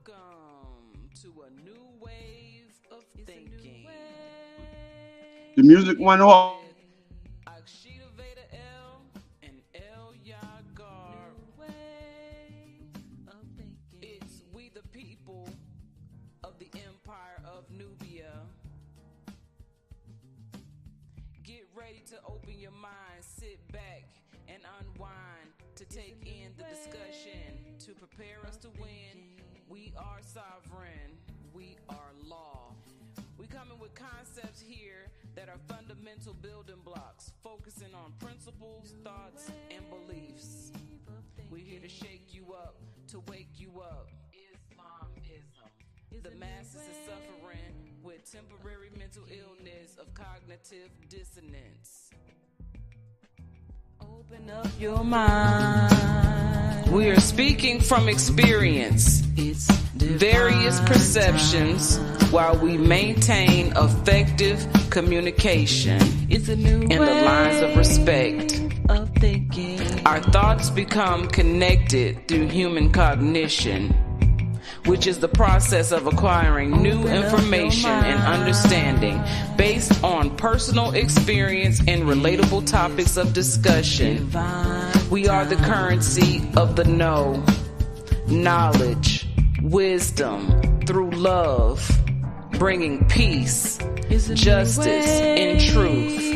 Welcome to a new wave of thinking. The music went off. With Akshita, Veda L, and L Gharb. It's we the people of the Empire of Nubia. Get ready to open your mind, sit back, and unwind to take in the discussion, to prepare us to win. We are sovereign. We are law. We coming with concepts here that are fundamental building blocks, focusing on principles, thoughts, and beliefs. We're here to shake you up, to wake you up. Islamism. The masses is suffering with temporary mental illness of cognitive dissonance. Open up your mind. We are speaking from experience. It's various perceptions while we maintain effective communication in the lines of respect. Our thoughts become connected through human cognition, which is the process of acquiring new information and understanding based on personal experience and relatable topics of discussion. We are the currency of the know, knowledge, wisdom through love, bringing peace, justice, and truth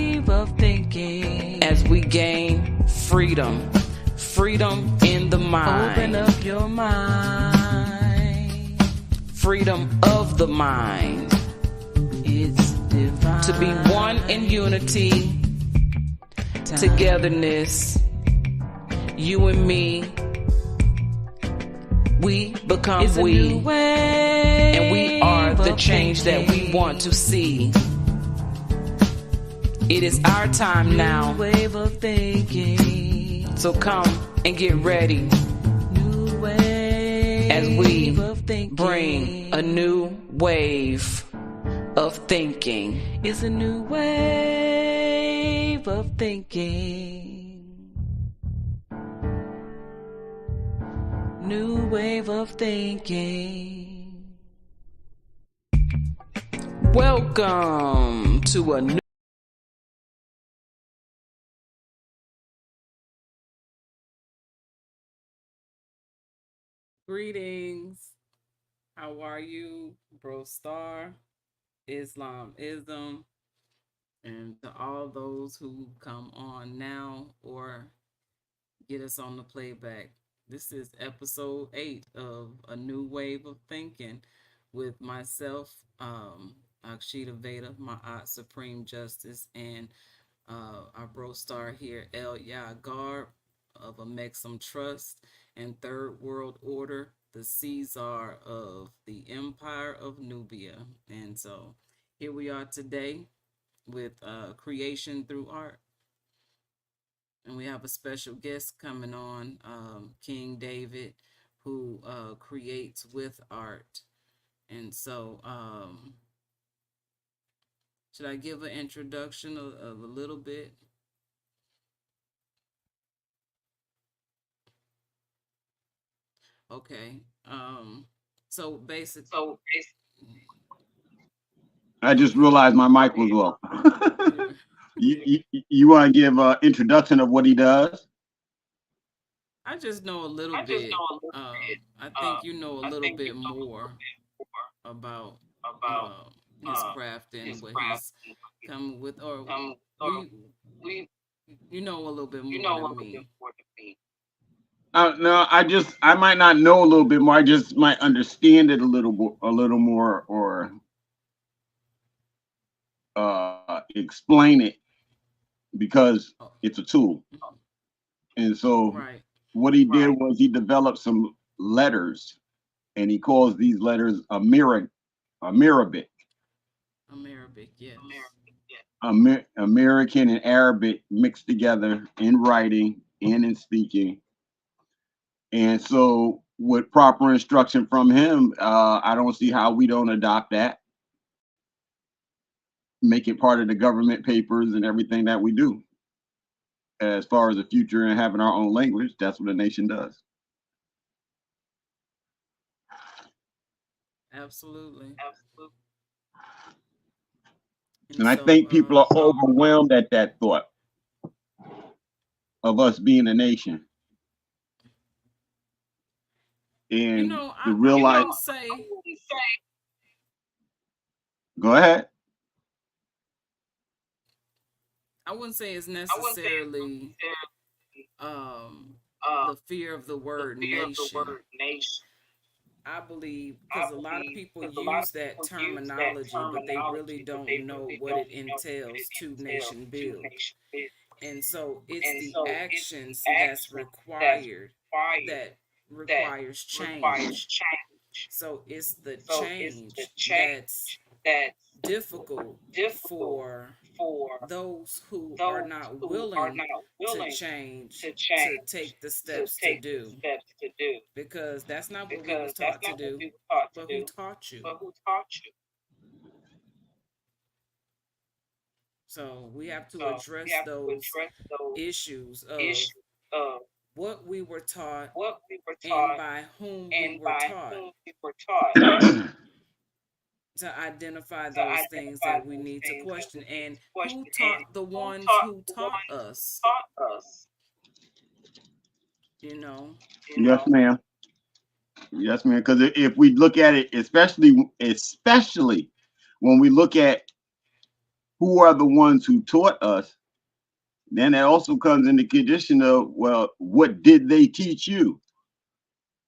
as we gain freedom. Freedom in the mind. Open up your mind. Freedom of the mind. It's divine. To be one in unity, togetherness, you and me, we become we, and we are the change that we want to see. It is our time now, so come and get ready as we bring a new wave of thinking. It's a new wave of thinking. New wave of thinking. Welcome to a new greetings. How are you, Bro Star, Islamism, and to all those who come on now or get us on the playback. This is episode 8 of A New Wave of Thinking with myself, Akshita Veda, my Aunt Supreme Justice, and our Bro Star here, L Gharb of a Mexum Trust and Third World Order, the Caesar of the Empire of Nubia. And so here we are today with creation through art. And we have a special guest coming on, King David, who creates with art. And so should I give an introduction of a little bit? Okay. So basically, I just realized my mic was off. You want to give an introduction of what he does? I just know a little bit. I think you know a little bit more about his craft and what he's come with, or we, you know a little bit more than me. No, I might not know a little bit more. I just might understand it a little more, or explain it because it's a tool. And so Right. what he did was he developed some letters, and he calls these letters Amirabic. Arabic, yes. American and Arabic mixed together in writing and in speaking. And so with proper instruction from him, I don't see how we don't adopt that, make it part of the government papers and everything that we do. As far as the future and having our own language, that's what a nation does. Absolutely. And And I so, think people are overwhelmed at that thought of us being a nation. you And know, to I realize, wouldn't say, go ahead. I wouldn't say it's necessarily um the fear of the word nation. I believe because a lot of people use that terminology, but they really don't know what it entails to nation build. And so it's the actions that's required that requires change. So it's the change that's difficult for those who are not willing to change to take the steps to do, because that's not what we was taught to do, but who taught you. So we have to address those issues of what we were taught and by whom we were taught, to identify those things that we need to question, and who taught the ones who taught us, you know. Yes, ma'am. Yes, ma'am. Because if we look at it, especially when we look at who are the ones who taught us, then it also comes in the condition of, well, what did they teach you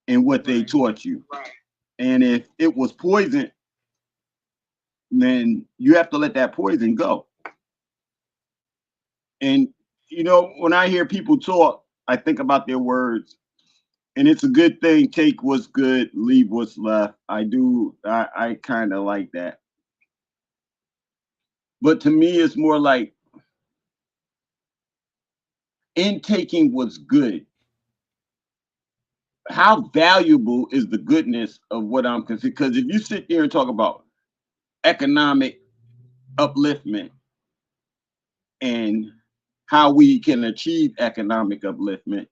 and what they Right. taught you? And if it was poison, then you have to let that poison go. And when I hear people talk, I think about their words. And it's a good thing. Take what's good, leave what's left. I do. I kind of like that. But to me, it's more like in taking what's good. How valuable is the goodness of what I'm considering? Because if you sit there and talk about economic upliftment and how we can achieve economic upliftment,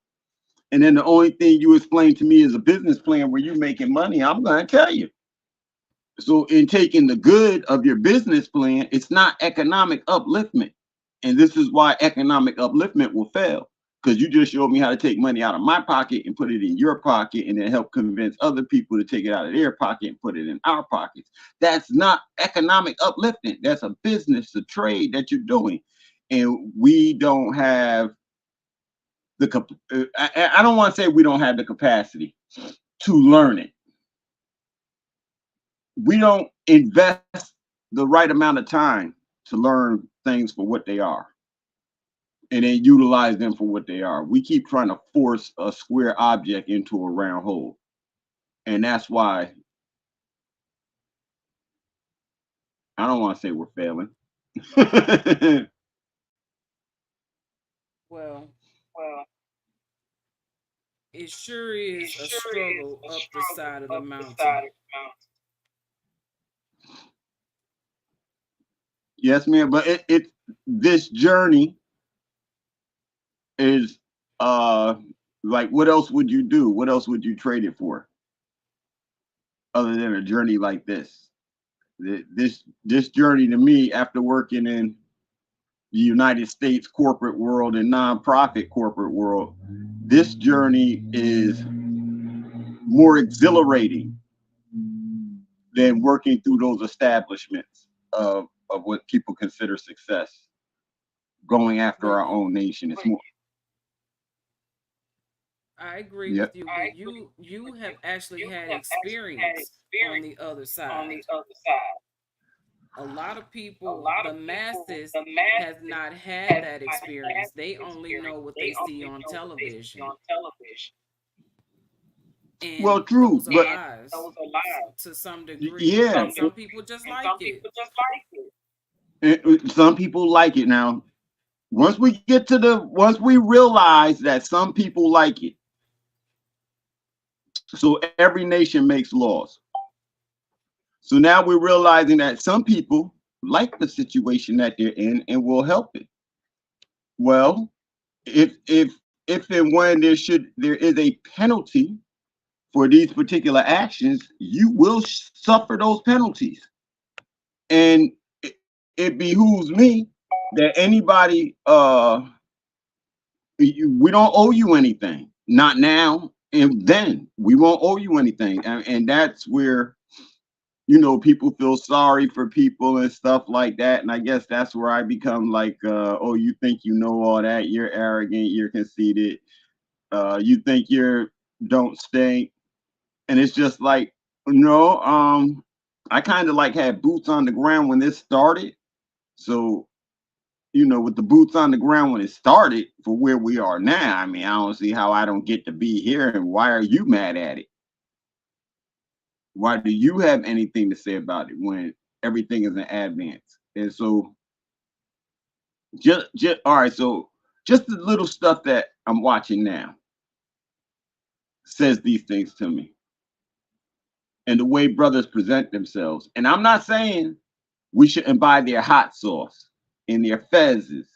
and then the only thing you explain to me is a business plan where you're making money, I'm going to tell you. So in taking the good of your business plan, it's not economic upliftment. And this is why economic upliftment will fail. Because you just showed me how to take money out of my pocket and put it in your pocket and then help convince other people to take it out of their pocket and put it in our pockets. That's not economic upliftment. That's a business, a trade that you're doing. And we don't have I don't want to say we don't have the capacity to learn it. We don't invest the right amount of time to learn things for what they are and then utilize them for what they are. We keep trying to force a square object into a round hole. And that's why I don't want to say we're failing. Well, it sure is a struggle up the side of the mountain. Yes, man. But this journey is like, what else would you do? What else would you trade it for other than a journey like this? This journey to me, after working in the United States corporate world and nonprofit corporate world, this journey is more exhilarating than working through those establishments of what people consider success. Going after our Really, own nation, it's more. I agree Yep. with you, but you have actually had experience on the other side. A lot of people, the masses, has not had that experience. They only know what they see on television, Well, and true, those are but lies to some degree. yeah, And some people just like it. some people like it. Now once we realize that some people like it, so every nation makes laws. So now we're realizing that some people like the situation that they're in and will help it. Well, if and when there is a penalty for these particular actions, you will suffer those penalties. And it behooves me that anybody, we don't owe you anything. Not now, and then we won't owe you anything. And that's where, people feel sorry for people and stuff like that. And I guess that's where I become like, oh, you think you know all that? You're arrogant, you're conceited, you think you're don't stink. And it's just like, no, I kind of like had boots on the ground when this started. So, with the boots on the ground when it started for where we are now, I mean, I don't see how I don't get to be here. And why are you mad at it? Why do you have anything to say about it when everything is in advance? And so, just all right. So, just the little stuff that I'm watching now says these things to me, and the way brothers present themselves. And I'm not saying we shouldn't buy their hot sauce and their fezzes.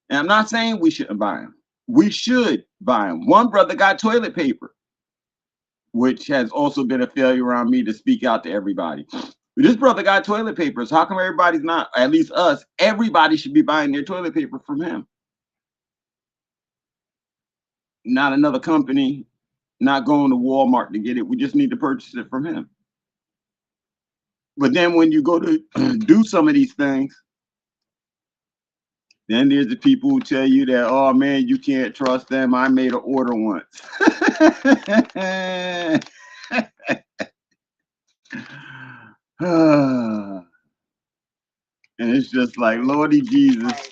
And I'm not saying we shouldn't buy them. We should buy them. One brother got toilet paper, which has also been a failure on me to speak out to everybody. This brother got toilet paper. So how come everybody's not, at least us, everybody should be buying their toilet paper from him? Not another company, not going to Walmart to get it. We just need to purchase it from him. But then when you go to do some of these things, then there's the people who tell you that, oh man, you can't trust them. I made an order once. And it's just like, Lordy Jesus,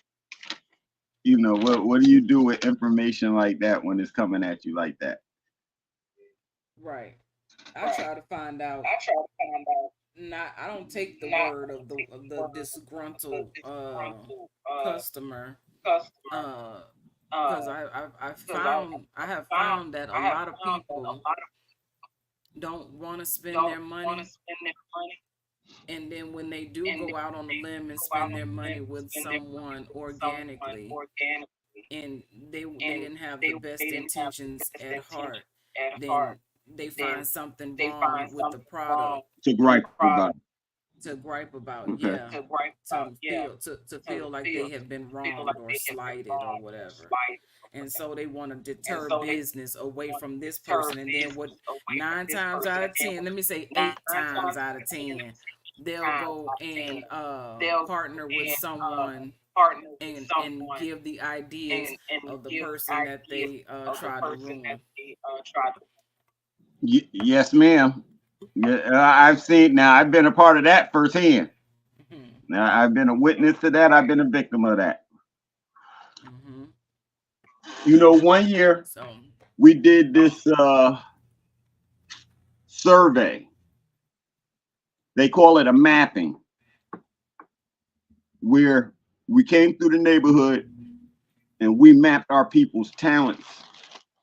what do you do with information like that when it's coming at you like that? Right. I try to find out. I don't take the word of the disgruntled customer, because I have found that a lot of people don't want to spend their money, and then when they do go out on a limb and spend their money with someone organically, and they didn't have the best intentions at heart, then they find something wrong with the product To gripe about. to gripe about. Okay. Yeah, to feel like they have been wronged or slighted or whatever. And so they want to deter business away from this person. And then what, 9 times out of 10, let me say 8 times out of 10, they'll go and partner with someone and give the ideas of the person that they try to ruin. Yes, ma'am. Yeah, I've seen. Now I've been a part of that firsthand. Mhm. Now I've been a witness to that. I've been a victim of that. Mhm. One year So we did this survey. They call it a mapping, where we came through the neighborhood and we mapped our people's talents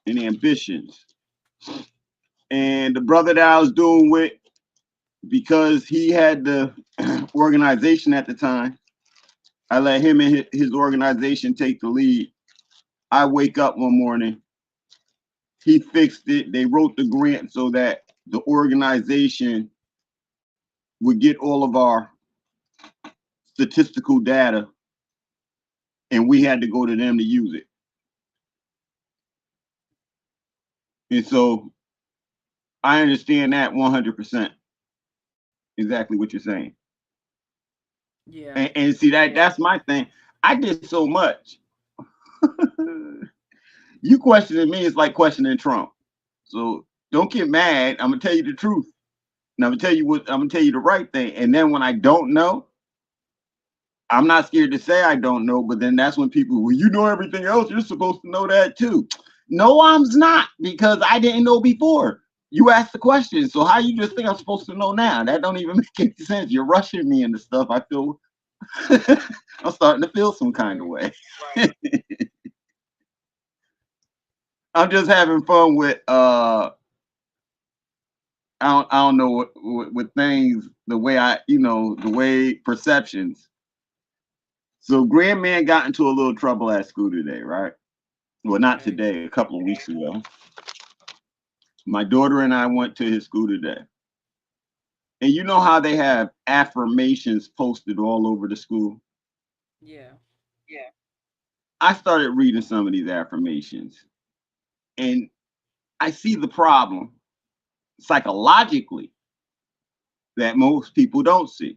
and ambitions. And the brother that I was doing with, because he had the organization at the time, I let him and his organization take the lead. I wake up one morning, he fixed it. They wrote the grant so that the organization would get all of our statistical data, and we had to go to them to use it. And so I understand that 100%, exactly what you're saying. yeah. And see, that's my thing. I did so much. You questioning me is like questioning Trump. So don't get mad. I'm gonna tell you the truth. And I'm gonna tell you the right thing. And then when I don't know, I'm not scared to say I don't know, but then that's when people, well, you know everything else, you're supposed to know that too. No, I'm not, because I didn't know before. You asked the question, so how you just think I'm supposed to know now? That don't even make any sense. You're rushing me into stuff. I feel I'm starting to feel some kind of way. I'm just having fun with I don't know with things, the way the way perceptions. So Grandman got into a little trouble at school today, right? Well, not Okay. today, a couple of weeks ago. My daughter and I went to his school today. And you know how they have affirmations posted all over the school? Yeah. I started reading some of these affirmations and I see the problem psychologically that most people don't see.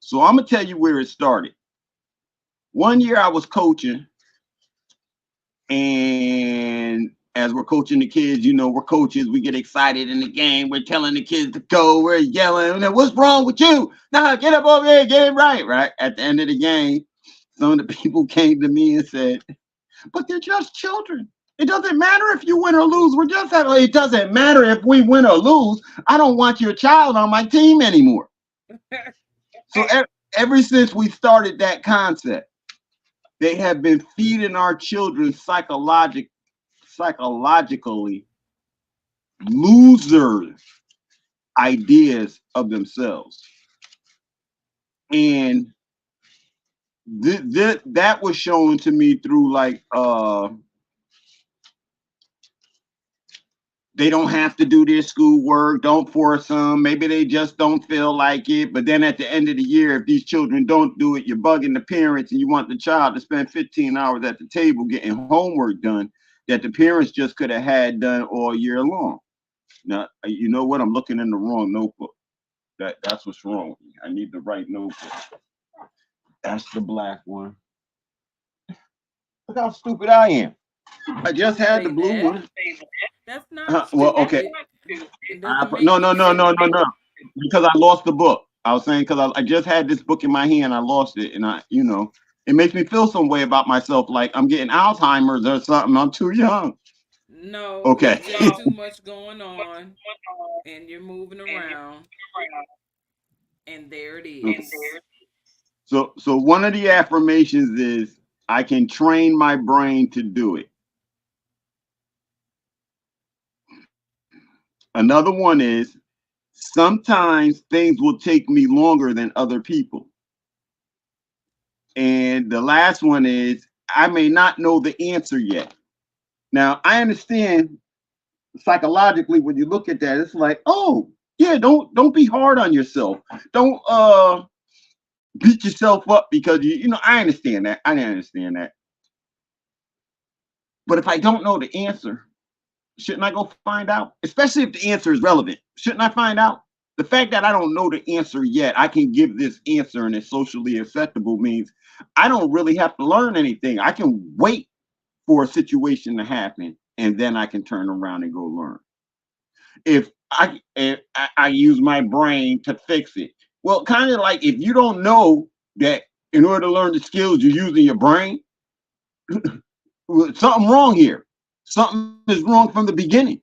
So I'm going to tell you where it started. One year I was coaching, and as we're coaching the kids, you know, we're coaches, we get excited in the game, we're telling the kids to go, we're yelling, what's wrong with you? Nah, get up over here, get it right, right? At the end of the game, some of the people came to me and said, but they're just children. It doesn't matter if you win or lose. We're just having, it doesn't matter if we win or lose. I don't want your child on my team anymore. So ever since we started that concept, they have been feeding our children psychologically loser ideas of themselves. And that was shown to me through like they don't have to do their schoolwork, don't force them, maybe they just don't feel like it. But then at the end of the year, if these children don't do it, you're bugging the parents and you want the child to spend 15 hours at the table getting homework done that the parents just could have had done all year long. Now, you know what? I'm looking in the wrong notebook. That's what's wrong with me. I need the right notebook. That's the black one. Look how stupid I am. I just Don't had the say blue that. one. That's not Well, okay. stupid. It doesn't make No, no, you no, no, no, stupid. no. Because I lost the book. I was saying because I just had this book in my hand, I lost it, and it makes me feel some way about myself, like I'm getting Alzheimer's or something. I'm too young. No, Okay. it's just too much going on and you're moving around and there it is. So one of the affirmations is I can train my brain to do it. Another one is sometimes things will take me longer than other people. And the last one is I may not know the answer yet. Now I understand psychologically when you look at that, it's like, oh yeah, don't be hard on yourself. Don't beat yourself up because I understand that. I understand that. But if I don't know the answer, shouldn't I go find out? Especially if the answer is relevant. Shouldn't I find out? The fact that I don't know the answer yet, I can give this answer and it's socially acceptable means I don't really have to learn anything. I can wait for a situation to happen and then I can turn around and go learn. If I use my brain to fix it, well, kind of like if you don't know that in order to learn the skills you're using your brain, something wrong here. Something is wrong from the beginning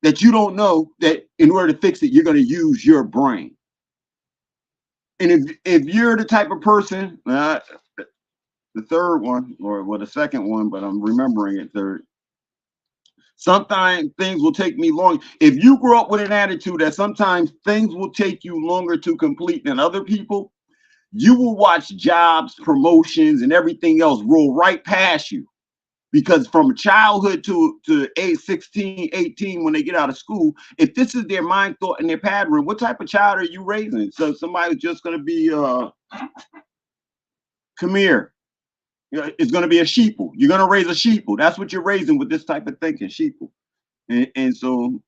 that you don't know that in order to fix it, you're going to use your brain. And if you're the type of person, the third one, or well, the second one, but I'm remembering it third. Sometimes things will take me long. If you grow up with an attitude that sometimes things will take you longer to complete than other people, you will watch jobs, promotions, and everything else roll right past you. Because from childhood to age 16, 18, when they get out of school, if this is their mind, thought, and their pattern, what type of child are you raising? So somebody's just going to be, come here. It's going to be a sheeple. You're going to raise a sheeple. That's what you're raising with this type of thinking, sheeple. And so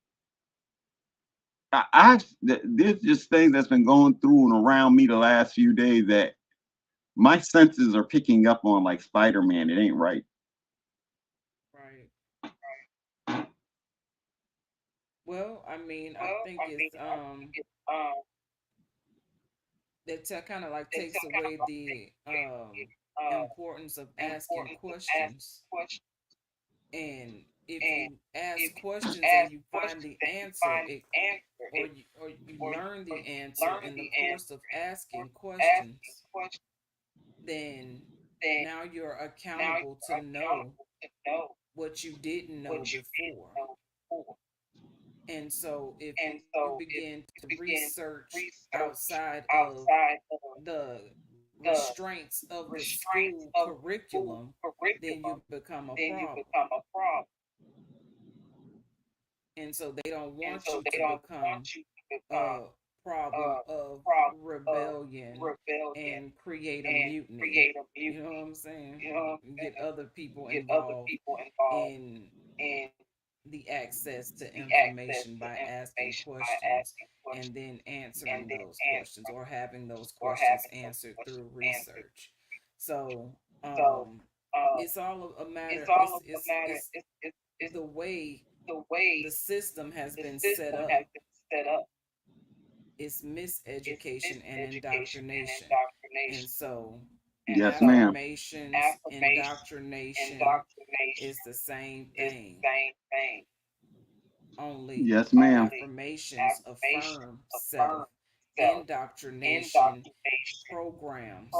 there's just things that's been going through and around me the last few days that my senses are picking up on like Spider-Man. It ain't right. Right. Well, I mean, I think it's that kind of like takes away the importance of asking questions. And if you ask questions and you find the answer, it or you learn the answer in the course of asking questions, then now you're accountable to know what you didn't know before. And so if you begin to research outside of the restraints of the school curriculum, then you become a problem. And so they don't want you to become a problem of rebellion and create a mutiny. You know what I'm saying? Get other people involved in the access to information by asking questions and then answering those questions or having those questions answered through research. So it's all a matter. It's the way the system has been set up. It's miseducation and indoctrination. And so Yes, ma'am. affirmations, indoctrination is the same thing. Only Yes, ma'am. affirmations affirm self, indoctrination programs.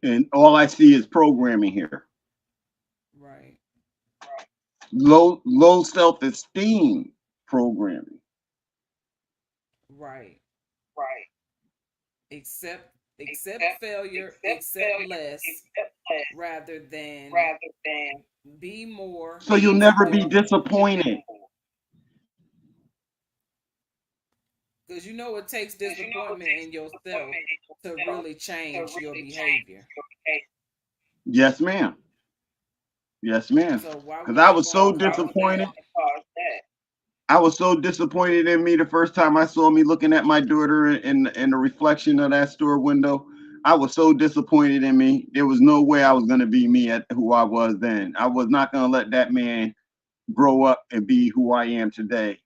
And all I see is programming here. Right, Low self-esteem programming. right. Accept failure, accept less rather than be more, So you'll need to never do be more. disappointed. Because you know it takes disappointment in yourself to really change your behavior. Yes, ma'am. Yes, ma'am. So why Because wouldn't I it was gonna so cause disappointed. that? I was so disappointed in me the first time I saw me looking at my daughter in the reflection of that store window. I was so disappointed in me. There was no way I was going to be me at who I was then. I was not going to let that man grow up and be who I am today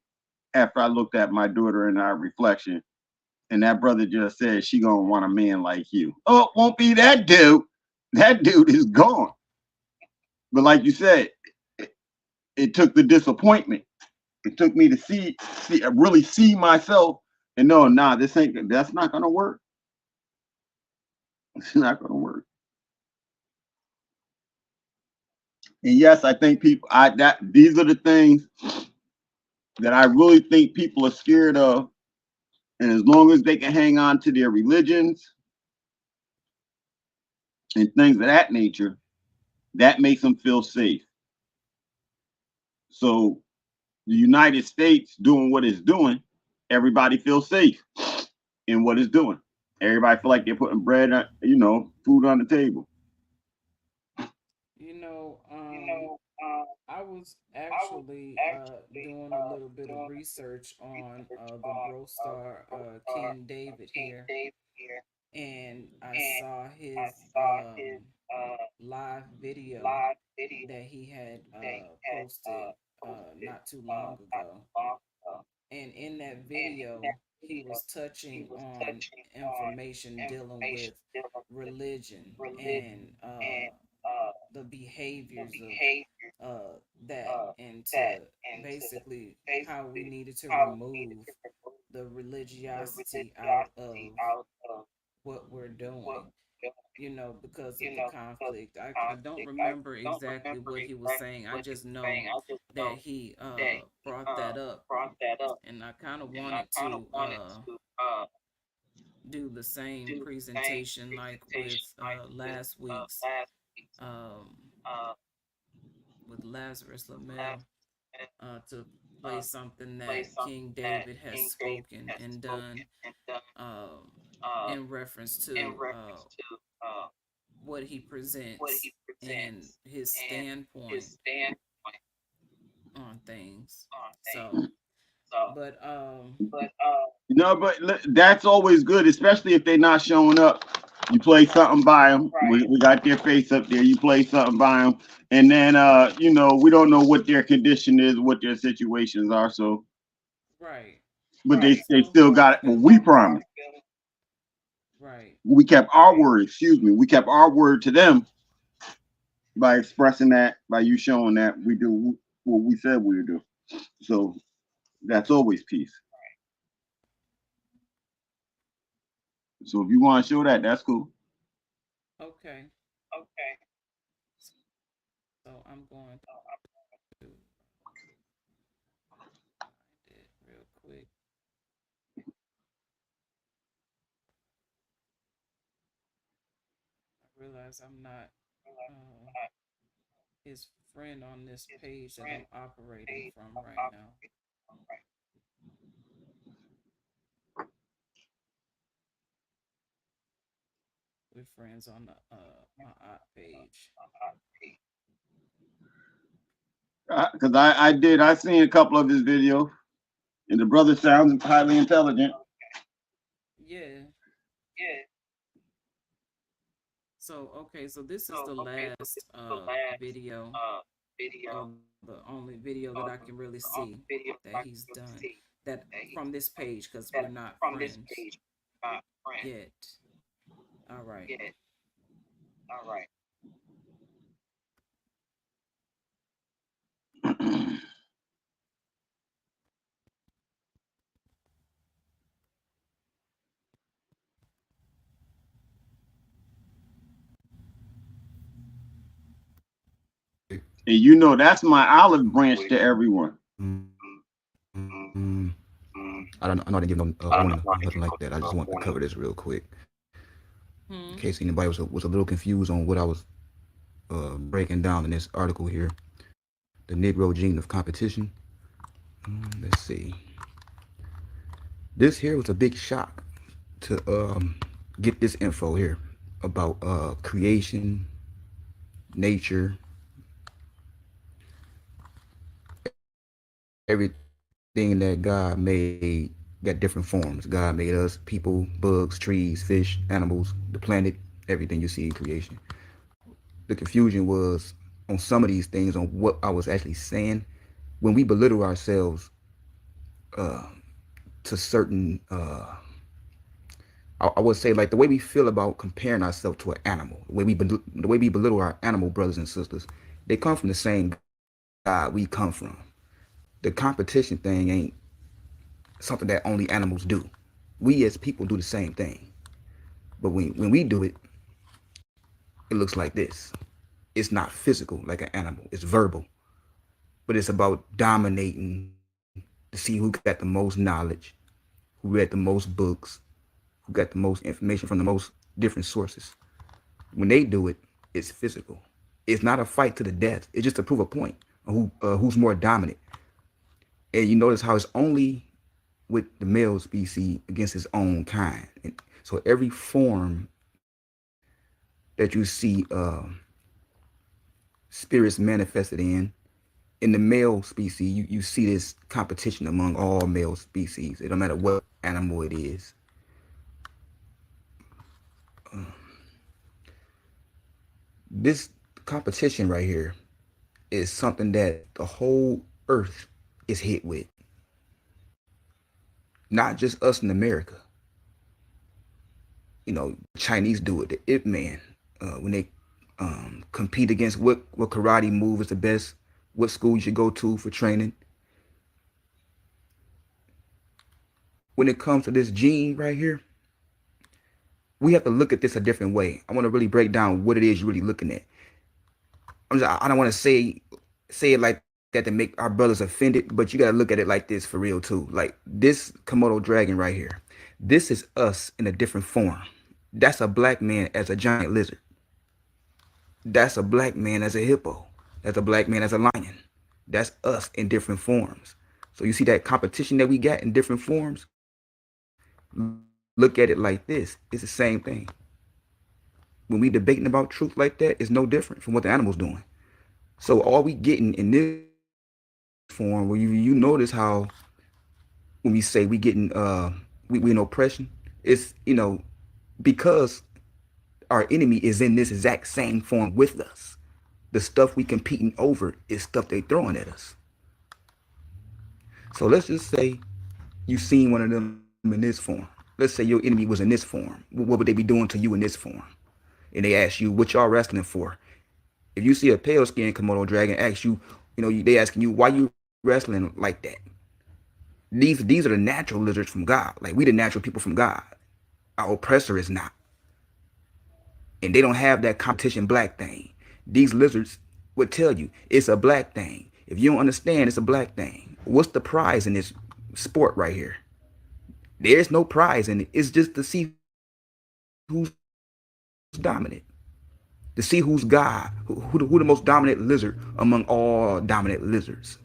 after I looked at my daughter in our reflection. And that brother just said, she going to want a man like you. Oh, it won't be that dude. That dude is gone. But like you said, it took the disappointment. It took me to really see myself and know, nah, that's not gonna work. It's not gonna work. And yes, I think these are the things that I really think people are scared of. And as long as they can hang on to their religions and things of that nature, that makes them feel safe. So the United States doing what it's doing, everybody feels safe in what it's doing. Everybody feel like they're putting bread, food on the table. You know, I was actually doing a little bit of research on the growth star King David here, and I saw his live video that he had posted not too long ago. And in that video, he was touching on information dealing with religion and the behaviors of that, and to basically how we needed to remove the religiosity out of what we're doing, because of the conflict. I don't remember exactly what he was saying. I just know that he brought that up, and I kind of wanted to do the same presentation like with last week's um, with Lazarus Lamel, to play something that King David has spoken and done, um, in reference to what he presents and his standpoint on things. So, but But that's always good, especially if they're not showing up. You play something by them. We got their face up there. You play something by them, and then we don't know what their condition is, what their situations are. So, right, but they so still got it. Well, we promised. right, We kept our word. Excuse me. We kept our word to them by expressing that, by you showing that we do what we said we would do. So that's always peace. So if you want to show that, that's cool. okay. So I'm going to find it real quick. I realize I'm not. his friend on this page that I'm operating from right now. We're friends on the my op page. Because I seen a couple of his videos, and the brother sounds highly intelligent. Yeah. So okay, so this is the last video, or the only video that I can really see that he's done that from this page because we're not friends yet. All right. And you know that's my olive branch to everyone. I know I didn't give no warning or nothing like that. I just want to cover this real quick in Hmm. case anybody was a little confused on what I was breaking down in this article here. The Negro gene of competition. Let's see. This here was a big shock to get this info here about creation, nature, everything that God made got different forms. God made us, people, bugs, trees, fish, animals, the planet, everything you see in creation. The confusion was on some of these things on what I was actually saying. When we belittle ourselves to certain, I would say like the way we feel about comparing ourselves to an animal, the way we belittle our animal brothers and sisters, they come from the same God we come from. The competition thing ain't something that only animals do. We as people do the same thing, but when we do it, it looks like this. It's not physical like an animal. It's verbal, but it's about dominating to see who got the most knowledge, who read the most books, who got the most information from the most different sources. When they do it, it's physical. It's not a fight to the death. It's just to prove a point of who's more dominant. And you notice how it's only with the male species against its own kind. And so every form that you see spirits manifested in the male species, you see this competition among all male species. It don't matter what animal it is. This competition right here is something that the whole earth is hit with. Not just us in America. You know, Chinese do it, the Ip Man, when they compete against what karate move is the best, what school you should go to for training. When it comes to this gene right here, we have to look at this a different way. I want to really break down what it is you're really looking at. I don't want to say it like that to make our brothers offended, but you got to look at it like this for real too. Like this Komodo dragon right here, this is us in a different form. That's a black man as a giant lizard. That's a black man as a hippo. That's a black man as a lion. That's us in different forms. So you see that competition that we got in different forms? Look at it like this. It's the same thing. When we debating about truth like that, it's no different from what the animal's doing. So all we getting in this form, where you notice how when we say we getting we in oppression, it's because our enemy is in this exact same form with us. The stuff we competing over is stuff they throwing at us. So let's just say you seen one of them in this form. Let's say your enemy was in this form. What would they be doing to you in this form? And they ask you what y'all wrestling for. If you see a pale skinned Komodo dragon ask you, they asking you why you wrestling like that. These are the natural lizards from God. Like we the natural people from God. Our oppressor is not. And they don't have that competition black thing. These lizards would tell you it's a black thing. If you don't understand, it's a black thing. What's the prize in this sport right here? There's no prize in it. It's just to see who's dominant, to see who's more powerful. to see who's God, who the most dominant lizard among all dominant lizards,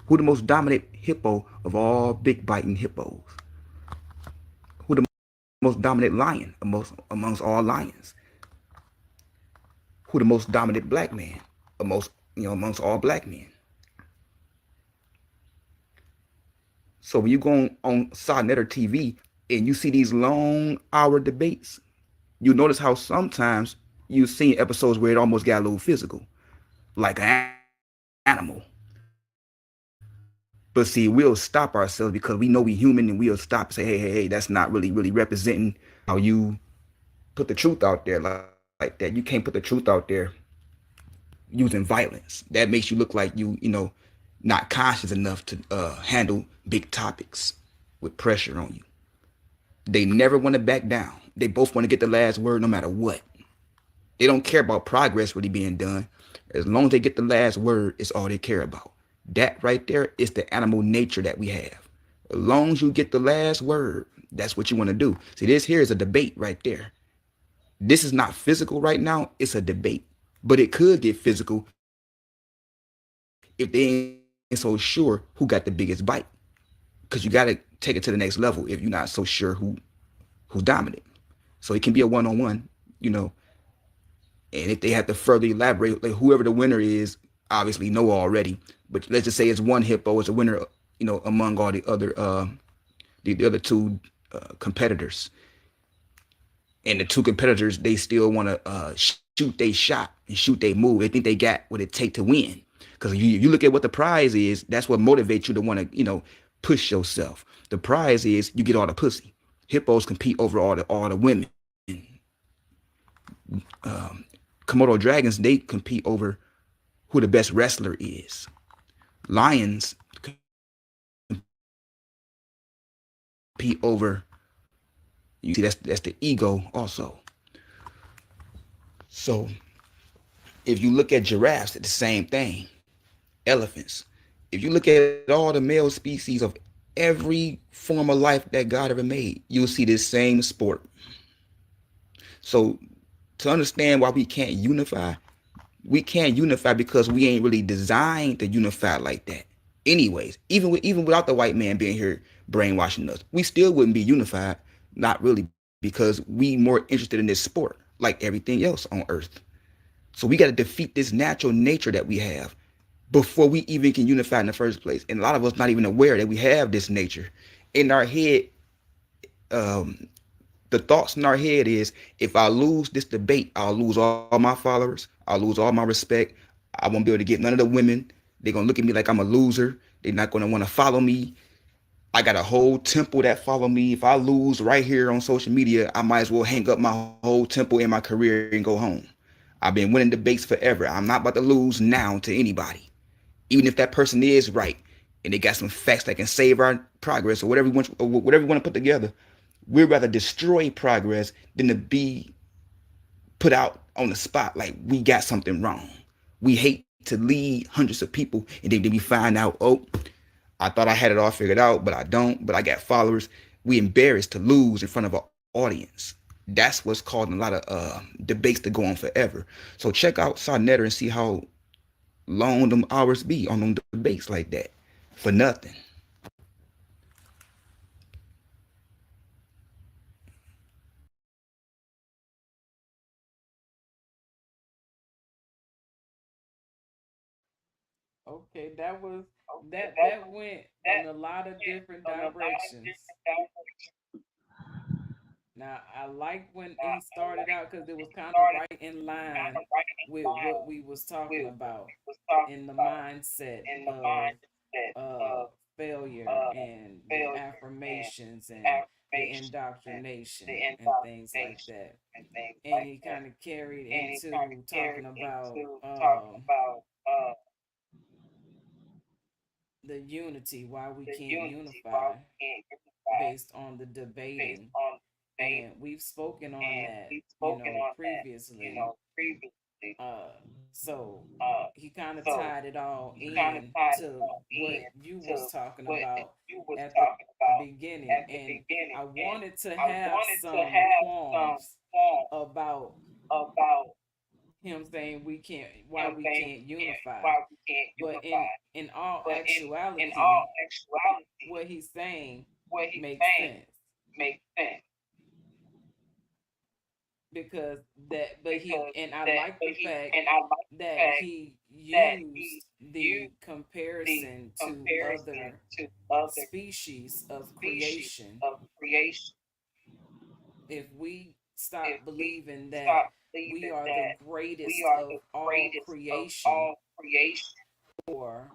who the most dominant hippo of all big biting hippos, who the most dominant lion amongst all lions, who the most dominant black man amongst all black men. So when you go on Sodnetter TV and you see these long hour debates, you notice how sometimes you've seen episodes where it almost got a little physical, like an animal. But see, we'll stop ourselves because we know we human and we'll stop and say, hey, that's not really representing how you put the truth out there like that. You can't put the truth out there using violence. That makes you look like not conscious enough to handle big topics with pressure on you. They never want to back down. They both want to get the last word no matter what. They don't care about progress really being done. As long as they get the last word, it's all they care about. That right there is the animal nature that we have. As long as you get the last word, that's what you want to do. See, this here is a debate right there. This is not physical right now. It's a debate. But it could get physical if they ain't so sure who got the biggest bite. Because you got to take it to the next level if you're not so sure who's dominant. So it can be a one-on-one. And if they have to further elaborate, like whoever the winner is, obviously know already. But let's just say it's one hippo is a winner, among all the other two competitors. And the two competitors, they still want to shoot they shot and shoot they move. They think they got what it take to win. Because you look at what the prize is, that's what motivates you to want to, push yourself. The prize is you get all the pussy. Hippos compete over all the women. Komodo dragons, they compete over who the best wrestler is. Lions compete over, you see, that's the ego also. So if you look at giraffes, it's the same thing. Elephants. If you look at all the male species of every form of life that God ever made, you'll see this same sport. So to understand why we can't unify because we ain't really designed to unify like that. Anyways, even without the white man being here brainwashing us, we still wouldn't be unified. Not really, because we more interested in this sport, like everything else on earth. So we got to defeat this natural nature that we have before we even can unify in the first place. And a lot of us not even aware that we have this nature in our head. Um, the thoughts in our head is, if I lose this debate, I'll lose all my followers, I'll lose all my respect, I won't be able to get none of the women, they're gonna look at me like I'm a loser, they're not gonna want to follow me. I got a whole temple that follow me. If I lose right here on social media, I might as well hang up my whole temple in my career and go home. I've been winning debates forever. I'm not about to lose now to anybody, even if that person is right and they got some facts that can save our progress or whatever you want to put together. We'd rather destroy progress than to be put out on the spot like we got something wrong. We hate to lead hundreds of people and then we find out, oh, I thought I had it all figured out, but I don't, but I got followers. We embarrassed to lose in front of an audience. That's what's causing a lot of debates to go on forever. So check out Sodnetter and see how long them hours be on them debates like that for nothing. Okay, that went in a lot of different directions. Now, I like when he started out because it was kind of right in line with what we was talking about in the mindset of uh, failure and the affirmations and the indoctrination and things like that. And he kind of carried into talking about the unity, why we can't unify based on the debating. And we've spoken on that, previously. Uh, so he kind of tied it all in to what you was talking about at the beginning. And I wanted to have some qualms about him saying why we can't unify. But in all actuality, what he's saying makes sense because and I like the fact that he used the comparison to other species of creation. If we stop believing that we are the greatest of all creation, or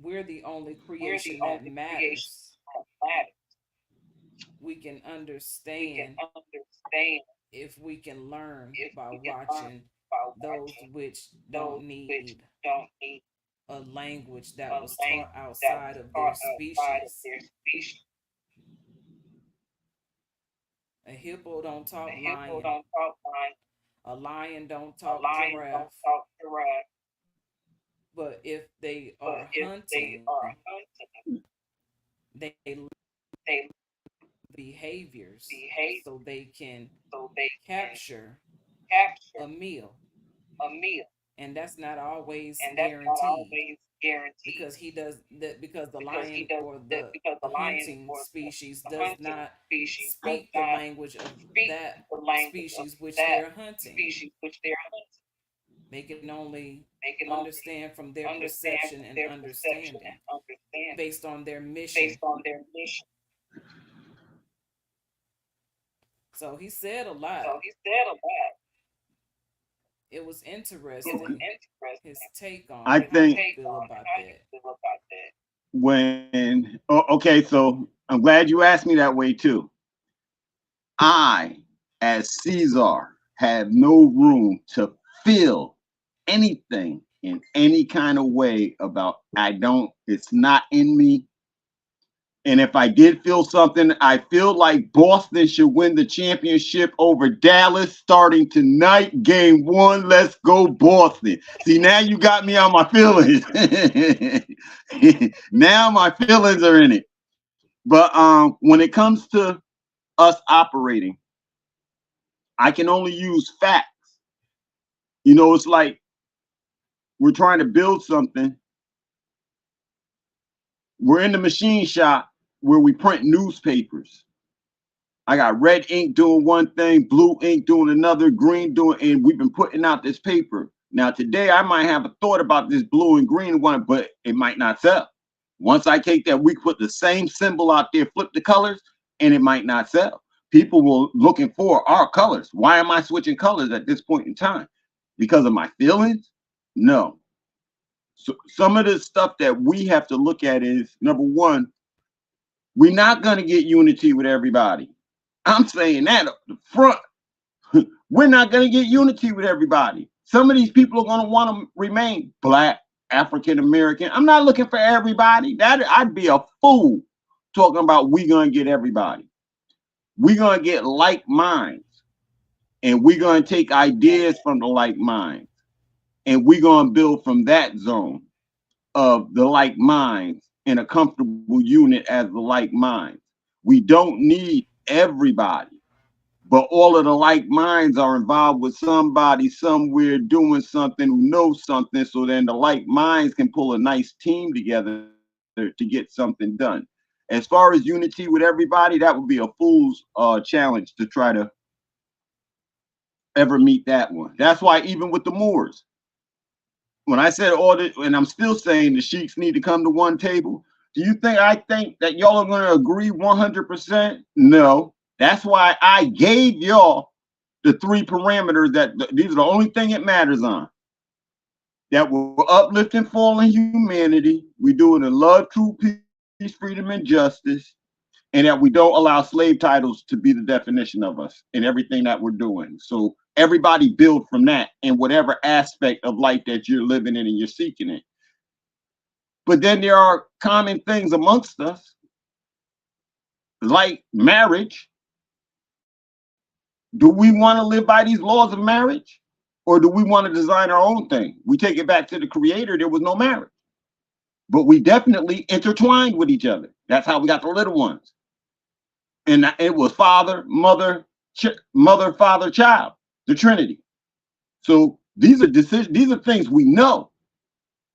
we're the only creation that matters, we can understand if we can learn by watching those which don't need a language that was taught outside of their species. A hippo don't talk lion. A lion don't talk giraffe. But if they are hunting, they learn behaviors so they can capture a meal. And that's not always guaranteed because he does that because the lion or the hunting species does not speak the language of that species which they're hunting. They can only understand from their perception and understanding based on their mission. So he said a lot. It was interesting his take on I it. How think you feel about that? okay, so I'm glad you asked me that way too. I, as Caesar, have no room to feel anything in any kind of way about it's not in me. And if I did feel something, I feel like Boston should win the championship over Dallas starting tonight, game 1. Let's go, Boston. See, now you got me on my feelings. Now my feelings are in it. But when it comes to us operating, I can only use facts. It's like we're trying to build something. We're in the machine shop where we print newspapers. I got red ink doing one thing, blue ink doing another, green doing, and we've been putting out this paper. Now today I might have a thought about this blue and green one, but it might not sell. Once I take that, we put the same symbol out there, flip the colors, and it might not sell. People were looking for our colors. Why am I switching colors at this point in time? Because of my feelings? No. So some of the stuff that we have to look at is, number one, we're not going to get unity with everybody. I'm saying that up the front. We're not going to get unity with everybody. Some of these people are going to want to remain Black, African American. I'm not looking for everybody. I'd be a fool talking about we going to get everybody. We're going to get like minds, and we're going to take ideas from the like minds, and we're going to build from that zone of the like minds in a comfortable unit as the like minds. We don't need everybody, but all of the like minds are involved with somebody somewhere doing something who knows something, so then the like minds can pull a nice team together to get something done. As far as unity with everybody, that would be a fool's challenge to try to ever meet that one. That's why even with the Moors, when I said and I'm still saying the sheiks need to come to one table, do you think I think that y'all are going to agree 100%? No. That's why I gave y'all the 3 parameters that these are the only thing it matters on. That we're uplifting fallen humanity, we do it in love, truth, peace, freedom, and justice, and that we don't allow slave titles to be the definition of us in everything that we're doing. So everybody build from that in whatever aspect of life that you're living in and you're seeking it. But then there are common things amongst us, like marriage. Do we want to live by these laws of marriage? Or do we want to design our own thing? We take it back to the creator, there was no marriage. But we definitely intertwined with each other. That's how we got the little ones. And it was father, mother, father, child, the Trinity. So These are decisions. These are things we know.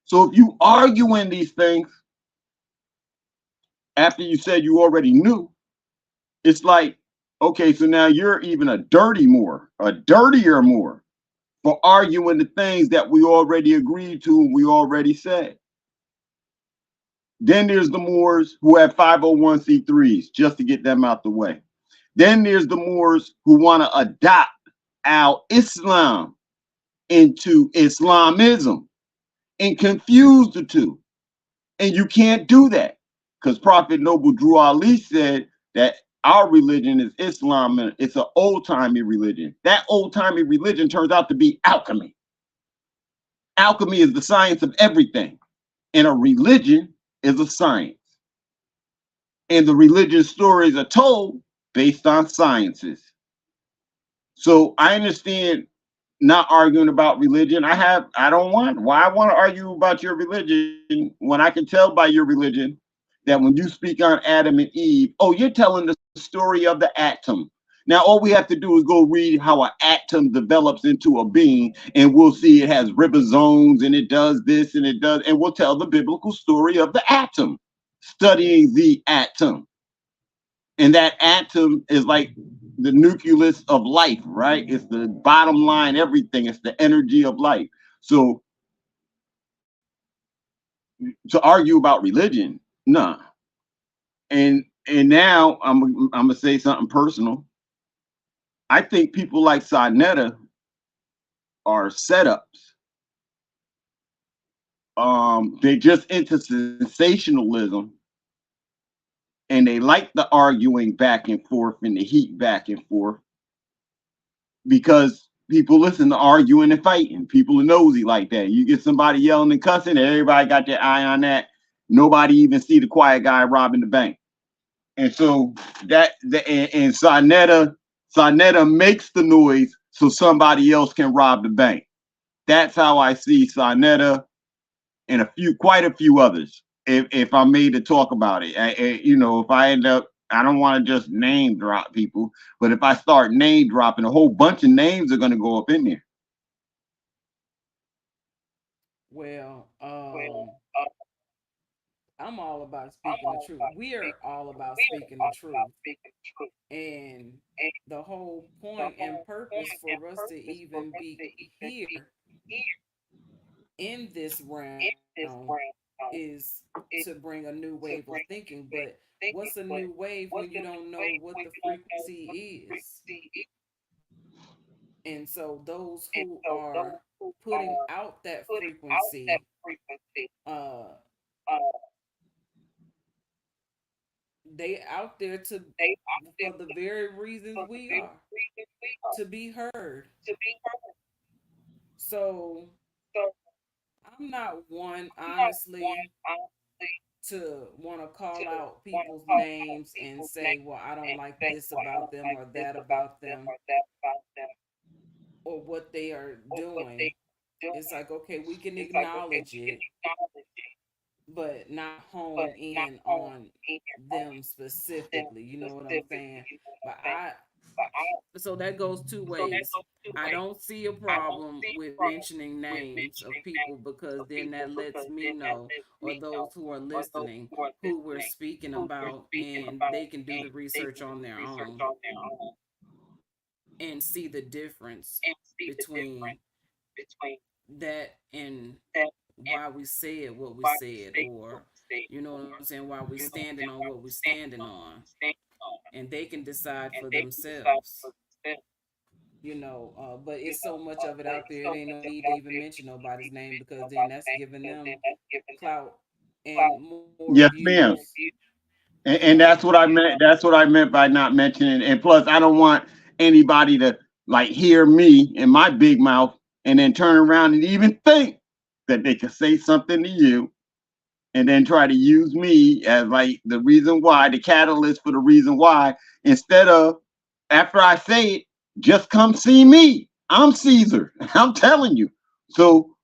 So if you arguing these things after you said you already knew, it's like, okay, so now you're even a dirtier Moor for arguing the things that we already agreed to and we already said. Then there's the Moors who have 501c3s, just to get them out the way. Then there's the Moors who want to adopt al-Islam into Islamism and confuse the two. And you can't do that, because Prophet Noble Drew Ali said that our religion is Islam, and it's an old-timey religion. That old-timey religion turns out to be alchemy. Alchemy is the science of everything, and a religion is a science. And the religious stories are told based on sciences. So I understand not arguing about religion. Why I want to argue about your religion when I can tell by your religion that when you speak on Adam and Eve, oh, you're telling the story of the atom. Now, all we have to do is go read how an atom develops into a being, and we'll see it has ribosomes, and it does this, and it does, and we'll tell the biblical story of the atom, studying the atom. And that atom is like the nucleus of life, right? It's the bottom line, everything. It's the energy of life. So to argue about religion, nah. And now I'm gonna say something personal. I think people like Sarnetta are setups. They're just into sensationalism, and they like the arguing back and forth and the heat back and forth, because people listen to arguing and fighting. People are nosy like that. You get somebody yelling and cussing, and everybody got their eye on that. Nobody even see the quiet guy robbing the bank. And so and Sarnetta makes the noise so somebody else can rob the bank. That's how I see Sarnetta and quite a few others. If I'm made to talk about it, if I end up, I don't want to just name drop people, but if I start name dropping, a whole bunch of names are going to go up in there. Well, I'm all about speaking the truth. We are all about speaking the truth. And the whole point and purpose for us to even be here in this realm is to bring a new wave of thinking. But what's a new wave when you don't know what the frequency is? And so those who are putting out that frequency, uh, they out there to for the very reasons we are, to be heard. So I'm not one, honestly, to want to call out people's names and say, well, I don't like this about them or that about them or what they are doing. It's like, okay, we can acknowledge it, but not hone in on them specifically. You know what I'm saying? But so that goes two ways. I don't see a problem with mentioning names of people because then that lets me know, or those who are listening, who we're speaking about, and they can do the research on their own and see the difference between that and why we said what we said, or you know what I'm saying, why we standing on what we standing on, and they can decide for themselves. But it's so much of it out there. It ain't no need to even mention nobody's name because then that's giving them clout and more Yes, ma'am. views. And Uh, that's what I meant. That's what I meant by not mentioning. And plus, I don't want anybody to like hear me and my big mouth and then turn around and even think that they could say something to you and then try to use me as like the reason why, the catalyst for the reason why, instead of after I say it, just come see me. I'm Caesar. I'm telling you. So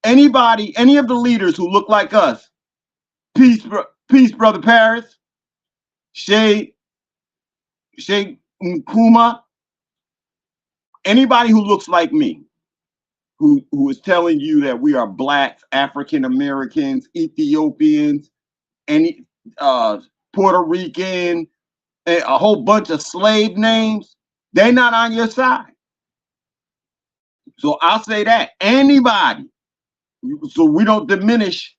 anybody, any of the leaders who look like us, peace, brother Paris, Shay Nkuma, anybody who looks like me, who is telling you that we are blacks, African Americans, Ethiopians, any Puerto Rican, a whole bunch of slave names, they're not on your side. So I'll say that anybody, so we don't diminish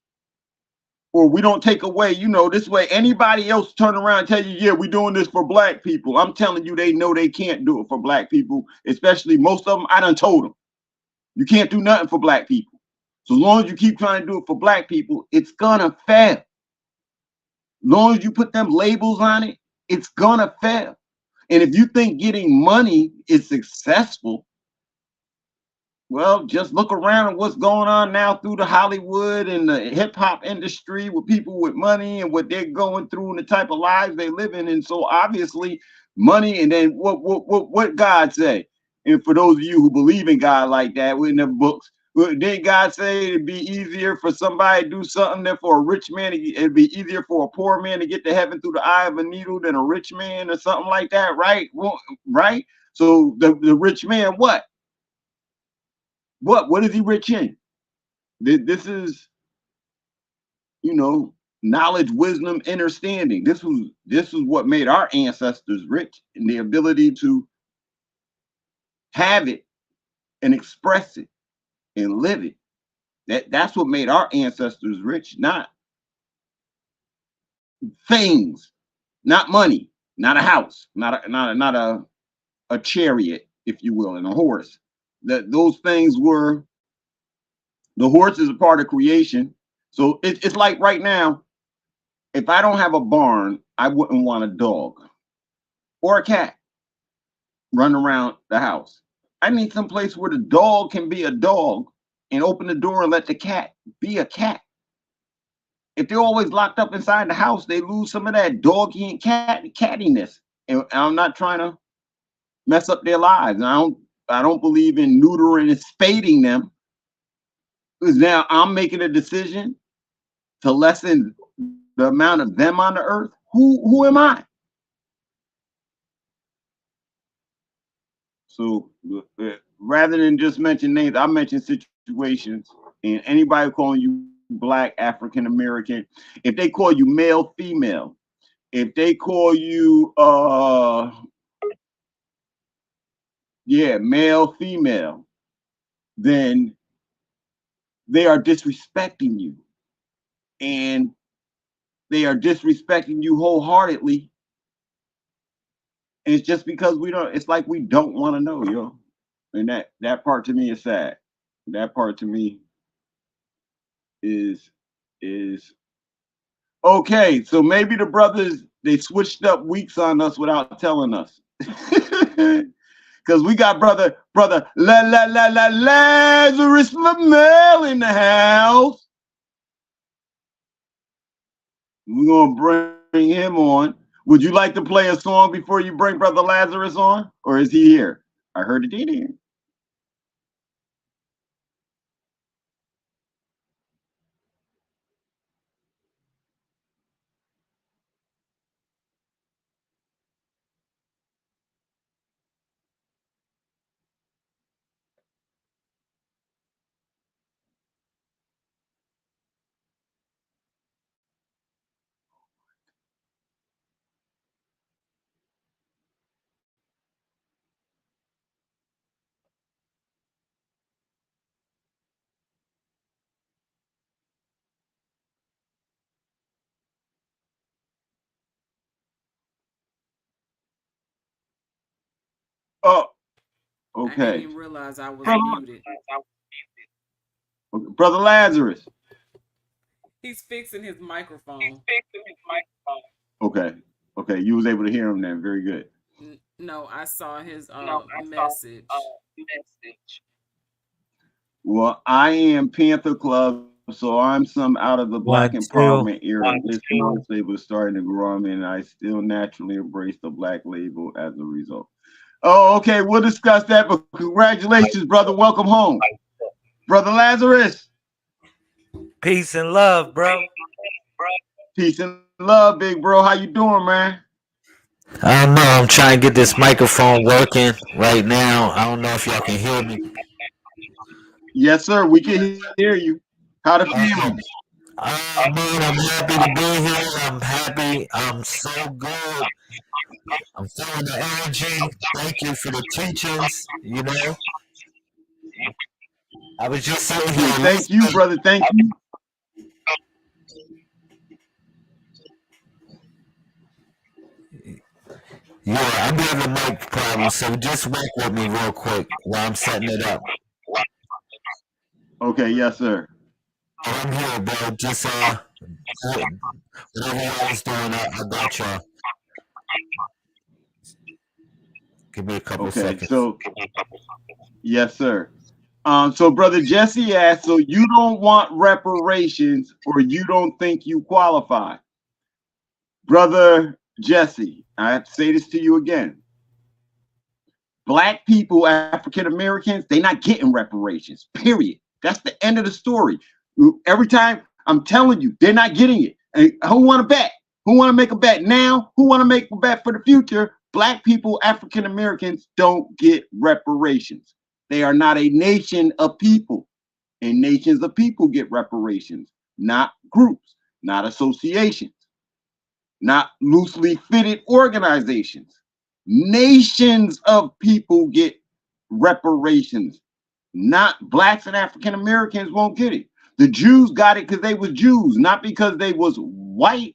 or we don't take away, this way anybody else turn around and tell you, yeah, we're doing this for black people. I'm telling you, they know they can't do it for black people, especially most of them. I done told them, you can't do nothing for black people. So as long as you keep trying to do it for black people, it's gonna fail. As long as you put them labels on it, it's gonna fail. And if you think getting money is successful, well, just look around at what's going on now through the Hollywood and the hip hop industry with people with money and what they're going through and the type of lives they live in. And so obviously money, and then what God say? And for those of you who believe in God like that, in the books, didn't God say it'd be easier for somebody to do something than for a rich man? It'd be easier for a poor man to get to heaven through the eye of a needle than a rich man or something like that, right? Well, right? So the rich man, what is he rich in? This is, knowledge, wisdom, understanding. This was what made our ancestors rich, and the ability to have it and express it and live it. That's what made our ancestors rich, not things, not money, not a house, not a chariot, if you will, and a horse. Those things were, the horse is a part of creation. So it's like right now, if I don't have a barn, I wouldn't want a dog or a cat run around the house. I need some place where the dog can be a dog and open the door and let the cat be a cat. If they're always locked up inside the house, they lose some of that doggy and cattiness. And I'm not trying to mess up their lives. I don't believe in neutering and spading them. Because now I'm making a decision to lessen the amount of them on the earth. Who am I? So rather than just mention names, I mention situations. And anybody calling you black, African American, if they call you male, female, if they call you male, female, then they are disrespecting you. And they are disrespecting you wholeheartedly. And it's just because it's like we don't want to know, yo. And that part to me is sad. That part to me is okay. So maybe the brothers, they switched up weeks on us without telling us. Because we got brother Lazarus Mamel in the house. We're gonna bring him on. Would you like to play a song before you bring Brother Lazarus on? Or is he here? I heard it in here. Oh, okay. I didn't even realize I was muted. Brother Lazarus. He's fixing his microphone. Okay. You was able to hear him then. Very good. No, I saw his message. Well, I am Panther Club, so I'm some out of the Black empowerment era. This label is starting to grow on me, and I still naturally embrace the Black label as a result. Oh, okay. We'll discuss that, but congratulations, brother. Welcome home. Brother Lazarus. Peace and love, bro. Peace and love, big bro. How you doing, man? I don't know. I'm trying to get this microphone working right now. I don't know if y'all can hear me. Yes, sir. We can hear you. How the Okay. feelings? Man, I'm happy to be here. I'm happy. I'm so good. I'm feeling the energy. Thank you for the teachings. I was just sitting Hey, here thank you, listening. brother. Thank you. Yeah, I'm having mic problems, so just work with me real quick while I'm setting it up. Okay, yes, sir. I'm here, bro. Just whatever y'all was doing, I got y'all. Give me a couple Okay, seconds. so yes, sir. So brother Jesse asked, so you don't want reparations or you don't think you qualify? Brother Jesse, I have to say this to you again. Black people, African Americans, they're not getting reparations, period. That's the end of the story. Every time I'm telling you, they're not getting it. And who want to bet? Who want to make a bet now? Who want to make a bet for the future? Black people, African Americans don't get reparations. They are not a nation of people. And nations of people get reparations, not groups, not associations, not loosely fitted organizations. Nations of people get reparations, not blacks and African Americans won't get it. The Jews got it because they was Jews, not because they was white.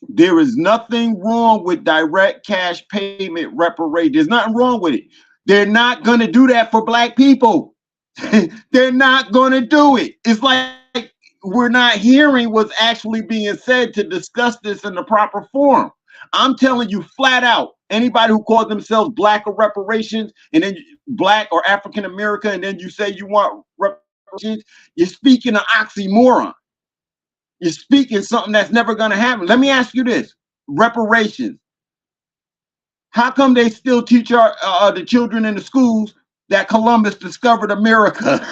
There is nothing wrong with direct cash payment reparation. There's nothing wrong with it. They're not going to do that for black people. They're not going to do it. It's like we're not hearing what's actually being said to discuss this in the proper form. I'm telling you flat out, anybody who calls themselves black or reparations, and then black or African American, and then you say you want reparations, you're speaking an oxymoron. You're speaking something that's never going to happen. Let me ask you this: reparations. How come they still teach the children in the schools that Columbus discovered America?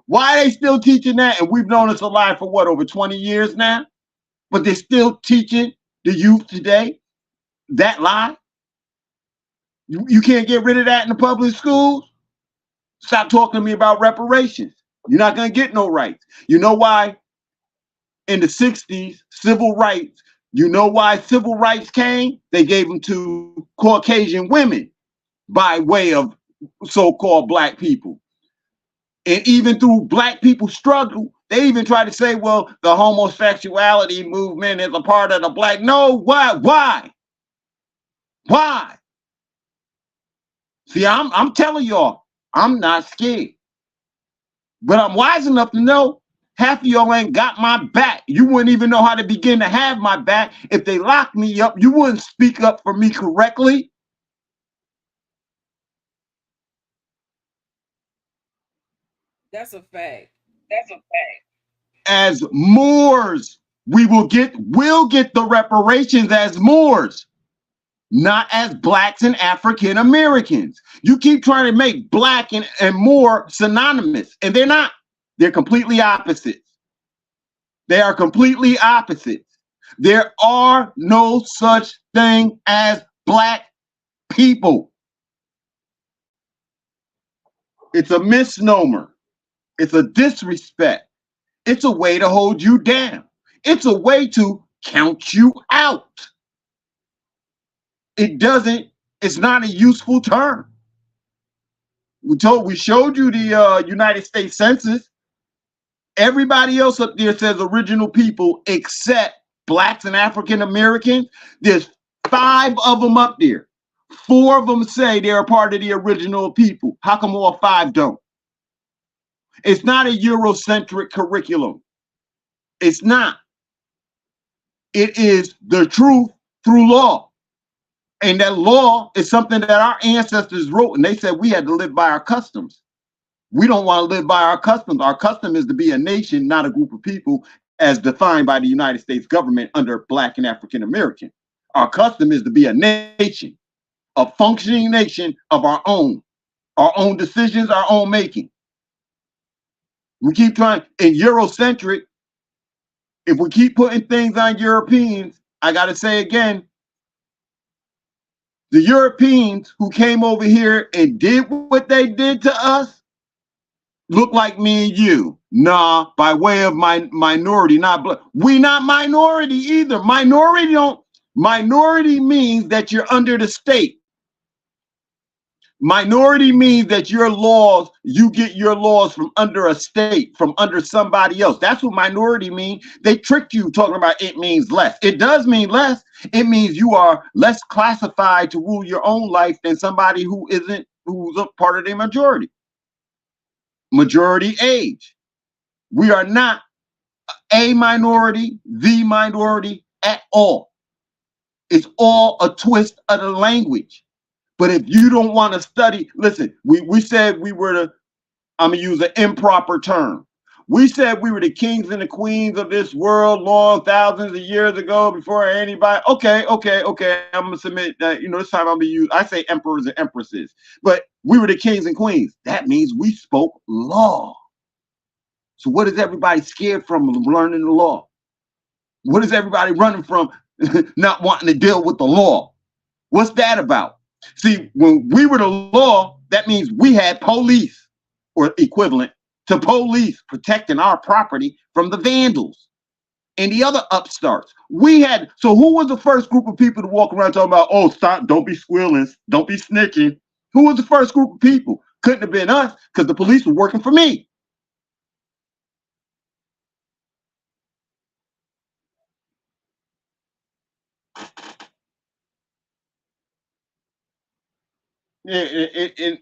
Why are they still teaching that? And we've known it's a lie for what, over 20 years now? But they're still teaching the youth today that lie? You can't get rid of that in the public schools? Stop talking to me about reparations. You're not going to get no rights. You know why? In the 60s, civil rights, you know why civil rights came? They gave them to Caucasian women by way of so-called black people. And even through black people's struggle, they even try to say, well, the homosexuality movement is a part of the black. No, why? Why? See, I'm telling y'all, I'm not scared. But I'm wise enough to know half of y'all ain't got my back. You wouldn't even know how to begin to have my back. If they locked me up, you wouldn't speak up for me correctly. That's a fact. As Moors, we'll get the reparations as Moors, not as blacks and African Americans. You keep trying to make black and Moor synonymous, and they're not. They're completely opposites. They are completely opposites. There are no such thing as black people. It's a misnomer. It's a disrespect. It's a way to hold you down. It's a way to count you out. It's not a useful term. We showed you the United States Census. Everybody else up there says original people except blacks and African Americans. There's 5 of them up there. 4 of them say they're a part of the original people. How come all 5 don't? It's not a Eurocentric curriculum. It's not. It is the truth through law. And that law is something that our ancestors wrote, and they said we had to live by our customs. We don't want to live by our customs. Our custom is to be a nation, not a group of people, as defined by the United States government under Black and African American. Our custom is to be a nation, a functioning nation of our own decisions, our own making. We keep trying, in Eurocentric, if we keep putting things on Europeans, I got to say again, the Europeans who came over here and did what they did to us look like me and you. Nah, by way of my minority, not blood. We not minority either. Minority means that you're under the state. Minority means that you get your laws from under a state, from under somebody else. That's what minority means. They tricked you talking about it means less. It does mean less. It means you are less classified to rule your own life than somebody who's a part of the majority. Majority age. We are not a minority, the minority at all. It's all a twist of the language. But if you don't want to study, listen, we said we were I'm going to use an improper term. We said we were the kings and the queens of this world long thousands of years ago before anybody. Okay. I'm going to submit that, this time I'm going to use, I say emperors and empresses, but we were the kings and queens. That means we spoke law. So what is everybody scared from learning the law? What is everybody running from not wanting to deal with the law? What's that about? See, when we were the law, that means we had police or equivalent to police protecting our property from the vandals and the other upstarts. So who was the first group of people to walk around talking about, oh, stop, don't be squealing, don't be snitching? Who was the first group of people? Couldn't have been us because the police were working for me. And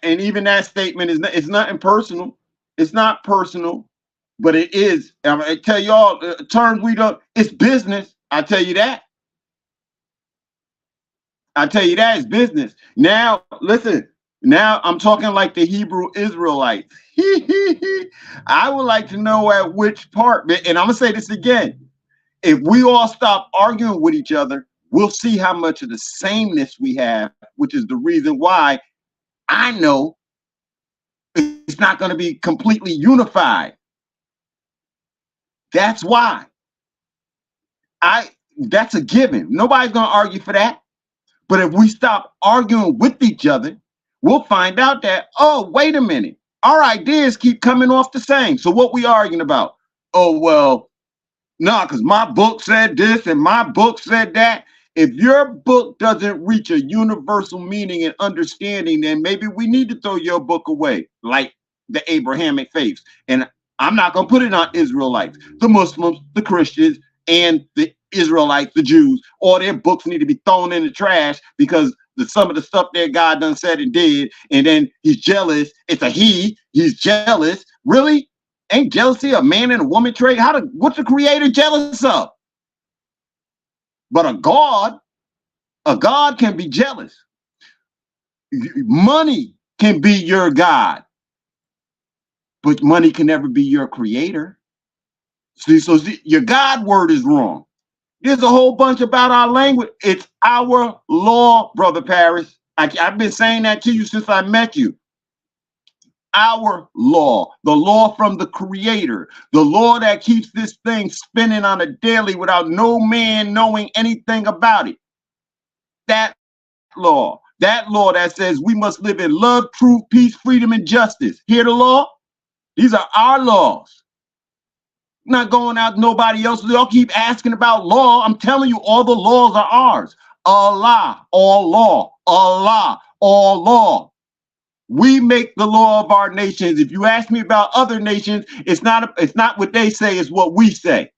even that statement it's not impersonal. It's not personal, but it is. I tell y'all, terms we don't. It's business. I tell you that. It's business. Now, listen. Now I'm talking like the Hebrew Israelites. I would like to know at which part. And I'm gonna say this again. If we all stop arguing with each other, we'll see how much of the sameness we have, which is the reason why I know it's not going to be completely unified. That's why. That's a given. Nobody's going to argue for that. But if we stop arguing with each other, we'll find out that, oh, wait a minute. Our ideas keep coming off the same. So what we arguing about? Oh, well, no, because my book said this and my book said that. If your book doesn't reach a universal meaning and understanding, then maybe we need to throw your book away, like the Abrahamic faiths. And I'm not going to put it on Israelites, the Muslims, the Christians, and the Israelites, the Jews. All their books need to be thrown in the trash because some of the stuff that God done said and did, and then he's jealous. It's a he's jealous. Really? Ain't jealousy a man and a woman trait? What's the creator jealous of? But a God can be jealous. Money can be your God, but money can never be your creator. So your God word is wrong. There's a whole bunch about our language. It's our law, Brother Paris. I've been saying that to you since I met you. Our law, the law from the creator, the law that keeps this thing spinning on a daily without no man knowing anything about it. That law that says we must live in love, truth, peace, freedom, and justice. Hear the law? These are our laws. Not going out nobody else. Y'all keep asking about law. I'm telling you, all the laws are ours. Allah, all law. Allah, all law. We make the law of our nations. If you ask me about other nations, it's not what they say, it's what we say.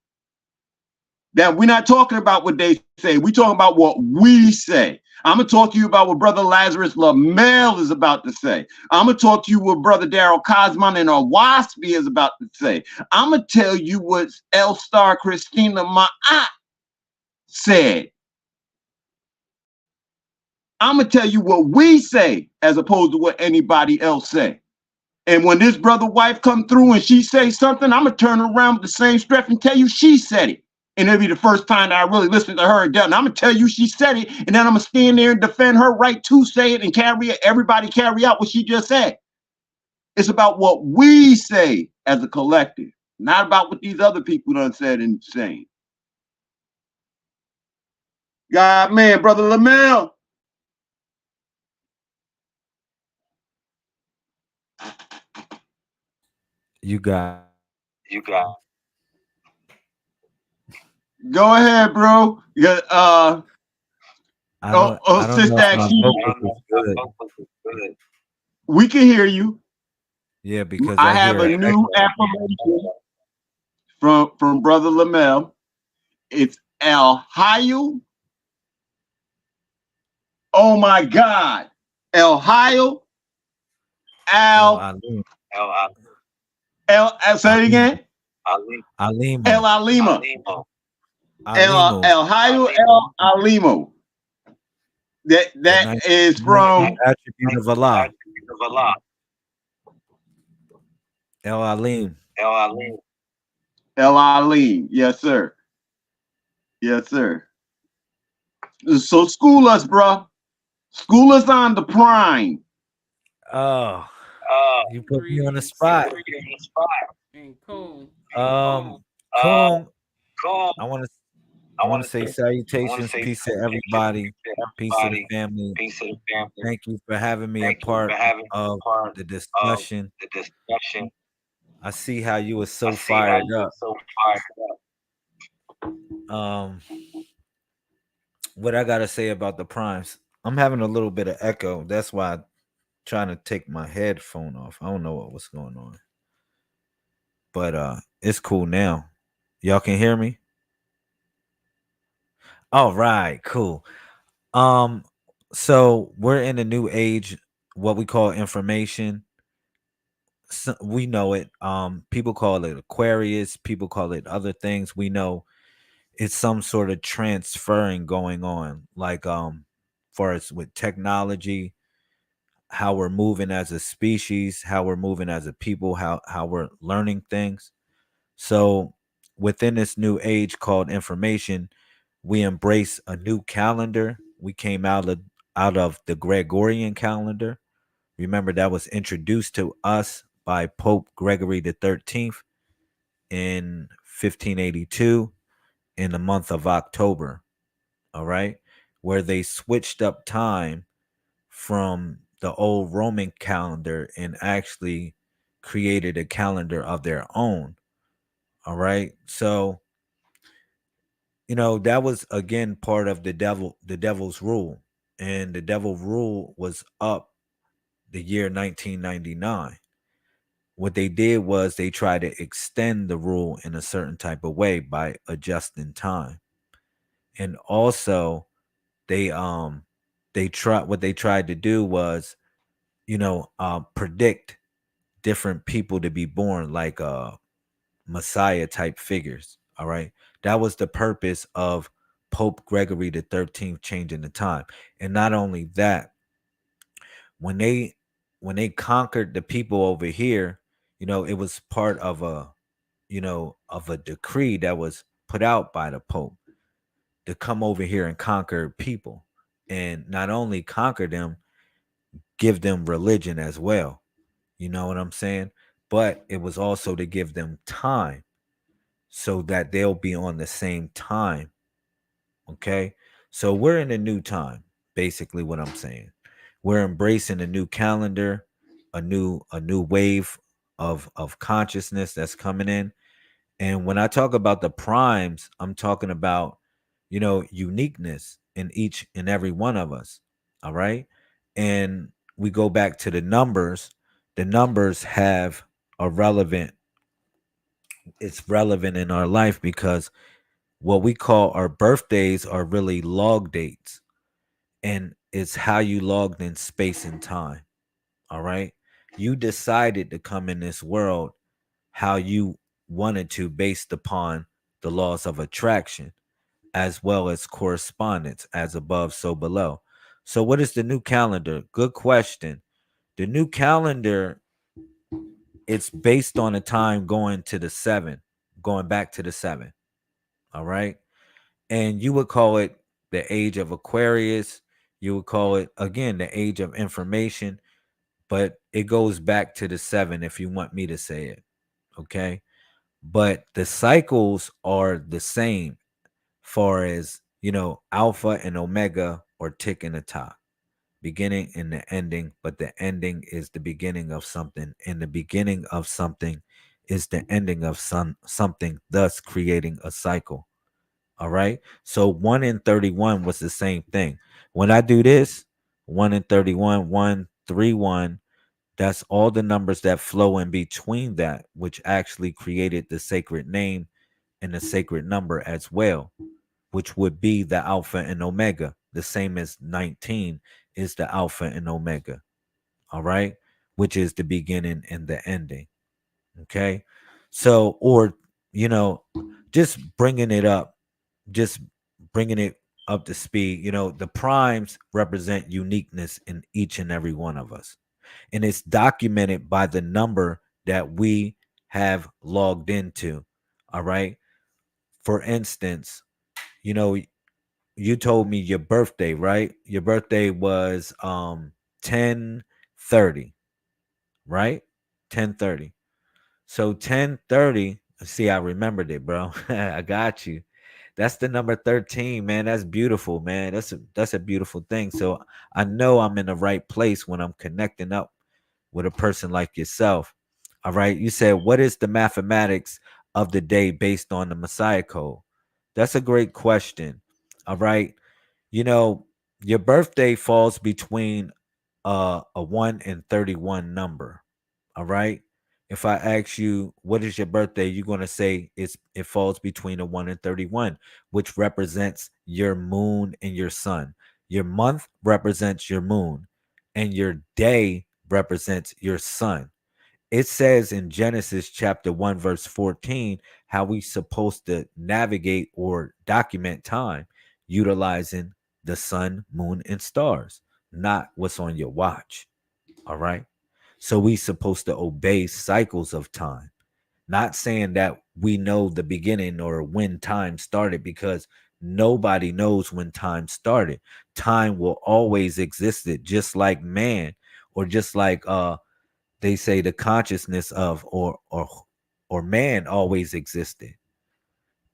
That we're not talking about what they say. We're talking about what we say. I'm going to talk to you about what Brother Lazarus Lamel is about to say. I'm going to talk to you what Brother Daryl Cosman and Waspy is about to say. I'm going to tell you what El Star Christina Ma'at said. I'm going to tell you what we say as opposed to what anybody else say. And when this brother wife come through and she say something, I'm going to turn around with the same strength and tell you she said it. And it'll be the first time that I really listened to her and I'm going to tell you she said it. And then I'm going to stand there and defend her right to say it and everybody carry out what she just said. It's about what we say as a collective. not about what these other people done said and saying. God, man, Brother Lamel. You got. Go ahead, bro. Yeah, I don't Sister know if my Akshita, vocals is good. we can hear you. Yeah, because I I have hear a an new echo. affirmation from Brother Lamel. It's El Hayo. Oh my God. El Hayo. El Al Alim. Say it Alimo. again. El Alimo. Alima. Alimo. El Hayo El Alimo. The That is 19th from attribute of Allah. El Alim. El Alim. Yes, sir. Yes, sir. So school us, bro. School us on the prime. Oh, you put me on the Greetings. spot. And cool. Kung, I want to say salutations, peace to everybody, peace to the family. Thank you for having me a part of the discussion. I see how you were so fired up. Um, what I gotta say about the primes? I'm having a little bit of echo. That's why I'm trying to take my headphone off. I don't know what's going on, but it's cool now. Y'all can hear me. All right, cool. Um, so we're in a new age, what we call information. So we know it. People call it Aquarius. People call it other things. We know it's some sort of transferring going on, like for us with technology, how we're moving as a species, how we're moving as a people, how we're learning things. So within this new age called information, we embrace a new calendar. We came out of the Gregorian calendar. Remember that was introduced to us by Pope Gregory the 13th in 1582 in the month of October. All right, where they switched up time from the old Roman calendar and actually created a calendar of their own. All right. So, that was again part of the devil's rule. And the devil rule was up the year 1999. What they did was they tried to extend the rule in a certain type of way by adjusting time. And also they tried to do was, predict different people to be born, like Messiah type figures. All right. That was the purpose of Pope Gregory the 13th changing the time. And not only that, when they conquered the people over here, it was part of a decree that was put out by the Pope to come over here and conquer people. And not only conquer them, give them religion as well. You know what I'm saying? But it was also to give them time so that they'll be on the same time. Okay. So we're in a new time, basically what I'm saying. We're embracing a new calendar, a new wave of consciousness that's coming in. And when I talk about the primes, I'm talking about, uniqueness in each and every one of us. All right. And we go back to the numbers. The numbers have a relevant, it's relevant in our life because what we call our birthdays are really log dates. And it's how you logged in space and time. All right. You decided to come in this world how you wanted to based upon the laws of attraction as well as correspondence, as above so below. So what is the new calendar? Good question. The new calendar, it's based on a time going to the 7, going back to the 7. All right. And you would call it the age of Aquarius. You would call it again the age of information, but it goes back to the 7 if you want me to say it. Okay. but the cycles are the same, far as alpha and omega or tick and a top, beginning and the ending, but the ending is the beginning of something, and the beginning of something is the ending of something, thus creating a cycle. All right. So 1 in 31 was the same thing. When I do this, 1 in 31, 1, 3, 1, that's all the numbers that flow in between that, which actually created the sacred name and the sacred number as well, which would be the alpha and omega, the same as 19 is the alpha and omega. All right. Which is the beginning and the ending. Okay. So, or, you know, just bringing it up, just bringing it up to speed, the primes represent uniqueness in each and every one of us. And it's documented by the number that we have logged into. All right. For instance, you know, you told me your birthday, right? Your birthday was 10:30, right? 10:30. So 10:30, see, I remembered it, bro. I got you. That's the number 13, man. That's beautiful, man. That's a beautiful thing. So I know I'm in the right place when I'm connecting up with a person like yourself. All right. You said, what is the mathematics of the day based on the Messiah code? That's a great question. All right. You know, your birthday falls between a 1 and 31 number. All right. If I ask you what is your birthday, you're going to say it falls between a 1 and 31, which represents your moon and your sun. Your month represents your moon, and your day represents your sun. It says in Genesis chapter 1 verse 14 how we supposed to navigate or document time utilizing the sun, moon, and stars, not what's on your watch. All right. So we supposed to obey cycles of time. Not saying that we know the beginning or when time started, because nobody knows when time started. Time will always existed, just like man, or just like they say the consciousness of or man always existed.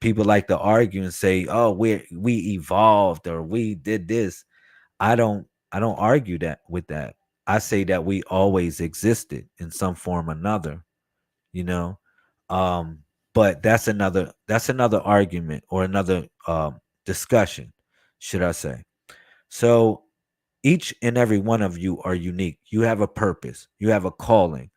People like to argue and say, "Oh, we evolved or we did this." I don't argue that with that. I say that we always existed in some form or another, you know. Um, but that's another argument or another discussion, should I say. So each and every one of you are unique. You have a purpose, you have a calling.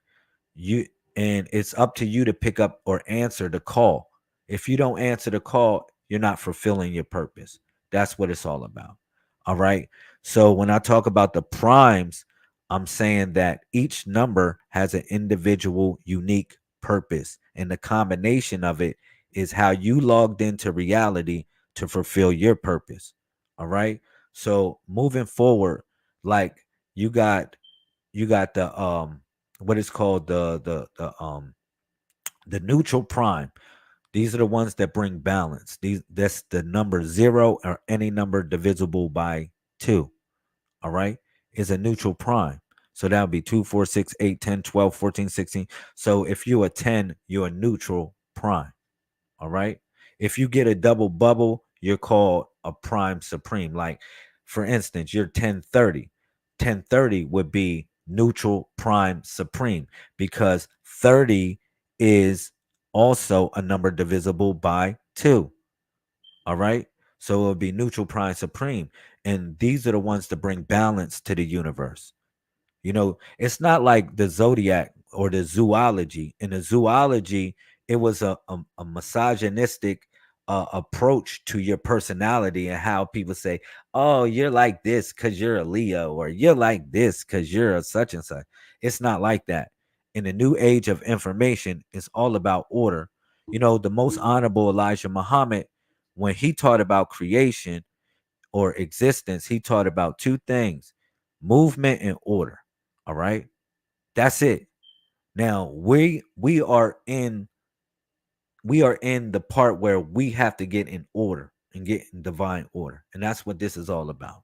You and it's up to you to pick up or answer the call. If you don't answer the call, you're not fulfilling your purpose. That's what it's all about. All right. So when I talk about the primes, I'm saying that each number has an individual unique purpose, and the combination of it is how you logged into reality to fulfill your purpose. All right. So moving forward, like you got the what is called the neutral prime. These are the ones that bring balance. That's the number 0 or any number divisible by 2. All right, is a neutral prime. So that would be 2, 4, 6, 8, 10, 12, 14, 16. So if you're a 10, you're a neutral prime. All right. If you get a double bubble, you're called a prime supreme. Like, for instance, you're 1030. 1030 would be neutral prime supreme, because 30 is also a number divisible by 2. All right. So it would be neutral prime supreme. And these are the ones that bring balance to the universe. It's not like the zodiac or the zoology. In the zoology, it was a misogynistic approach to your personality, and how people say, "Oh, you're like this because you're a Leo," or "You're like this because you're a such and such." It's not like that. In the new age of information, it's all about order. The most honorable Elijah Muhammad, when he taught about creation or existence, he taught about two things: movement and order. All right. That's it. Now we are in the part where we have to get in order and get in divine order. And that's what this is all about.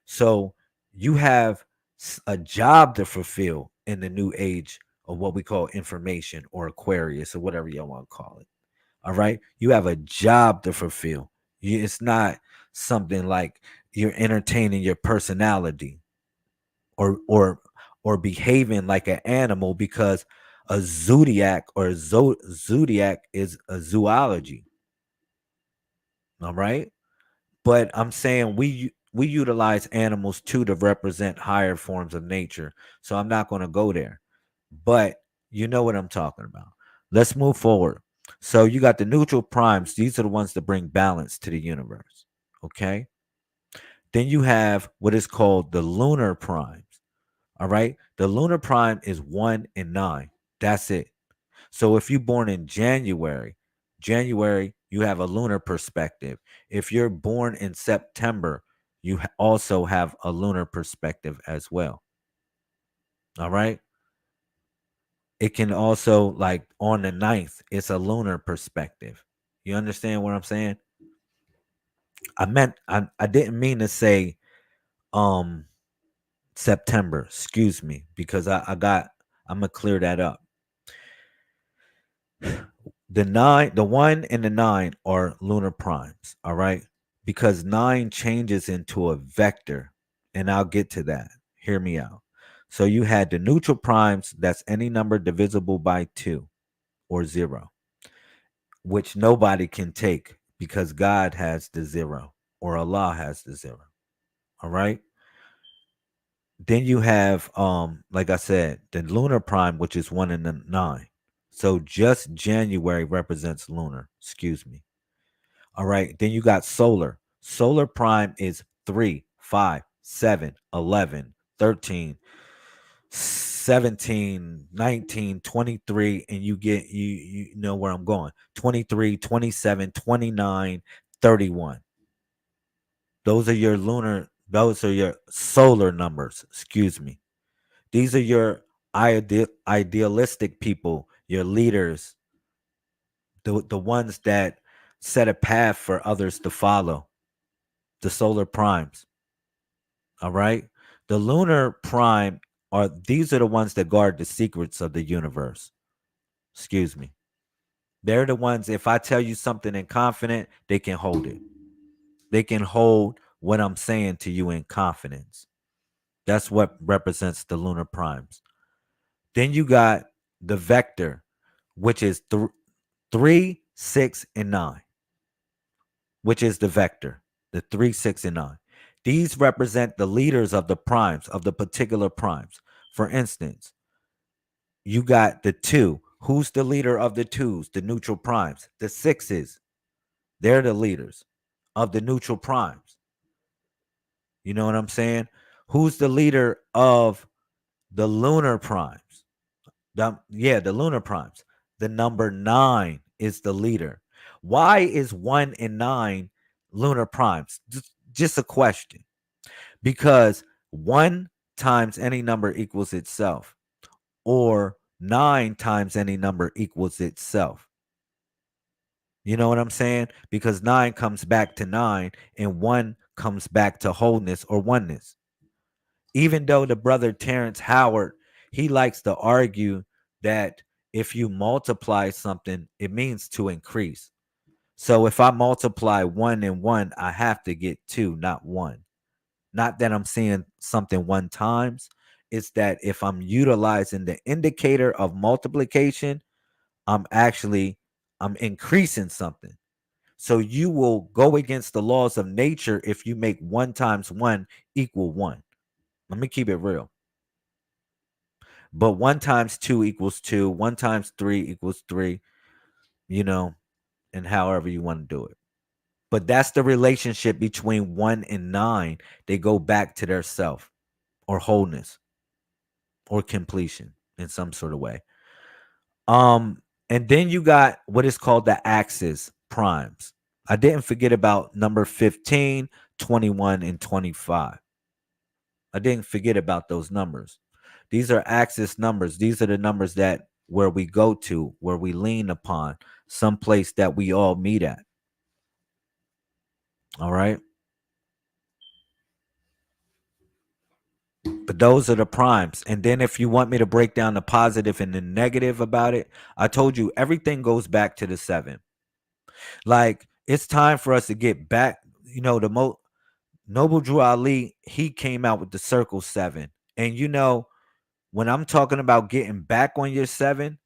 So you have a job to fulfill in the new age or what we call information or Aquarius or whatever y'all want to call it. All right. You have a job to fulfill. It's not something like you're entertaining your personality or behaving like an animal, because a zodiac or zodiac is a zoology. All right. But I'm saying we utilize animals too to represent higher forms of nature. So I'm not going to go there. But you know what I'm talking about. Let's move forward. So you got the neutral primes. These are the ones that bring balance to the universe. Okay. Then you have what is called the lunar primes. All right. The lunar prime is 1 and 9. That's it. So if you're born in January, you have a lunar perspective. If you're born in September, you also have a lunar perspective as well. All right. It can also, like on the 9th, it's a lunar perspective. You understand what I'm saying? I didn't mean to say um September, excuse me, because I'm gonna clear that up. The 1 and the 9 are lunar primes, all right? Because 9 changes into a vector, and I'll get to that. Hear me out. So you had the neutral primes, that's any number divisible by 2 or 0, which nobody can take because God has the 0 or Allah has the 0. All right? Then you have like I said, the lunar prime, which is 1 and 9. So just January represents lunar, excuse me. All right. Then you got solar. Solar prime is 3, 5, 7, 11, 13, 17, 19, 23, and you know where I'm going. 23, 27, 29, 31. Those are your solar numbers, excuse me. These are your idealistic people, your leaders, the ones that set a path for others to follow, the solar primes. All right. The lunar prime these are the ones that guard the secrets of the universe. Excuse me. They're the ones, if I tell you something in confidence, they can hold it. They can hold what I'm saying to you in confidence. That's what represents the lunar primes. Then you got the vector, which is 3, 6, and 9, which is the vector, the 3, 6, and 9. These represent the leaders of the primes, of the particular primes. For instance, you got the 2. Who's the leader of the 2s? The neutral primes. The 6s, they're the leaders of the neutral primes. You know what I'm saying? Who's the leader of the lunar primes? The lunar primes. The number 9 is the leader. Why is 1 and 9 lunar primes? Just a question. Because 1 times any number equals itself, or 9 times any number equals itself. You know what I'm saying? Because 9 comes back to 9 and 1 comes back to wholeness or oneness. Even though the brother Terrence Howard, he likes to argue that if you multiply something, it means to increase. So if I multiply 1 and 1, I have to get 2, not 1. Not that I'm seeing something 1 times. It's that if I'm utilizing the indicator of multiplication, I'm increasing something. So you will go against the laws of nature if you make 1 times 1 equal 1. Let me keep it real. But 1 times 2 equals 2. 1 times 3 equals 3, and however you want to do it. But that's the relationship between 1 and 9. They go back to their self or wholeness or completion in some sort of way. And then you got what is called the axis primes. I didn't forget about number 15, 21, and 25. I didn't forget about those numbers. These are axis numbers. These are the numbers that where we go to, where we lean upon, some place that we all meet at. All right. But those are the primes. And then if you want me to break down the positive and the negative about it, I told you everything goes back to the seven. Like it's time for us to get back. The Noble Drew Ali, he came out with the circle seven. And when I'm talking about getting back on your seven,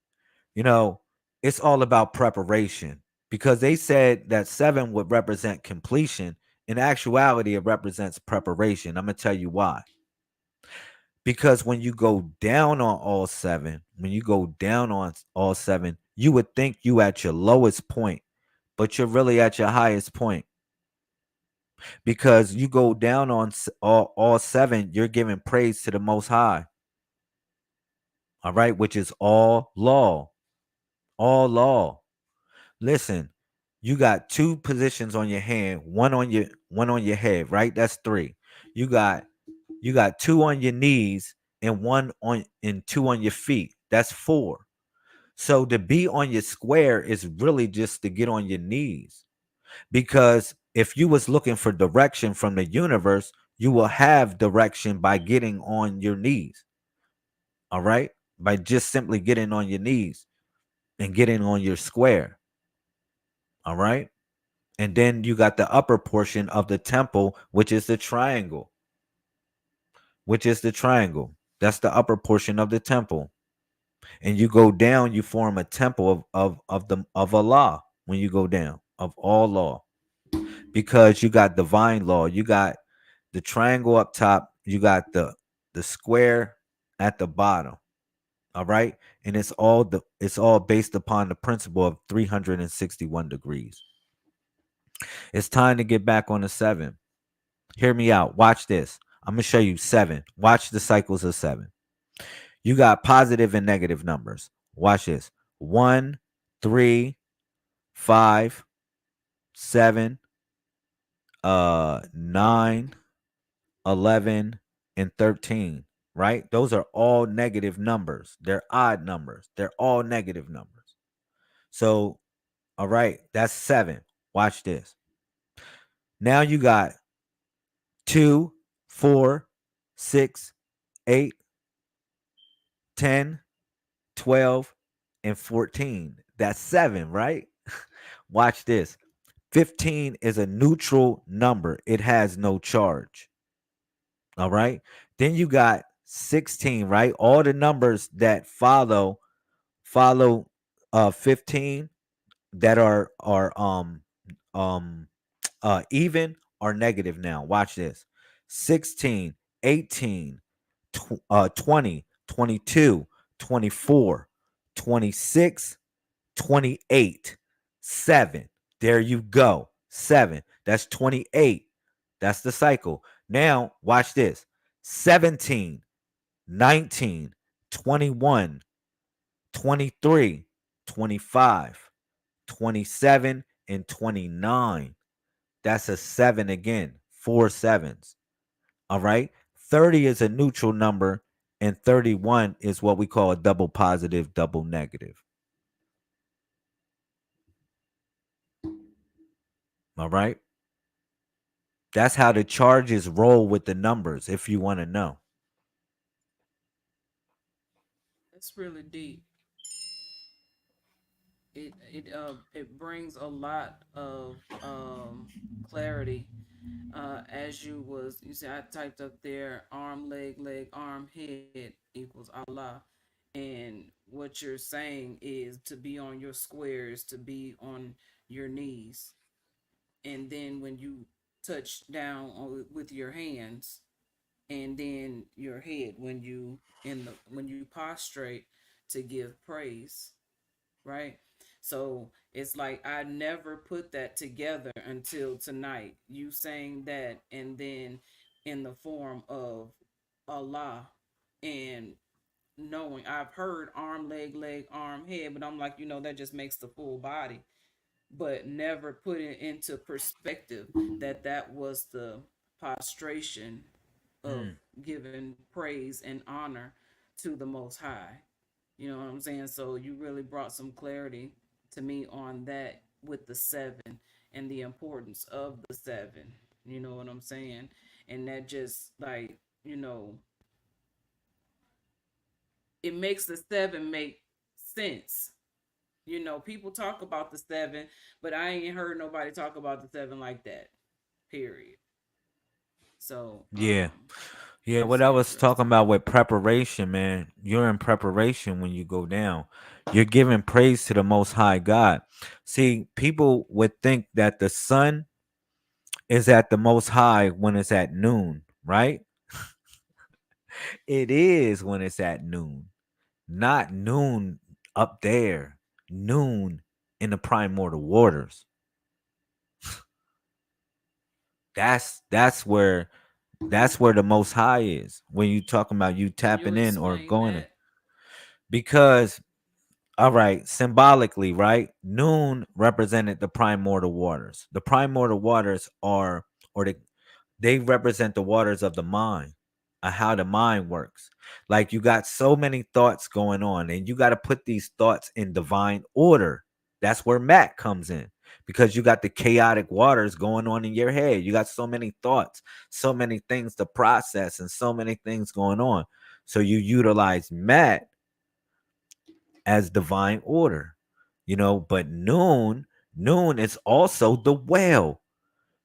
you know, it's all about preparation because they said that seven would represent completion. In actuality, it represents preparation. I'm going to tell you why. Because when you go down on all seven, you would think you at your lowest point, but you're really at your highest point because you go down on all seven, you're giving praise to the Most High, all right, which is all law. Listen, you got two positions on your hand, one on your head, right? That's three. You got two on your knees and two on your feet. That's four. So to be on your square is really just to get on your knees. Because if you was looking for direction from the universe, you will have direction by getting on your knees. All right? By just simply getting on your knees and getting on your square. All right? And then you got the upper portion of the temple, which is the triangle. That's the upper portion of the temple. And you go down, you form a temple of Allah when you go down, of all law. Because you got divine law. You got the triangle up top, you got the square at the bottom. All right? And it's all based upon the principle of 361 degrees. It's time to get back on the seven. Hear me out. Watch this. I'm gonna show you seven. Watch the cycles of seven. You got positive and negative numbers. Watch this. 1, 3, 5, 7, 9, 11, and 13. Right? Those are all negative numbers. They're odd numbers. They're all negative numbers. So, all right, that's seven. Watch this. Now you got 2, 4, 6, 8, 10, 12, and 14. That's seven, right? Watch this. 15 is a neutral number, it has no charge. All right. Then you got 16, right? All the numbers that follow 15 that are um even are negative now. Watch this. 16, 18, 20, 22, 24, 26, 28, 7. There you go. 7. That's 28. That's the cycle. Now, watch this. 17, 19, 21, 23, 25, 27, and 29. That's a 7 again. 4 sevens. All right. 30 is a neutral number, and 31 is what we call a double positive, double negative. All right. That's how the charges roll with the numbers, if you want to know. That's really deep. It brings a lot of clarity. As you see, I typed up there arm, leg, arm, head equals Allah, and what you're saying is to be on your squares, to be on your knees, and then when you touch down with your hands, and then your head when you prostrate to give praise, right? So it's like I never put that together until tonight. You saying that, and then in the form of Allah, and knowing I've heard arm, leg, arm, head, but I'm like, that just makes the full body, but never put it into perspective that that was the prostration of Mm. giving praise and honor to the Most High. You know what I'm saying? So you really brought some clarity to me on that with the seven and the importance of the seven. You know what I'm saying? And that just like, it makes the seven make sense. You know, people talk about the seven, but I ain't heard nobody talk about the seven like that. Period. So, Yeah. Yeah, it's what I was talking interesting. about with preparation, man. You're in preparation when you go down. You're giving praise to the most high God. See, people would think that the sun is at the most high when it's at noon, right? It is when it's at noon. Not noon up there. Noon in the primordial waters. That's where the most high is when you talking about you Can you tapping in or explain going in. that? Because all right, symbolically, right? Noon represented the primordial waters. The primordial waters are, or they represent the waters of the mind, how the mind works. Like you got so many thoughts going on, and you got to put these thoughts in divine order. That's where Matt comes in because you got the chaotic waters going on in your head. You got so many thoughts, so many things to process, and so many things going on. So you utilize Matt as divine order, but noon is also the well,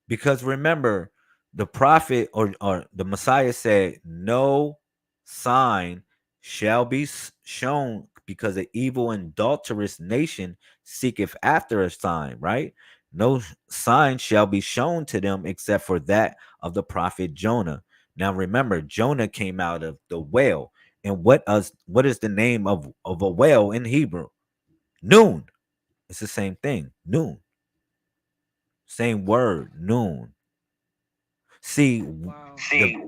because remember, the prophet or the Messiah said, no sign shall be shown, because the evil and adulterous nation seeketh after a sign, right? No sign shall be shown to them except for that of the prophet Jonah. Now remember, Jonah came out of the whale. And what is the name of a whale in Hebrew? Noon. It's the same thing. Noon. Same word. Noon. See, Wow.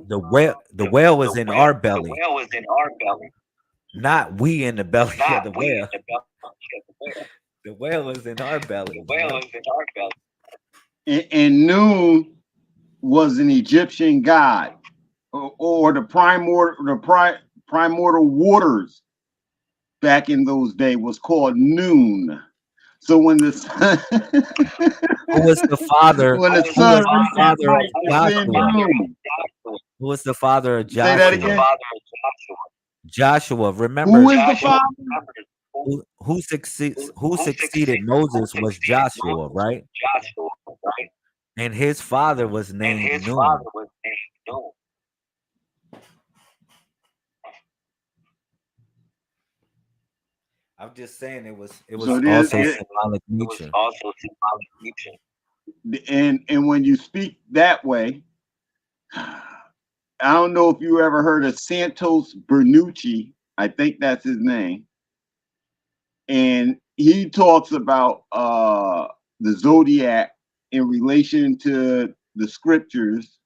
the whale is in our belly, not we in the belly of the whale. The whale is in our belly, bro. And Noon was an Egyptian god, or the primordial waters back in those days was called Noon. So when the sun, Who was the father? when the Who was sun the reached that father of height, they said Joshua? Noon. Who was the father of Say that Joshua? again. Joshua. Who Remember, is the father? who succeeded Moses was Joshua, right? And his father was named Nun. I'm just saying it was So also symbolic nature. and when you speak that way, I don't know if you ever heard of Santos Bernucci. I think that's his name. And he talks about the zodiac in relation to the scriptures.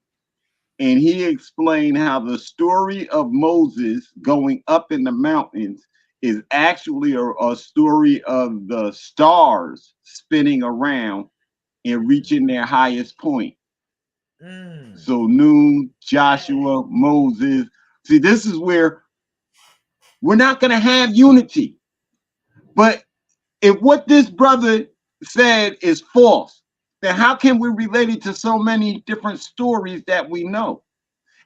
And he explained how the story of Moses going up in the mountains is actually a story of the stars spinning around and reaching their highest point. Mm. So Noon, Joshua, Moses. See, this is where we're not going to have unity. But if what this brother said is false, then how can we relate it to so many different stories that we know?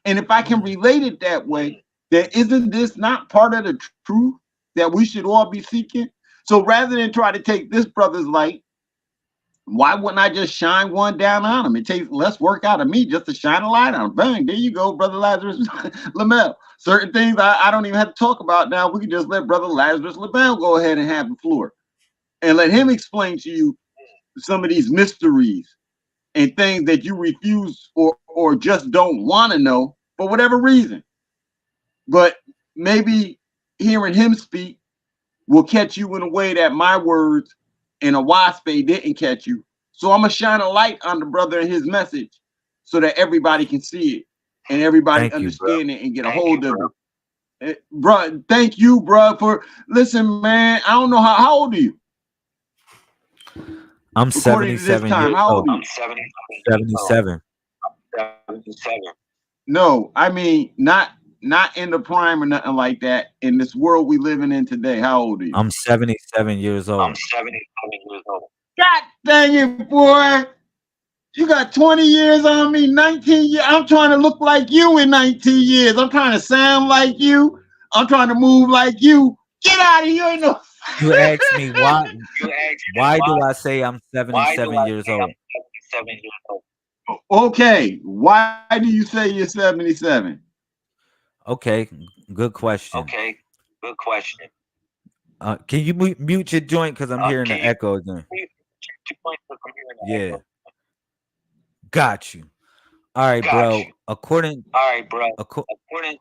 And if I can relate it that way, then isn't this not part of the truth that we should all be seeking? So rather than try to take this brother's light, why wouldn't I just shine one down on him? It takes less work out of me just to shine a light on him. Bang, there you go, Brother Lazarus Lamel. Certain things I don't even have to talk about now. We can just let Brother Lazarus Lamel go ahead and have the floor and let him explain to you some of these mysteries and things that you refuse or just don't want to know for whatever reason. But maybe hearing him speak will catch you in a way that my words and a wasp didn't catch you. So I'm gonna shine a light on the brother and his message so that everybody can see it and everybody Thank you, bro. understand it and get a hold of it. Bro, thank you, bro, for listen, man. I don't know how old are you? I'm According to this 77 time, years how old. old are you? 77. No, I mean not in the prime or nothing like that. In this world we living in today, how old are you? I'm 77 years old. God dang it, boy. You got 20 years on me, 19 years. I'm trying to look like you in 19 years. I'm trying to sound like you. I'm trying to move like you. Get out of here. You ain't no. You asked me why. You asked me Why do I say I'm why do 77 I years say I'm old? 77 years old? Okay, why do you say you're 77? Okay, good question. Okay, good question. Can you mute your joint because I'm hearing Can the you echo again? please check your point because I'm hearing the Yeah, echo? got you. All right, Got you. bro. According All right, bro. acco- According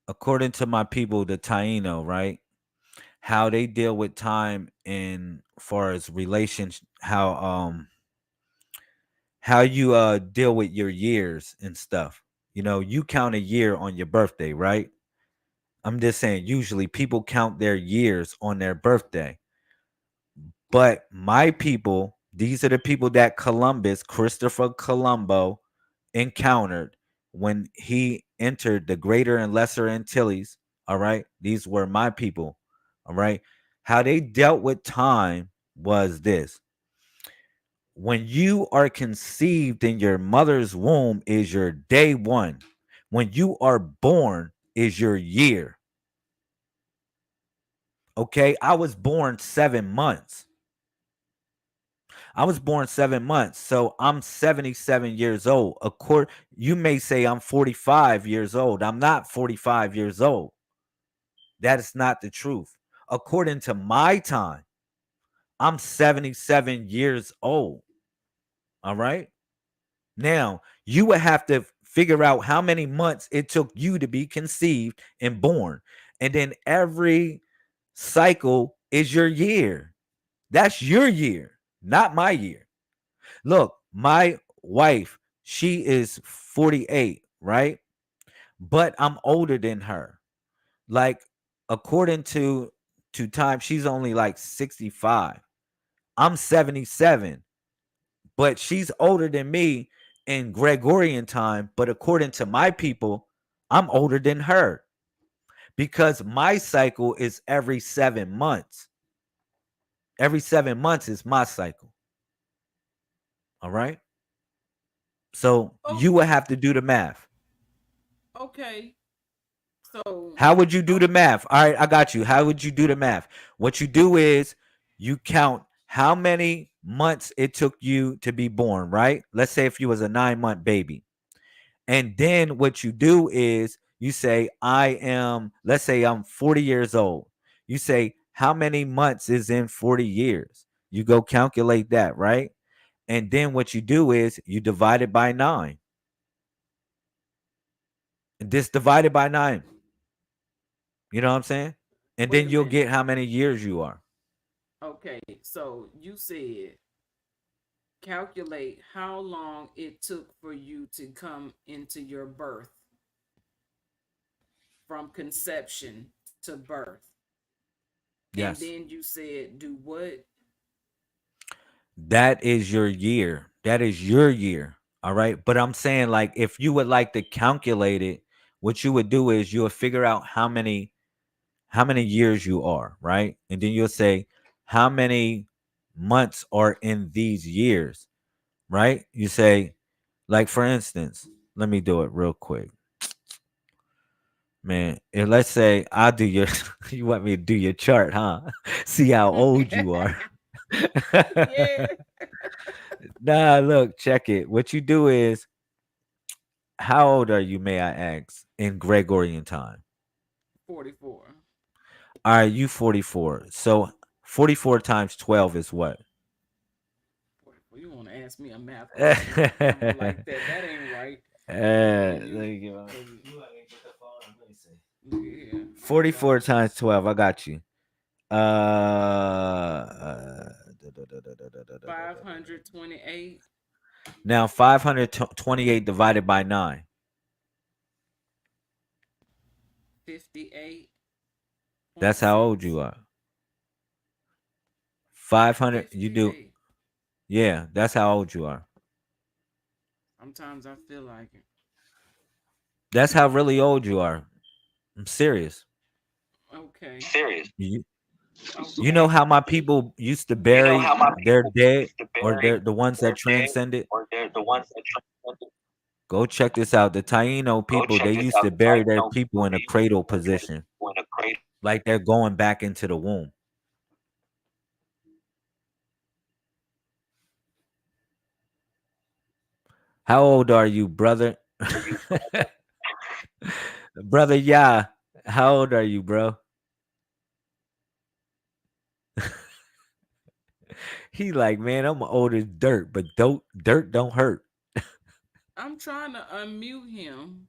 according to my people, the Taino, right? How they deal with time in far as relations, how you deal with your years and stuff. You know, you count a year on your birthday, right? I'm just saying, usually people count their years on their birthday. But my people, these are the people that Christopher Colombo, encountered when he entered the Greater and Lesser Antilles. All right. These were my people. All right. How they dealt with time was this: when you are conceived in your mother's womb is your day one. When you are born is your year. Okay. I was born 7 months. I was born 7 months, so I'm 77 years old. Of course, you may say I'm 45 years old. I'm not 45 years old. That is not the truth. According to my time, I'm 77 years old. All right. Now, you would have to figure out how many months it took you to be conceived and born. And then every cycle is your year. That's your year, not my year. Look, my wife, she is 48, right? But I'm older than her. Like according to time, she's only like 65. I'm 77, but she's older than me in Gregorian time, but according to my people, I'm older than her because my cycle is every 7 months. Every 7 months is my cycle. All right? So Oh, you will have to do the math. okay. So, How would you do the math? All right, I got you. How would you do the math? What you do is you count how many months it took you to be born, right? Let's say if you was a 9-month baby. And then what you do is you say, let's say I'm 40 years old. You say, how many months is in 40 years? You go calculate that, right? And then what you do is you divide it by 9. And this divided by 9. You know what I'm saying? And wait then a you'll minute. get how many years you are. Okay, so you said calculate how long it took for you to come into your birth from conception to birth. And Yes. then you said do what? That is your year. That is your year. All right. But I'm saying, like, if you would like to calculate it, what you would do is you would figure out how many years you are, right? And then you'll say how many months are in these years, right? You say, like, for instance, let me do it real quick. Man, and let's say I'll do your you want me to do your chart, huh? See how old you are. Yeah. Nah, look, check it. What you do is, how old are you, may I ask, in Gregorian time? 44. All right, you 44. So 44 times 12 is what? 44. You want to ask me a mathematical number uh, like that? That ain't right. let You, me get 44 yeah, times 12. I got you. I got 528, Now 528 divided by 9. 58.6. That's how old you are. 500, you do. 58. Yeah, that's how old you are. Sometimes I feel like it. That's how really old you are. I'm serious. Okay. serious. You know Okay. how my people used to You know how bury my their people dead, used to or bury the ones that their dead, transcended? or they're the ones that transcended? Go check this out. The Taino people, they used to bury their people in a cradle position, like they're going back into the womb. How old are you, brother? Brother, yeah. How old are you, bro? He like, man, I'm old as dirt, but dirt don't hurt. I'm trying to unmute him.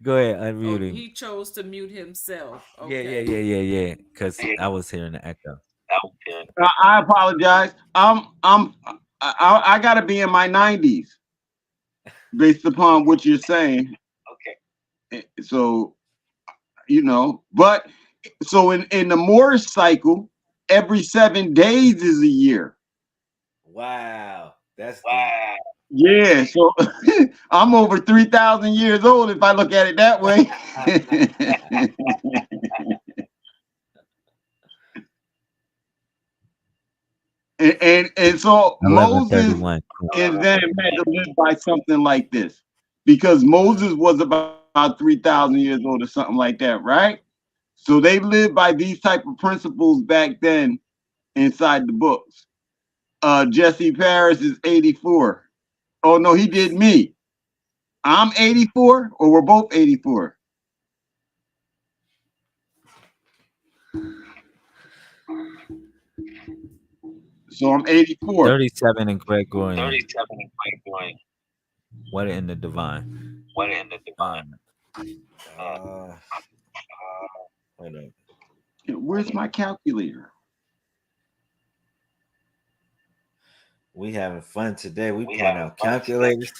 Go ahead, Oh, unmute him. he chose to mute himself. Yeah, Okay. yeah. Because I was hearing the echo. I apologize. I gotta be in my 90s based upon what you're saying. Okay. So, but so in the Moorish cycle, every 7 days is a year. Wow. That's Yeah, so I'm over 3,000 years old if I look at it that way. and so Moses 11:31. and them had to live by something like this because Moses was about 3,000 years old or something like that, right? So they lived by these type of principles back then inside the books. Jesse Paris is 84. Oh no, he did me. I'm 84, or we're both 84. So I'm 84. 37 in Gregorian. What in the divine? Hold on. Where's my calculator? We having fun today. We pulling out calculators.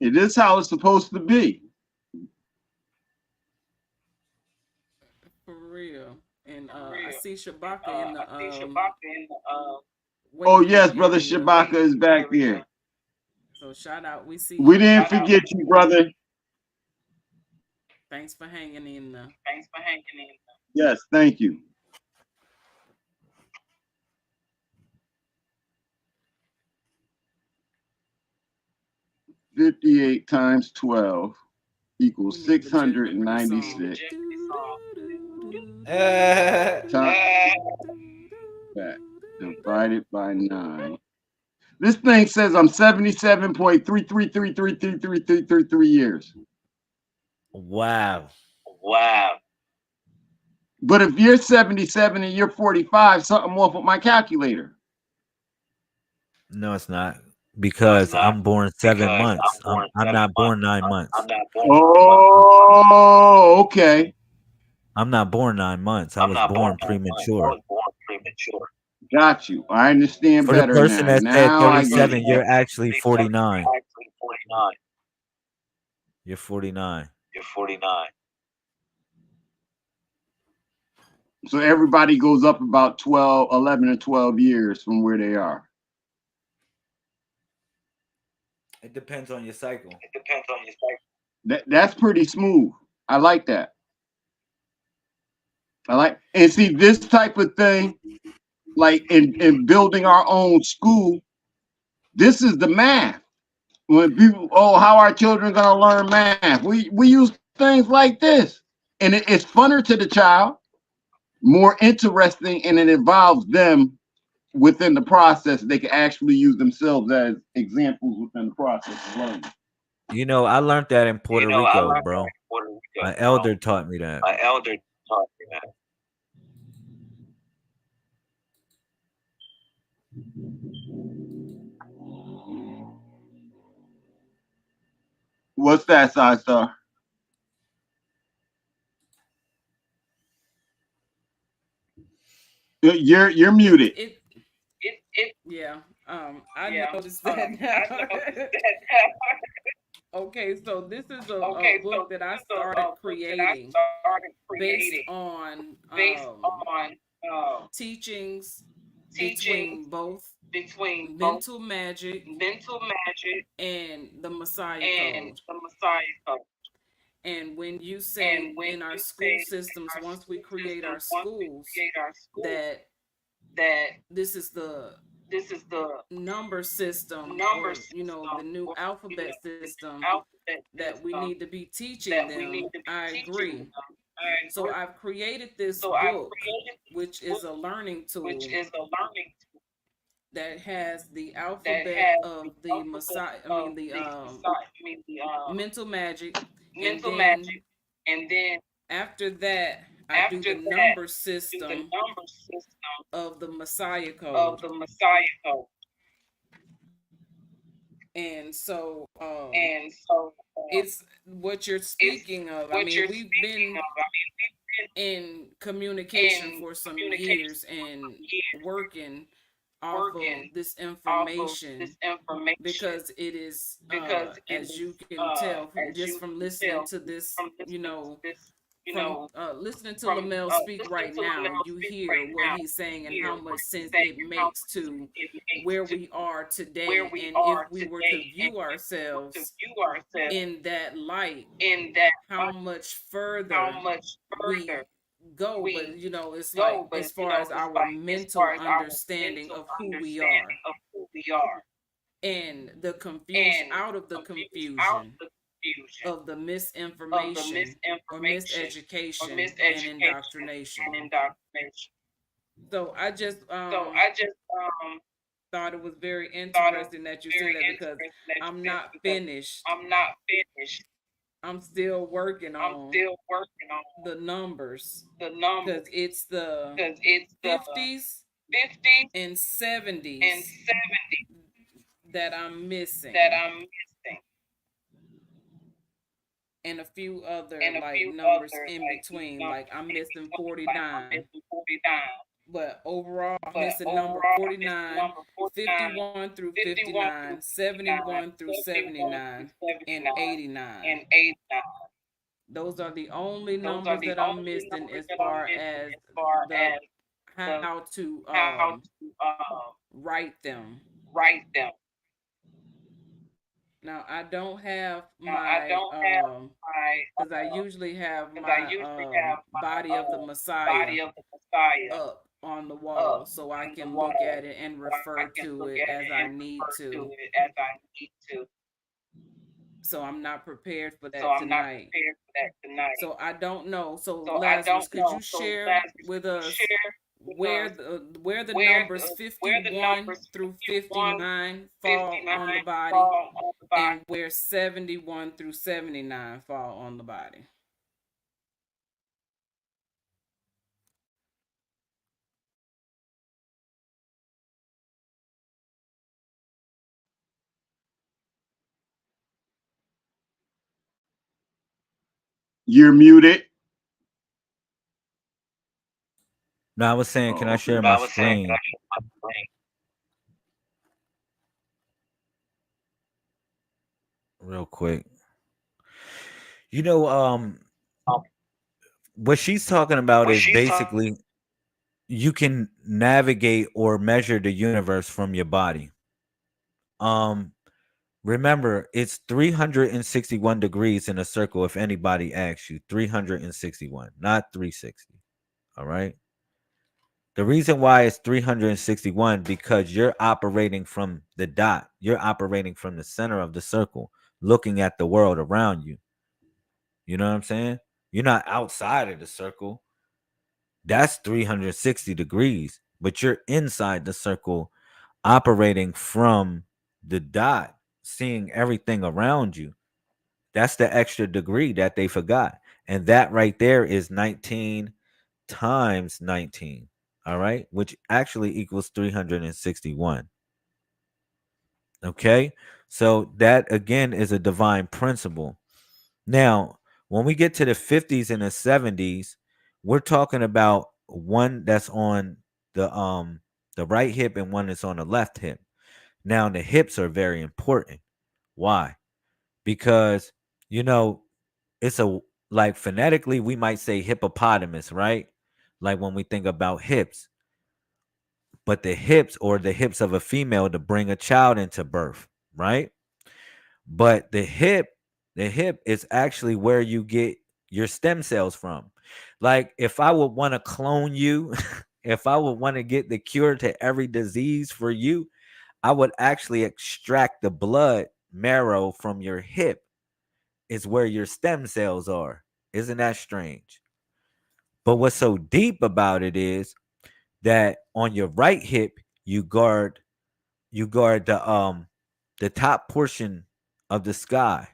It is how it's supposed to be. For real. And I see Shabaka in the Oh yes, brother area. Shabaka is back there. So shout out. We didn't forget you, brother. Thanks for hanging in there. Yes, thank you. $58 times 12 equals 696. Divided by 9. This thing says I'm 77.333333333 years. Wow. But if you're 77 and you're 45, something off with my calculator. No, it's not. Because I'm born 7 months. I'm not born 9 months. Oh, okay. I'm not born 9 months. I was born premature. Got you. I understand For better the person now. that said Now I get 37, it. you're actually 49. You're 49. So everybody goes up about 11 or 12 years from where they are. It depends on your cycle. That's pretty smooth. I like that. And see this type of thing, like in building our own school, this is the math. When people, how are children gonna learn math? We use things like this. And it's funner to the child, more interesting, and it involves them within the process. They can actually use themselves as examples within the process of learning. You know, I learned that in Puerto Rico, bro. My elder taught me that. What's that, Side Star? You're muted. Yeah. I noticed that now. Okay, so this is a book that I started creating based on teachings between both mental magic and the Messiah Code. And when you say in our school systems, once we create our schools, that this is the number system, or the new alphabet system that we need to be teaching them, I agree. So I've created this book, which is a learning tool that has the alphabet of the Messiah, I mean the mental magic, and then after that I do the number system of the Messiah code. And so it's what you're speaking of. I mean, we've been in communication for some years and working off of this information, because it is as you can tell just from listening to this, from listening to Lamel speak right now, you hear what he's saying and how much sense it makes to where we are today. And if we were to view ourselves in that light, how much further we go. But it's like, as far as our mental understanding of who we are, and the confusion, out of the confusion of the misinformation or miseducation and indoctrination. So I just thought it was very interesting that you said that, because I'm not finished. I'm still working on the numbers, because it's the 50s and 70s that I'm missing, and a few other like numbers in between. Like I'm missing 49, but overall I'm missing number 49, 51 through 59, 71 through 79, and 89. Those are the only numbers that I'm missing, as far as the how to write them. Now I don't have my because I usually have my body of the Messiah up on the wall, so I can look at it and refer to it as I need to. So I'm not prepared for that tonight. So I don't know. So Lazarus, could you share with us where the numbers 51 through 59 fall on the body, and where 71 through 79 fall on the body? You're muted. No, I was saying, can I share my screen real quick? What she's talking about is basically you can navigate or measure the universe from your body. Um, Remember, it's 361 degrees in a circle. If anybody asks you, 361, not 360. All right. The reason why it's 361 because you're operating from the dot. You're operating from the center of the circle, looking at the world around you. You know what I'm saying? You're not outside of the circle. That's 360 degrees, but you're inside the circle, operating from the dot, seeing everything around you. That's the extra degree that they forgot. And that right there is 19 times 19. All right, which actually equals 361. Okay, so that again is a divine principle. Now, when we get to the 50s and the 70s, we're talking about one that's on the right hip and one that's on the left hip. Now, the hips are very important. Why? Because it's a like phonetically we might say hippopotamus, right? Like when we think about hips, but the hips or the hips of a female to bring a child into birth, right? But the hip The hip is actually where you get your stem cells from. Like if I would want to clone you, if I would want to get the cure to every disease for you, I would actually extract the blood marrow from your hip, is where your stem cells are. Isn't that strange? But what's so deep about it is that on your right hip, you guard the top portion of the sky.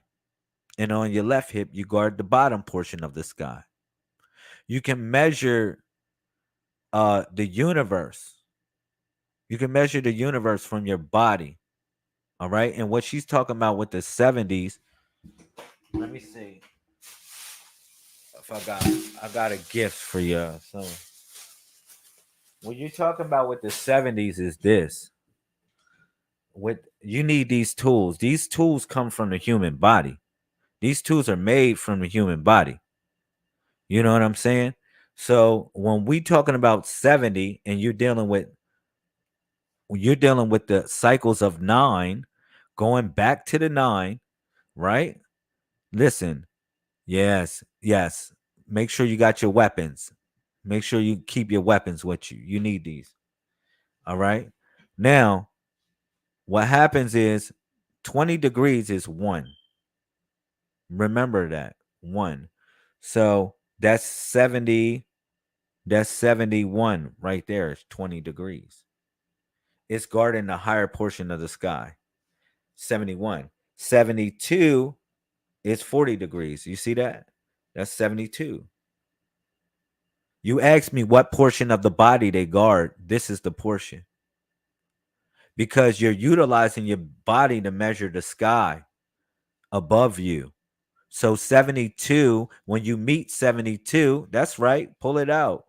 And on your left hip, you guard the bottom portion of the sky. You can measure the universe. You can measure the universe from your body. All right. And what she's talking about with the 70s, let me see if I got a gift for you. So what you're talking about with the 70s is this. With you need these tools. These tools come from the human body. These tools are made from the human body. You know what I'm saying? So when we talking about 70 and you're dealing with the cycles of 9, going back to the 9, right? Listen, yes, yes. Make sure you got your weapons. Make sure you keep your weapons with you. You need these. All right. Now, what happens is 20 degrees is 1. Remember that. 1. So that's 70. That's 71 right there. It's 20 degrees. It's guarding the higher portion of the sky. 71. 72 is 40 degrees. You see that? That's 72. You ask me what portion of the body they guard. This is the portion. Because you're utilizing your body to measure the sky above you. So 72, when you meet 72, that's right, pull it out.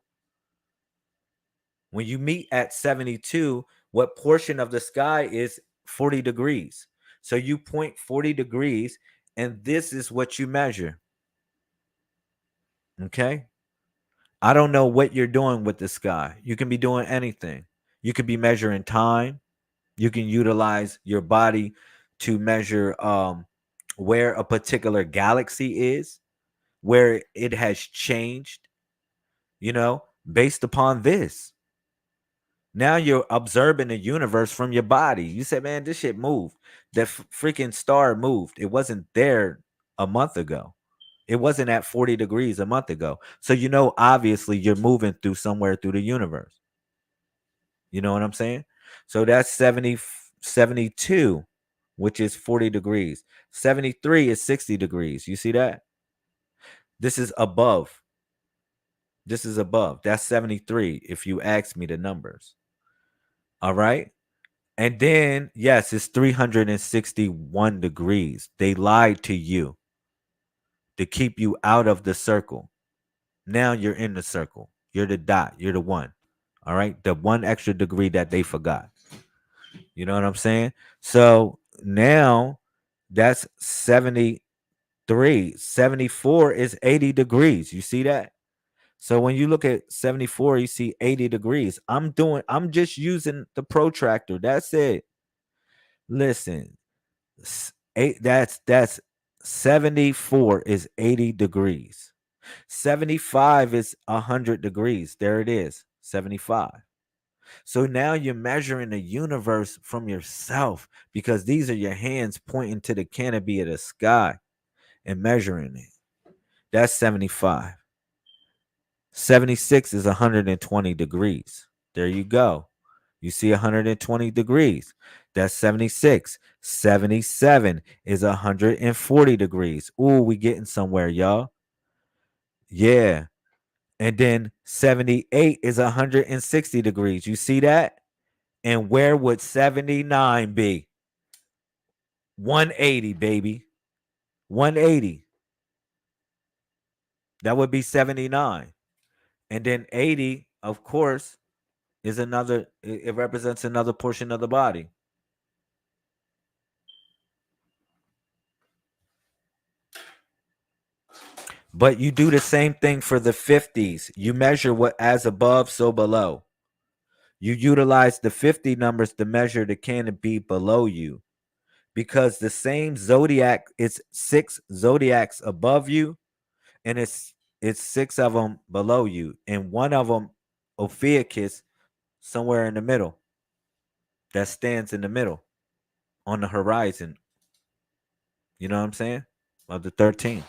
When you meet at 72, what portion of the sky is 40 degrees? So you point 40 degrees, and this is what you measure. Okay? I don't know what you're doing with the sky. You can be doing anything. You could be measuring time. You can utilize your body to measure where a particular galaxy is, where it has changed, based upon this. Now you're observing the universe from your body. You said, man, this shit moved. That freaking star moved. It wasn't there a month ago. It wasn't at 40 degrees a month ago. So, obviously you're moving through somewhere through the universe. You know what I'm saying? So that's 72, which is 40 degrees. 73 is 60 degrees. You see that? This is above. This is above. That's 73 if you ask me the numbers. All right. And then, yes, it's 361 degrees. They lied to you to keep you out of the circle. Now you're in the circle. You're the dot. You're the one. All right. The one extra degree that they forgot. You know what I'm saying? So now that's 73. 74 is 80 degrees. You see that? So when you look at 74, you see 80 degrees. I'm just using the protractor. That's it. Listen, that's 74 is 80 degrees. 75 is 100 degrees. There it is. 75. So now you're measuring the universe from yourself, because these are your hands pointing to the canopy of the sky and measuring it. That's 75. 76 is 120 degrees. There you go. You see 120 degrees. That's 76. 77 is 140 degrees. Ooh, we getting somewhere, y'all. Yeah. And then 78 is 160 degrees. You see that? And where would 79 be? 180, baby. 180. That would be 79. And then 80, of course, is another, it represents another portion of the body. But you do the same thing for the 50s. You measure what as above, so below. You utilize the 50 numbers to measure the canopy below you. because the same zodiac, it's six zodiacs above you, and it's six of them below you, and one of them, Ophiuchus, somewhere in the middle, that stands in the middle on the horizon. You know what I'm saying? Of the 13.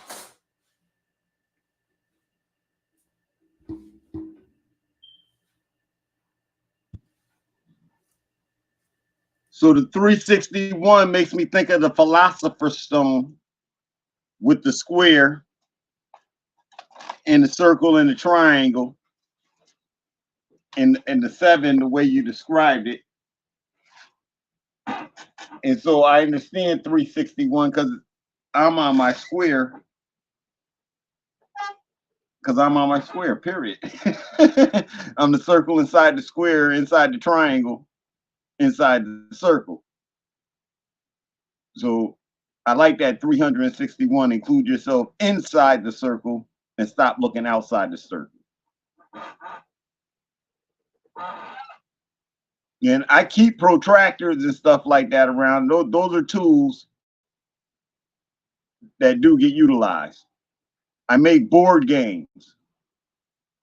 So the 361 makes me think of the Philosopher's Stone with the square and the circle and the triangle, and the seven, the way you described it. And so I understand 361 because I'm on my square, period. I'm the circle inside the square, inside the triangle, inside the circle. So I like that 361. Include yourself inside the circle and stop looking outside the circle. And I keep protractors and stuff like that around. Those are tools that do get utilized. I make board games.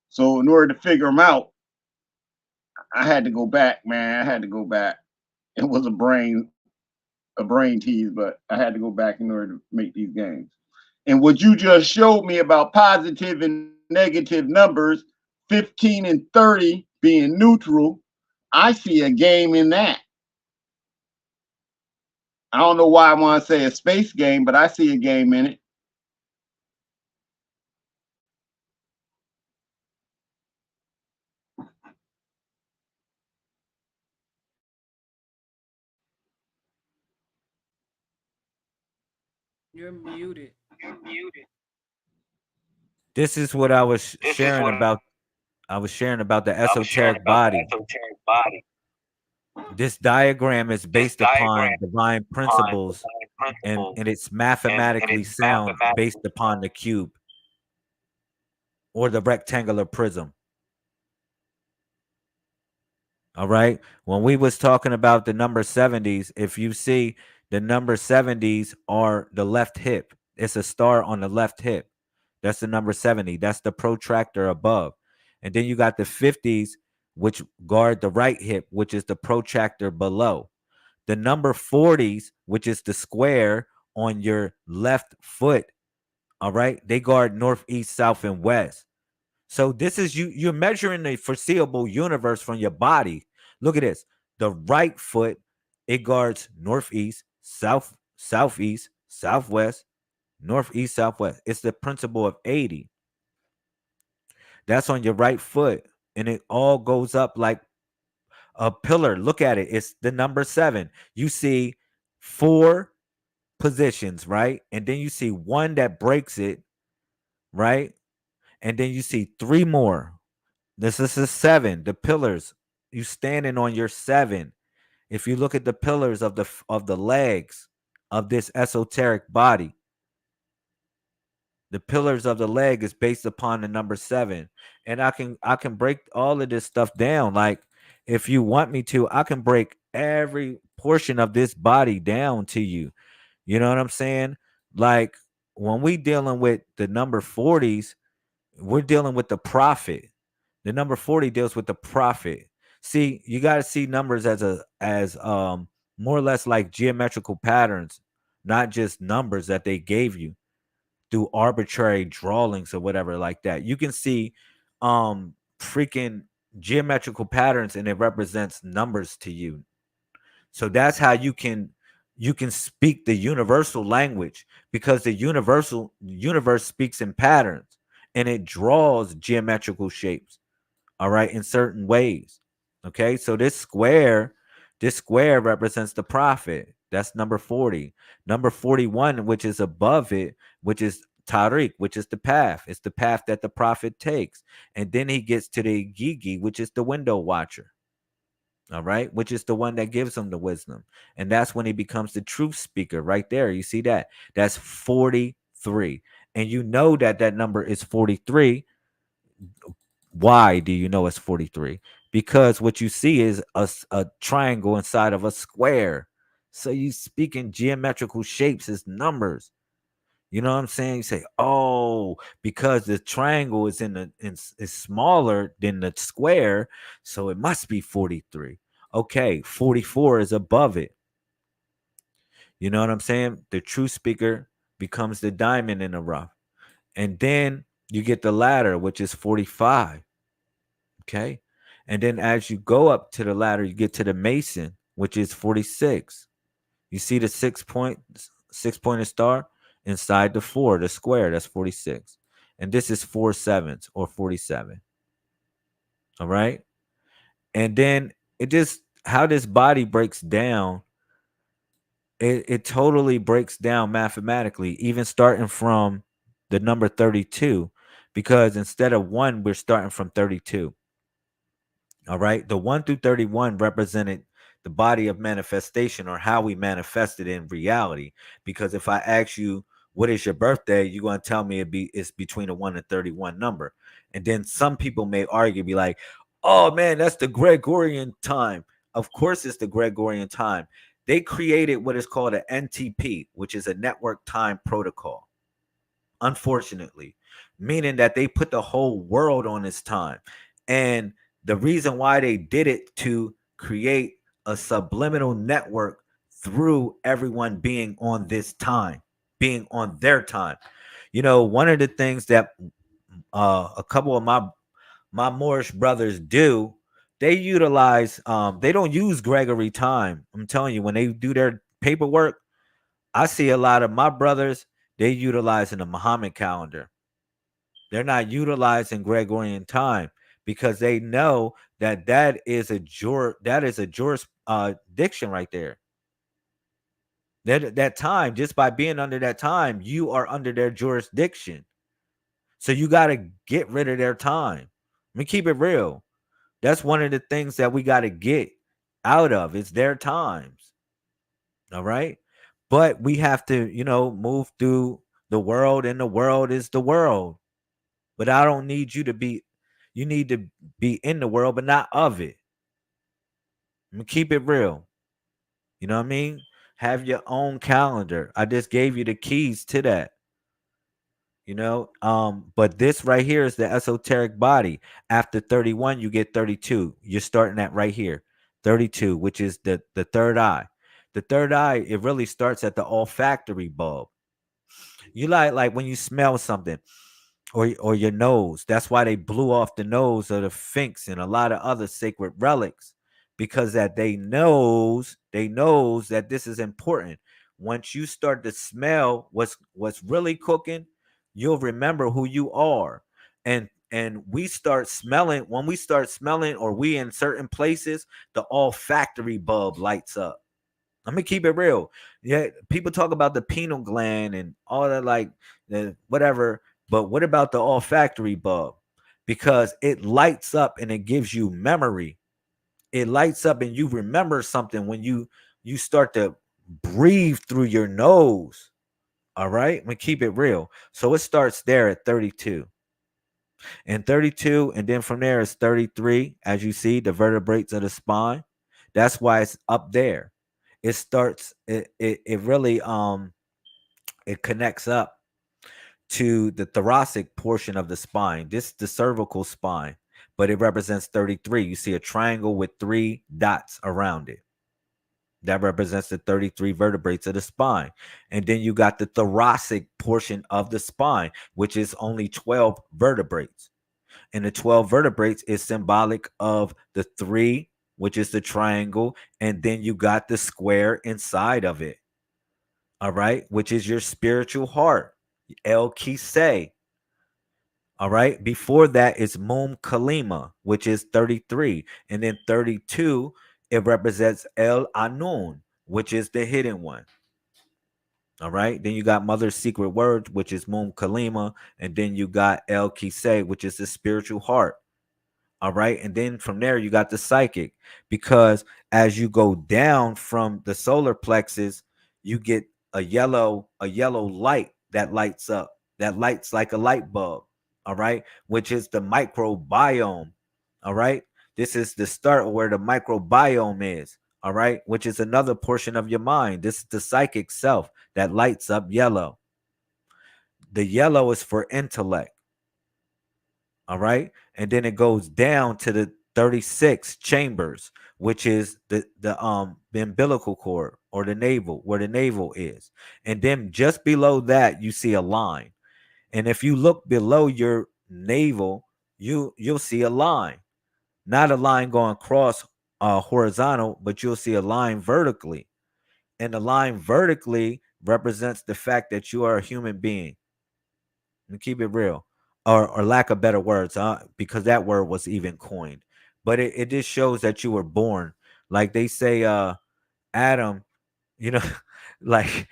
So in order to figure them out, I had to go back, man. I had to go back. It was a brain tease, but I had to go back in order to make these games. And what you just showed me about positive and negative numbers, 15 and 30 being neutral, I see a game in that. I don't know why I want to say a space game, but I see a game in it. You're muted. This is what I was sharing about. I was sharing about the esoteric body. This diagram is based upon divine principles, and it's mathematically sound based upon the cube or the rectangular prism. All right. When we was talking about the number 70s, if you see the number 70s are the left hip, it's a star on the left hip. That's the number 70. That's the protractor above. And then you got the 50s, which guard the right hip, which is the protractor below. The number 40s, which is the square on your left foot. All right. They guard north, east, south, and west. So this is you're measuring the foreseeable universe from your body. Look at this. The right foot, it guards northeast, southeast, southwest, northeast, southwest. It's the principle of 80. That's on your right foot. And it all goes up like a pillar. Look at it. It's the number 7. You see 4 positions, right? And then you see one that breaks it, right? And then you see 3 more. This is a 7. The pillars. You standing on your 7. If you look at the pillars of the legs of this esoteric body, the pillars of the leg is based upon the number 7. And I can break all of this stuff down. Like if you want me to, I can break every portion of this body down to you. You know what I'm saying? Like when we dealing with the number 40s, we're dealing with the prophet. The number 40 deals with the prophet. See, you got to see numbers as more or less like geometrical patterns, not just numbers that they gave you through arbitrary drawings or whatever like that. You can see freaking geometrical patterns and it represents numbers to you. So that's how you can speak the universal language, because the universe speaks in patterns and it draws geometrical shapes, all right, in certain ways. Okay, so this square represents the prophet. That's number 40. Number 41, which is above it, which is Tariq, which is the path. It's the path that the prophet takes. And then he gets to the Gigi, which is the window watcher. All right, which is the one that gives him the wisdom. And that's when he becomes the truth speaker right there. You see that? That's 43. And you know that that number is 43. Why do you know it's 43? Because what you see is a triangle inside of a square. So you speak in geometrical shapes as numbers. You know what I'm saying? You say, oh, because the triangle is is smaller than the square, so it must be 43. Okay, 44 is above it. You know what I'm saying? The true speaker becomes the diamond in the rough. And then you get the ladder, which is 45. Okay. And then as you go up to the ladder, you get to the mason, which is 46. You see the 6 pointed star inside the four, the square, that's 46. And this is 4 sevens or 47. All right. And then it just, how this body breaks down, it totally breaks down mathematically, even starting from the number 32, because instead of one, we're starting from 32. All right. The 1 through 31 represented the body of manifestation, or how we manifested in reality. Because if I ask you, what is your birthday? You're going to tell me it's between a 1 and 31 number. And then some people may argue, be like, oh man, that's the Gregorian time. Of course, it's the Gregorian time. They created what is called an NTP, which is a network time protocol, unfortunately, meaning that they put the whole world on this time. And the reason why they did it, to create a subliminal network through everyone being on this time, being on their time. You know, one of the things that a couple of my Moorish brothers do, they utilize, they don't use Gregory time. I'm telling you, when they do their paperwork, I see a lot of my brothers, they utilizing the Muhammad calendar. They're not utilizing Gregorian time, because they know that that is a jurisdiction right there. That time, just by being under that time, you are under their jurisdiction. So you got to get rid of their time. Let me keep it real. That's one of the things that we got to get out of. It's their times. All right. But we have to, move through the world, and the world is the world. But I don't need you to be, you need to be in the world, but not of it. I'm gonna keep it real. You know what I mean? Have your own calendar. I just gave you the keys to that. But this right here is the esoteric body. After 31, you get 32. You're starting at right here. 32, which is the third eye. The third eye, it really starts at the olfactory bulb. You like when you smell something, or your nose. That's why they blew off the nose of the Sphinx and a lot of other sacred relics, because that they knows that this is important. Once you start to smell what's really cooking, you'll remember who you are. And we start smelling, when we start smelling, or we in certain places, the olfactory bulb lights up. Let me keep it real. Yeah, people talk about the pineal gland and all that, like the whatever. But what about the olfactory bulb? Because it lights up and it gives you memory. It lights up and you remember something when you start to breathe through your nose. All right, I'm gonna keep it real. So it starts there at 32. And 32, and then from there is 33. As you see, the vertebrates of the spine. That's why it's up there. It starts, it really it connects up to the thoracic portion of the spine. This is the cervical spine, but it represents 33. You see a triangle with 3 dots around it. That represents the 33 vertebrates of the spine. And then you got the thoracic portion of the spine, which is only 12 vertebrates. And the 12 vertebrates is symbolic of the 3, which is the triangle. And then you got the square inside of it. All right. Which is your spiritual heart. El Kisei. All right. Before that is Mum Kalima, which is 33. And then 32, it represents El Anun, which is the hidden one. All right. Then you got Mother's Secret Words, which is Mum Kalima. And then you got El Kisei, which is the spiritual heart. All right. And then from there, you got the psychic, because as you go down from the solar plexus, you get a yellow light that lights up, that lights like a light bulb. All right. Which is the microbiome. All right. This is the start where the microbiome is. all right, which is another portion of your mind. This is the psychic self that lights up yellow. The yellow is for intellect, all right, and then it goes down to the 36 chambers, which is the umbilical cord or the navel, where the navel is, and then just below that you see a line. And if you look below your navel, you'll see a line, not a line going across horizontal, but you'll see a line vertically. And the line vertically represents the fact that you are a human being. And keep it real, or lack of better words, because that word was even coined. But it just shows that you were born. Like they say, Adam, you know, like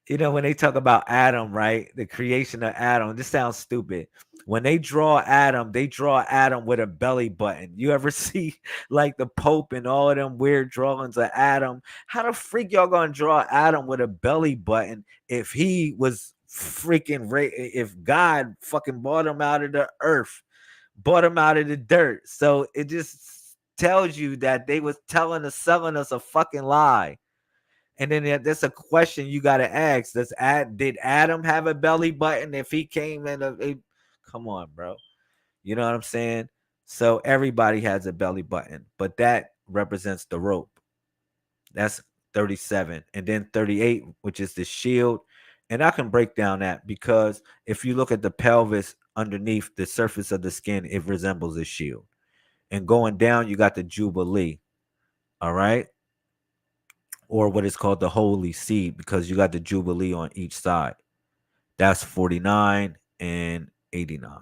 when they talk about Adam, right? The creation of Adam. This sounds stupid. When they draw Adam with a belly button. You ever see like the Pope and all of them weird drawings of Adam? How the freak y'all gonna draw Adam with a belly button if he was freaking if God fucking brought him out of the earth, brought him out of the dirt? So it just tells you that they was selling us a fucking lie. And then that's a question you got to ask. Did Adam have a belly button if he came in? Come on, bro. You know what I'm saying? So everybody has a belly button, but that represents the rope. That's 37. And then 38, which is the shield. And I can break down that because if you look at the pelvis underneath the surface of the skin, it resembles a shield. And going down, you got the jubilee. All right. Or what is called the holy seed, because you got the jubilee on each side. That's 49 and 89,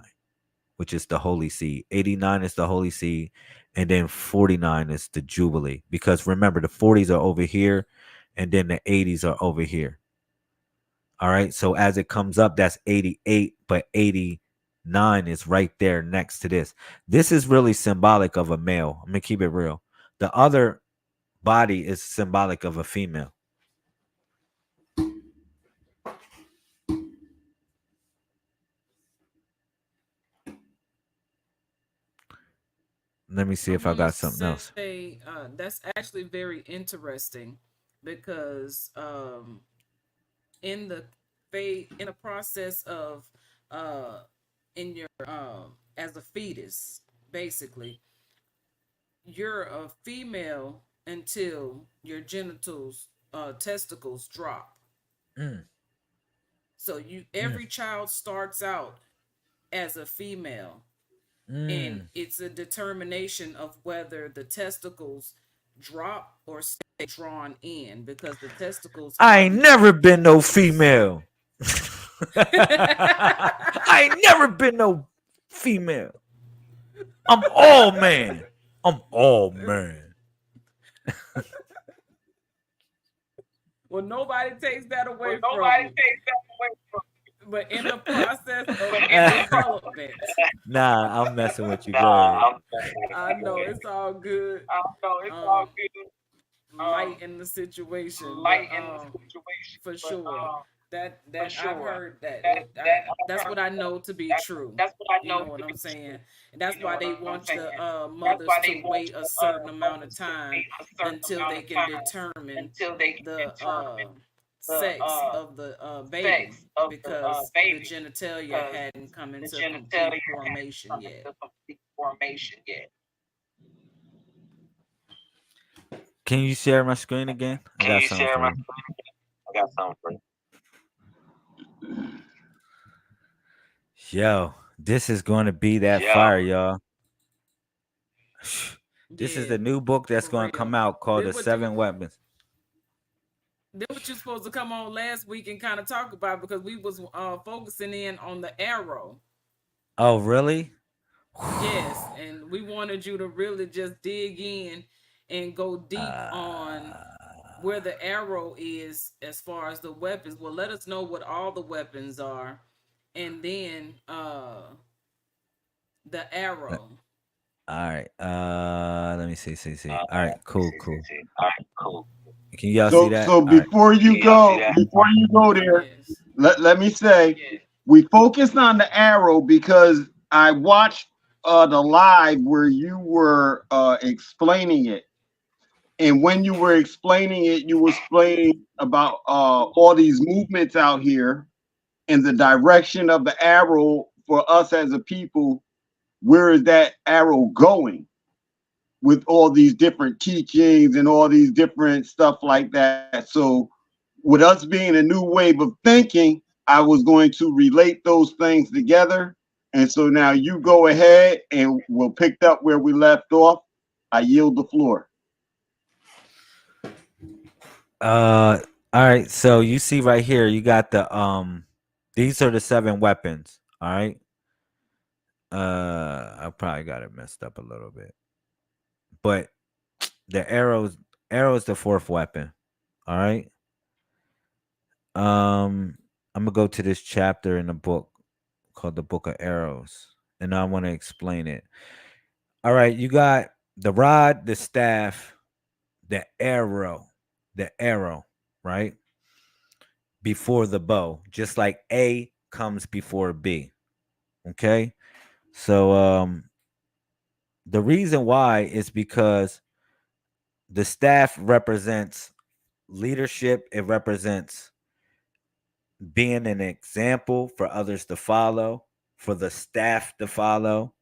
which is the holy seed. 89 is the holy seed, and then 49 is the jubilee. Because remember, the 40s are over here, and then the 80s are over here. All right, so as it comes up, that's 88, but 89 is right there next to this. This is really symbolic of a male. I'm gonna keep it real. The other body is symbolic of a female. Let me see if I got something else. That's actually very interesting because in the process of in your as a fetus, basically, you're a female until your genitals, testicles drop. So every child starts out as a female, and it's a determination of whether the testicles drop or stay drawn in, because the testicles. I ain't never been no female. I ain't never been no female. I'm all man. I'm all man. Well, nobody takes that away from you. But in the process of development. Nah, I'm messing with you. Go ahead. I know it's all good. Light in the situation. For sure. That I've heard that. That's what I know to be true. You know what I'm saying? And that's why they want the mothers to wait a certain amount of time until they can determine the sex of the baby, because the genitalia hadn't come into complete formation yet. Can you share my screen again? I got something for you. Yo, this is going to be that fire, y'all. This is the new book that's going to come out called The 7 Weapons. Then what you're supposed to come on last week and kind of talk about, because we was focusing in on the arrow. Oh, really? Yes, and we wanted you to really just dig in and go deep on where the arrow is as far as the weapons. Well, let us know what all the weapons are, and then the arrow. All right. Let me see. All right. Cool. Can y'all see that? So before you go there, Yes. let me say, we focused on the arrow because I watched the live where you were explaining it, And when you were explaining it, you were explaining about all these movements out here and the direction of the arrow for us as a people. Where is that arrow going with all these different teachings and all these different stuff like that? So, with us being a new wave of thinking, I was going to relate those things together. And so now you go ahead and we'll pick up where we left off. I yield the floor. All right. So you see right here, you got these are the 7 weapons. All right. I probably got it messed up a little bit, but the arrow is the 4th weapon. All right. I'm gonna go to this chapter in the book called the Book of Arrows, and I want to explain it. All right, you got the rod, the staff, the arrow, right? Before the bow, just like A comes before B. Okay? So the reason why is because the staff represents leadership, it represents being an example for others to follow, for the staff to follow,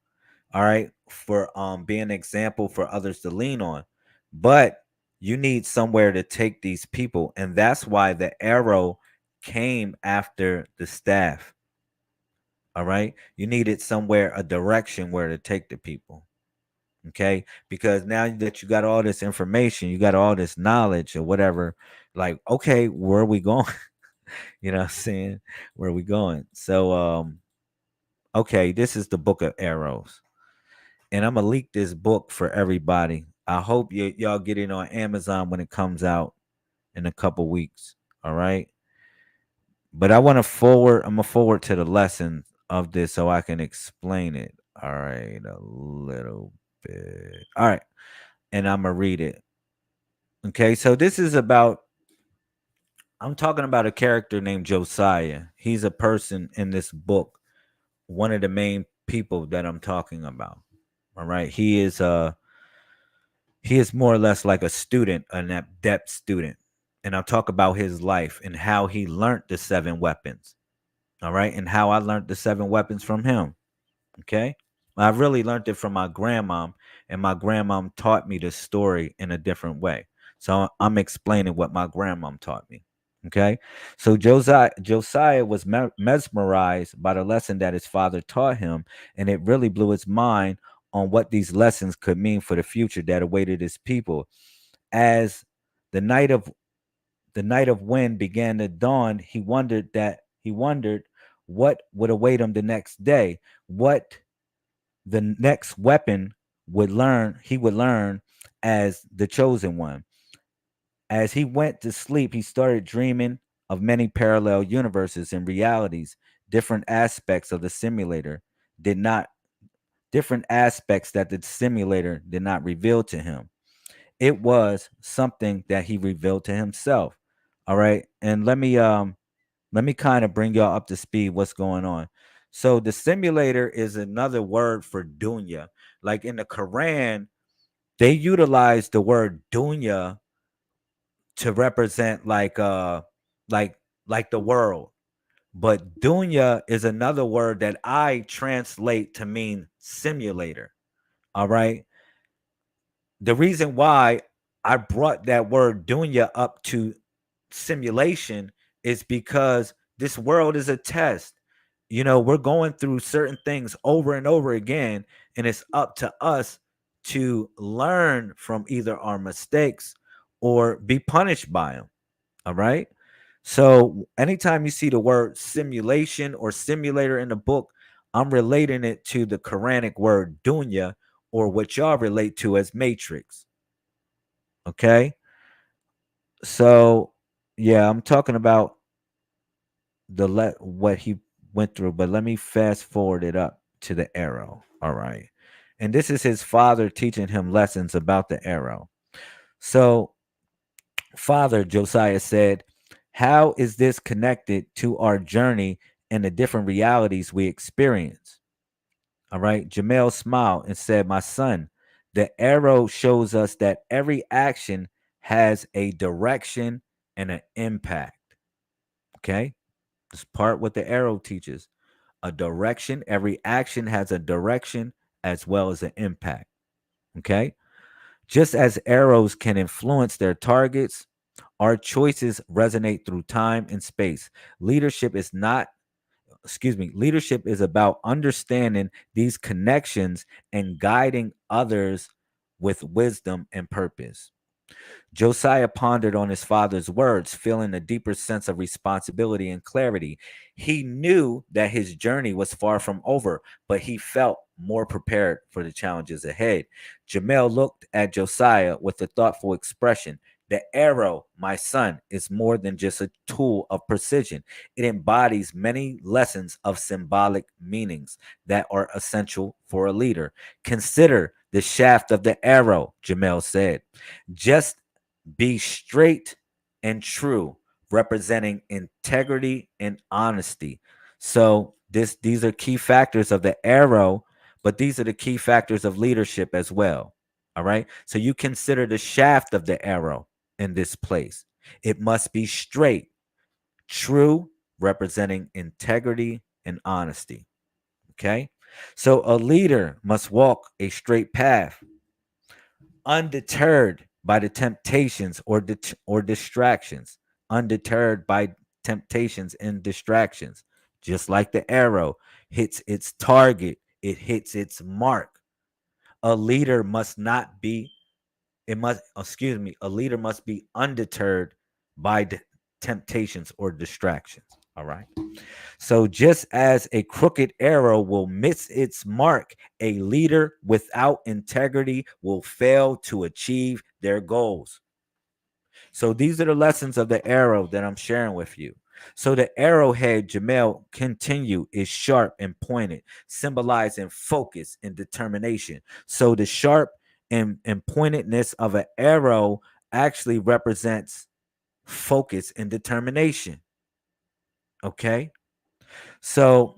all right, for being an example for others to lean on. But you need somewhere to take these people, and that's why the arrow came after the staff. All right, you needed somewhere, a direction where to take the people. Okay, because now that you got all this information, you got all this knowledge or whatever, like, okay, where are we going? You know what I'm saying? Where are we going? So okay, this is the Book of Arrows. And I'm gonna leak this book for everybody. I hope y'all get it on Amazon when it comes out in a couple weeks. All right. But I'm gonna forward to the lesson of this so I can explain it. All right, a little bit. All right. And I'm gonna read it. Okay, so this is about I'm talking about a character named Josiah. He's a person in this book, one of the main people that I'm talking about. All right. He is more or less like a student, an adept student. And I'll talk about his life and how he learned the 7 weapons. All right. And how I learned the 7 weapons from him. Okay. I really learned it from my grandmom, and my grandmom taught me the story in a different way. So I'm explaining what my grandmom taught me. Okay. So Josiah was mesmerized by the lesson that his father taught him, and it really blew his mind on what these lessons could mean for the future that awaited his people. As the night of the night of wind began to dawn, he wondered what would await him the next day, what the next weapon he would learn as the chosen one. As he went to sleep, he started dreaming of many parallel universes and realities, different aspects of the simulator did not different aspects that the simulator did not reveal to him. It was something that he revealed to himself. All right. And let me kind of bring y'all up to speed what's going on. So the simulator is another word for dunya. Like in the Quran, they utilize the word dunya to represent like like the world. But dunya is another word that I translate to mean simulator. All right. The reason why I brought that word dunya up to simulation is because this world is a test. You know, we're going through certain things over and over again, and it's up to us to learn from either our mistakes or be punished by them. All right. So anytime you see the word simulation or simulator in the book, I'm relating it to the Quranic word dunya, or what y'all relate to as matrix. Okay. So yeah, I'm talking about what he went through, but let me fast forward it up to the arrow. All right. And this is his father teaching him lessons about the arrow. So, Father, Josiah said, how is this connected to our journey and the different realities we experience? All right. Jamel smiled and said, my son, The arrow shows us that every action has a direction and an impact. Okay? This part what the arrow teaches. A direction, every action has a direction as well as an impact. Okay? Just as arrows can influence their targets, our choices resonate through time and space. Leadership is not, leadership is about understanding these connections and guiding others with wisdom and purpose. Josiah pondered on his father's words, feeling a deeper sense of responsibility and clarity. He knew that his journey was far from over, but he felt more prepared for the challenges ahead. Jamel looked at Josiah with a thoughtful expression. The arrow, my son, is more than just a tool of precision. It embodies many lessons of symbolic meanings that are essential for a leader. Consider the shaft of the arrow, Jamel said. Just be straight and true, representing integrity and honesty. So these are key factors of the arrow, but these are the key factors of leadership as well. All right. So you consider the shaft of the arrow in this place. It must be straight, true, representing integrity and honesty. Okay. So a leader must walk a straight path, undeterred by the temptations or distractions, undeterred by temptations and distractions. Just like the arrow hits its target, it hits its mark. A leader must not be, a leader must be undeterred by temptations or distractions. All right. So, just as a crooked arrow will miss its mark, a leader without integrity will fail to achieve their goals. So, these are the lessons of the arrow that I'm sharing with you. So, the arrowhead, Jamel, continue, is sharp and pointed, symbolizing focus and determination. So, the sharp and pointedness of an arrow actually represents focus and determination. Okay. So,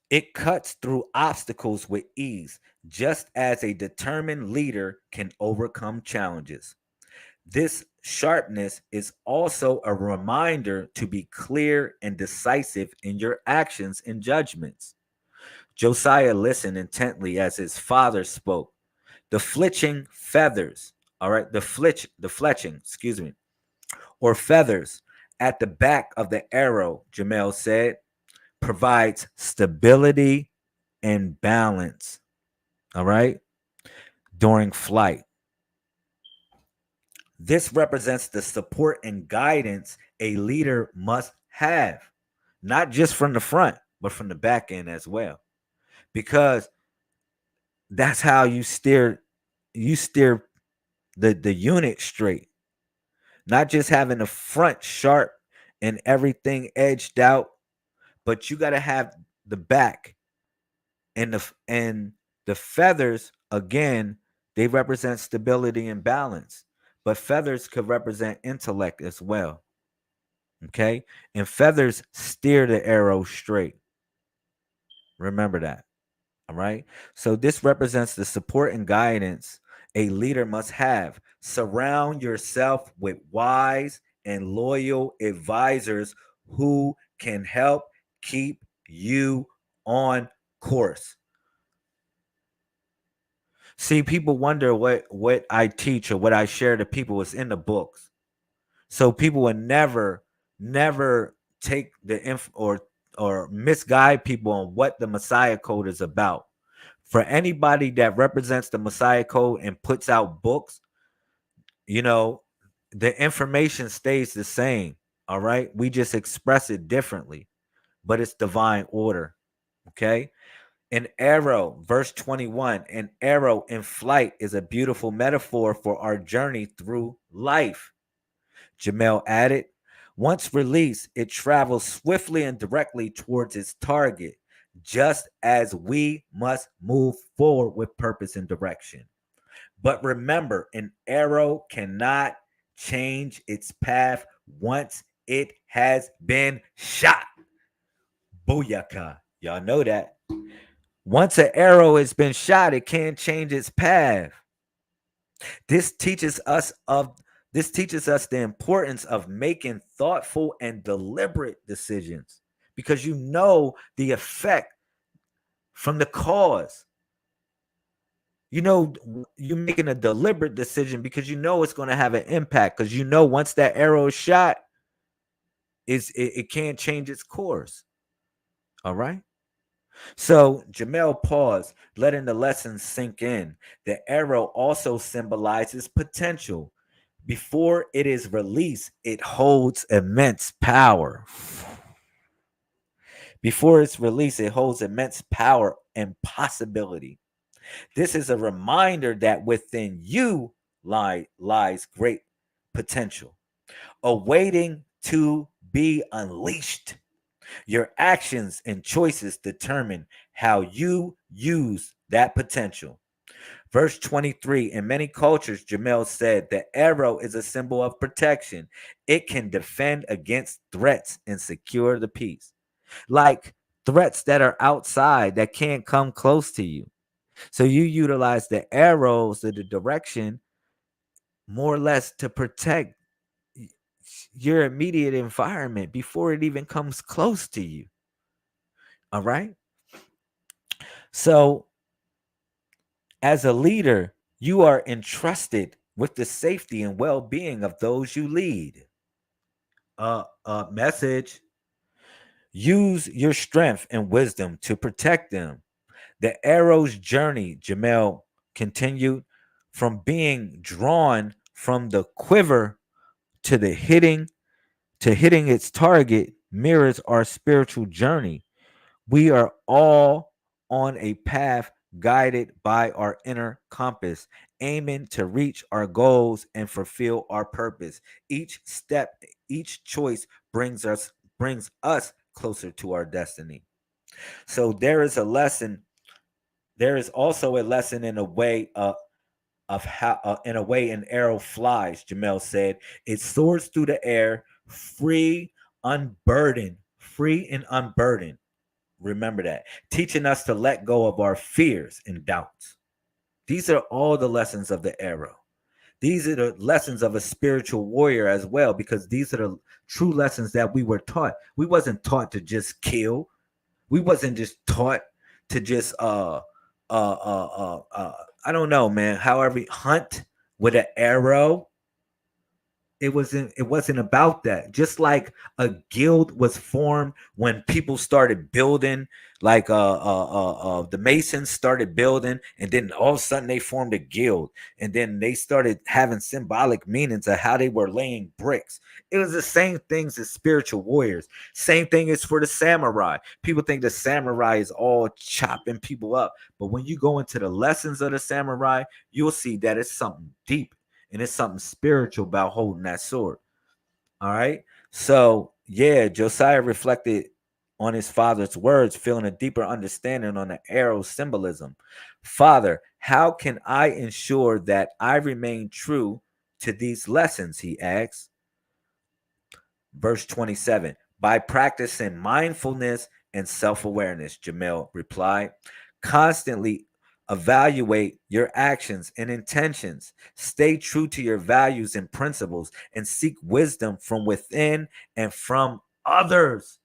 it cuts through obstacles with ease, just as a determined leader can overcome challenges. This sharpness is also a reminder to be clear and decisive in your actions and judgments. Josiah listened intently as his father spoke. The fletching feathers, all right, the fletching, or feathers at the back of the arrow, Jamel said, provides stability and balance, all right, during flight. This represents the support and guidance a leader must have, not just from the front, but from the back end as well. Because that's how you steer the unit straight. Not just having the front sharp and everything edged out, but you got to have the back and the feathers again, they represent stability and balance, but feathers could represent intellect as well. Okay, and feathers steer the arrow straight. Remember that. All right, so this represents the support and guidance a leader must have. Surround yourself with wise and loyal advisors who can help keep you on course. See, people wonder what I teach or what I share to people is in the books. So people would never take the or misguide people on what the Messiah Code is about. For anybody that represents the Messiah Code and puts out books, you know, the information stays the same. All right. We just express it differently, but it's divine order. Okay. An arrow, verse 21, an arrow in flight is a beautiful metaphor for our journey through life. Jamel added, once released, it travels swiftly and directly towards its target, just as we must move forward with purpose and direction. But remember, an arrow cannot change its path once it has been shot. Booyaka. Y'all know that. Once an arrow has been shot, it can't change its path. This teaches us of this teaches us the importance of making thoughtful and deliberate decisions because you know the effect from the cause. You know, you're making a deliberate decision because you know it's going to have an impact because you know once that arrow is shot, it can't change its course. All right. So Jamel paused, letting the lesson sink in. The arrow also symbolizes potential. Before it is released, it holds immense power. Before it's released, it holds immense power and possibility. This is a reminder that within you lies great potential, awaiting to be unleashed. Your actions and choices determine how you use that potential. Verse 23, in many cultures, Jamel said, the arrow is a symbol of protection. It can defend against threats and secure the peace. Like threats that are outside that can't come close to you. So you utilize the arrows of the direction more or less to protect your immediate environment before it even comes close to you. All right. So as a leader, you are entrusted with the safety and well-being of those you lead. Message. Use your strength and wisdom to protect them. The arrow's journey, Jamel continued, from being drawn from the quiver to the hitting its target mirrors our spiritual journey. We are all on a path guided by our inner compass, aiming to reach our goals and fulfill our purpose. Each step, each choice brings us closer to our destiny. So there is a lesson. There is also a lesson in a way of how in a way an arrow flies. Jamel said it soars through the air, free and unburdened. Remember that. Teaching us to let go of our fears and doubts. These are all the lessons of the arrow. These are the lessons of a spiritual warrior as well, because these are the true lessons that we were taught. We wasn't taught to just kill. We wasn't just taught to just I don't know, man. However, hunt with an arrow. It wasn't about that. Just like a guild was formed when people started building, like the Masons started building, and then all of a sudden they formed a guild, and then they started having symbolic meanings of how they were laying bricks. It was the same things as spiritual warriors. Same thing is for the samurai. People think the samurai is all chopping people up, but when you go into the lessons of the samurai, you'll see that it's something deep. And it's something spiritual about holding that sword. All right. So, yeah, Josiah reflected on his father's words, feeling a deeper understanding on the arrow's symbolism. Father, how can I ensure that I remain true to these lessons? He asks. Verse 27, by practicing mindfulness and self-awareness, Jamel replied. Constantly evaluate your actions and intentions. Stay true to your values and principles and seek wisdom from within and from others.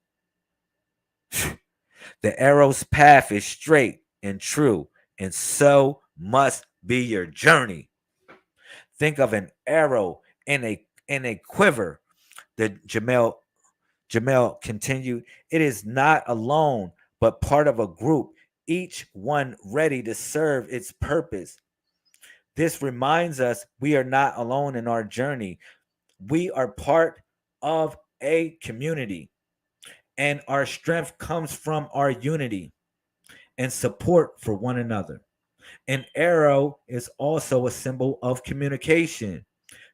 The arrow's path is straight and true, and so must be your journey. Think of an arrow in a quiver. The Jamel continued, it is not alone, but part of a group, each one ready to serve its purpose. This reminds us we are not alone in our journey. We are part of a community, and our strength comes from our unity and support for one another. An arrow is also a symbol of communication.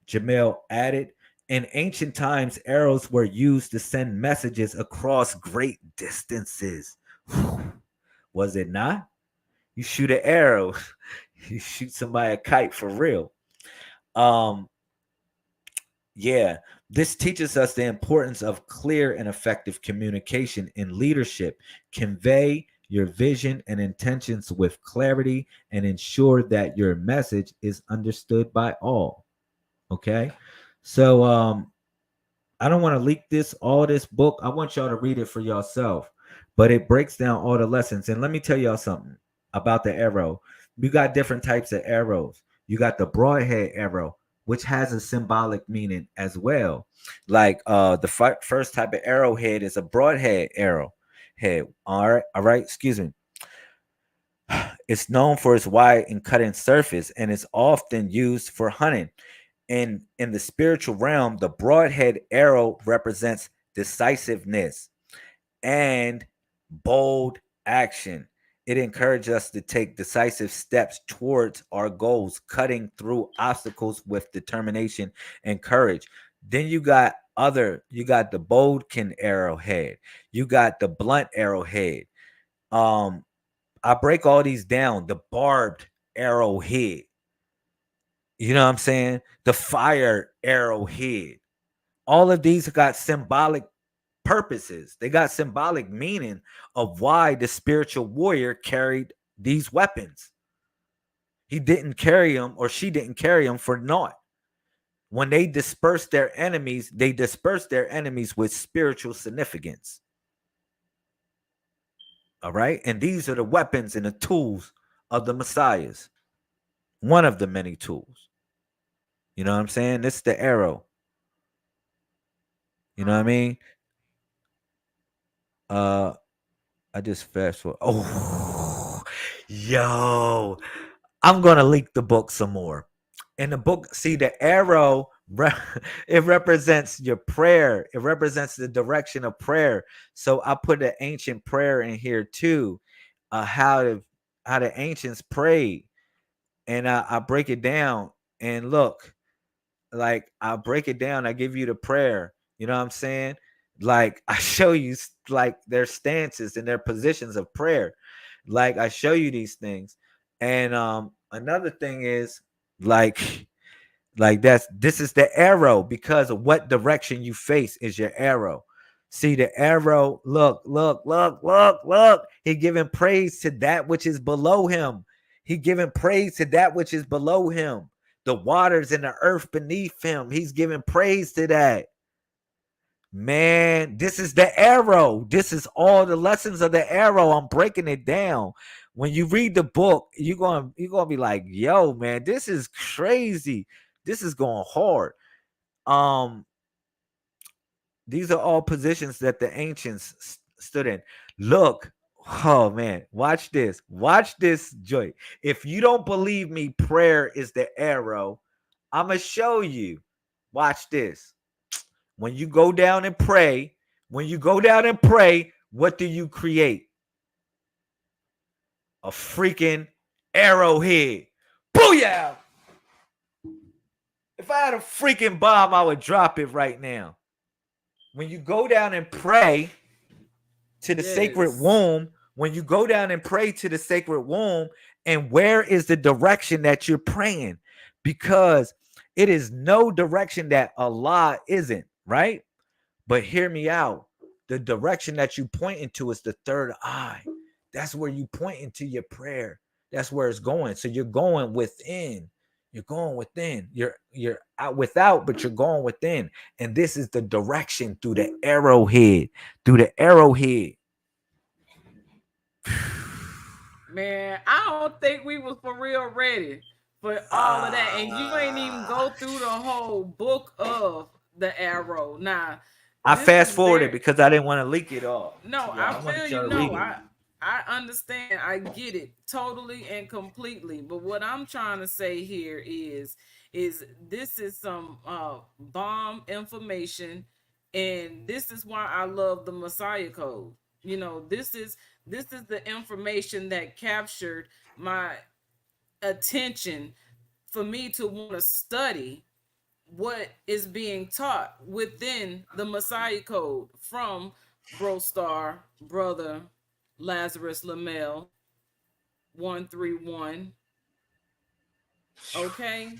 Jamel added, in ancient times, arrows were used to send messages across great distances. Was it not? You shoot an arrow, you shoot somebody a kite for real. Yeah, this teaches us the importance of clear and effective communication in leadership. Convey your vision and intentions with clarity and ensure that your message is understood by all. Okay. So I don't want to leak this book. I want y'all to read it for yourself. But it breaks down all the lessons. And let me tell y'all something about the arrow. You got different types of arrows. You got the broadhead arrow, which has a symbolic meaning as well. Like the first type of arrowhead is a broadhead arrow head. All right, excuse me. It's known for its wide and cutting surface and is often used for hunting. In the spiritual realm, the broadhead arrow represents decisiveness and bold action. It encourages us to take decisive steps towards our goals, cutting through obstacles with determination and courage. Then you got the boldkin arrowhead, you got the blunt arrowhead. Um, I break all these down. The barbed arrowhead, you know what I'm saying? The fire arrowhead. All of these got symbolic purposes. They got symbolic meaning of why the spiritual warrior carried these weapons. He didn't carry them, or she didn't carry them for naught. When they dispersed their enemies, they dispersed their enemies with spiritual significance. All right. And these are the weapons and the tools of the Messiahs. One of the many tools. You know what I'm saying? This is the arrow. You know what I mean? I just fast forward. Oh, yo, I'm gonna leak the book some more. In the book, see the arrow, it represents your prayer. It represents the direction of prayer. So I put an ancient prayer in here too. How the ancients prayed, and I break it down. And look, like I break it down. I give you the prayer. You know what I'm saying? Like I show you like their stances and their positions of prayer. Like I show you these things. And another thing is like this is the arrow, because of what direction you face is your arrow. See the arrow, look. He giving praise to that which is below him. He giving praise to that which is below him. The waters and the earth beneath him. He's giving praise to that. Man, this is the arrow. This is all the lessons of the arrow. I'm breaking it down. When you read the book, you're gonna be like, yo, man, this is crazy. This is going hard. Um, these are all positions that the ancients stood in. Look, oh man, watch this. Watch this, Joy. If you don't believe me, prayer is the arrow. I'm gonna show you. Watch this. When you go down and pray, what do you create? A freaking arrowhead. Booyah! If I had a freaking bomb, I would drop it right now. When you go down and pray to the sacred womb, and where is the direction that you're praying? Because it is no direction that Allah isn't, right? But hear me out. The direction that you point into is the third eye. That's where you point into your prayer. That's where it's going. So you're going within. You're going within. You're out without, but you're going within. And this is the direction through the arrowhead. Man, I don't think we was for real ready for all of that. And you ain't even go through the whole book of the arrow. Now, I fast forwarded because I didn't want to leak it all. No, I feel you. No, I understand. I get it totally and completely. But what I'm trying to say here is this is some bomb information, and this is why I love the Messiah Code. You know, this is the information that captured my attention for me to want to study what is being taught within the Messiah Code from Bro Star, Brother Lazarus Lamel 131. Okay.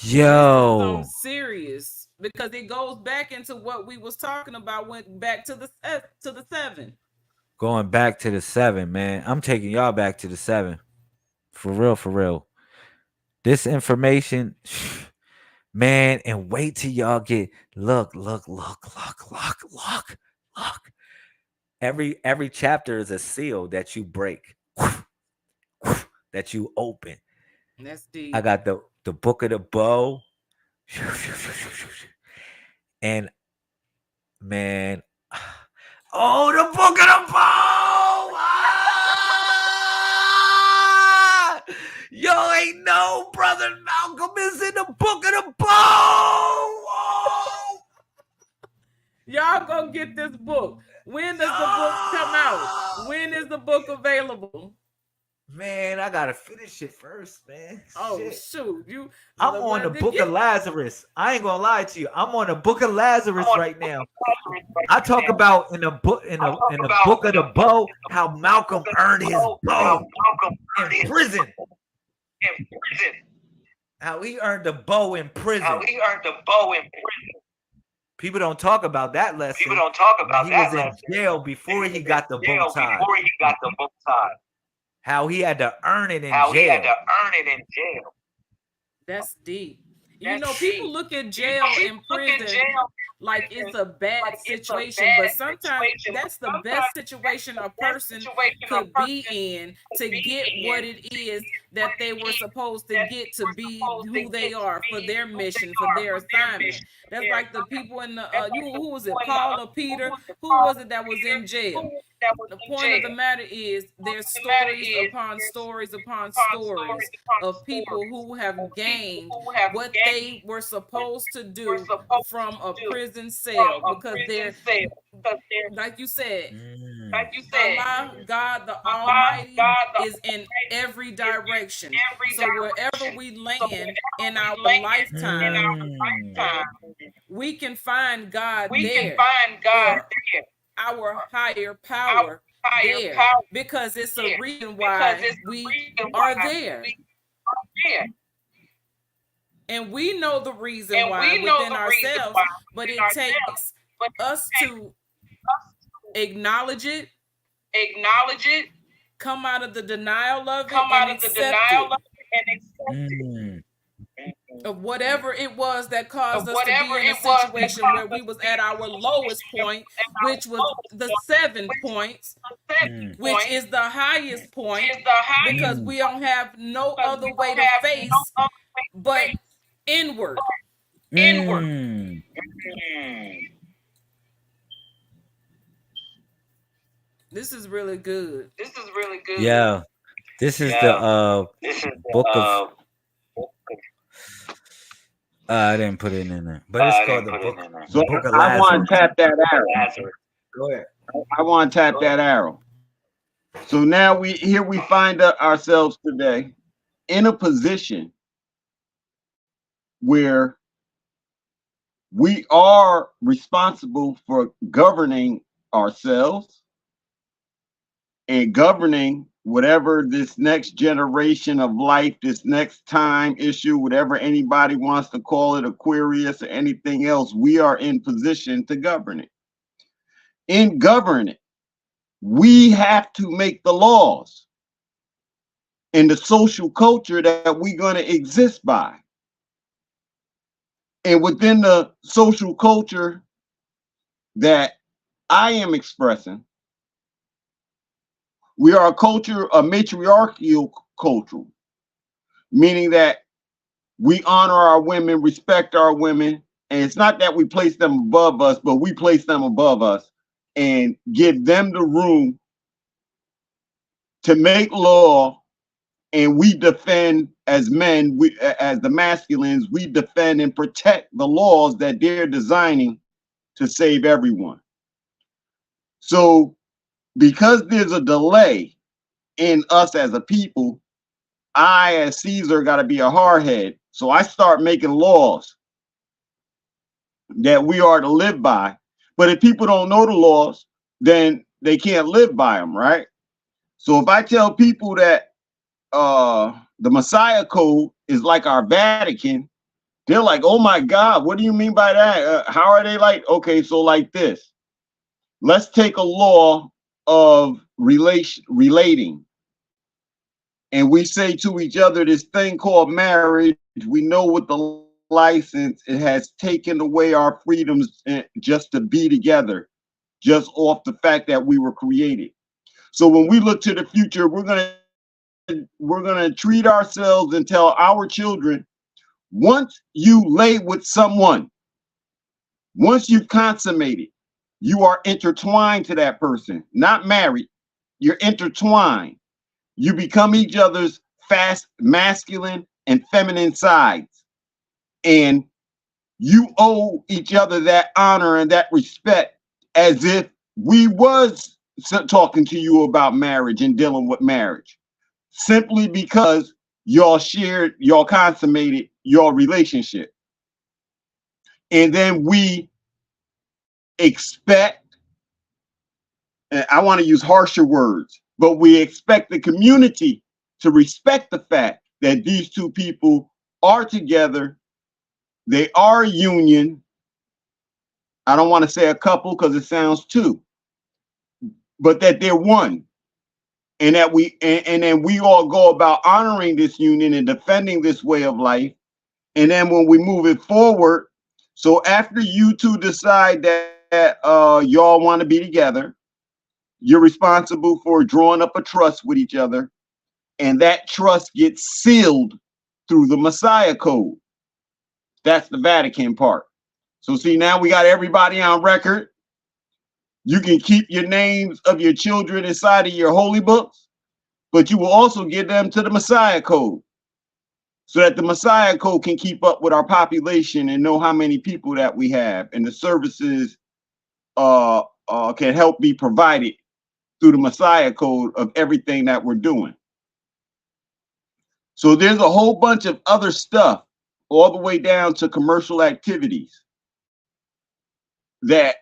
Yo, I'm serious because it goes back into what we was talking about. Went back to the seven. Going back to the 7, man. I'm taking y'all back to the 7. For real, for real. This information, man, and wait till y'all get look. Every chapter is a seal that you break, that you open. That's deep. I got the book of the bow. And man, oh, the book of the bow! Ah! Yo, ain't no brother Malcolm is in the book of the bow. Oh! Y'all go get this book. When does the book come out? When is the book available? Man, I gotta finish it first, man. Oh Shit. shoot, you! I'm on the book of Lazarus. I ain't gonna lie to you. I'm on the book of Lazarus right now. I talk about in the book in the book of the bow how Malcolm earned his bow in prison. How he earned the bow in prison. People don't talk about that lesson. He was in jail before he got the bow tie. How he had to earn it in jail. That's deep. You know, people look at jail and prison like it's a bad situation, but sometimes that's the best situation a person could be in to get what it is that they were supposed to get to be who they are for their mission, for their assignment. That's like the people in the who was it, Paul or Peter? Who was it that was in jail? The point of the matter is there's stories upon stories upon stories of people who have gained what they were supposed to do from a prison cell because they're, like you said, Allah, God the Almighty, is in every direction. So wherever we land in our lifetime, we can find God there. Our higher power there, because it's a reason why we are there. And we know the reason why within ourselves, but it takes us to acknowledge it, come out of the denial of it, and accept it. Of whatever it was that caused us to be in a situation where we was at our lowest point, which was the 7 points, which is the highest point, because we don't have no other way to face but inward. This is really good. Yeah. This is the book of I didn't put it in there, but it's called the book. So Book of I want Lazarus. to tap that arrow. Go ahead. I want to tap that arrow. So now we find ourselves today in a position where we are responsible for governing ourselves and governing whatever this next generation of life, this next time issue, whatever anybody wants to call it, Aquarius or anything else, we are in position to govern it. In governing it, we have to make the laws and the social culture that we're going to exist by. And within the social culture that I am expressing, we are a culture, a matriarchal culture, meaning that we honor our women, respect our women, and it's not that we place them above us, but we place them above us and give them the room to make law, and we defend as men, as the masculines, we defend and protect the laws that they're designing to save everyone. So because there's a delay in us as a people, I, as Caesar, got to be a hardhead. So I start making laws that we are to live by. But if people don't know the laws, then they can't live by them, right? So if I tell people that the Messiah Code is like our Vatican, they're like, oh my God, what do you mean by that? How are they like? Okay, so like this. Let's take a law of relating, and we say to each other this thing called marriage, we know with the license it has taken away our freedoms just to be together, just off the fact that we were created. So when we look to the future, we're gonna treat ourselves and tell our children, once you lay with someone, once you've consummated, you are intertwined to that person, not married. You're intertwined. You become each other's fast masculine and feminine sides. And you owe each other that honor and that respect as if we was talking to you about marriage and dealing with marriage, simply because y'all consummated your relationship. And then we expect, and I want to use harsher words, but we expect the community to respect the fact that these two people are together. They are a union. I don't want to say a couple because it sounds two, but that they're one. And that and then we all go about honoring this union and defending this way of life. And then when we move it forward, so after you two decide that y'all want to be together, you're responsible for drawing up a trust with each other, and that trust gets sealed through the Messiah Code. That's the Vatican part. So see, now we got everybody on record. You can keep your names of your children inside of your holy books, but you will also give them to the Messiah Code, so that the Messiah Code can keep up with our population and know how many people that we have, and the services can help be provided through the Messiah Code of everything that we're doing. So there's a whole bunch of other stuff, all the way down to commercial activities, that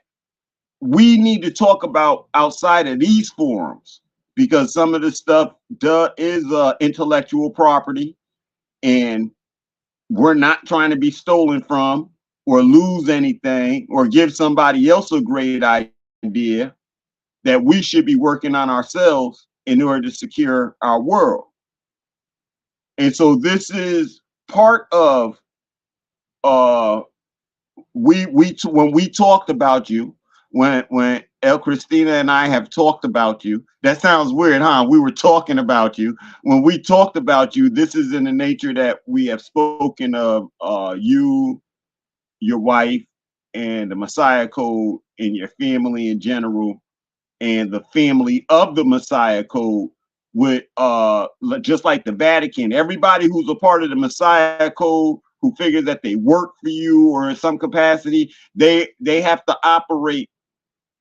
we need to talk about outside of these forums, because some of the stuff is intellectual property, and we're not trying to be stolen from or lose anything or give somebody else a great idea, that we should be working on ourselves in order to secure our world. And so this is part of when we talked about you, when El Cristina and I have talked about you. That sounds weird, huh? We were talking about you. When we talked about you, this is in the nature that we have spoken of you, your wife, and the Messiah Code, and your family in general, and the family of the Messiah Code, with just like the Vatican. Everybody who's a part of the Messiah Code, who figures that they work for you or in some capacity, they have to operate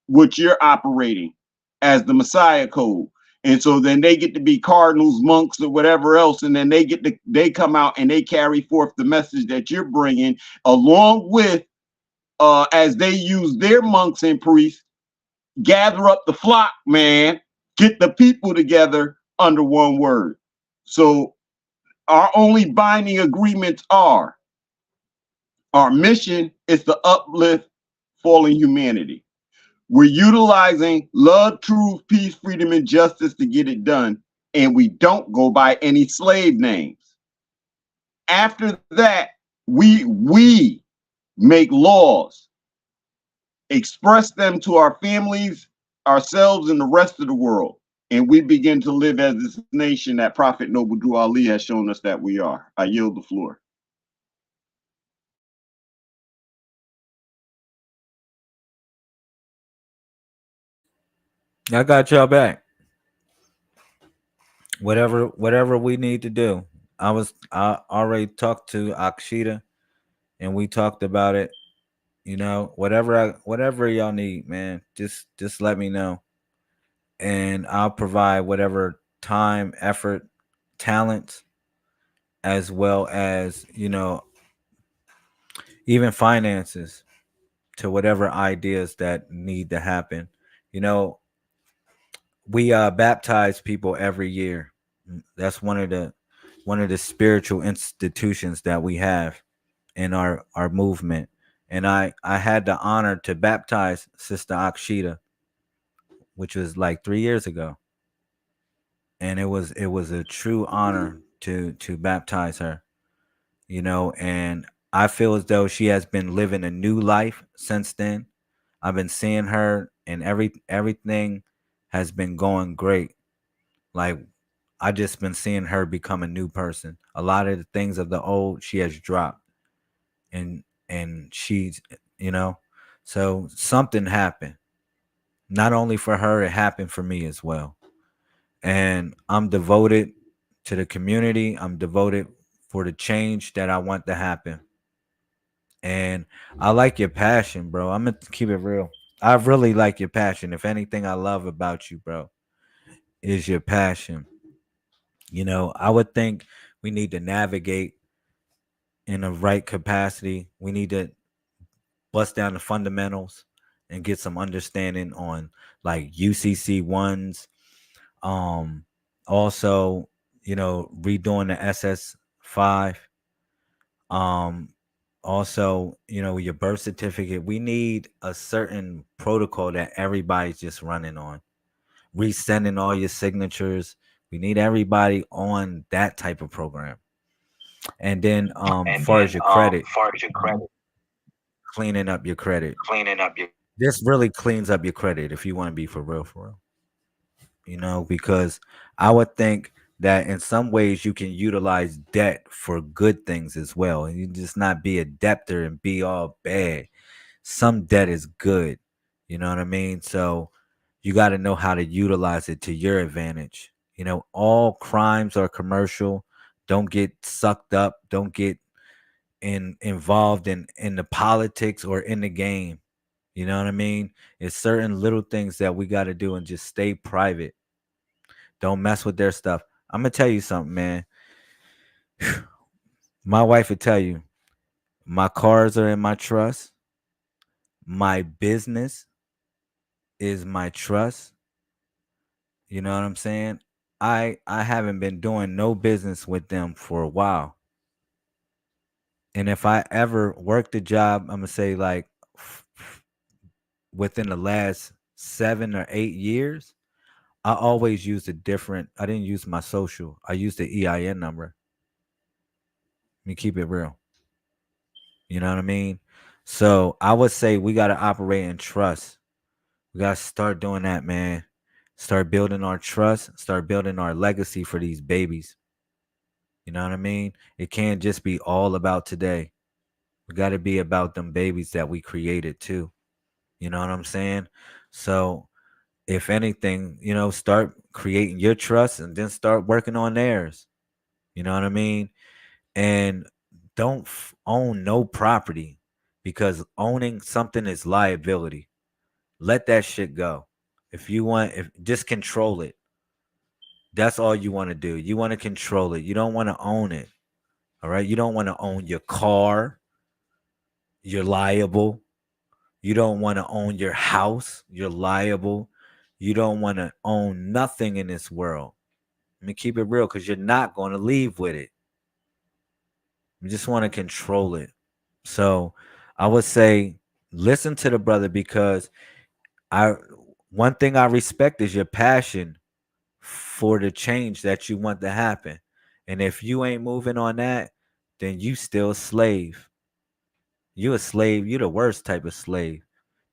what you're operating as the Messiah Code. And so then they get to be cardinals, monks, or whatever else, and then they come out and they carry forth the message that you're bringing, along with as they use their monks and priests, gather up the flock, man, get the people together under one word. So our only binding agreements are, our mission is to uplift fallen humanity. We're utilizing love, truth, peace, freedom, and justice to get it done. And we don't go by any slave names. After that, we make laws, express them to our families, ourselves, and the rest of the world. And we begin to live as this nation that Prophet Noble Drew Ali has shown us that we are. I yield the floor. I got y'all back. Whatever we need to do. I already talked to Akshita, and we talked about it. You know, whatever y'all need, man, just let me know, and I'll provide whatever time, effort, talent, as well as, you know, even finances to whatever ideas that need to happen. You know, we baptize people every year. That's one of the spiritual institutions that we have in our movement. And I had the honor to baptize Sister Akshita which was like 3 years ago, and it was a true honor to baptize her. And I feel as though she has been living a new life since then. I've been seeing her, and everything has been going great. Like, I just been seeing her become a new person. A lot of the things of the old she has dropped, and she's you know, so something happened. Not only for her, it happened for me as well. And I'm devoted to the community. I'm devoted for the change that I want to happen. And I like your passion, bro. I'm gonna keep it real. I really like your passion. If anything I love about you, bro, is your passion. I would think we need to navigate in the right capacity. We need to bust down the fundamentals and get some understanding on like UCC ones. Um, Also, redoing the SS5. Um, Also, your birth certificate. We need a certain protocol that everybody's just running on. Resending all your signatures. We need everybody on that type of program. And then, far as your credit, cleaning up your credit. This really cleans up your credit if you want to be for real, for real. Because I would think that in some ways you can utilize debt for good things as well. And you just not be a debtor and be all bad. Some debt is good. You know what I mean? So you got to know how to utilize it to your advantage. All crimes are commercial. Don't get sucked up. Don't get involved in the politics or in the game. You know what I mean? It's certain little things that we got to do and just stay private. Don't mess with their stuff. I'm gonna tell you something, man. My wife would tell you, my cars are in my trust. My business is my trust. You know what I'm saying? I haven't been doing no business with them for a while. And if I ever worked a job, I'm gonna say like within the last 7 or 8 years, I always used a different. I didn't use my social. I used the EIN number. Let me keep it real. You know what I mean? So I would say we got to operate in trust. We got to start doing that, man. Start building our trust, start building our legacy for these babies. You know what I mean? It can't just be all about today. We got to be about them babies that we created too. You know what I'm saying? So, if anything, start creating your trust and then start working on theirs. You know what I mean? And don't own no property, because owning something is liability. Let that shit go. If you want, if just control it. That's all you want to do. You want to control it. You don't want to own it. All right. You don't want to own your car. You're liable. You don't want to own your house. You're liable. You don't want to own nothing in this world. Let me keep it real, because you're not going to leave with it. You just want to control it. So I would say listen to the brother, because I one thing I respect is your passion for the change that you want to happen. And if you ain't moving on that, then you still a slave. You a slave, you the worst type of slave,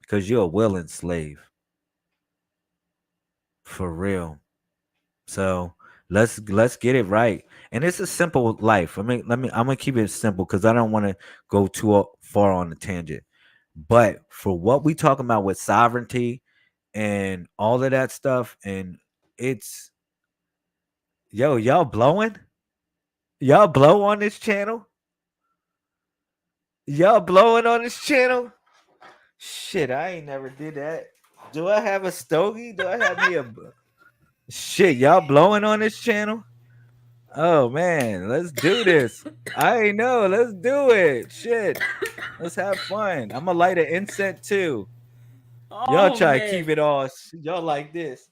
because you're a willing slave. For real. So let's get it right. And it's a simple life. I'm gonna keep it simple, because I don't want to go too far on the tangent. But for what we talking about with sovereignty and all of that stuff, and it's y'all blowing? Y'all blow on this channel? Y'all blowing on this channel? Shit, I ain't never did that. Do I have a stogie? Do I have me a shit? Y'all blowing on this channel? Oh man, let's do this. I ain't know. Let's do it. Shit. Let's have fun. I'm gonna light an incense too. Y'all Oh try to man. keep it all. Y'all like this.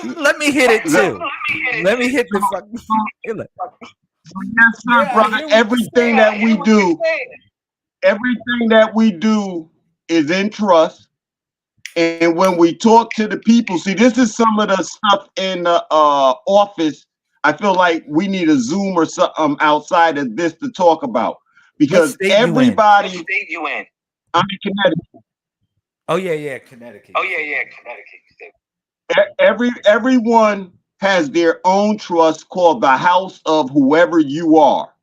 Let me hit it too. Let me hit the fucking. Yes, sir, Yeah, I brother. hear what you're Everything that we do is in trust, And when we talk to the people, see, this is some of the stuff in the office. I feel like we need a Zoom or something outside of this to talk about, What because state you in? everybody. What state you in? I'm in Connecticut. Oh yeah, Connecticut. Oh you yeah, said. Connecticut. Everyone has their own trust called the house of whoever you are.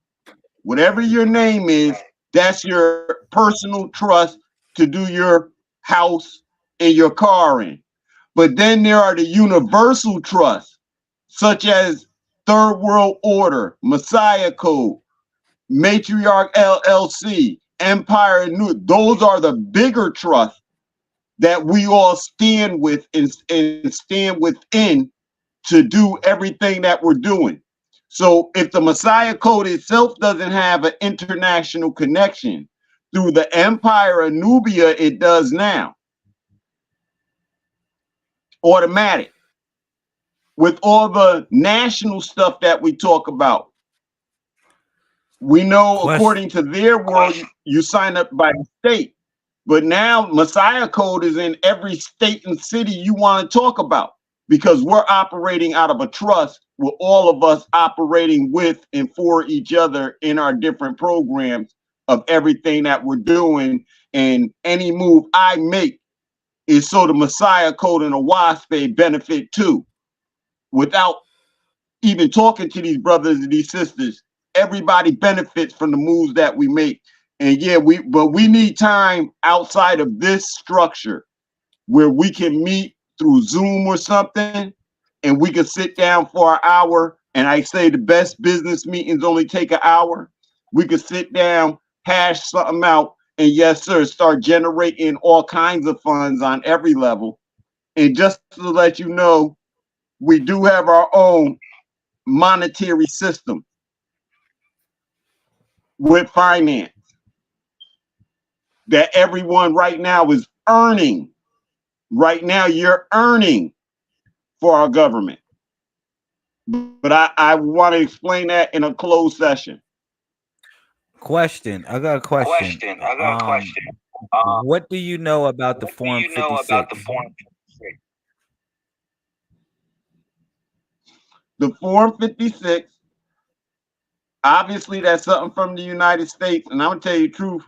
Whatever your name is, that's your personal trust to do your house and your car in. But then there are the universal trusts, such as Third World Order, Messiah Code, Matriarch LLC, Empire of Nubia. Those are the bigger trusts that we all stand with and stand within to do everything that we're doing. So if the Messiah Code itself doesn't have an international connection, through the Empire of Nubia, it does now. Automatic. With all the national stuff that we talk about, we know according to their world, you sign up by the state. But now Messiah Code is in every state and city you want to talk about, because we're operating out of a trust with all of us operating with and for each other in our different programs of everything that we're doing. And any move I make is so the Messiah Code and the WASP benefit too. Without even talking to these brothers and these sisters, everybody benefits from the moves that we make. And yeah, but we need time outside of this structure where we can meet through Zoom or something, and we can sit down for an hour. And I say the best business meetings only take an hour. We could sit down, hash something out, and yes, sir, start generating all kinds of funds on every level. And just to let you know, we do have our own monetary system with finance that everyone right now is earning. Right now, you're earning for our government. But I want to explain that in a closed session. Question. I got a question. What do you know about the Form 56? The Form 56, obviously that's something from the United States, and I'm gonna tell you the truth.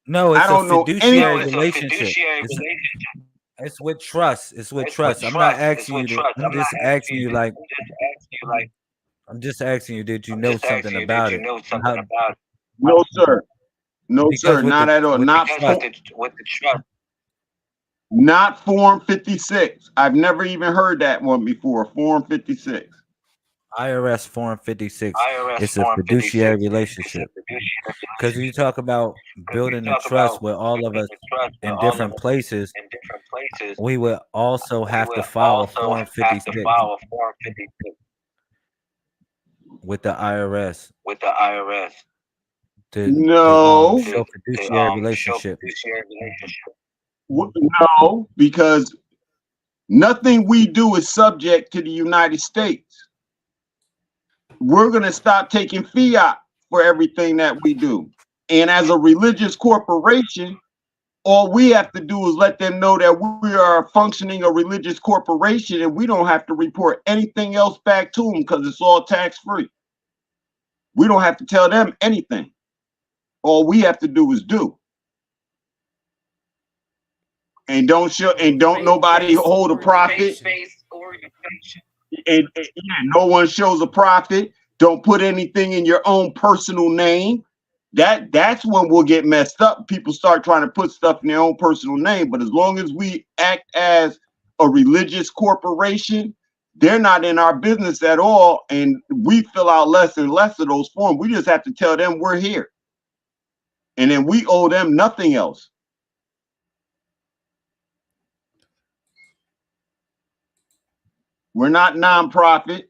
No, it's I don't know fiduciary anything. relationship. It's with trust. It's with trust. I'm not asking you to. I'm just asking you like. I'm just asking you. Did you know something about it? No, sir. No, Because sir. Not at all. Not with the trust. Not Form 56. I've never even heard that one before. Form 56. IRS Form 56. It's a fiduciary relationship. Because when you talk about building a trust with all of us in different places, we would also have to file a Form 56 with the IRS. No. To show fiduciary relationship. No, because nothing we do is subject to the United States. We're going to stop taking fiat for everything that we do. And as a religious corporation, all we have to do is let them know that we are functioning a religious corporation, and we don't have to report anything else back to them because it's all tax-free. We don't have to tell them anything. All we have to do is do. And don't nobody hold a profit. And no one shows a profit. Don't put anything in your own personal name. That's when we'll get messed up. People start trying to put stuff in their own personal name. But as long as we act as a religious corporation, they're not in our business at all. And we fill out less and less of those forms. We just have to tell them we're here. And then we owe them nothing else. We're not nonprofit.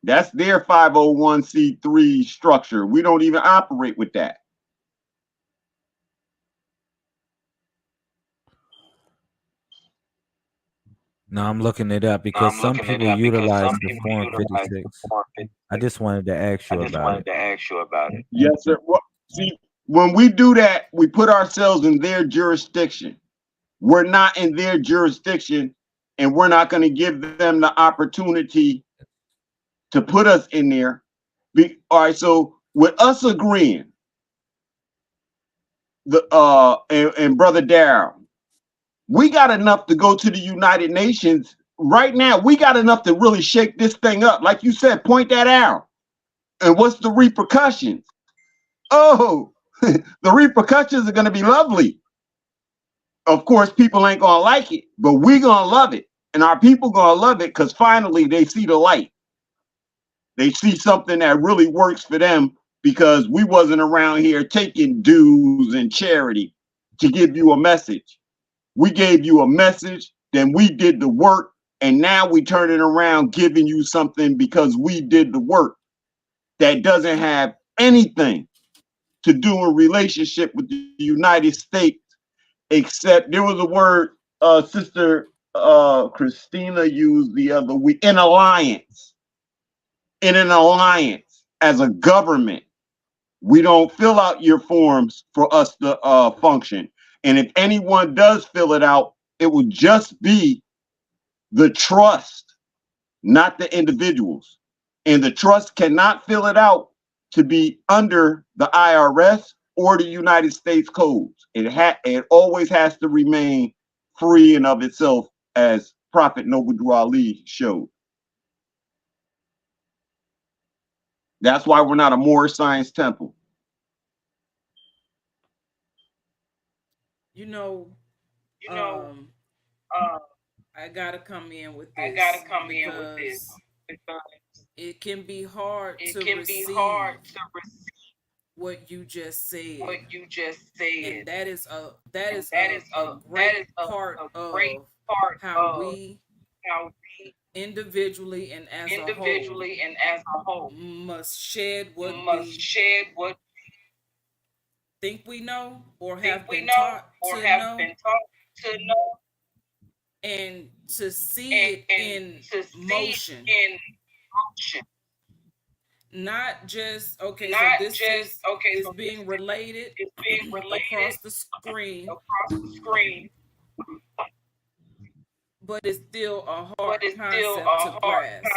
That's their 501c3 structure. We don't even operate with that. No, I'm looking it up because some people utilize the Form 56. I just wanted to ask you about it. Yes, sir. Well, see, when we do that, we put ourselves in their jurisdiction. We're not in their jurisdiction, and we're not going to give them the opportunity to put us in there. All right, so with us agreeing, and Brother Darrell, we got enough to go to the United Nations right now. We got enough to really shake this thing up. Like you said, point that out. And what's the repercussions? Oh, the repercussions are going to be lovely. Of course, people ain't going to like it, but we going to love it. And our people going to love it because finally they see the light. They see something that really works for them because we wasn't around here taking dues and charity to give you a message. We gave you a message, then we did the work, and now we turn it around giving you something because we did the work that doesn't have anything to do in relationship with the United States, except there was a word Sister Christina used the other week, an alliance. In an alliance as a government, we don't fill out your forms for us to function. And if anyone does fill it out, it will just be the trust, not the individuals. And the trust cannot fill it out to be under the IRS or the United States codes. It always has to remain free and of itself, as Prophet Noble Ali showed. That's why we're not a Moorish Science Temple. You know, I gotta come in with this. Because it can be hard to receive what you just said. And that is a great part of how we individually and as a whole must shed what we think we know or have been taught to know, and to see it in motion. Not just okay, so this is being related across the screen, but it's still a hard concept to grasp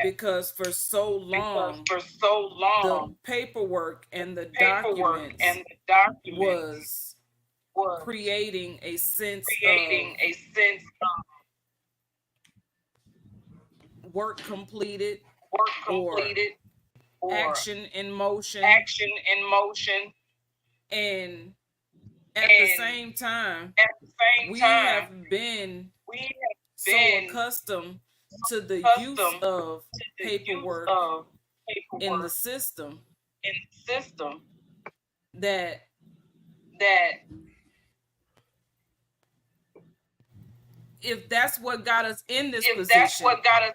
because for so long the paperwork and the documents was creating a sense of work completed or action in motion, and at the same time we have been so accustomed to the use of paperwork in the system that if that's what got us in this position,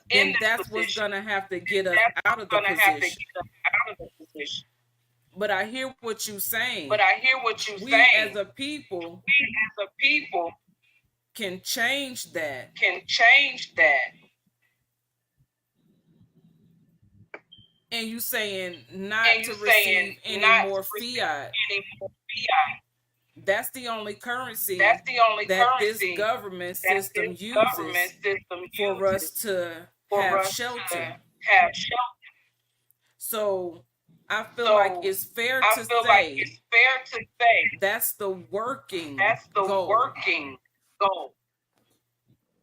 then that's what's gonna have to get us out of the position. But I hear what you're saying. We as a people can change that. And you saying not to receive any more fiat. That's the only currency that this government system uses for us to have shelter. So I feel like it's fair to say that's the working goal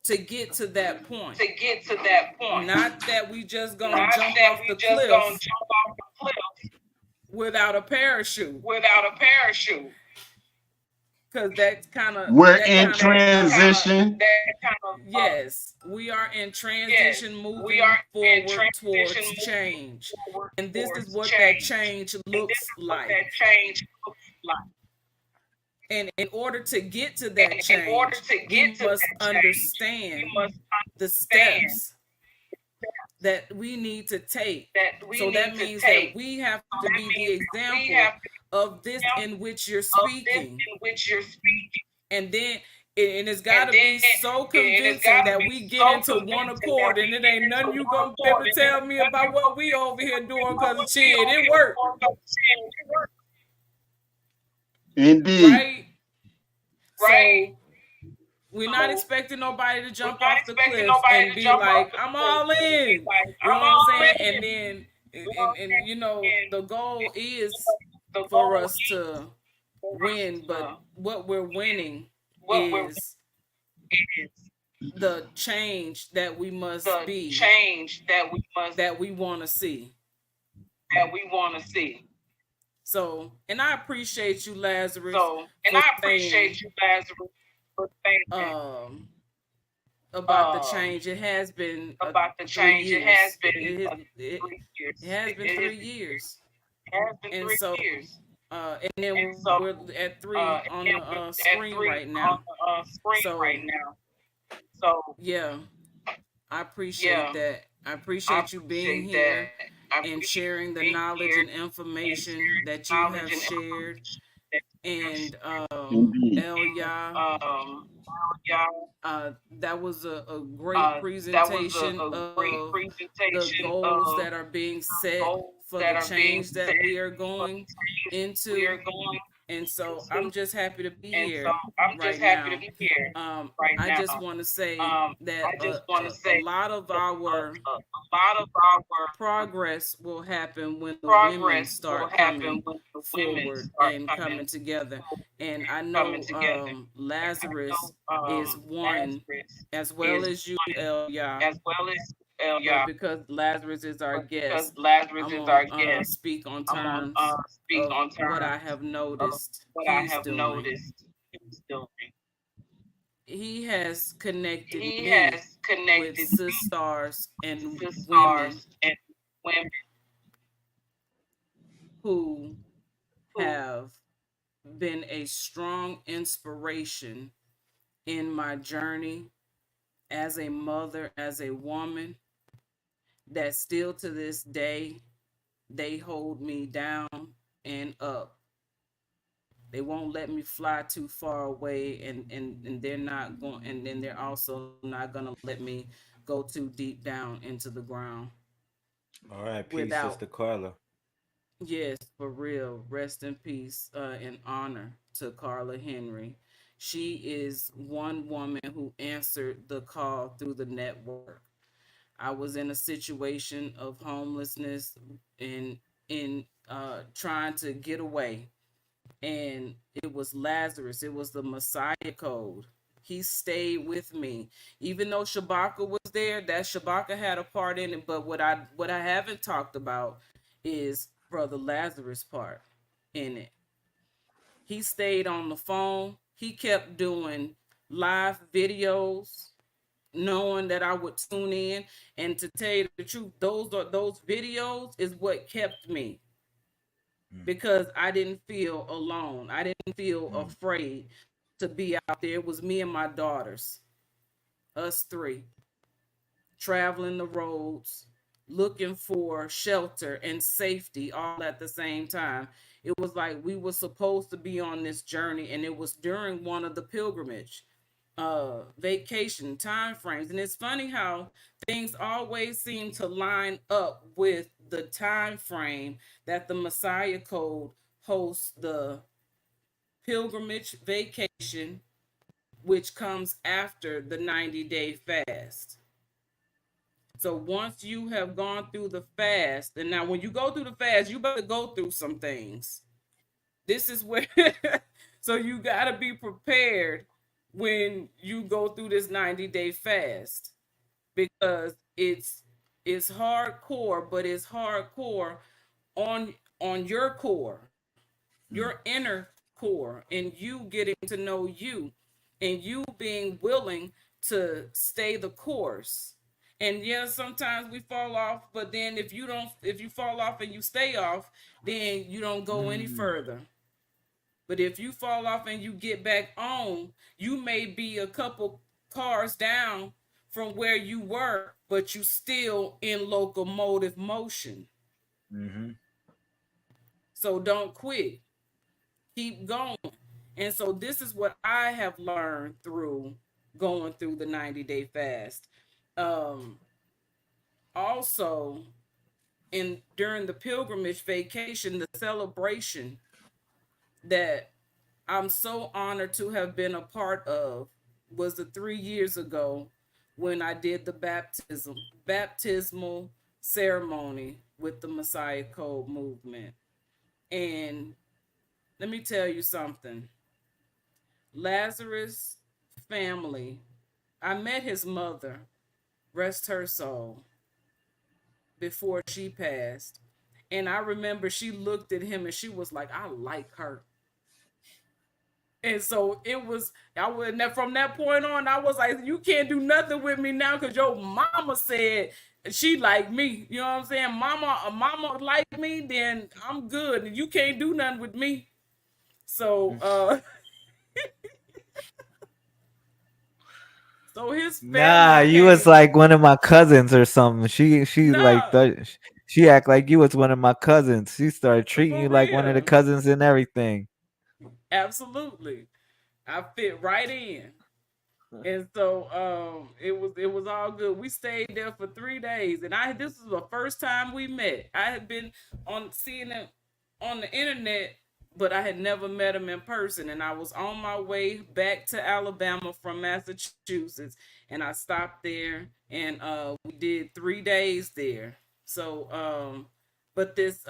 to get to that point. Not that we just gonna jump off the cliff without a parachute. Because that's kind of we're in transition. Yes, we are in transition, moving forward towards change, and this is what that change looks like. And in order to get to that change, we must understand the steps that we need to take. So that means that we have to be the example of this in which you're speaking. And then it's got to be so convincing that we get into one accord, and it ain't nothing you gonna be able to tell me about what we over here doing, because shit, it worked. Indeed. Right? So we're not expecting nobody to we're jump not off the expecting cliff nobody and to be jump off like, the I'm cliff all and be in. like, You know I'm what I'm all saying? And in. then, You know what I'm and saying? the goal And is the for goal us is to for us win, but to what we're win. winning What we're is is the change that we must the be, change that we must that we want to see. that we want to see. So, and I appreciate you, Lazarus, So, and for I saying appreciate you, Lazarus, for saying um about the um change. It has been about the 3 change. It has years. been It 3 years. has been 3 years. It has been And three so years. and then And so, we're at 3 and on then the we're at screen 3 right on now. the screen So right now. So, yeah, I appreciate yeah, that. I I appreciate you being appreciate that. here I and appreciate you sharing the being knowledge here and and information sharing that you knowledge have and shared. information that you have And shared. Indeed. Elia, Um, yeah, that was a great that was presentation a great of the presentation goals of that are being the set goals for that the are being change set that we are for the going change we are into. going And so I'm into. just happy to be And so here I'm just right happy to now. be here right I just now. want to say that I just want to a say lot of that our a lot of our progress will happen when the women progress will start happen coming when the women forward start and coming coming together. forward And I and coming know together. And I Lazarus know is one, Lazarus as well is as you, one Elia. as well as But Elia. because Lazarus is our But because guest, Lazarus I'm is our gonna guest, speak on I'm on terms speak of on what I terms have of noticed what I he's have doing. noticed he's doing. He has connected He me has with connected me sisters and to women stars and women who who have been a strong inspiration in my journey as a mother, as a woman, that still to this day they hold me down and up. They won't let me fly too far away, and they're not going, and then they're also not going to let me go too deep down into the ground R.I.P. without. Sister Carla. Yes, for real. Rest in peace and honor to Carla Henry. She is one woman who answered the call through the network. I was in a situation of homelessness and in trying to get away, and it was Lazarus. It was the Messiah code. He stayed with me, even though Shabaka was there. That Shabaka had a part in it. But what I haven't talked about is Brother Lazarus' part in it. He stayed on the phone. He kept doing live videos, knowing that I would tune in. And to tell you the truth, those videos is what kept me, Mm, because I didn't feel alone. I didn't feel mm, afraid to be out there. It was me and my daughters, us three, traveling the roads, looking for shelter and safety all at the same time. It was like we were supposed to be on this journey, and it was during one of the pilgrimage vacation time frames. And it's funny how things always seem to line up with the time frame that the Messiah Code hosts the pilgrimage vacation, which comes after the 90-day fast. So once you have gone through the fast, and now when you go through the fast, you better go through some things. This is where, so you got to be prepared when you go through this 90-day fast, because it's hardcore, but it's hardcore on your core, your mm, inner core, and you getting to know you, and you being willing to stay the course. And yeah, sometimes we fall off, but then if you fall off and you stay off, then you don't go any mm, further. But if you fall off and you get back on, you may be a couple cars down from where you were, but you still in locomotive motion. mhm, So don't quit. Keep going. And so this is what I have learned through going through the 90-day fast. Um Also, in during the pilgrimage vacation, the celebration that I'm so honored to have been a part of was the 3 years ago when I did the baptismal ceremony with the Messiah Code movement. And let me tell you something. Lazarus' family, I met his mother, rest her soul, before she passed. And I remember she looked at him and she was like, I like her. And so it was, I would, from that point on, I was like, you can't do nothing with me now because your mama said she like me. You know what I'm saying? Mama like me, then I'm good. You can't do nothing with me. So so his Nah, family you was came. like one of my cousins or something. She like No, she act like you was one of my cousins. She started treating for you like one of the real. cousins and everything. Absolutely. I fit right in. And so it was all good. We stayed there for 3 days, and I this was the first time we met. I had been on seeing him on the internet, but I had never met him in person. And I was on my way back to Alabama from Massachusetts, and I stopped there, and we did 3 days there. So but this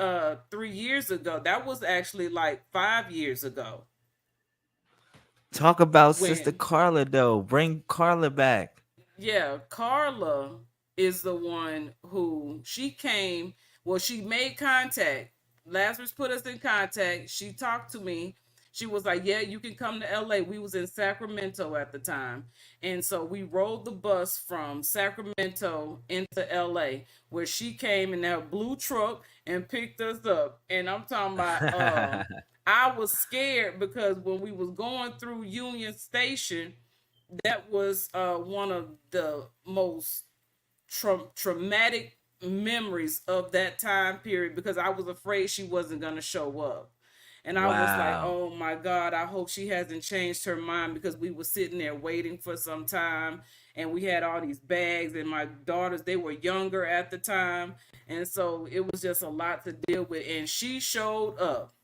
3 years ago, that was actually like 5 years ago Talk about Sister when Carla though. Bring Carla back. yeah, Carla is the one who she came. Well, she made contact. Lazarus put us in contact. She talked to me. She was like, "Yeah, you can come to LA." We was in Sacramento at the time, and so we rode the bus from Sacramento into LA, where she came in that blue truck and picked us up. And I'm talking about, I was scared because when we was going through Union Station, that was one of the most traumatic memories of that time period because I was afraid she wasn't going to show up. And I was like, Wow. oh my God, I hope she hasn't changed her mind because we were sitting there waiting for some time and we had all these bags and my daughters, they were younger at the time. And so it was just a lot to deal with. And she showed up.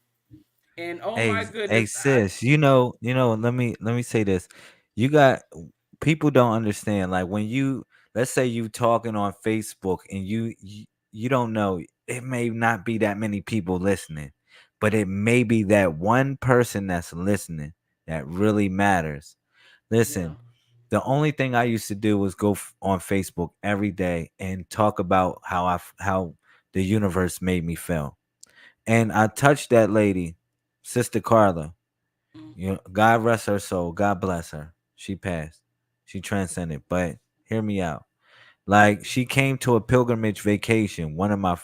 And oh Hey, my hey, goodness, sis, let me say this. You got people don't understand. Like when you let's say you talking on Facebook and you don't know, it may not be that many people listening, but it may be that one person that's listening that really matters. yeah, Listen, the only thing I used to do was go on Facebook every day and talk about how the universe made me feel. And I touched that lady, Sister Carla. mm, You know, God rest her soul. God bless her. She passed. She transcended. But hear me out. Like she came to a pilgrimage vacation, one of my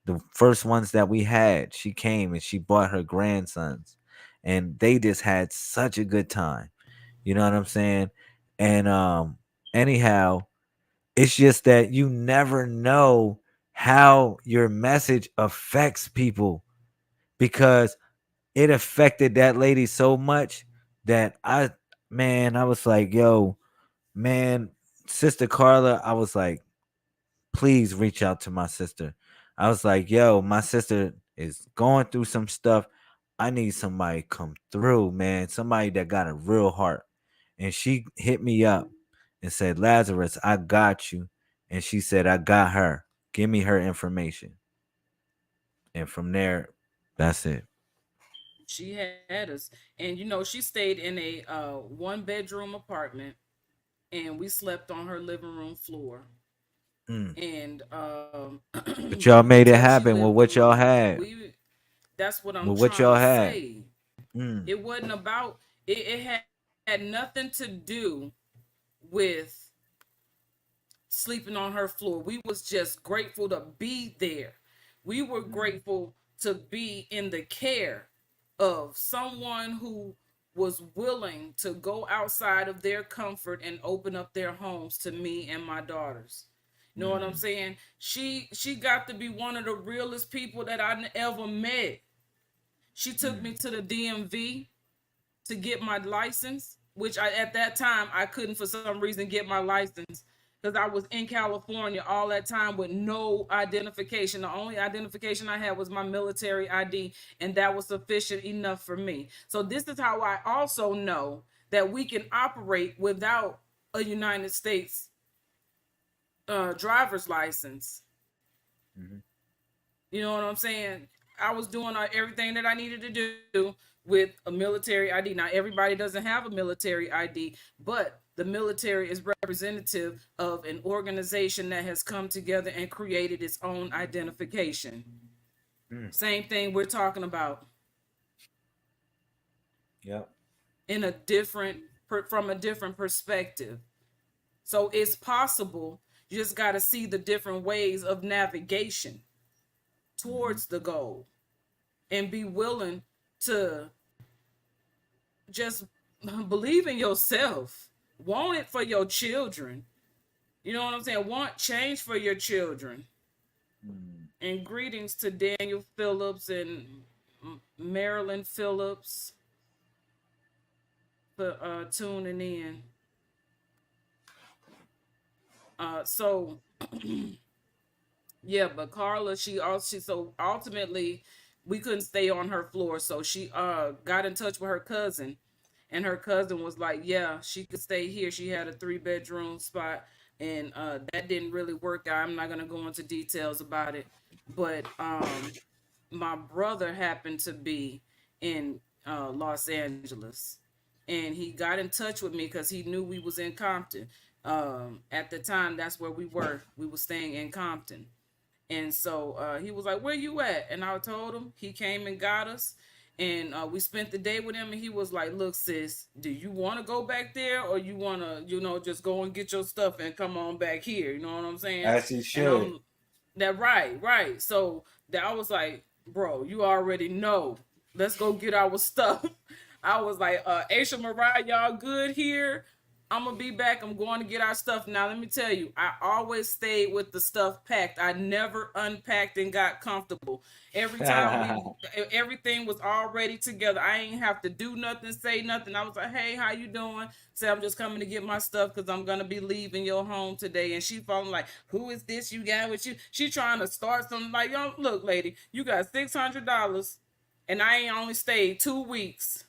the first ones that we had. She came and she brought her grandsons, and they just had such a good time. You know what I'm saying? And anyhow, it's just that you never know how your message affects people because it affected that lady so much that I was like, yo, man, Sister Carla, I was like, please reach out to my sister. I was like, yo, my sister is going through some stuff. I need somebody come through, man. Somebody that got a real heart. And she hit me up and said, Lazarus, I got you. And she said, I got her. Give me her information. And from there, that's it. she had us. And she stayed in a one bedroom apartment and we slept on her living room floor. Mm. And But you y'all could made it tell she happen with lived what y'all through. had. We That's what I'm With what trying y'all to had. say. Mm. It wasn't about it had nothing to do with sleeping on her floor. We was just grateful to be there. We were Mm. grateful to be in the care of someone who was willing to go outside of their comfort and open up their homes to me and my daughters. You know what I'm Mm. saying? She got to be one of the realest people that I ever met. She took me Mm. to the DMV to get my license, which at that time I couldn't for some reason get my license because I was in California all that time with no identification. The only identification I had was my military ID, and that was sufficient enough for me. So this is how I also know that we can operate without a United States driver's license. Mm-hmm. You know what I'm saying? I was doing everything that I needed to do with a military ID. Now, everybody doesn't have a military ID, but the military is representative of an organization that has come together and created its own identification. Mm. Same thing we're talking about Yep. in a different, from a different perspective. So it's possible. You just got to see the different ways of navigation Mm-hmm. towards the goal and be willing to just believe in yourself. Want it for your children. You know what I'm saying? Want change for your children. Mm. And greetings to Daniel Phillips and Marilyn Phillips for tuning in. So yeah, but Carla, so ultimately we couldn't stay on her floor, so she got in touch with her cousin, and her cousin was like, yeah, she could stay here. She had a 3-bedroom spot, and that didn't really work out. I'm not gonna go into details about it, but my brother happened to be in Los Angeles, and he got in touch with me because he knew we was in Compton. At the time, that's where we were. We were staying in Compton, and so he was like, "Where you at?" And I told him. He came and got us, and we spent the day with him. And he was like, "Look, sis, do you want to go back there, or you want to, just go and get your stuff and come on back here?" You know what I'm saying? As he And should. that right, right. So that I was like, "Bro, you already know. Let's go get our stuff." I was like, Aisha Mariah, y'all good here? I'm gonna be back. I'm going to get our stuff. Now, let me tell you, I always stayed with the stuff packed. I never unpacked and got comfortable. Every time everything was already together. I ain't have to do nothing, say nothing. I was like, hey, how you doing? Say, I'm just coming to get my stuff because I'm gonna be leaving your home today. And she falling like, who is this you got with you? She trying to start something like, yo, look, lady, you got $600, and I ain't only stayed 2 weeks,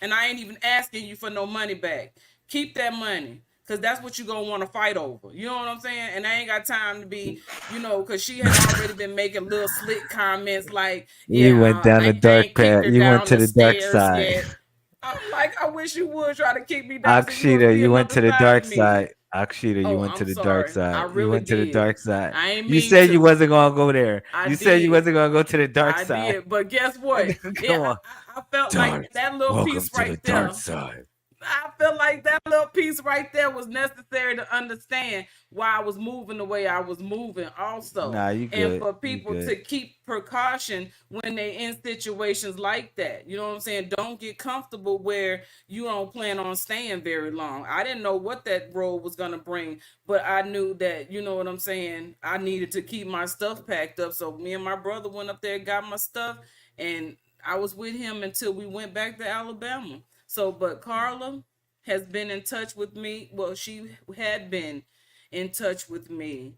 and I ain't even asking you for no money back. Keep that money, because that's what you're going to want to fight over. You know what I'm saying? And I ain't got time to be, because she had already been making little slick comments like, You went yeah, down the I dark ain't kicked path. her You went down to the the dark stairs side. yet. I'm like, I wish you would try to kick me down so you want to Akshita, be you went another to the side dark of me. side. Akshita, you Oh, went to I'm the dark sorry. I side. You really went to the did. dark side. I ain't You mean said you to. wasn't gonna go there. I You said you did. wasn't gonna go to the dark I side. did. But guess what? Come Yeah, on. I felt like Dark. that little Welcome piece to the right dark there. side. I feel like that little piece right there was necessary to understand why I was moving the way I was moving also. Nah, you And good. for You people good. to keep precaution when they in situations like that. You know what I'm saying? Don't get comfortable where you don't plan on staying very long. I didn't know what that road was going to bring, but I knew that, you know what I'm saying, I needed to keep my stuff packed up. So me and my brother went up there, got my stuff, and I was with him until we went back to Alabama. So, but Carla has been in touch with me. Well, she had been in touch with me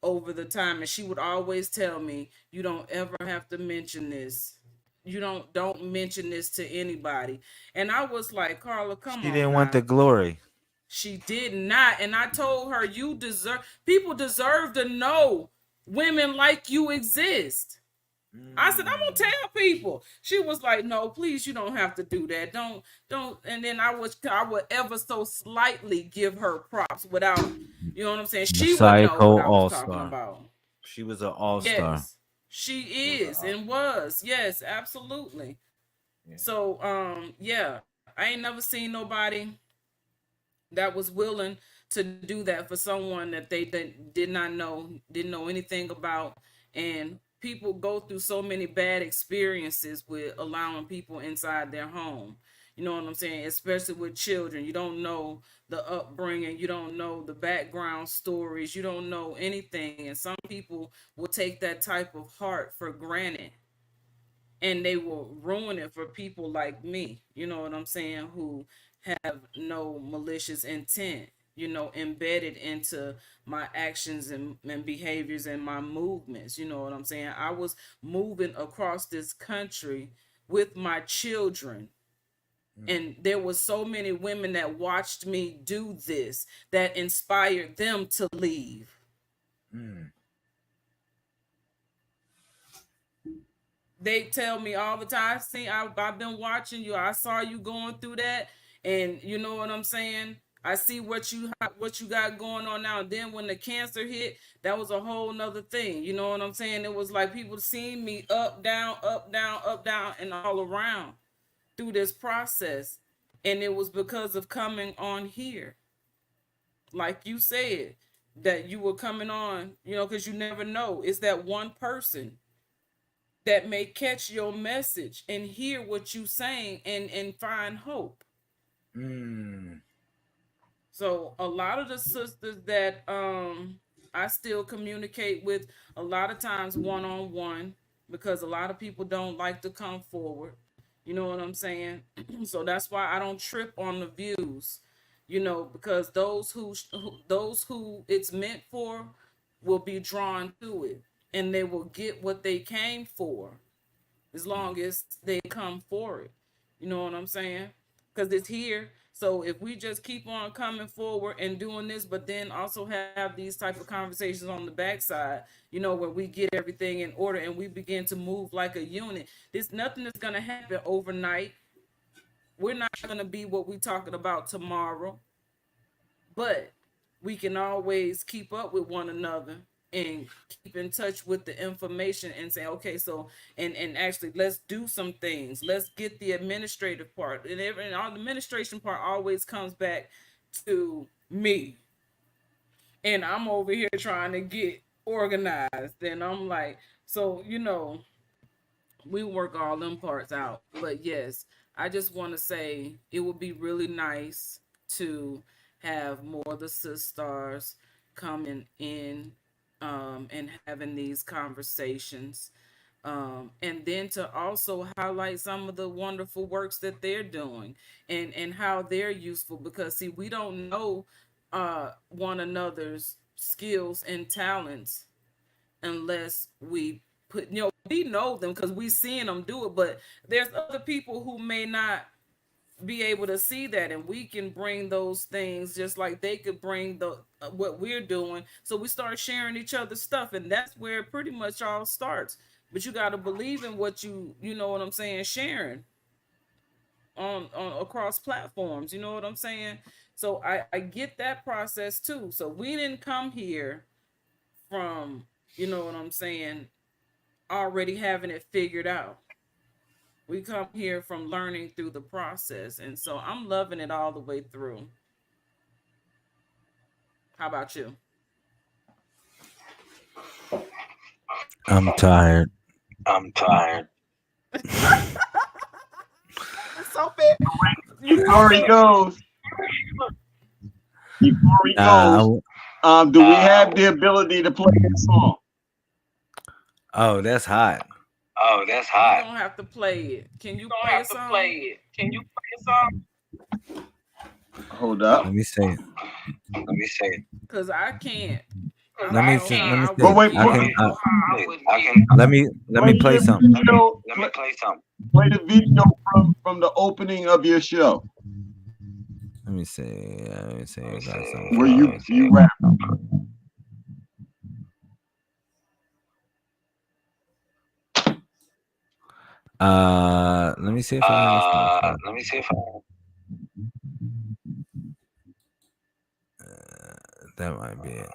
over the time, and she would always tell me, "You don't ever have to mention this. You don't mention this to anybody." And I was like, Carla, come She on didn't want the now. glory. She did not. And I told her, people deserve to know women like you exist. I said, I'm gonna Mm. tell people. She was like, no, please, you don't have to do that. Don't. And then I would ever so slightly give her props without, you know what I'm saying? She would know what Psycho I was All talking Star. about. She was an all star. Yes, she She was an is all. and was. Yes, absolutely. Yeah. So, yeah, I ain't never seen nobody that was willing to do that for someone that they did not know, didn't know anything about. And people go through so many bad experiences with allowing people inside their home. You know what I'm saying? Especially with children. You don't know the upbringing, you don't know the background stories, you don't know anything. And some people will take that type of heart for granted, and they will ruin it for people like me, you know what I'm saying, who have no malicious intent, embedded into my actions and behaviors and my movements. You know what I'm saying? I was moving across this country with my children, And there was so many women that watched me do this that inspired them to leave. They tell me all the time, I've been watching you. I saw you going through that, and you know what I'm saying? I see what you got going on now. And then when the cancer hit, that was a whole nother thing. You know what I'm saying? It was like people seeing me up, down, up, down, up, down, and all around through this process. And it was because of coming on here. Like you said, that you were coming on, because you never know. It's that one person that may catch your message and hear what you saying and find hope. So a lot of the sisters that I still communicate with, a lot of times one-on-one, because a lot of people don't like to come forward. You know what I'm saying? So that's why I don't trip on the views, because those who it's meant for will be drawn to it, and they will get what they came for as long as they come for it. You know what I'm saying? Because it's here. So if we just keep on coming forward and doing this, but then also have these type of conversations on the backside, where we get everything in order and we begin to move like a unit, there's nothing that's going to happen overnight. We're not going to be what we're talking about tomorrow, but we can always keep up with one another and keep in touch with the information and say, okay, so, and actually let's do some things. Let's get the administrative part. And all the administration part always comes back to me. And I'm over here trying to get organized. And I'm like, so, we work all them parts out. But yes, I just want to say it would be really nice to have more of the sisters coming in and having these conversations, and then to also highlight some of the wonderful works that they're doing and how they're useful, because see, we don't know one another's skills and talents unless we we know them because we seeing them do it, but there's other people who may not be able to see that, and we can bring those things just like they could bring the what we're doing. So we start sharing each other's stuff, and that's where it pretty much all starts. But you got to believe in what you know what I'm saying, sharing on across platforms. You know what I'm saying? So I get that process too. So we didn't come here from, you know what I'm saying, already having it figured out. We come here from learning through the process. And so I'm loving it all the way through. How about you? I'm tired. It's so bad. Before he goes, do we have the ability to play this song? Oh, that's hot. You don't have to play it. Can you play a song? Hold up. Let me say it. Because I can't. Let me see. But wait, Let me play something. Play the video from the opening of your show. Let me see. I got something. Where you rap. Let me see if I that might be it.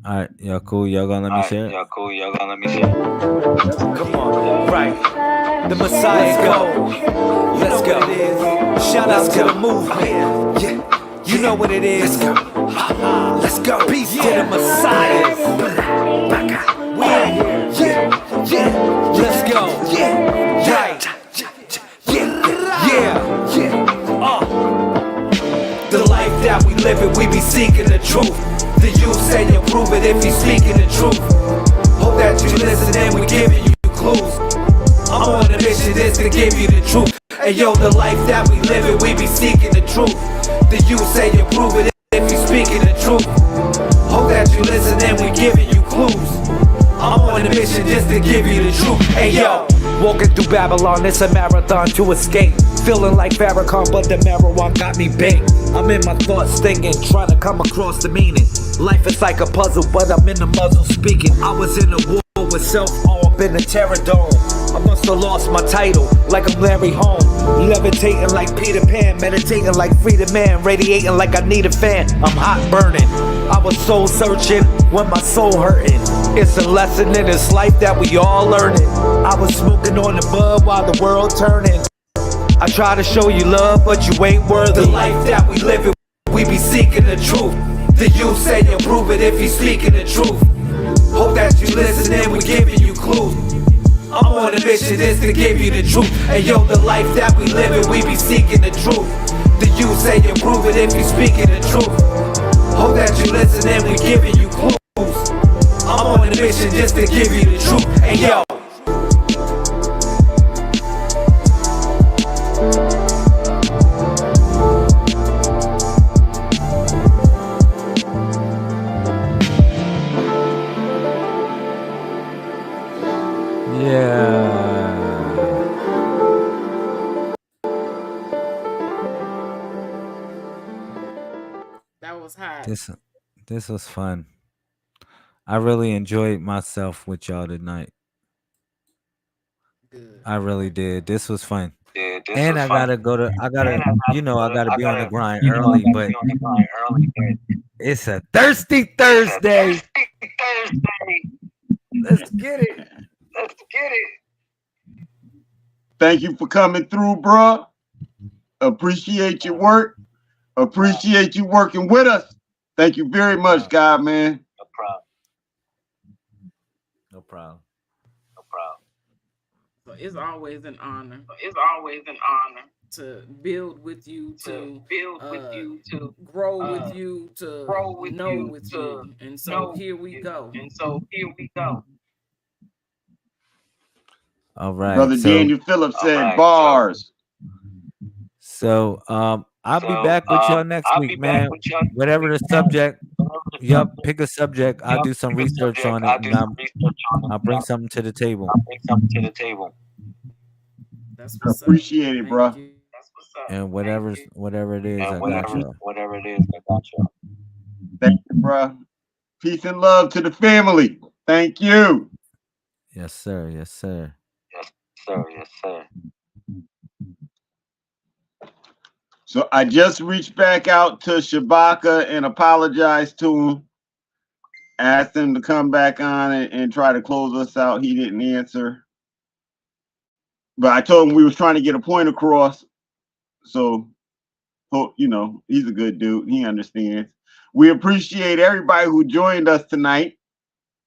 All right, y'all cool? Y'all gonna let me share it? Come on, right. The Messiah go. Let's go. Shout out to the movement. Yeah, you know what it is. Let's go. Peace to the Messiah. Yeah. Let's go. Right. Yeah. The life that we live in, we be seeking the truth. The youth say you'll prove it if you speaking the truth. Hope that you listen and we giving you clues. I'm on a mission, is to give you the truth. Hey yo, the life that we live in, we be seeking the truth. The youth say you'll prove it if you speaking the truth. Hope that you listen and we giving you clues. I'm on a mission just to give you the truth. Hey yo, Walking through Babylon, it's a marathon to escape. Feeling like Farrakhan, but the marijuana got me bait. I'm in my thoughts thinking, trying to come across the meaning. Life is like a puzzle, but I'm in the muzzle speaking. I was in a war with self all up in the terror dome. I must have lost my title, like I'm Larry Holmes. Levitating like Peter Pan, meditating like Freedom Man, radiating like I need a fan. I'm hot burning. I was soul searching when my soul hurting. It's a lesson in this life that we all learning. I was smoking on the bud while the world turning. I try to show you love, but you ain't worthy. The life that we live in, we be seeking the truth. The youth say you prove it if you speaking the truth. Hope that you listening, we giving you clues. I'm on a mission, is to give you the truth. And yo, the life that we live in, we be seeking the truth. The youth say you prove it if you speaking the truth. Hope that you listening, we giving you clues. I'm on a mission just to give you the truth. And yo, That was hot. This was fun. I really enjoyed myself with y'all tonight. Good. I really did. This was fun. And I gotta go to I gotta be on the grind early, but it's a thirsty Thursday. Let's get it. Thank you for coming through, bro. Appreciate your work. Appreciate you working with us. Thank you very much, God, man. No problem. So it's always an honor to build with you, to grow with you, to know with you. And so here we go. All right. Brother Daniel Phillips said bars. So I'll be back with y'all next week, man. Whatever the subject. Yup, pick a subject. I'll do some research on it, and I'll bring something to the table. That's what's up. Appreciate it, Thank bro. you. And whatever it is, I got y'all. Thank you, bro. Peace and love to the family. Thank you. Yes, sir. Yes, sir. So I just reached back out to Shabaka and apologized to him. Asked him to come back on and try to close us out. He didn't answer. But I told him we was trying to get a point across. So, you know, he's a good dude. He understands. We appreciate everybody who joined us tonight.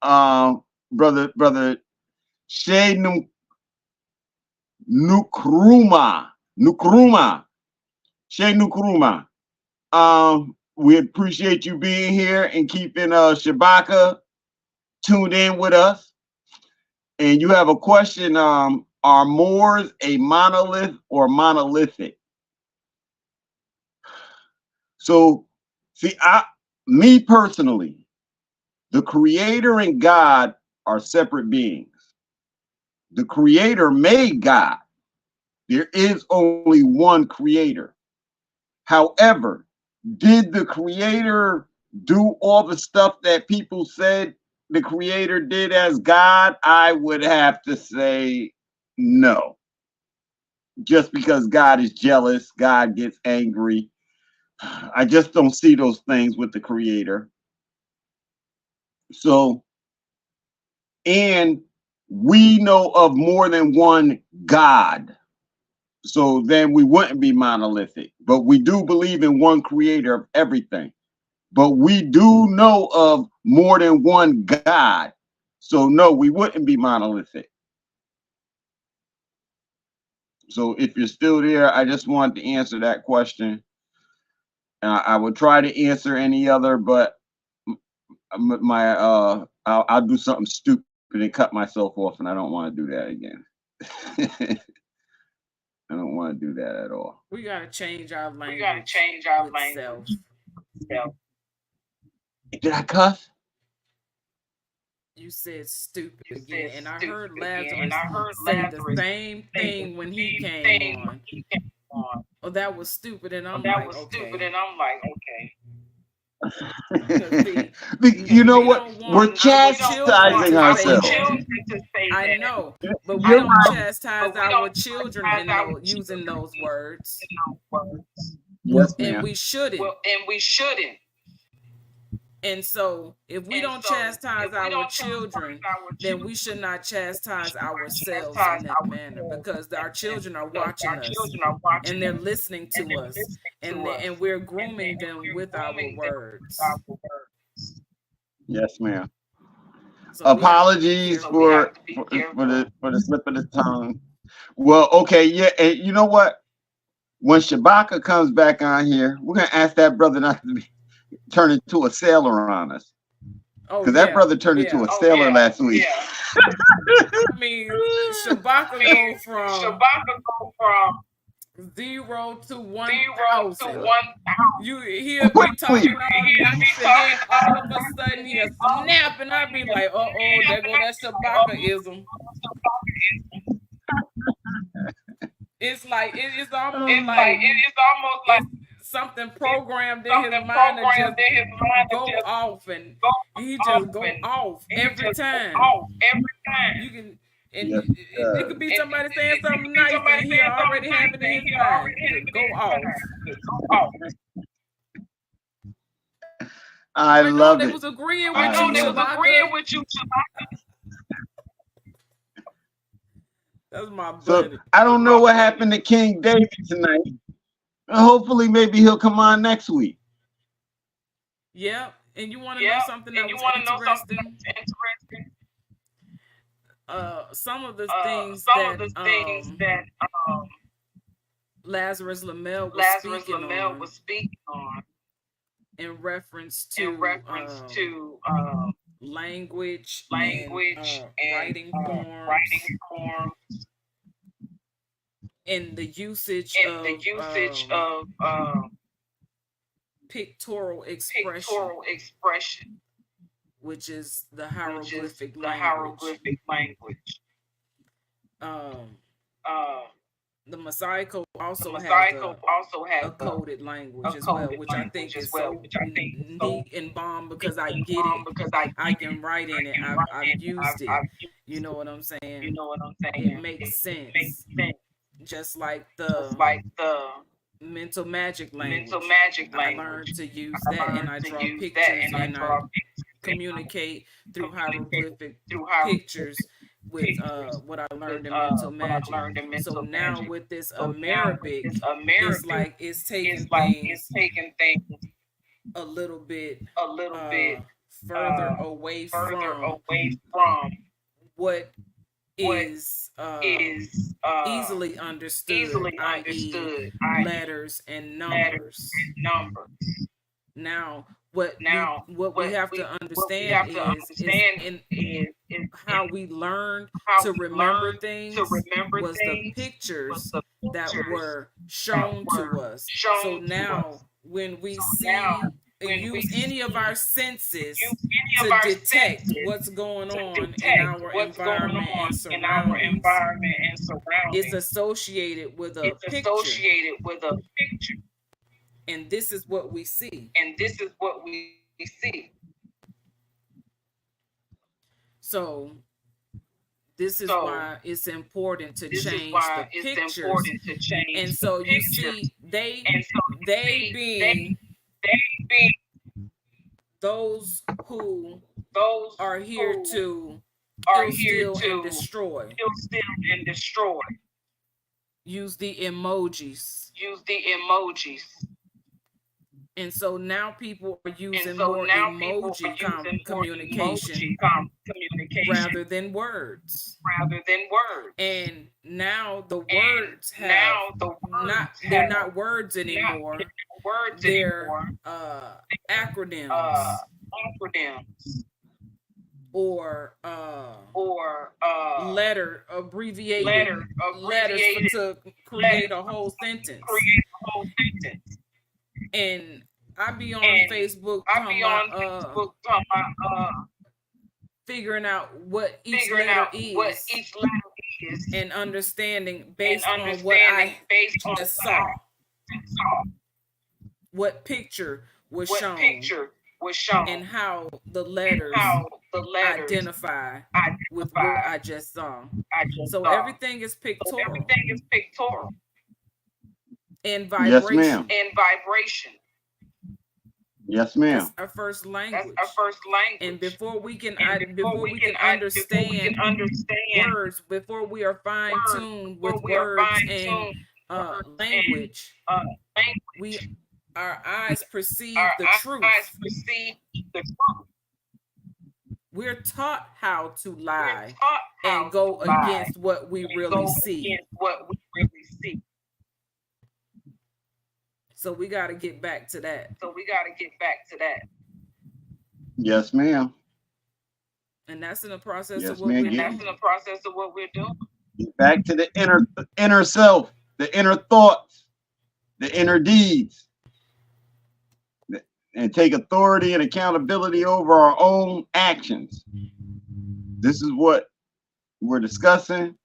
Brother Shay Nukruma. Shay Nukruma. We appreciate you being here and keeping Shabaka tuned in with us. And you have a question, are Moors a monolith or monolithic? So, see, me personally, the creator and God are separate beings. The creator made God. There is only one creator. However, did the creator do all the stuff that people said the creator did as God? I would have to say no. Just because God is jealous, God gets angry. I just don't see those things with the creator. So, and we know of more than one God. So then we wouldn't be monolithic. But we do believe in one creator of everything. But we do know of more than one God. So no, we wouldn't be monolithic. So if you're still there, I just wanted to answer that question. I would try to answer any other, but I'll do something stupid and cut myself off, and I don't want to do that again. I don't want to do that at all. We gotta change our language. With self. Did I cuss? You said stupid again, and I heard Lazarus say the same thing when he came on. Oh, that was stupid, and I'm like, okay. You know what? We're chastising ourselves. I know, but we You're don't right. chastise our children using those words. Yes, And ma'am. we shouldn't. And so, if we don't chastise our children, then we should not chastise ourselves in that manner, because our children are watching us and they're listening to us, and we're grooming them with our words. Yes, ma'am. So apologies for the slip of the tongue. Well, okay, yeah, and you know what? When Shabaka comes back on here, we're gonna ask that brother not to turn into a sailor on us. Because that brother turned into a sailor last week. I mean, Shabaka go from 0 to 1,000. He'll be talking all nice, and then all of a sudden he'll snap, and I'll be like, "Uh-oh, there go that Shabaka-ism." It's like it's almost like something programmed in his mind to just go off, and he just go off every time. You can, and it could be somebody saying something nice, and he already have it in his mind to go off. I love it. They was agreeing with you, That's my buddy. So I don't know what happened to King David tonight. Hopefully, maybe he'll come on next week. Yeah, and you want to know something that was interesting? Some of the things that Lazarus Lamel was speaking on in reference to language and writing forms, and the usage of pictorial expression, which is the hieroglyphic language. The Messiah Code also has a coded language as well, which I think is so neat and bomb, because I get it. I can write in it. I've used it. You know what I'm saying? It makes sense. Just like the mental magic language. I learned to use that, and I draw pictures, and I communicate through hieroglyphic pictures with what I learned in mental magic. So now with this Arabic, it's like it's taking things a little bit further away from what is easily understood, i.e. letters and numbers. Now, what we have to understand is how we learned to remember things was the pictures that were shown to us. So now, when we use any of our senses to detect what's going on in our environment and surroundings, it's associated with a picture. And this is what we see. So this is why it's important to change the pictures. And so you see, they being those who are here to steal and destroy. Use the emojis. And so now people are using more emoji communication rather than words. And now the words they're not words anymore. They're acronyms. Or abbreviated letters to create a whole sentence. And I be on Facebook talking about figuring out what each letter is, and understanding based on what I just saw, what picture was shown, and how the letters identify with what I just saw. So everything is pictorial and Yes, vibration. ma'am. Yes, ma'am. That's our first language. And before we can understand words, before we are fine-tuned with words and language, our eyes perceive the truth. We're taught how to lie and go against what we really see. So we got to get back to that. Yes, ma'am. And that's in the process Yes, of what ma'am. we're Get doing. back to the inner self, the inner thoughts, the inner deeds, and take authority and accountability over our own actions. This is what we're discussing.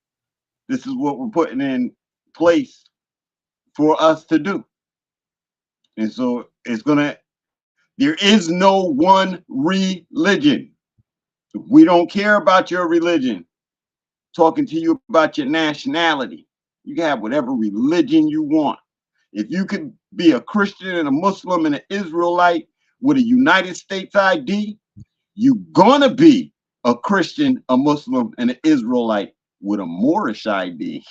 This is what we're putting in place for us to do. And so there is no one religion. We don't care about your religion. Talking to you about your nationality. You can have whatever religion you want. If you could be a Christian and a Muslim and an Israelite with a United States ID, you're gonna be a Christian, a Muslim, and an Israelite with a Moorish ID.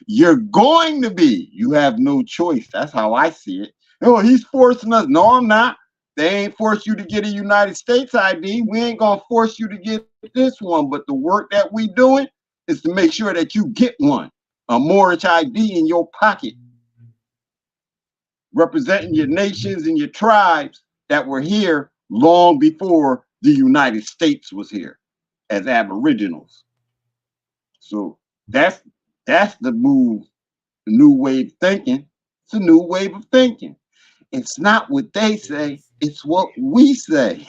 You're going to be. You have no choice. That's how I see it. Oh, he's forcing us. No, I'm not. They ain't force you to get a United States ID. We ain't gonna force you to get this one. But the work that we doing is to make sure that you get one, a Moorish ID in your pocket, representing your nations and your tribes that were here long before the United States was here as aboriginals. So that's the move, the new way of thinking. It's a new wave of thinking. It's not what they say, it's what we say.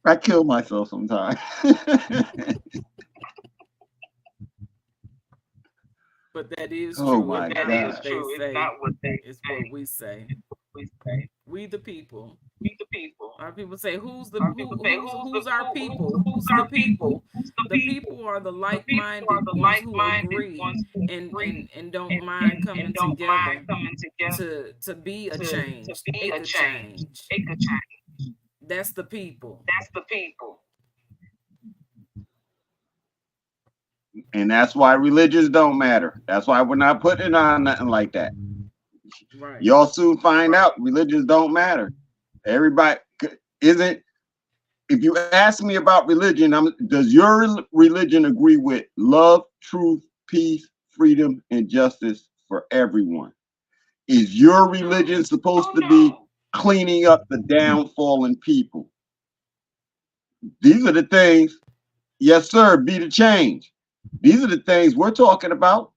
I kill myself sometimes. But that is true. Oh my It's God. not what they say. It's what we say. We the people. Our people say, who's our people? Who's the people? The people are the like-minded ones who agree and don't mind coming together to be a change, make a change. That's the people. And that's why religions don't matter. That's why we're not putting on nothing like that. Right. Y'all soon find out religions don't matter. Everybody isn't. If you ask me about religion, does your religion agree with love, truth, peace, freedom, and justice for everyone? Is your religion supposed to be cleaning up the downfallen people? These are the things, yes, sir, be the change. These are the things we're talking about.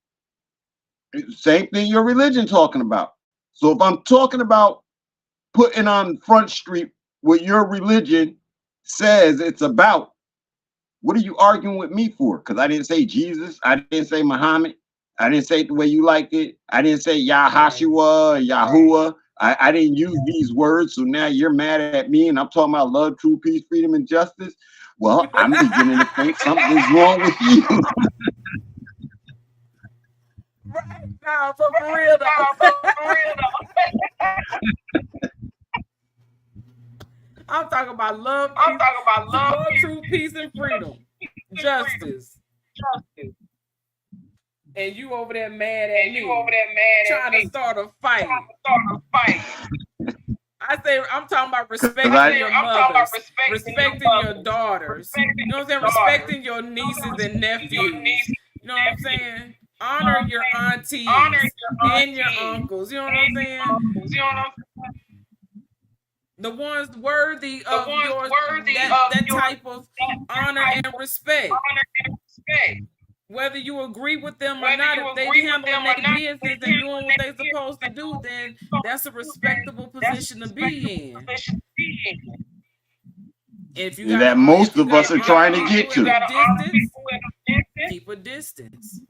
Same thing your religion talking about. So if I'm talking about putting on Front Street what your religion says it's about, what are you arguing with me for? Because I didn't say Jesus. I didn't say Muhammad. I didn't say it the way you liked it. I didn't say Yahashua, Yahuwah. I didn't use these words. So now you're mad at me and I'm talking about love, true peace, freedom, and justice. Well, I'm beginning to think something's wrong with you. Right now, for real though. I'm talking about love, truth, peace, and freedom, justice. And you over there mad at me, trying to start a fight. I say I'm talking about respecting your mothers, respecting your daughters. You know what I'm saying? Respecting your nieces and nephews. You know what I'm saying? Honor your aunties and your uncles. You know what I'm saying? The ones worthy of that type of honor and respect. Whether you agree with them or not, if they handling their business and doing what they're supposed to do, then that's a respectable position to be in. If you that most of us are trying to get to. Keep a distance.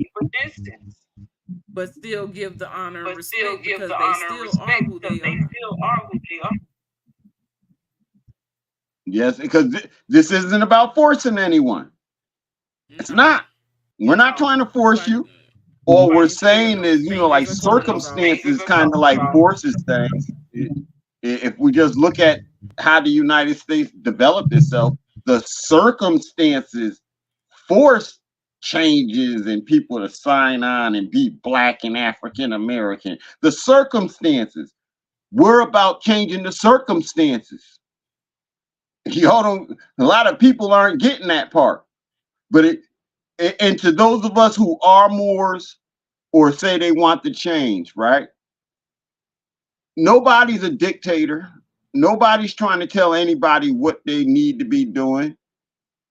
But still give the honor and respect because they still are who they are. Yes, because this isn't about forcing anyone. It's not. We're not trying to force you. All we're saying is, like circumstances kind of like forces things. If we just look at how the United States developed itself, the circumstances force changes and people to sign on and be Black and African American. The circumstances. We're about changing the circumstances. Y'all don't, a lot of people aren't getting that part. But and to those of us who are Moors or say they want to change, right? Nobody's a dictator. Nobody's trying to tell anybody what they need to be doing.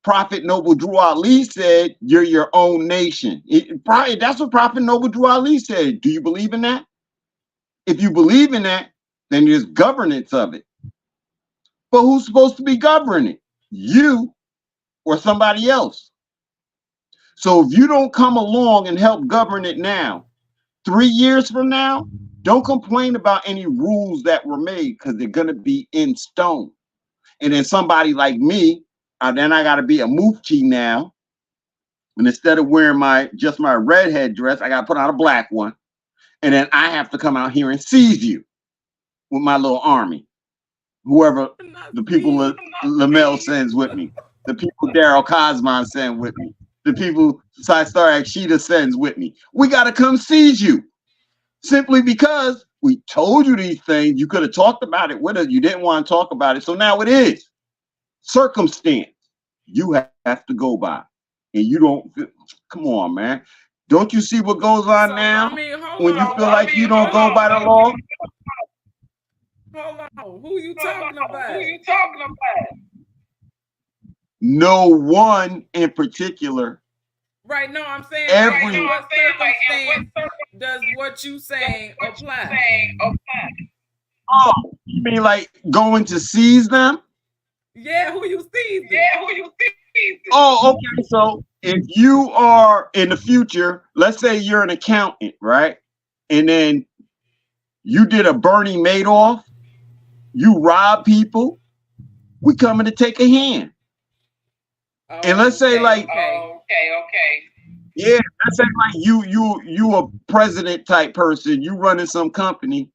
Prophet Noble Drew Ali said, you're your own nation. That's what Prophet Noble Drew Ali said. Do you believe in that? If you believe in that, then there's governance of it. But who's supposed to be governing? You or somebody else? So if you don't come along and help govern it now, 3 years from now, don't complain about any rules that were made because they're going to be in stone. And then somebody like me, then I got to be a mufti now. And instead of wearing just my red headdress, I got to put on a black one. And then I have to come out here and seize you with my little army. Whoever the people Lamel sends with me, the people Daryl Cosman send with me, the people Star Akshita sends with me. We got to come seize you. Simply because we told you these things. You could have talked about it with us. You didn't want to talk about it. So now it is. Circumstance. You have to go by. And you don't, come on, man. Don't you see what goes on now? When you feel like you don't go by the law? Hold on. Who you talking about? No one in particular. Right, no, I'm saying what circumstance does what you saying apply? Oh, you mean like going to seize them? Yeah, who you seizing? Oh, okay. So if you are in the future, let's say you're an accountant, right? And then you did a Bernie Madoff, you rob people, we coming to take a hand. And let's say yeah, let's say like you a president type person, you running some company,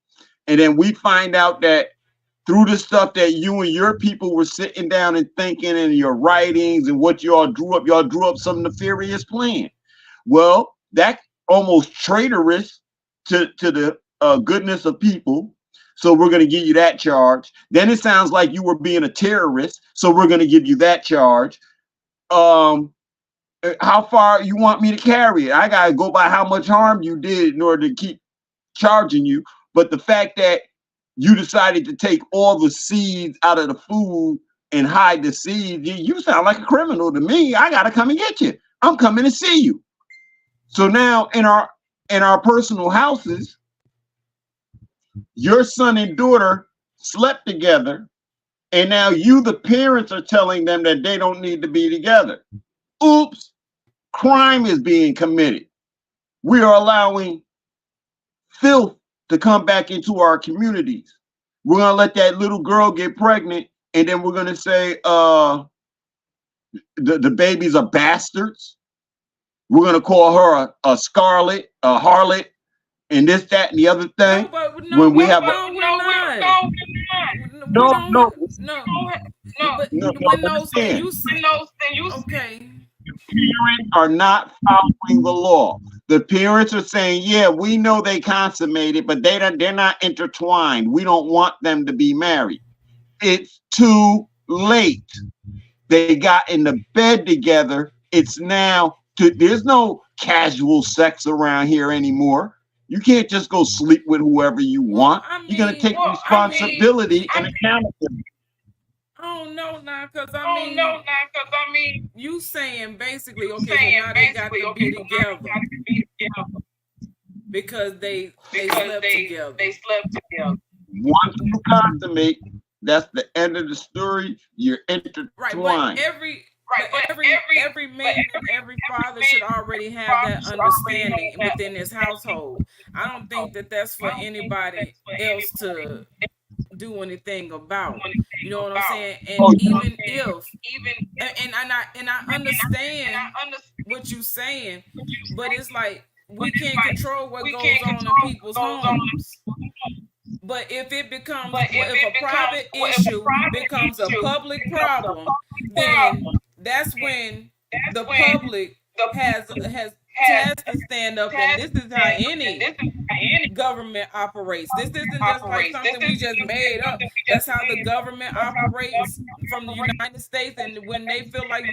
and then we find out that through the stuff that you and your people were sitting down and thinking and your writings and what y'all drew up some nefarious plan. Well, that almost traitorous to the goodness of people. So we're going to give you that charge. Then it sounds like you were being a terrorist. So we're going to give you that charge. How far you want me to carry it? I got to go by how much harm you did in order to keep charging you. But the fact that you decided to take all the seeds out of the food and hide the seeds, you sound like a criminal to me. I got to come and get you. I'm coming to see you. So now in our personal houses, your son and daughter slept together, and now you, the parents, are telling them that they don't need to be together. Oops, crime is being committed. We are allowing filth to come back into our communities. We're gonna let that little girl get pregnant, and then we're gonna say the babies are bastards. We're gonna call her a scarlet, a harlot, and this, that, and the other thing. When we have okay. Parents are not following the law. The parents are saying, yeah, we know they consummated, but they're not intertwined. We don't want them to be married. It's too late. They got in the bed together. It's now, there's no casual sex around here anymore. You can't just go sleep with whoever you want. You're going to take responsibility and accountability. I don't know now, because I mean, you saying basically, okay, so now they got to be together because they slept together. Once you consummate, that's the end of the story. You're intertwined. Right, but every man and every father should already have that understanding within his household. I don't think that that's for anybody else to do anything about. You know what I'm saying? And even if and I understand what you're saying, but it's like we can't control what goes on in people's homes. But if it becomes, if a private issue becomes a public problem, then that's when the public has to stand up, and this is how any government operates. This isn't just like something we just made up. That's how the government operates from the United States. And when they feel like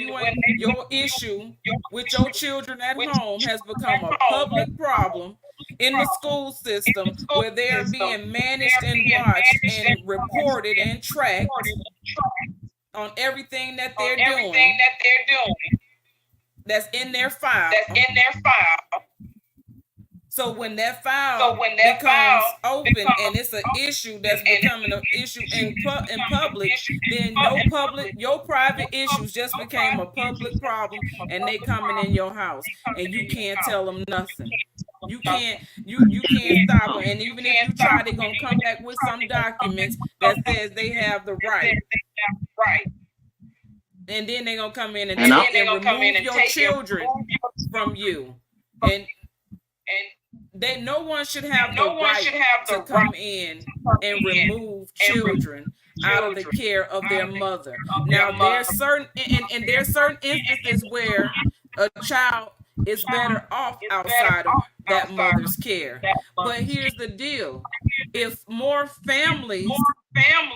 your issue with your children at home has become a public problem in the school system, where they're being managed and watched and reported and tracked on everything that they're doing, that's in their file. So when that file becomes open and it's an issue that's becoming an issue in public, then your private issues just became a public problem, and they coming in your house, and you can't tell them nothing. You can't stop them. And even if you try, they're gonna come back with some documents that says they have the right. And then they're gonna come in and remove your children from you. And no one should have the right to come in and remove children out of the care of their mother. Now there's certain instances where a child is better off outside of that mother's care. But here's the deal: if more families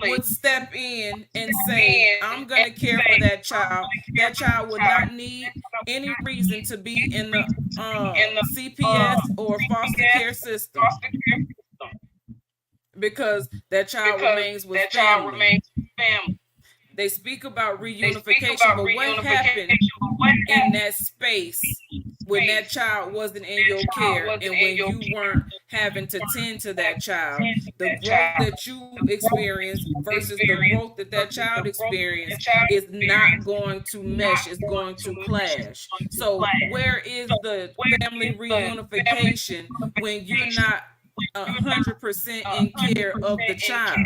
would step in and say, I'm going to care for that child would not need any reason to be in the CPS or foster care system, because that child remains with family. They speak about reunification, but what happened in that space when that child wasn't in your care, and when you weren't having to tend to that child? The growth that you experienced versus the growth that child experienced is not going to mesh, it's going to clash. So where is the family reunification when you're not 100% in care of the child?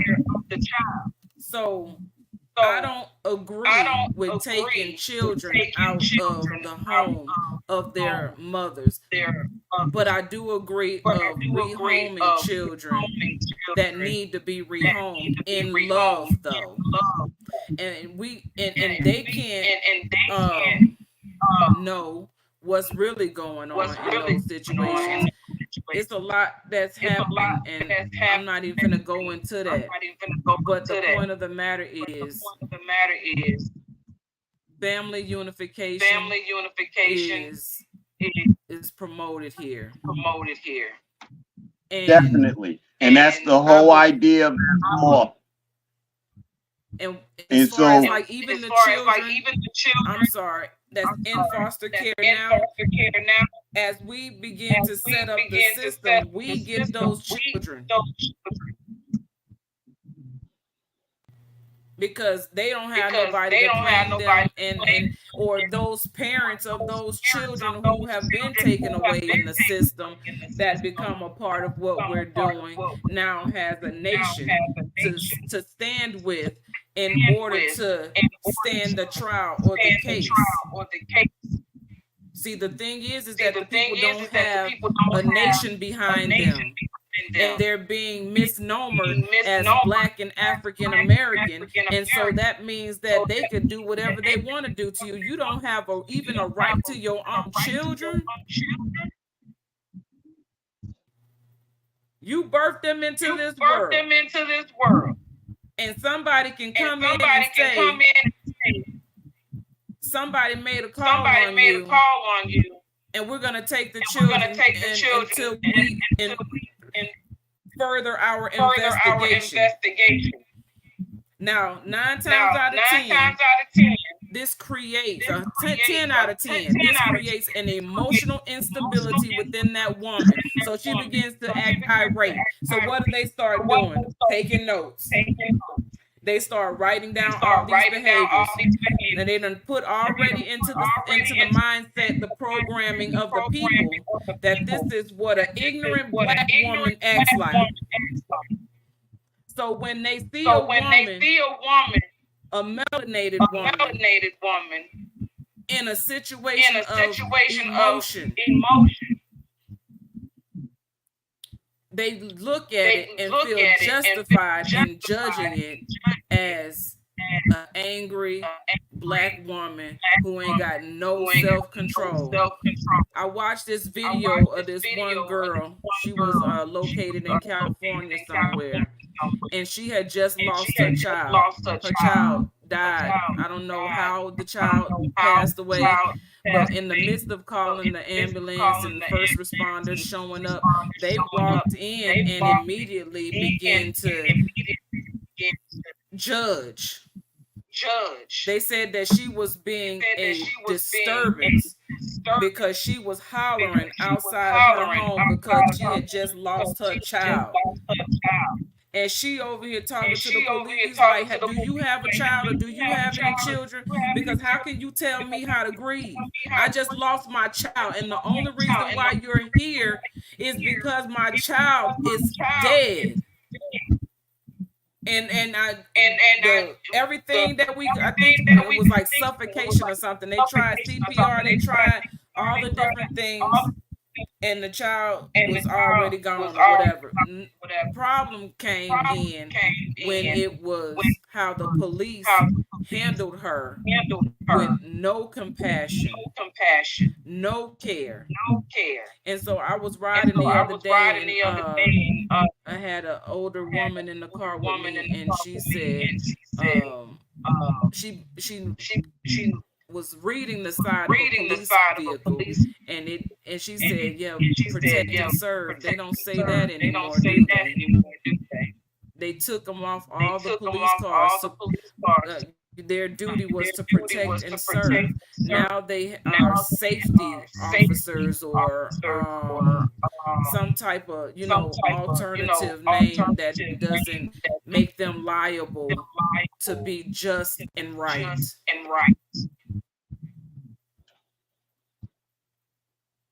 So I don't agree with taking children out of the home of their mothers, but I do agree of rehoming children that need to be rehomed in love, though. And they can't know what's really going on in those situations. It's a lot that's happening, and I'm not even going to go into that. But the point of the matter is, family unification is promoted here. And definitely. And that's the whole idea of that law. And as far as like even the children, I'm sorry, that's in foster care now, as we begin to set up the system, we get those children, because they don't have nobody to claim them, and or those parents of those children who have been taken away in the system that become a part of what we're doing now has a nation to stand with in order to stand the trial or the case. See, the thing is that the people don't have a nation behind them, and they're being misnomered as Black and African American, and so that means that they can do whatever they want to do to you. You don't have even a right to your own children. You birthed them into this world. And somebody can come in and say, somebody made a call on you, and we're going to take the children until we further our investigation. Now, 9 times out of 10, this creates 10 out of 10. This creates an emotional instability within that woman. So she begins to act irate. So what do they start doing? Taking notes. They start writing down all these behaviors, and they done put already into the mindset, the programming of the people, that this is what an ignorant black woman acts like. So when they see a woman, a melanated woman, in a situation of emotion, they look at it and feel justified in judging it as an angry black woman who ain't got no self-control. I watched this video of this one girl. She was located in California somewhere, and she had just lost her child. Her child died. I don't know how the child passed away, but in the midst of calling the ambulance and the first responders showing up, they walked in and immediately began to judge. They said that she was being a disturbance because she was hollering outside her home because she had just lost her child. And she over here talking to the police like, do you have a child or do you have any children? Because how can you tell me how to grieve? I just lost my child, and the only reason why you're here is because my child is dead. And everything that I think it was like suffocation or something. They tried CPR, they tried all the different things, and the child was already gone or whatever. Problem came in when it was how the police handled her with no compassion, no care. And so I was riding the other day, and I had an older woman in the car with me, and she said she was reading the side of a police vehicle, and she said, yeah, protect and serve. They don't say that anymore, do they? They took them off all the police cars. So, their duty was to protect and serve. Now they are safety officers or some type of, alternative name that doesn't make them liable to be just and right.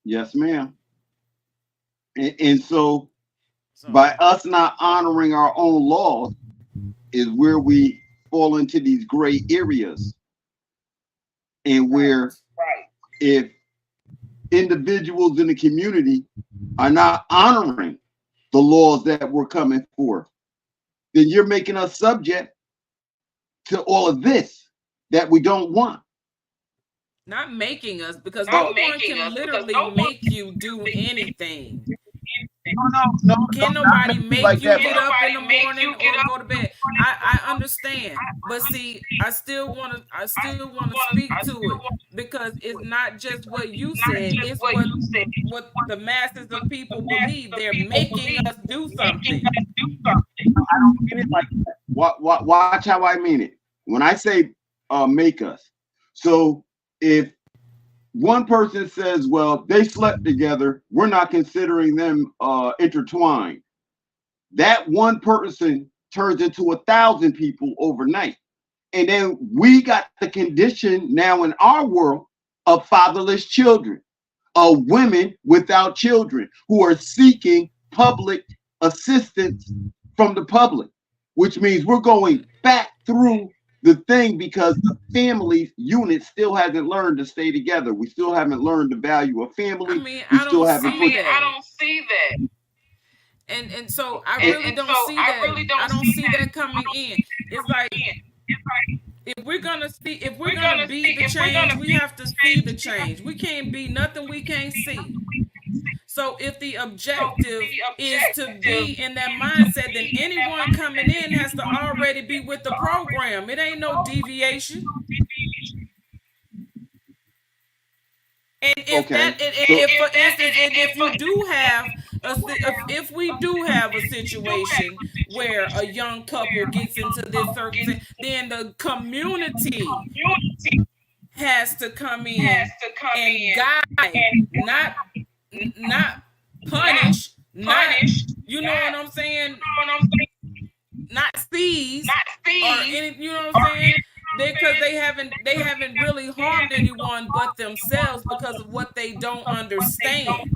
Yes, ma'am. And so by us not honoring our own laws is where we fall into these gray areas, and where if individuals in the community are not honoring the laws that we're coming for, then you're making us subject to all of this that we don't want. Not making us, because no one can literally make you do anything. No. Can't nobody make you get up in the morning or go to bed. I understand, but see, I still want to speak to it, because it's not just what you said; it's what the masses of people believe. They're making us do something. I don't mean it like that. Watch how I mean it. When I say make us, so if one person says, well, they slept together, we're not considering them intertwined, that one person turns into 1,000 people overnight. And then we got the condition now in our world of fatherless children, of women without children who are seeking public assistance from the public, which means we're going back through the thing because the family unit still hasn't learned to stay together. We still haven't learned the value of family. I don't see that. And so I really don't see that. I don't see that coming in. It's like if we're gonna be the change, we have to see the change. We can't be nothing we can't see. So if the objective is to be in that mindset, then anyone coming in has to already be with the program. It ain't no deviation. And if we do have a situation where a young couple gets into this circumstance, then the community has to come in and guide, not punish, you know what I'm saying? Not seize or saying? Because they haven't really harmed anyone but themselves because of what they don't understand.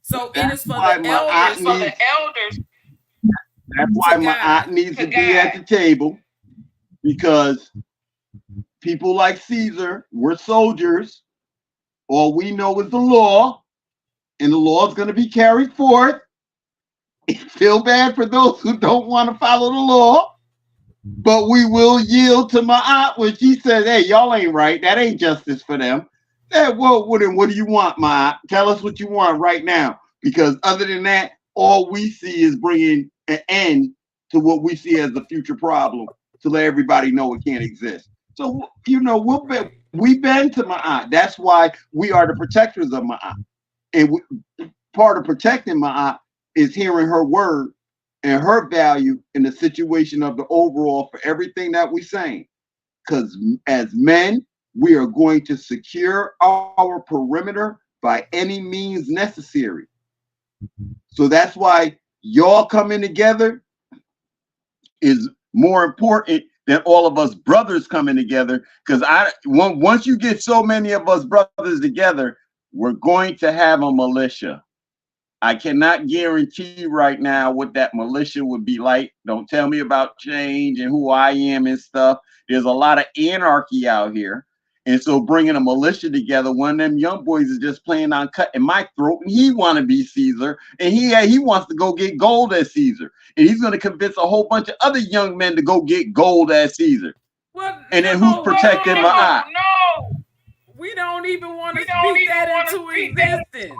So it is for the elders. That's why my aunt needs to be at the table, because people like Caesar, we're soldiers. All we know is the law, and the law is going to be carried forth. Feel bad for those who don't want to follow the law, but we will yield to my aunt when she says, "Hey, y'all ain't right. That ain't justice for them." Well, then what do you want, my aunt? Tell us what you want right now, because other than that, all we see is bringing an end to what we see as the future problem, to let everybody know it can't exist. So, we bend to my aunt. That's why we are the protectors of my aunt. And part of protecting my aunt is hearing her word and her value in the situation of the overall for everything that we're saying. Because as men, we are going to secure our perimeter by any means necessary. So that's why y'all coming together is more important than all of us brothers coming together. Because once you get so many of us brothers together, we're going to have a militia. I cannot guarantee right now what that militia would be like. Don't tell me about change and who I am and stuff. There's a lot of anarchy out here. And so bringing a militia together, one of them young boys is just planning on cutting my throat, and he want to be Caesar, and he wants to go get gold as Caesar, and he's going to convince a whole bunch of other young men to go get gold as Caesar. Well, and then who's protecting my eye? No, we don't even want to speak that into existence.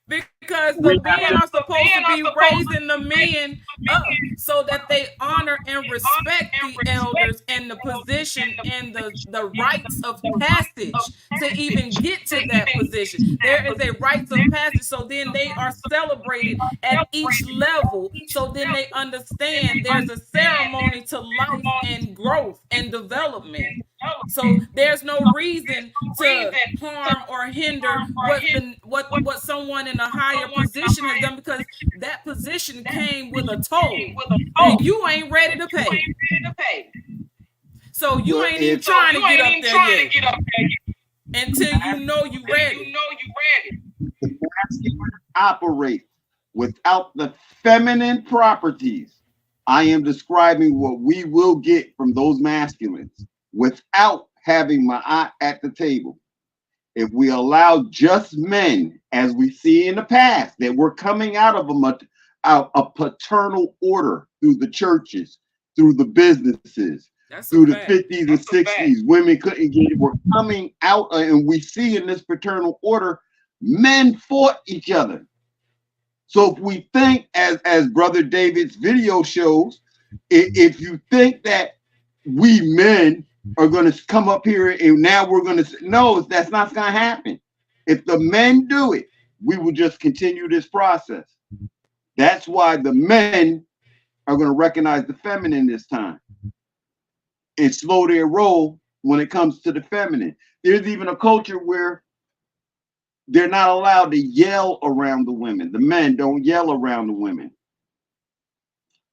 Because the men are supposed to be raising the men up so that they honor and respect the elders and the position and the rites of passage to even get to that position. There is a rites of passage, so then they are celebrated at each level, so then they understand there's a ceremony to life and growth and development. So there's no reason to harm or hinder what someone in a higher position has done, because that position came with a toll that you ain't ready to pay. So you ain't even trying to get up there yet until you know you ready. The masculine operates without the feminine properties. I am describing what we will get from those masculines without having my aunt at the table. If we allow just men, as we see in the past, that we're coming out of a paternal order through the churches, through the businesses, through the 50s and 60s, women couldn't get it. We're coming out, and we see in this paternal order, men fought each other. So if we think, as Brother David's video shows, if you think that we men are going to come up here and now we're going to say, no, that's not going to happen. If the men do it, we will just continue this process. That's why the men are going to recognize the feminine this time and slow their roll when it comes to the feminine. There's even a culture where they're not allowed to yell around the women. The men don't yell around the women.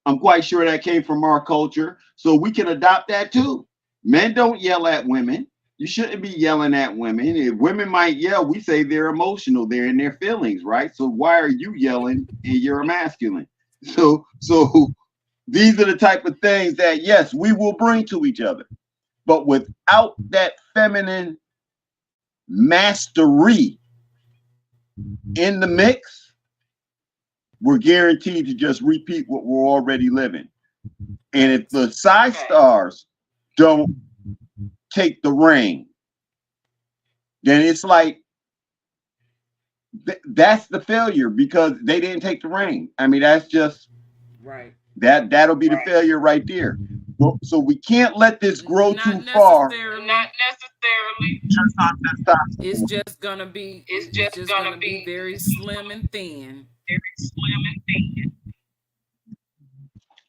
I'm quite sure that came from our culture, so we can adopt that too. Men don't yell at women. You shouldn't be yelling at women. If women might yell, we say they're emotional, they're in their feelings, right? So why are you yelling and you're a masculine? So these are the type of things that, yes, we will bring to each other. But without that feminine mastery in the mix, we're guaranteed to just repeat what we're already living. And if the side stars don't take the reign, then it's like that's the failure, because they didn't take the reign. I mean, that's just right. That'll be the failure right there. So we can't let this grow too far. Not necessarily. It's just gonna be. It's just gonna be very slim and thin.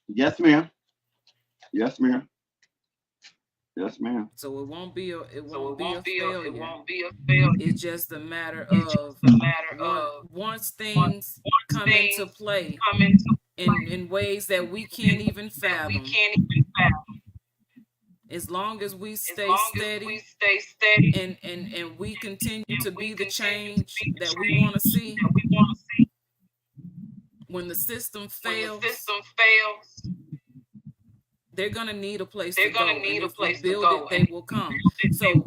Yes, ma'am. Yes, ma'am. Yes, ma'am. So it won't be a failure. It's just a matter of once things come into play in ways that we can't even fathom. As long as we stay steady and we continue to be the change that we want to see, when the system fails, they're gonna need a place to go. And if we build it, they will come. So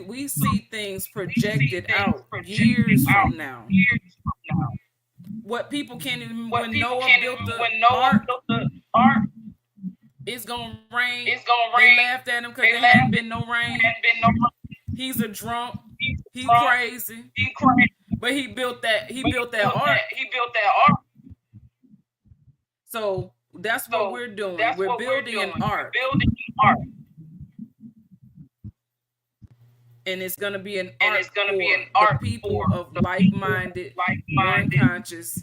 we see things projected out years from now. What people can't even, when Noah built the ark, it's gonna rain. They laughed at him because there hadn't been no rain. He's a drunk. He's crazy. But he built that ark. So that's what we're doing. We're building an ark. And it's going to be an ark for the people of like-minded, unconscious,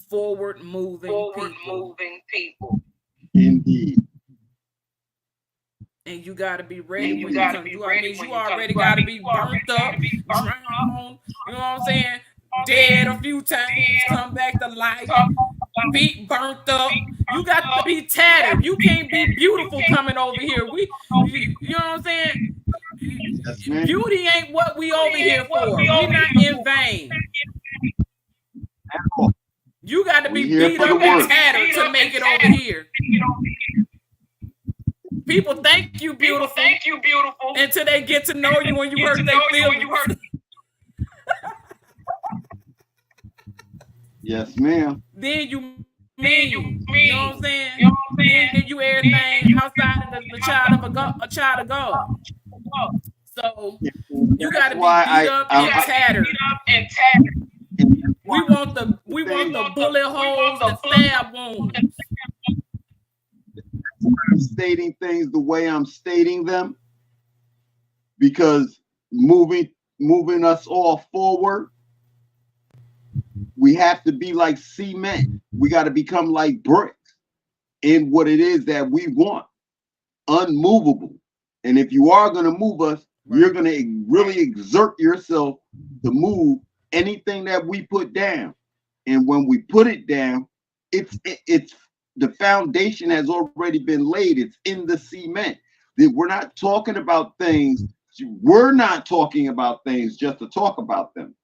forward-moving people. Indeed. And you got to be ready when you come. You already got to be burnt up, drowned. You know what I'm saying? Dead a few times, come back to life, feet burnt up. You got to be tattered. You can't be beautiful coming over here. You know what I'm saying? Beauty ain't what we over here for. We're not in vain. You got to be beat up and tattered to make it over here. People think you beautiful until they get to know you and you hurt their feelings. Yes, ma'am. Then you mean, you know what I'm saying? Then you everything outside of the child of God. So you got to be beat up and tattered. We want the bullet holes, the stab wounds. I'm stating things the way I'm stating them, because moving us all forward, we have to be like cement. We got to become like bricks in what it is that we want, unmovable. And if you are going to move us, you're going to really exert yourself to move anything that we put down. And when we put it down, it's the foundation has already been laid. It's in the cement. We're not talking about things. We're not talking about things just to talk about them.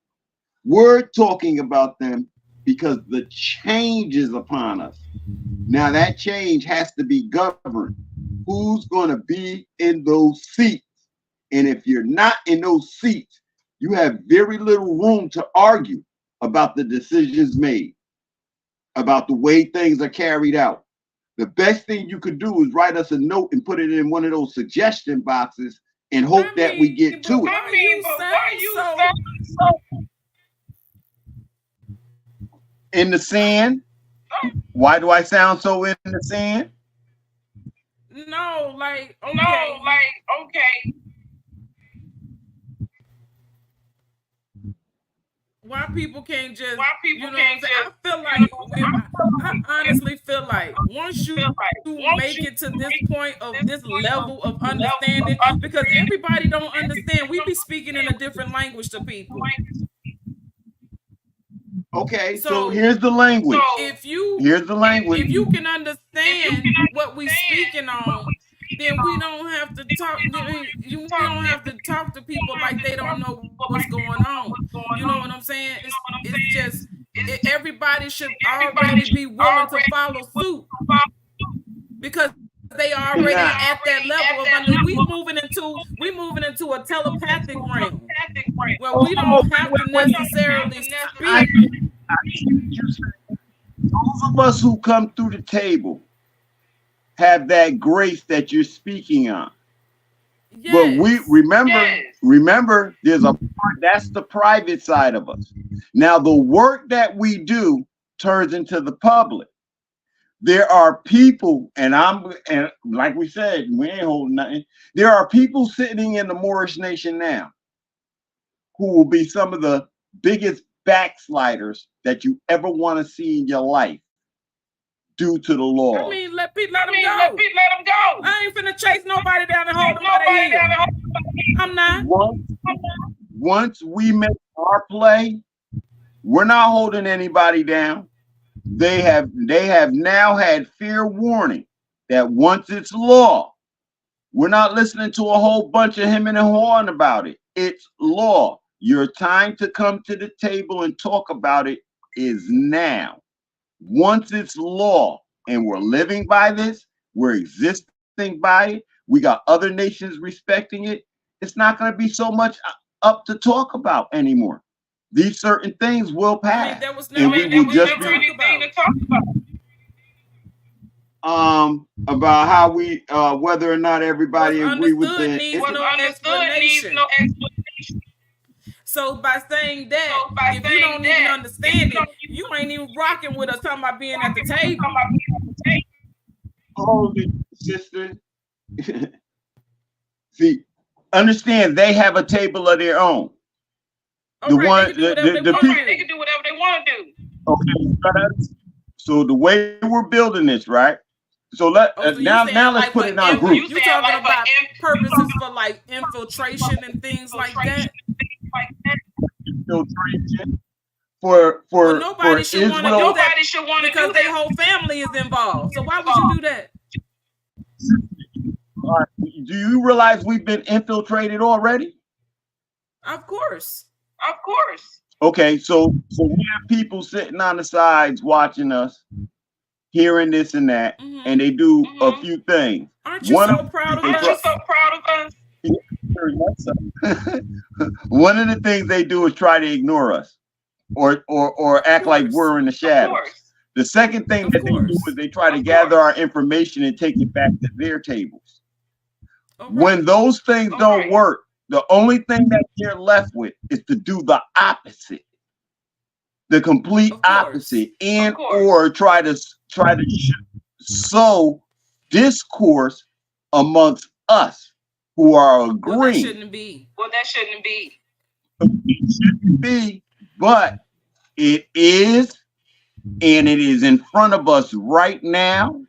We're talking about them because the change is upon us. Now that change has to be governed. Who's going to be in those seats? And if you're not in those seats, you have very little room to argue about the decisions made, about the way things are carried out. The best thing you could do is write us a note and put it in one of those suggestion boxes and hope that we get to it. In the sand? Why do I sound so in the sand? No, like, okay. Why people can't just, you know what I'm saying? I honestly feel like once you make it to this point of this level of understanding, because everybody don't understand. We be speaking in a different language to people. Okay, so here's the language. Here's the language. If you can understand what we speaking on, then we don't have to talk. You don't have to talk to people like they don't know what's going on. You know what I'm saying? It's just everybody should already be willing to follow suit, because they already at that level of understanding. We moving into a telepathic realm where we don't have to necessarily speak. Those of us who come through the table have that grace that you're speaking on. Yes. But we remember there's a part that's the private side of us. Now the work that we do turns into the public. There are people, and like we said, we ain't holding nothing. There are people sitting in the Moorish nation now who will be some of the biggest backsliders that you ever want to see in your life due to the law. I mean, let them go. I ain't finna chase nobody down and hold nobody here. I'm not. Once we make our play, we're not holding anybody down. They have now had fair warning that once it's law, We're not listening to a whole bunch of him and hawing about it. It's law. Your time to come to the table and talk about it is now. Once it's law and we're living by this, we're existing by it, we got other nations respecting it, it's not going to be so much up to talk about anymore. These certain things will pass. I mean, there was never anything to talk about how we whether or not everybody agree with the needs no explanation. So by saying that, if you don't even understand it, you ain't even rocking with us talking about being at the table. Hold it, sister. See, understand they have a table of their own. The one, the people, they can do whatever they want to do. Okay, so the way we're building this, right? So now let's put it on groups. You talking about purposes for like infiltration and things like that? Infiltration for nobody should want to do that because their whole family is involved. So why would you do that? Do you realize we've been infiltrated already? Of course. Okay, so we have people sitting on the sides watching us, hearing this and that, and they do a few things. Aren't you so proud of us? One of the things they do is try to ignore us or act like we're in the shadows. The second thing that they do is they try to gather our information and take it back to their tables. When those things don't work, the only thing that you're left with is to do the opposite, the complete opposite, and or try to sow discourse amongst us who are agreeing. Well, that shouldn't be. It shouldn't be, but it is, and it is in front of us right now.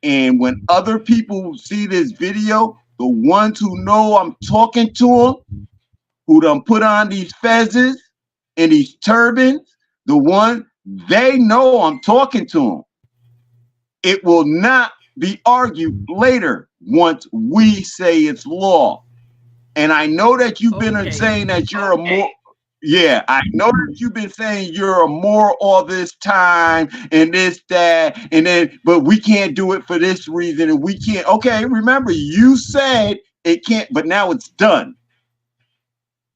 And when other people see this video, the ones who know I'm talking to them, who done put on these fezzes and these turbans, the one they know I'm talking to them. It will not be argued later once we say it's law. And I know that you've been saying that you're a more, yeah, I know that you've been saying you're a more all this time and this, that, and then, but we can't do it for this reason and we can't. Okay, remember, you said it can't, but now it's done.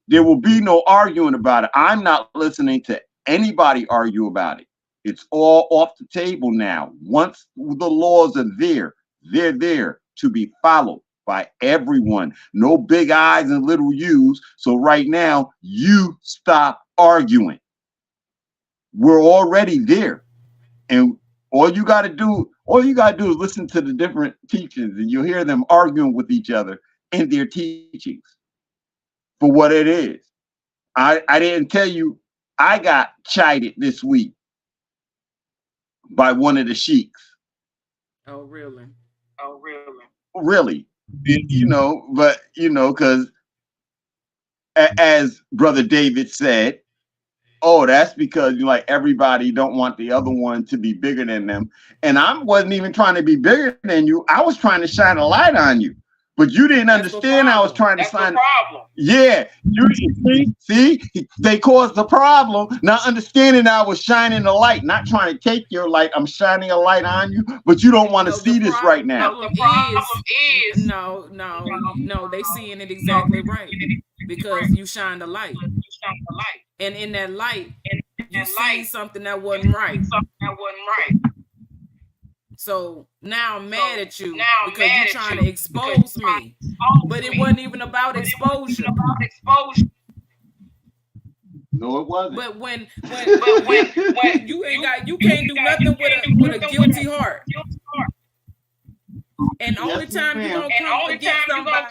There will be no arguing about it. I'm not listening to anybody argue about it. It's all off the table now. Once the laws are there, they're there to be followed by everyone. No big I's and little U's. So right now, you stop arguing. We're already there. And all you got to do is listen to the different teachings and you'll hear them arguing with each other in their teachings for what it is. I didn't tell you, I got chided this week by one of the sheiks. Oh, really? Really? You know, but, you know, because as Brother David said, oh, that's because like everybody don't want the other one to be bigger than them. And I wasn't even trying to be bigger than you. I was trying to shine a light on you. But you didn't understand I was trying to shine. Yeah, you see, they caused the problem. Not understanding I was shining a light, not trying to take your light. I'm shining a light on you, but you don't want to see this right now. The problem is no, they seeing it exactly right because you shine the light, and in that light, you see something that wasn't right. So now I'm mad at you because you're trying to expose me. But it wasn't even about exposure. No, it wasn't. But when you can't do nothing with a guilty heart. And only time you're gonna come against somebody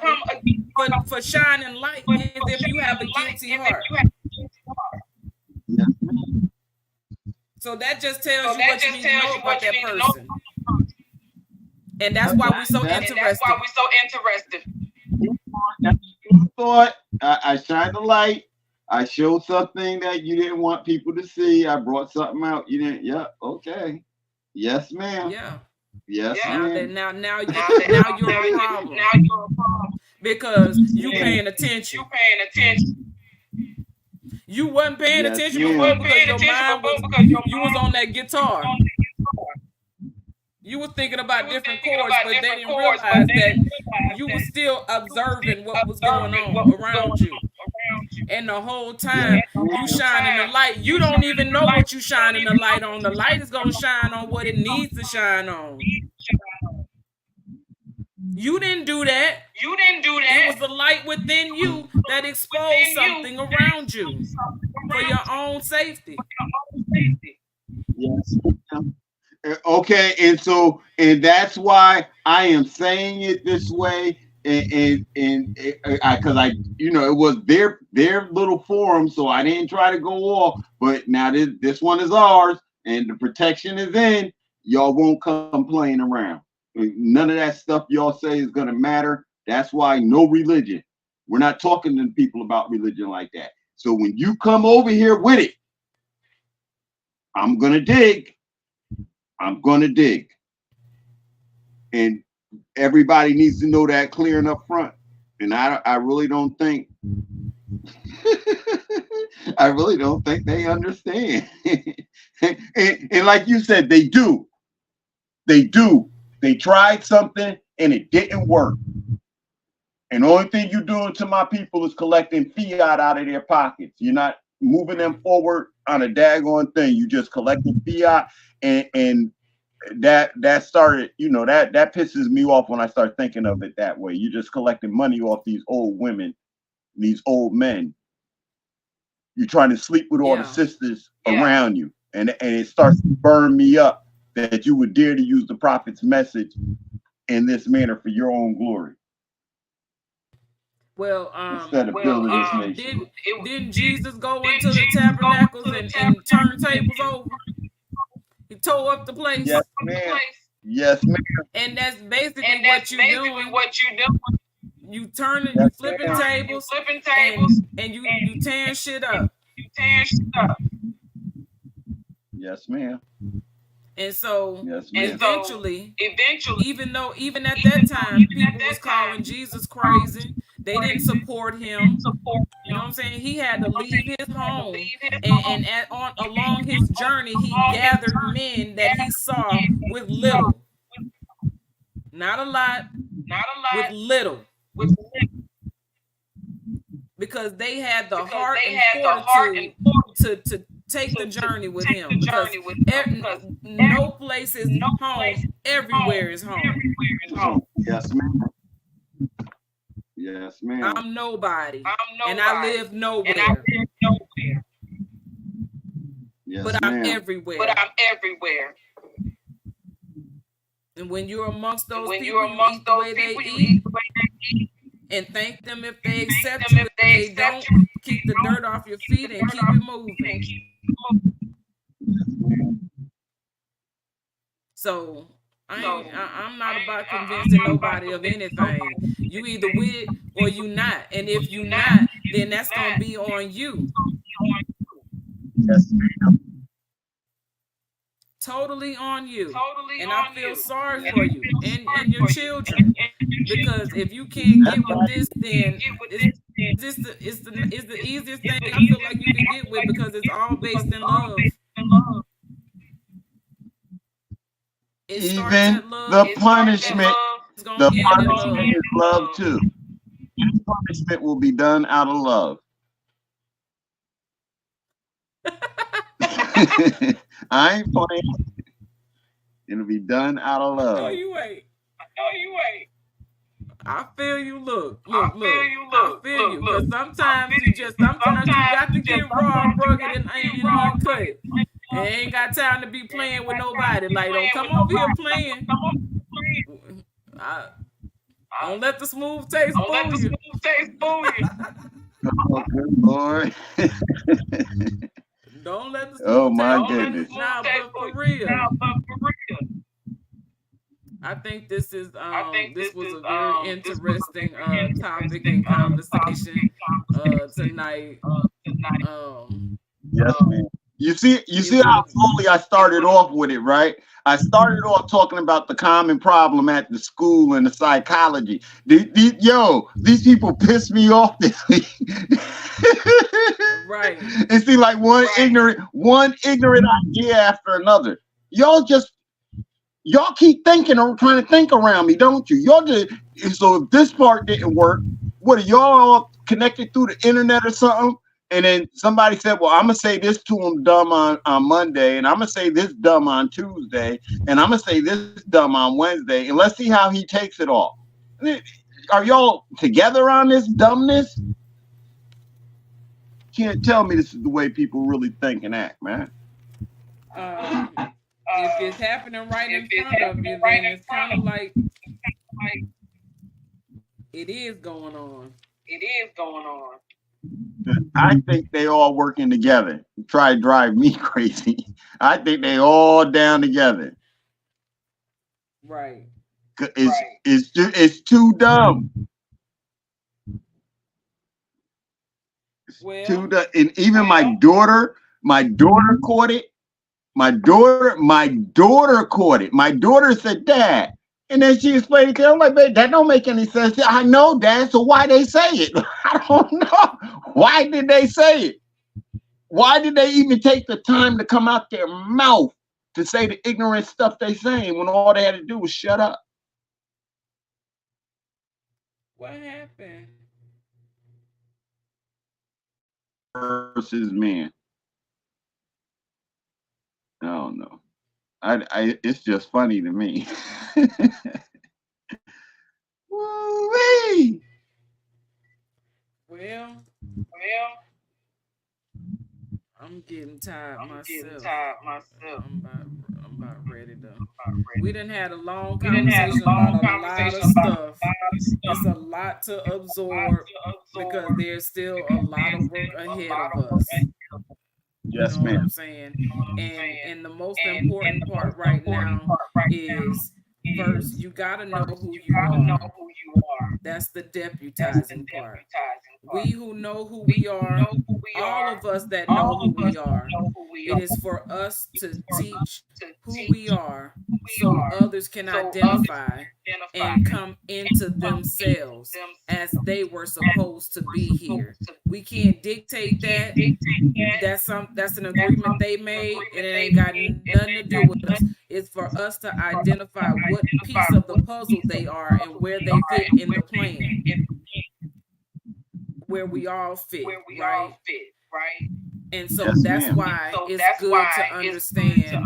for shining light is if you have a guilty heart. So that just tells you what you need to know about that person. And that's why we're so interested. Thought I shined the light. I showed something that you didn't want people to see. I brought something out. You didn't. Yeah. Okay. Yes, ma'am. Yeah. Yes, Now ma'am. that now you're a problem because you paying attention. You wasn't paying Yes, attention ma'am. before because your mind was you was on that guitar. You were thinking about different chords, but they didn't realize that you were still observing what was going on around you. And the whole time you shining the light, you don't even know what you shining the light on. The light is gonna shine on what it needs to shine on. You didn't do that. It was the light within you that exposed something around you for your own safety. Yes. Okay, and that's why I am saying it this way, and because I it was their little forum, so I didn't try to go off. But now this one is ours, and the protection is in. Y'all won't come playing around. None of that stuff y'all say is gonna matter. That's why no religion. We're not talking to people about religion like that. So when you come over here with it, I'm gonna dig. And everybody needs to know that clear and up front. And I really don't think I really don't think they understand. and like you said, they do. They tried something and it didn't work. And the only thing you're doing to my people is collecting fiat out of their pockets. You're not moving them forward on a daggone thing. You just collecting fiat, and that started, that pisses me off when I start thinking of it that way. You're just collecting money off these old women, these old men. You're trying to sleep with all the sisters around you, and it starts to burn me up that you would dare to use the prophet's message in this manner for your own glory. Well, instead of building this nation. Didn't Jesus go into the tabernacles and turn tables over? He tore up the place. Yes, ma'am. Yes, ma'am. And that's basically what you're doing. You turning, you flipping tables, and you tearing shit up. Yes, ma'am. And so, yes, eventually, even at that time, people was calling Jesus crazy. They didn't support him. You know what I'm saying? He had to leave his home, and along his journey, he gathered men that he saw with little, not a lot, with little, because they had the heart and fortitude to take the journey with him, because no place is home, everywhere is home. Yes, ma'am. Yes, ma'am. I'm nobody, and I live nowhere. Yes, but ma'am. I'm everywhere. And when you're amongst those people, you eat the way they eat, and thank them if they accept you. If they don't, keep the dirt off your feet and keep it moving. So I'm not about convincing nobody of anything. You either with it or you not. And if you not, then that's gonna be on you. Yes, ma'am. Totally on you. And I feel sorry for you and your children. Because if you can't get with this, then it's the easiest thing I feel like you can get with, because it's all based in love. Even the punishment is love too. The punishment will be done out of love. I ain't playing. It'll be done out of love. No, you ain't. I feel you. Look. I feel you. Because sometimes you got to get raw, rugged, and uncut. And ain't got time to be playing with nobody. Like, don't come over here playing. Don't let the smooth taste fool you. Oh, good Lord. Don't let the smooth oh my goodness. Nah, but for real. I think this is this was a very interesting topic and conversation tonight. Yes, ma'am. You see how slowly I started off with it, right? I started off talking about the common problem at the school and the psychology. These people piss me off this week. Right. It seems like one ignorant idea after another. Y'all keep thinking or trying to think around me, don't you? So if this part didn't work, what are y'all all connected through the internet or something? And then somebody said, well, I'm going to say this to him dumb on Monday, and I'm going to say this dumb on Tuesday, and I'm going to say this dumb on Wednesday, and let's see how he takes it all. Are y'all together on this dumbness? Can't tell me this is the way people really think and act, man. If it's happening right in front of you, then it's kind of like it is going on. I think they all working together. Try to drive me crazy. I think they all down together. Right. It's too dumb. Well, too dumb. And even my daughter caught it. My daughter caught it. My daughter said, Dad. And then she explained to him, like, babe, that don't make any sense. I know, Dad, so why they say it? I don't know. Why did they say it? Why did they even take the time to come out their mouth to say the ignorant stuff they saying when all they had to do was shut up? What happened? Versus man. I don't know. It's just funny to me. Woo-wee. Well, I'm getting tired myself. I'm about ready to. We done had a long conversation about a lot of stuff. It's a lot to absorb because there's still a lot of work ahead of us. Yes, you know ma'am. what I'm saying? And the most important part right now is first you gotta know who you are. That's the deputizing part. We who know who we are, all of us that know who we are, it is for us to teach who we are so others can identify and come into themselves as they were supposed to be here. We can't dictate that. That's an agreement they made, and it ain't got nothing to do with us. It's for us to identify what piece of the puzzle they are and where they fit in the plan, where we all fit, right? And so Yes, that's ma'am. why it's good to understand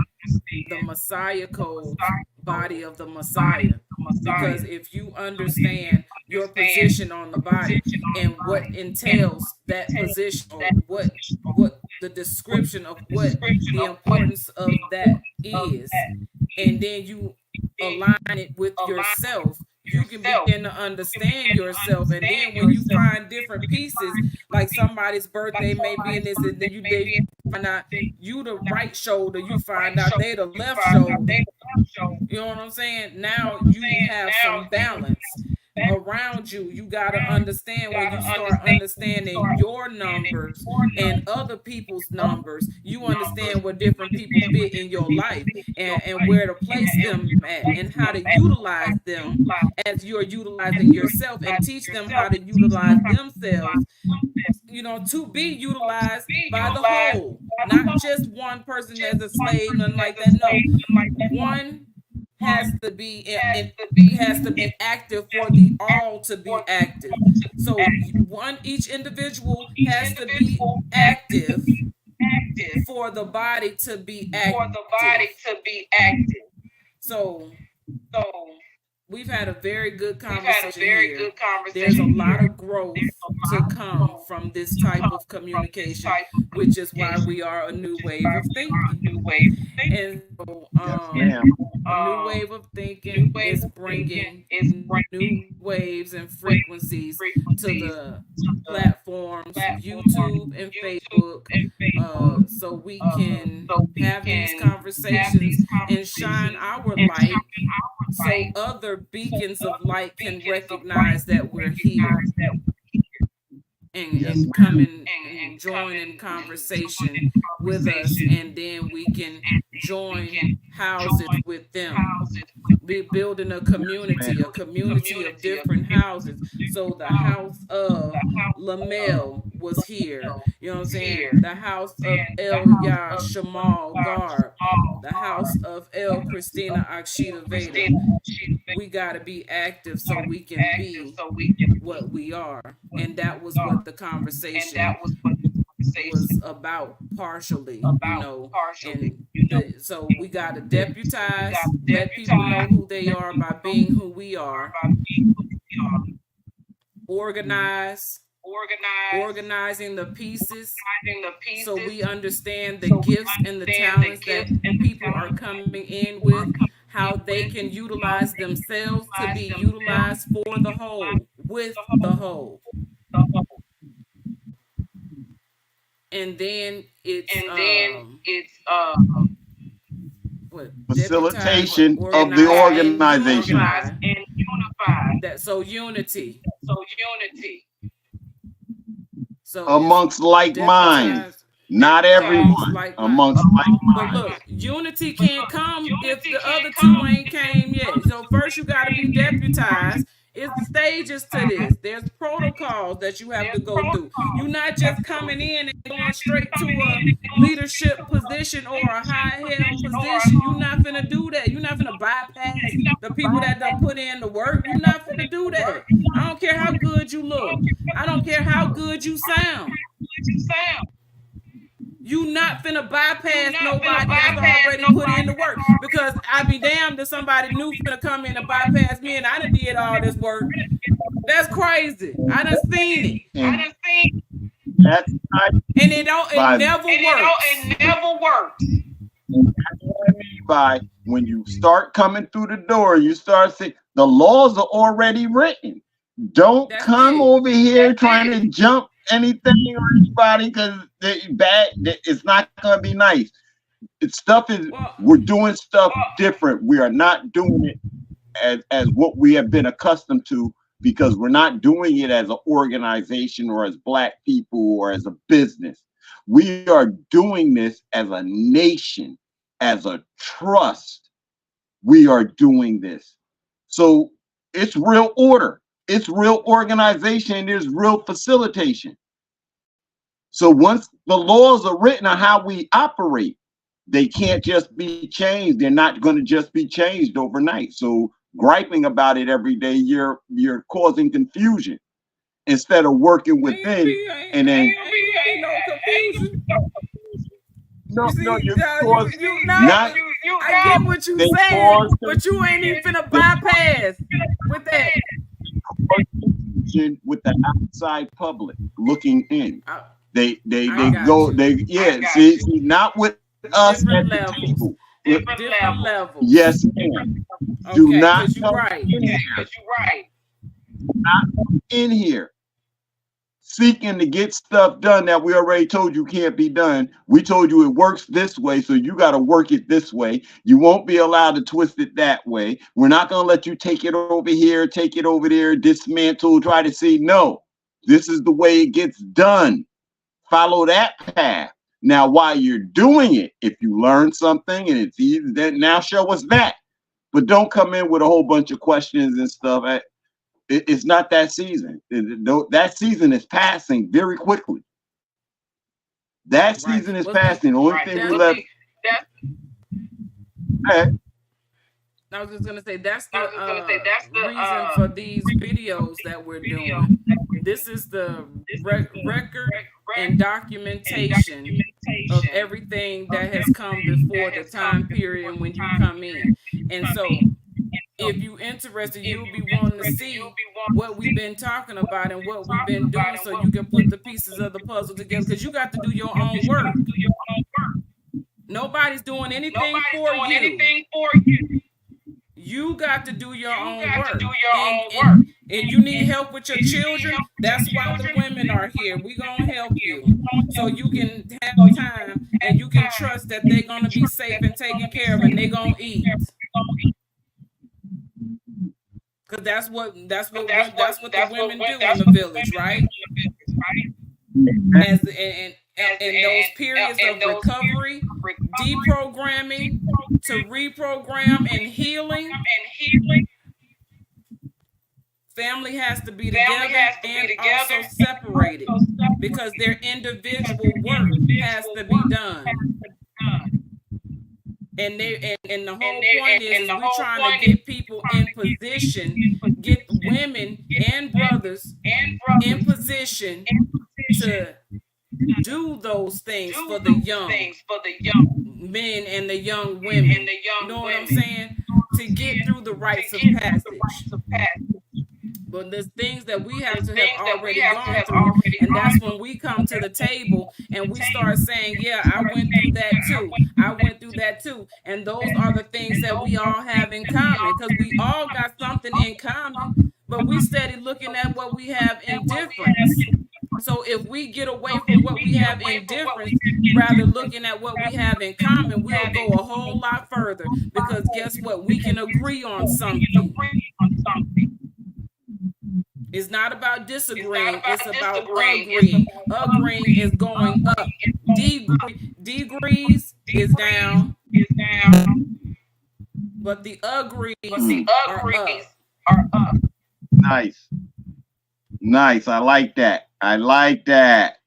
the Messiah code, body of the Messiah. Because if you understand your position on the body and what entails that position, or what the description of what the importance of that is, and then you align it with yourself, you can begin to understand yourself. And then when you find different pieces, like somebody's birthday may be in this, and then they find out you the right shoulder, you find out they the left shoulder. You know what I'm saying? Now you have some balance around you. You got to understand, when you start understanding your numbers and other people's numbers, you understand where different people fit in your life, and where to place them at and how to utilize them as you're utilizing yourself, and teach them how to utilize themselves, to be utilized by the whole, not just one person as a slave, nothing like that. No, one has to be active for the all to be active. So each individual has to be active for the body to be active. So we've had a very good conversation here. There's a lot of growth to come from this type of communication, which is why we are a new wave of thinking. And so, a new wave of thinking is bringing new waves and frequencies to the platforms, YouTube and Facebook, so we can have these conversations and shine our light, so other beacons of light can recognize that we're here. Yes, and come and join in conversation with us, and then we can join houses with them. Be building ma'am. a community of different houses. So the house of Lamel was here. You know what I'm saying? The house of El Yah Shamal Gharb, the house of El Christina Akshita Veda. We got to be active so we can be what we are. And that was what the conversation was about partially, and so we got to deputize, let people know who they are by being who we are, organize, organizing the pieces so we understand the gifts and the talents that people are coming in with, how they can utilize themselves to be utilized for the whole, with the whole. And then it's what, deputize, Facilitation of the organize, and organization unify. That so unity. So amongst like minds. Not everyone, like amongst like But minds. look, unity can't come if the other two ain't came yet. So first you got to be deputized. It's stages to this. There's protocols that you have to go through. You're not just coming in and going straight to a leadership position or a high held position. You're not finna do that. You're not finna bypass the people that done put in the work. You're not finna do that. I don't care how good you look. I don't care how good you sound. You not finna bypass nobody that's already put in the work, because I be damned if somebody new finna come in and bypass me and I done did all this work. That's crazy. I done seen it. That's not And it never works. what I mean by when you start coming through the door, you start saying the laws are already written. Don't That's come it. over here trying to jump anything or anybody, because it's not going to be nice. We're doing stuff different. We are not doing it as what we have been accustomed to, because we're not doing it as an organization or as Black people or as a business. We are doing this as a nation, as a trust. We are doing this. So it's real order. It's real organization. And there's real facilitation. So once the laws are written on how we operate, they can't just be changed. They're not going to just be changed overnight. So griping about it every day, you're causing confusion instead of working within. And then ain't no confusion. no, you're not. I get what you saying, but you ain't even finna bypass with that. With the outside public looking in. They you. see, not with us different at levels. the table. Different levels. Yes, ma'am. Okay, Do not because you're come right. in here. Not in here seeking to get stuff done that we already told you can't be done. We told you it works this way, so you got to work it this way. You won't be allowed to twist it that way. We're not going to let you take it over here, take it over there, dismantle, try to see. No, this is the way it gets done. Follow that path. Now, while you're doing it, if you learn something and it's easy, then now show us that. But don't come in with a whole bunch of questions and stuff. It's not that season. That season is passing very quickly. That season is passing. The only thing we left. I was just gonna say that's the reason for these videos that we're doing. This is the record and documentation of everything that has come before the time period when you come in. And so if you're interested, you'll be wanting to see what we've been talking about and what we've been doing, so you can put the pieces of the puzzle together, because you got to do your own work. Nobody's doing anything for you. You got to do your own work. And you need help with your children. That's why the women are here. We're going to help you so you can have time and you can trust that they're going to be safe and taken care of, and they're going to eat. Because that's what the women do in the village, right? As in those periods of recovery, deprogramming to reprogram and healing, family has to be together and also separated because their individual work has to be done. And the whole point is we trying to get people in position, get women and brothers in position to do those things for the young men and the young women. You know what I'm saying? To get through the rites of passage. But there's things that we have to have already gone through, and that's when we come to the table and we start saying, yeah, I went through that too. I went through that too. And those are the things that we all have in common, because we all got something in common, but we steady looking at what we have in difference. So if we get away from what we have in difference, rather looking at what we have in common, we'll go a whole lot further, because guess what? We can agree on something. It's not about disagreeing. It's about agreeing. Agreeing is going up. Degrees is down. But the agrees are up. Nice. Nice. I like that. I like that.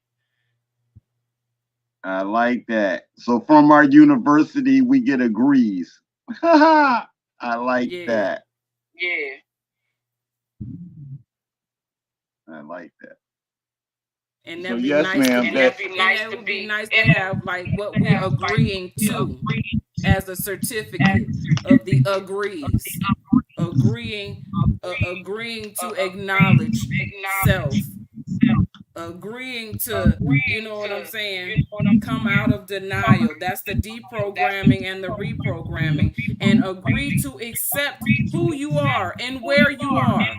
I like that. So from our university, we get agrees. I like that. Yeah. I like that. And So that'd be yes, nice. ma'am. And that would be nice to have like what we're agreeing to as a certificate of the agrees. Agreeing to acknowledge self. Agreeing to, you know what I'm saying, come out of denial. That's the deprogramming and the reprogramming. And agree to accept who you are and where you are.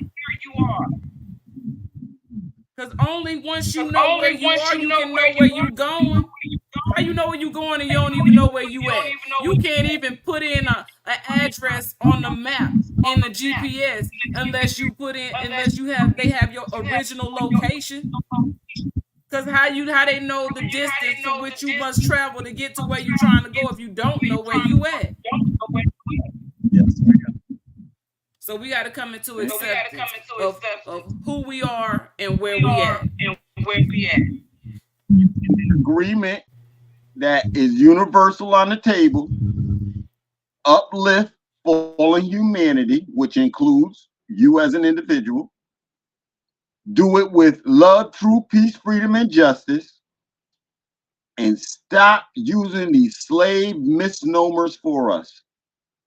Because only once you know where you are, you can know where you're going. How you know where you're going and you don't even know where you at? You can't even put in an address on the map in the GPS unless they have your original location. Because how they know the distance to which you must travel to get to where you're trying to go if you don't know where you at? Yes. So we got to come into acceptance of who we are and where we at. Agreement that is universal on the table, uplift fallen humanity, which includes you as an individual. Do it with love, truth, peace, freedom, and justice. And stop using these slave misnomers for us.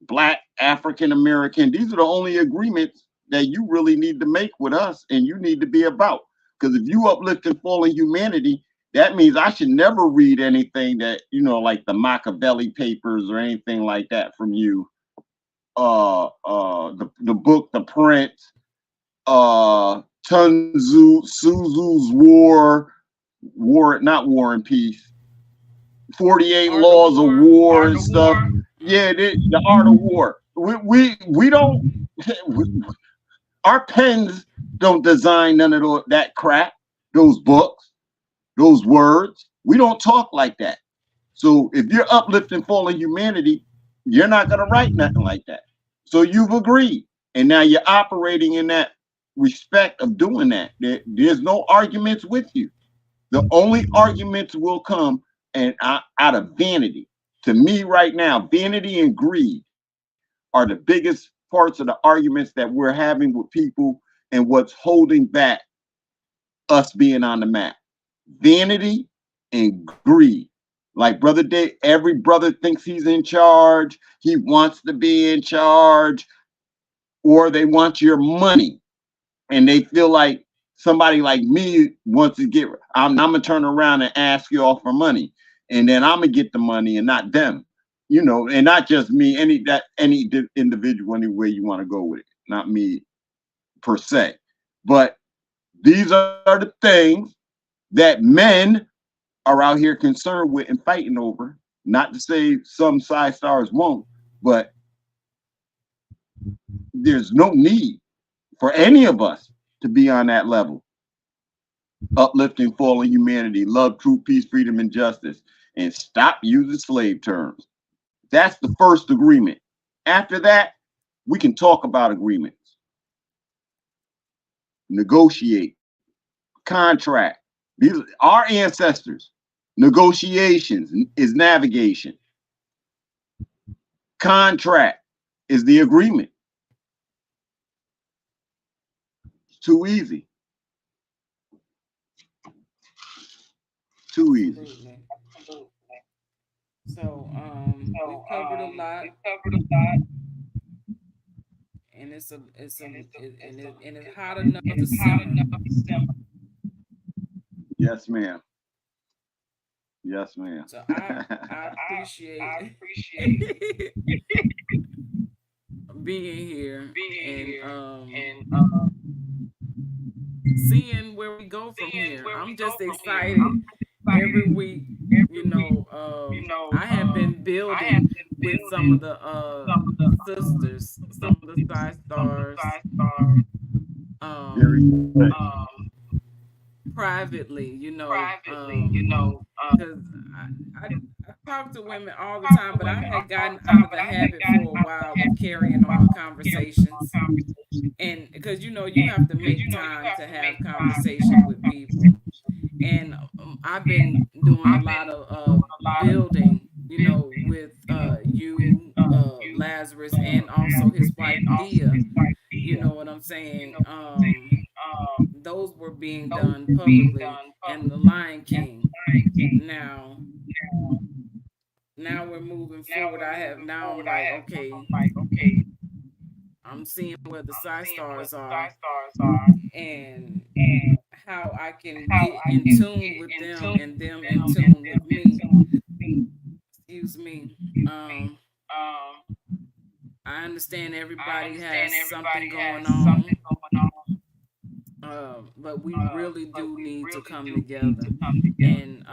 Black, African American, these are the only agreements that you really need to make with us and you need to be about. Because if you uplift and fallen humanity, that means I should never read anything that, you know, like the Machiavelli papers or anything like that from you. The book, The Prince, Suzu's War, not War and Peace, 48 Laws of War and stuff. Yeah, the Art of War. We don't, our pens don't design none of that crap, those books, those words. We don't talk like that. So if you're uplifting fallen humanity, you're not going to write nothing like that. So you've agreed. And now you're operating in that respect of doing that. There's no arguments with you. The only arguments will come and out of vanity. To me right now, vanity and greed are the biggest parts of the arguments that we're having with people and what's holding back us being on the map. Vanity and greed. Like Brother Dave, every brother thinks he's in charge. He wants to be in charge, or they want your money. And they feel like somebody like me wants to get, I'm gonna turn around and ask you all for money. And then I'm gonna get the money and not them, you know, and not just me, any individual, any way you want to go with it, not me per se. But these are the things that men are out here concerned with and fighting over. Not to say some side stars won't, but there's no need for any of us to be on that level. uplifting fallen humanity, love, truth, peace, freedom, and justice, and stop using slave terms. That's the first agreement. After that, we can talk about agreements, negotiate, contract. These are our ancestors. Negotiations is navigation. Contract is the agreement. It's too easy. Too easy. Absolutely. So we've covered a lot, and it's hot enough to simmer. Yes, ma'am. Yes, ma'am. So I appreciate being here and seeing where we go from here. I'm just excited every week. You know, I have been building with some of the sisters, some of the side stars, privately, because I talk to women all the time, but I had gotten out of the habit for a while of carrying on conversations, and because you have to make time to have conversation with people, and I've been doing a lot of building, with you, Lazarus, and also his wife Dia. You know what I'm saying? Those were being done publicly, and the Lion King. Now we're moving forward. Now I'm like, okay, I'm seeing where the side stars are, and how I can get in tune with them and them in tune with me. Excuse me. I understand everybody has something going on, but we really do need to come together and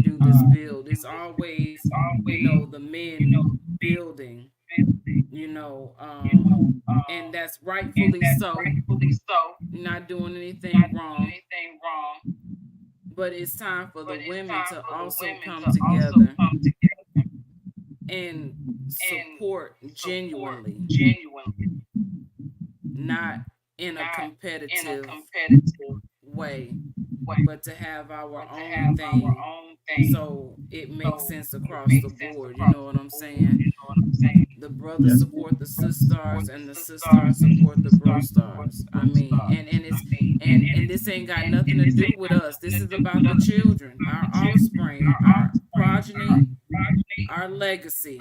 do this build. It's always, the men building, and that's rightfully so. Not doing anything wrong. But it's time for the women to also come together and support genuinely, not in a competitive way, but to have our own thing, so it makes sense across the board. You know what I'm saying? The brothers support the sisters, and the sisters support the bro stars. I mean, and this ain't got nothing to do with us. This is about the children, our offspring, our progeny, our legacy.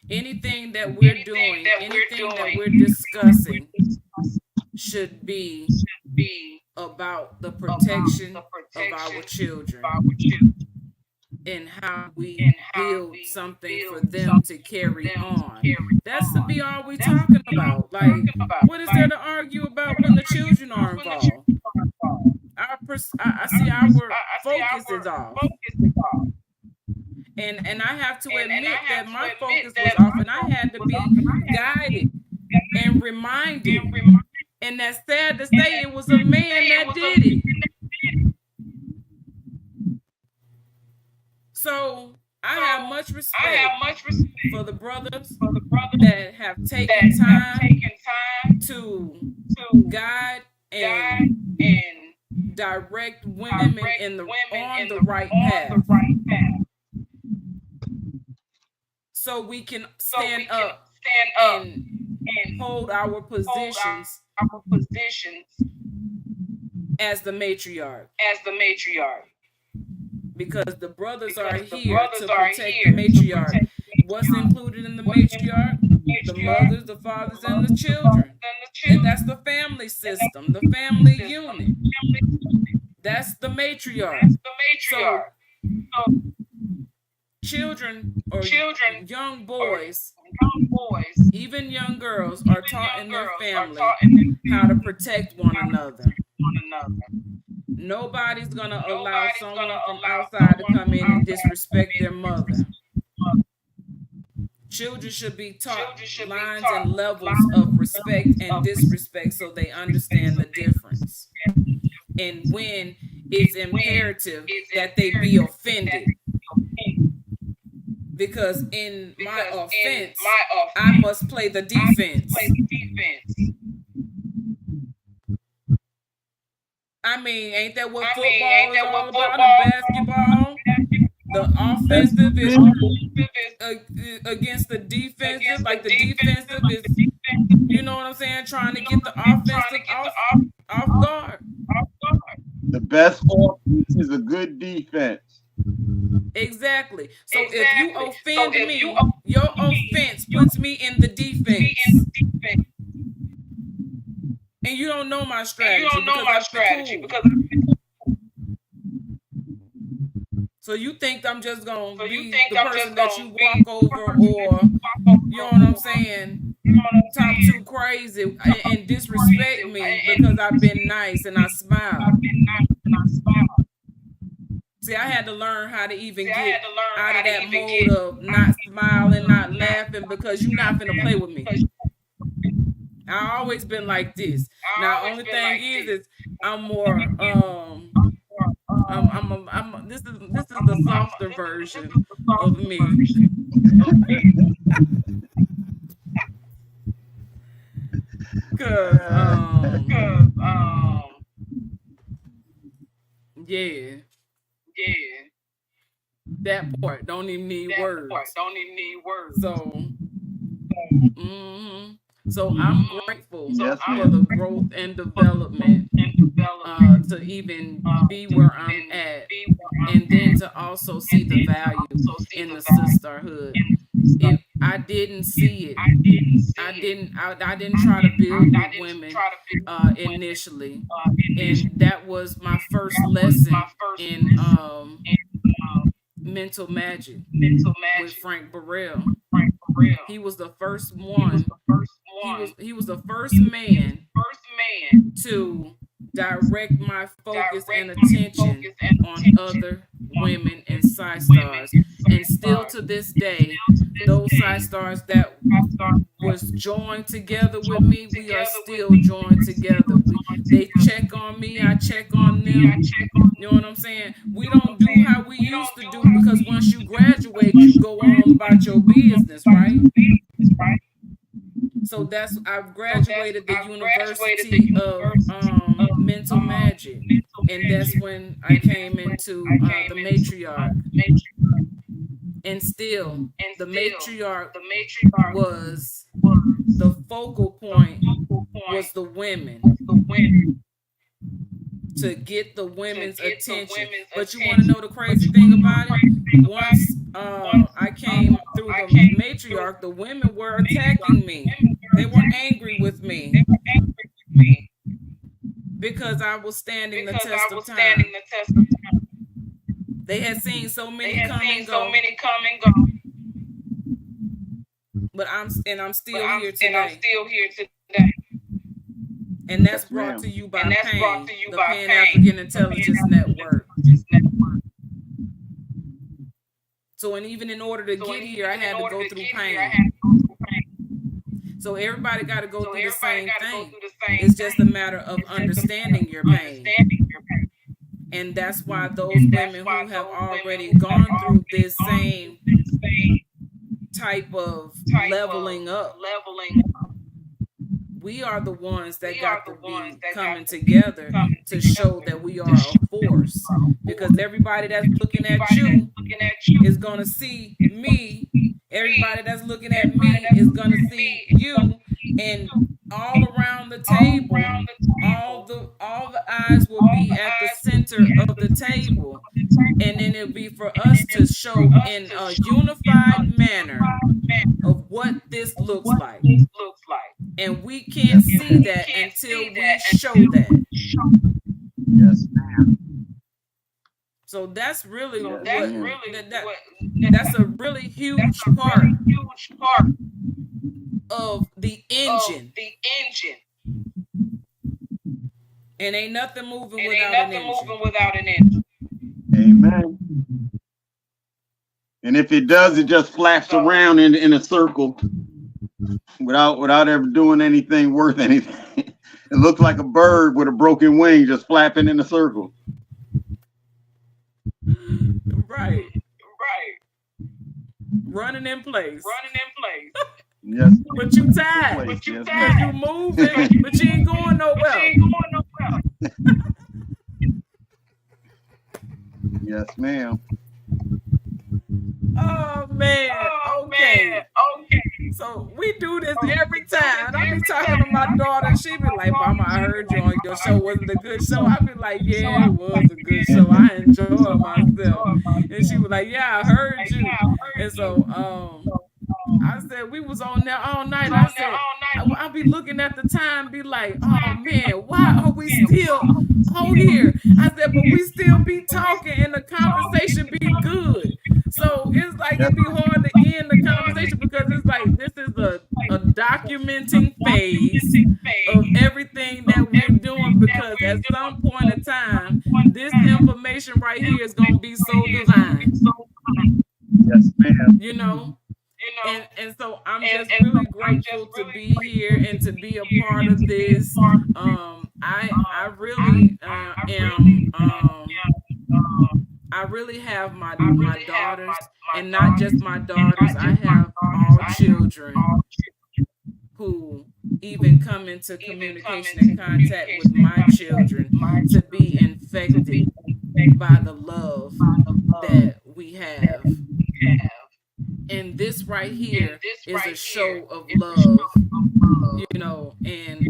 Anything that we're doing, anything that we're discussing should be about the protection of our children and how we build something for them to carry on. That's to be all we talking about. Like, what is there to argue about when the children are involved? I see our focus is off. And I have to admit that my focus was off, and I had to be guided and reminded. And that's sad to say, it was a man that did it. So I have much respect for the brothers that have taken time to guide and direct women on the right path, so we can stand up and hold our positions as the matriarch. Because the brothers are here to protect the matriarch. What's included in the matriarch? The mothers, the fathers, and the children. And that's the family system, the family unit. That's the matriarch. So children or young boys, even young girls, are taught in their family how to protect one another. Nobody's going to allow someone from outside to come in and disrespect their mother. Children should be taught lines and levels of respect and disrespect, so they understand the difference. and when it's imperative that they be offended. Because in my offense, I must play the defense. I mean, ain't that what football is all about? And basketball, the offensive is against the defensive. Like the defensive is, you know what I'm saying, trying to get the offensive off guard. The best offense is a good defense. Exactly. So if you offend me, your offense puts me in the defense. And you don't know my strategy because so you think I'm just gonna be the person that you walk over, or you know what I'm saying, talk too crazy and disrespect me because I've been nice and I smile. See, I had to learn how to even get out of that mode of not smiling, not laughing, because you're not gonna play with me. I always been like this. Now, only thing is I'm more this is the softer version of me. Yeah. That part don't even need words. So, so I'm grateful for the growth and development to even be where I'm at, and then to also see the value in the sisterhood. If I didn't see it, I didn't try to build with women initially, and that was my first lesson in mental magic with Frank Burrell. He was the first one. He was the first man to direct my focus and attention on other women and side stars. And still to this day, those side stars that was joined together with me, we are still joined together. They check on me, I check on them. You know what I'm saying? We don't do how we used to do, because once you graduate, you go on about your business, right? So I've graduated the University of Mental Magic, and that's when I came into the matriarch. And still, the matriarch was the focal point, was the women, to get the women's attention. But you want to know the crazy thing about it? Once I came through the matriarch, the women were attacking me. They were angry with me because I was standing the test of time. They had seen so many come and go. But I'm still here today. And that's brought to you by PAIN, the Pan African Intelligence Network. So, and even in order to get here, I had to go through PAIN. So everybody got to go through the same thing. It's just a matter of understanding your pain. And that's why those women who have already gone through this same type of leveling up, we are the ones that got to be coming together to show that we are a force. Because everybody that's looking at you is going to see me. Everybody that's looking at me is going to see you. And all around the table, all the eyes will be at the center of the table. And then it'll be for us to show in a unified manner of what this looks like. And we can't see that until we show that. Yes, ma'am. So that's really that's a really huge part of the engine. And ain't nothing moving without an engine. Amen. And if it does, it just flaps around in a circle without ever doing anything worth anything. It looks like a bird with a broken wing just flapping in a circle. Right. Running in place. Yes. But you tired. Because you moving, but you ain't going nowhere. Yes, ma'am. Oh man. Okay. So we do this every time. I be talking to my daughter, and she be like, "Mama, I heard you on your show. Was it a good show?" I be like, "Yeah, it was a good show. I enjoyed myself." And she was like, "Yeah, I heard you." And so I said we was on there all night. I said I'll be looking at the time, be like, "Oh man, why are we still on here?" I said, "But we still be talking, and the conversation be good." So it's like it'd be hard to end the conversation because it's like this is a documenting phase of everything that we're doing, because at some point in time, this information right here is gonna be so divine. Yes, ma'am. You know? And so I'm just really grateful to be here and to be a part of this. I really am. I really have my daughters, and not just my daughters. I have all children who even come into communication and contact with my children to be infected by the love that we have. And this right here is a show of love, you know, and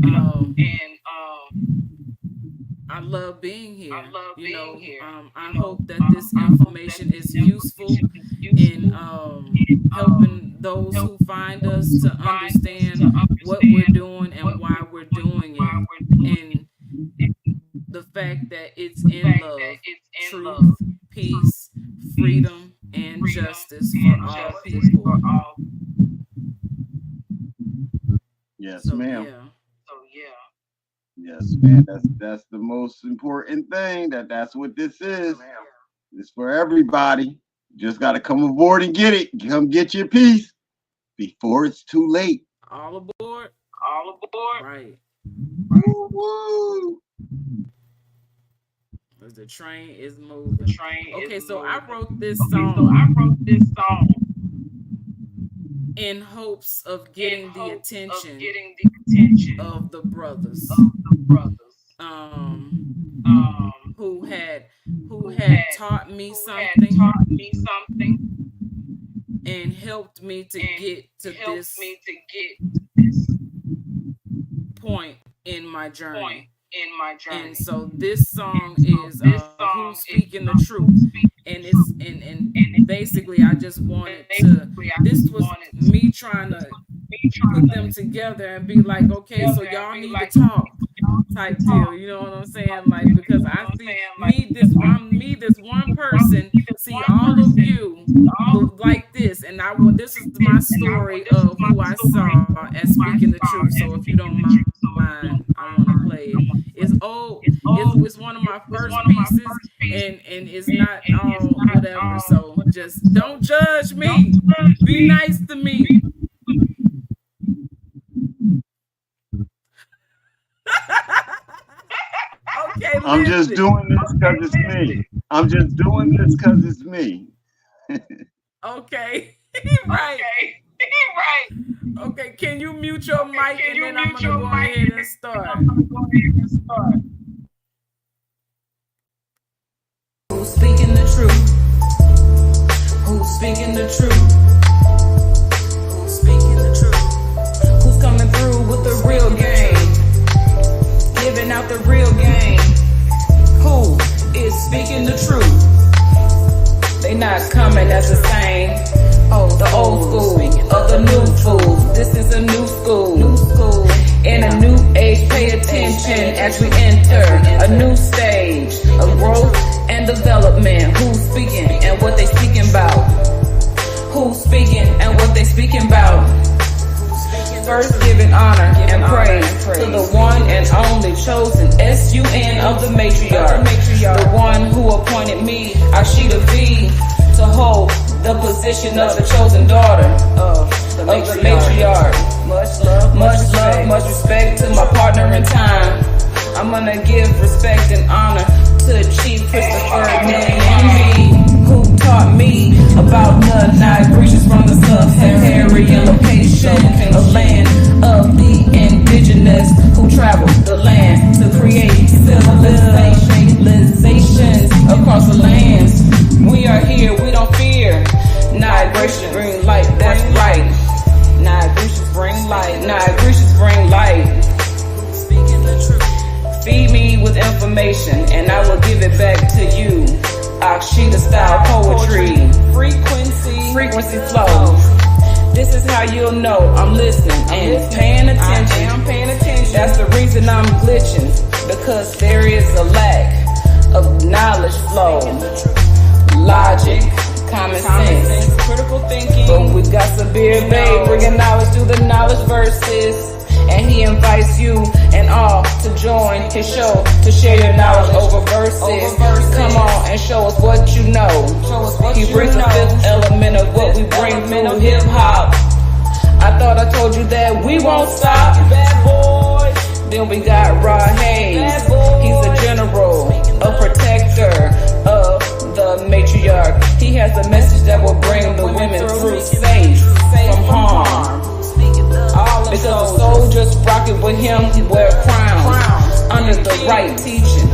I love being here. You know, I hope that this information is useful in helping those who find us to understand what we're doing and why we're doing it, and the fact that it's in love, truth, peace, freedom, and justice for all people. Yes, So, ma'am. yeah. Yes, man. That's the most important thing. That's what this is. It's for everybody. Just got to come aboard and get it. Come get your piece before it's too late. All aboard. Right. Woo-woo. Because the train is moving. Okay, so I wrote this song in hopes of getting the attention of the brothers who had taught me something and helped me to get to this point in my journey. And so this song is Who's Speaking the Truth, and it's and basically I just wanted to, this was me trying to put them together and be like, okay, so y'all need to talk type deal, you know what I'm saying? Like, because I see this one person, see all of you look like this, and this is my story of who I saw as speaking the truth. So if you don't mind, I want to play it. It's old. It's one of my first pieces, and it's not all whatever. So just don't judge me. Be nice to me. Okay, I'm just doing this because it's me. Okay. Right. Okay, can you mute your mic, and then I'm gonna go ahead and start. Who's speaking the truth? Who's speaking the truth? Who's speaking the truth? Who's coming through with the real game? Giving out the real game. Who is speaking the truth? They not coming as the same. Oh, the old school of the new fools. This is a new school. In a new age, pay attention as we enter a new stage of growth and development. Who's speaking and what they speaking about? Who's speaking and what they speaking about? First, giving honor and praise to the one and only chosen S-U-N of the matriarch, the one who appointed me, Akshita V, to hold the position of the chosen daughter of the matriarch. Much love, much respect to my partner. partner in time. I'm gonna give respect and honor to Chief Christopher Million, who taught me about the Nigerians from the sub-Saharan location, a land of the indigenous who traveled the land to create civilizations across the lands. We are here, we don't fear. Nigerians bring light, that's right. Nigerians bring light, Nigerians bring light. Speaking the truth. Feed me with information and I will give it back to you. Akshita style poetry, frequency flow. This is how you'll know I'm listening and paying attention. That's the reason I'm glitching, because there is a lack of knowledge flow, logic, common sense, critical thinking. But we got Sabir Bay bringing knowledge through the knowledge verses. And he invites you and all to join his show to share your knowledge over verses. Come on and show us what you know. He brings the fifth element of what we bring through hip hop. I thought I told you that we won't stop. Bad boy. Then we got Rod Hayes. He's a general, a protector of the matriarch. He has a message that will bring the women through safe from harm. Because the soldiers rocking with him wear crowns under the right teaching.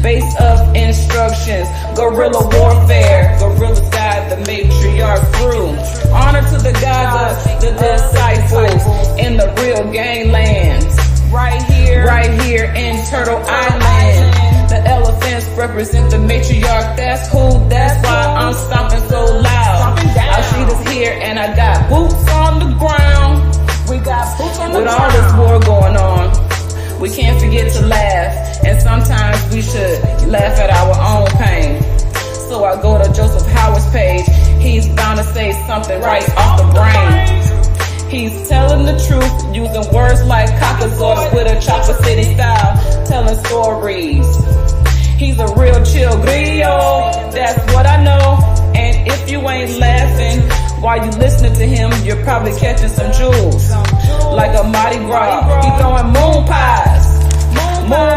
Base of instructions, guerrilla warfare. Guerrillas guide the matriarch through. Honor to the gods of the disciples in the real ganglands. Right here in Turtle Island. The elephants represent the matriarch. That's why I'm stomping so loud. Akshita's here and I got boots on the ground. We got boots on the ground. With all this war going on, we can't forget to laugh. And sometimes we should laugh at our own pain. So I go to Joseph Howard's page. He's bound to say something right off the brain. He's telling the truth, using words like cockasaurus with a Chopper City style, telling stories. He's a real chill griot, that's what I know. And if you ain't laughing while you listening to him, you're probably catching some jewels. Like a Mardi Gras, he throwing moon pies. Moon pie.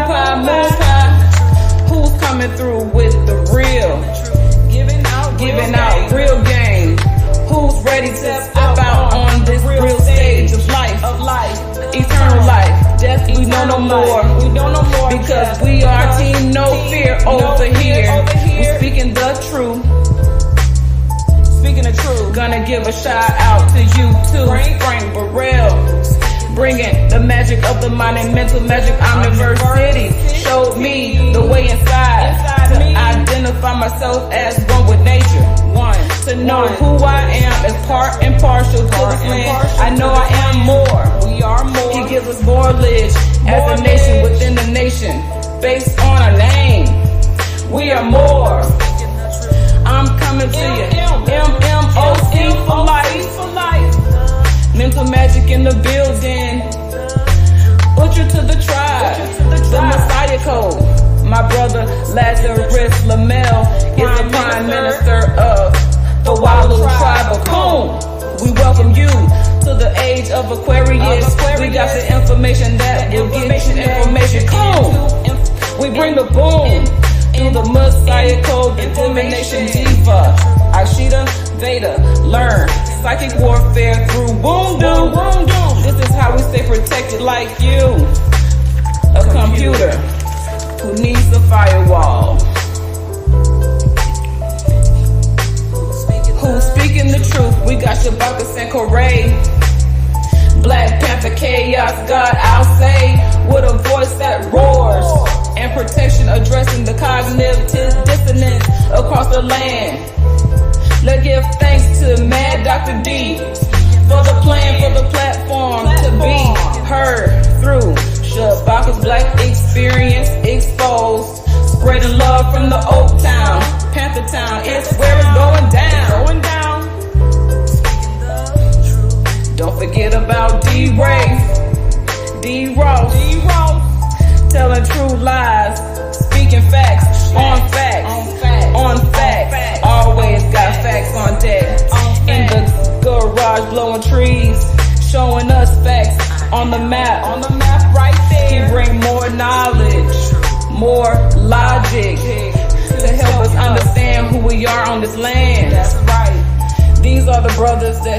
Who's coming through with the real? Giving out real game. Who's ready to step out on this real stage of life? Eternal life. Death we know no more. Because we are team no fear over here. We speaking the truth. Gonna give a shout out to you too, Frank Burrell. Bringing the magic of the mind and mental magic. Omniverse City showed me the way inside to identify myself as one with nature. To know who I am is part and partial to this land. I know I am more. We are more. He gives us more lineage as a nation within the nation, based on a name. We are more. I'm coming to you. MMOC for life. Mental magic in the building. Butcher to the tribe. The Messiah Code. My brother Lazarus Lamel is the Prime Minister of the wild little tribe of Boom. We welcome you to the age of Aquarius. We got the information that will get you information. Cool. We bring the boom through the Messiah Code, Divination Diva, Akshita, Veda, learn psychic warfare through Woondu. This is how we stay protected like you. A computer who needs a firewall. Who's speaking the truth? We got Shabaka Sankoray. Black Panther Chaos God, I'll say, with a voice that roars. And protection addressing the cognitive dissonance across the land. Let's give thanks to Mad Dr. D for the plan, for the platform to be heard through Shabaka's Black Experience exposed. Spreading love from the Oak Town, Panther Town, it's where it's going down. Don't forget about D-Ray, D-Ross, telling true lies, speaking facts, on facts, always got facts on deck. In the garage blowing trees, showing us facts on the map right there.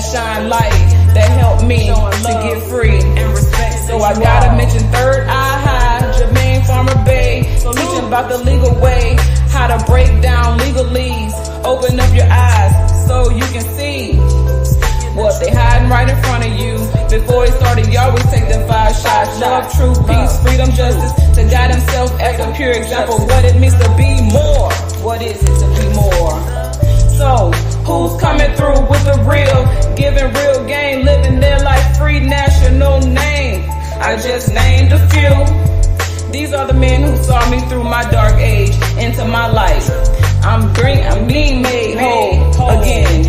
that shine light, that help me to get free and respect. So I gotta mention Third Eye High, Jermaine Farmer Bay, teaching about the legal way, how to break down legalese. Open up your eyes so you can see what they hiding right in front of you. Before it started, you always take them 5 shots. Love, truth, peace, freedom, justice. To God himself as a pure example, what it means to be more. What is it to be more? So, who's coming through with the real? Giving real game, living their life free, national name. I just named a few. These are the men who saw me through my dark age, into my life. I'm being made whole again.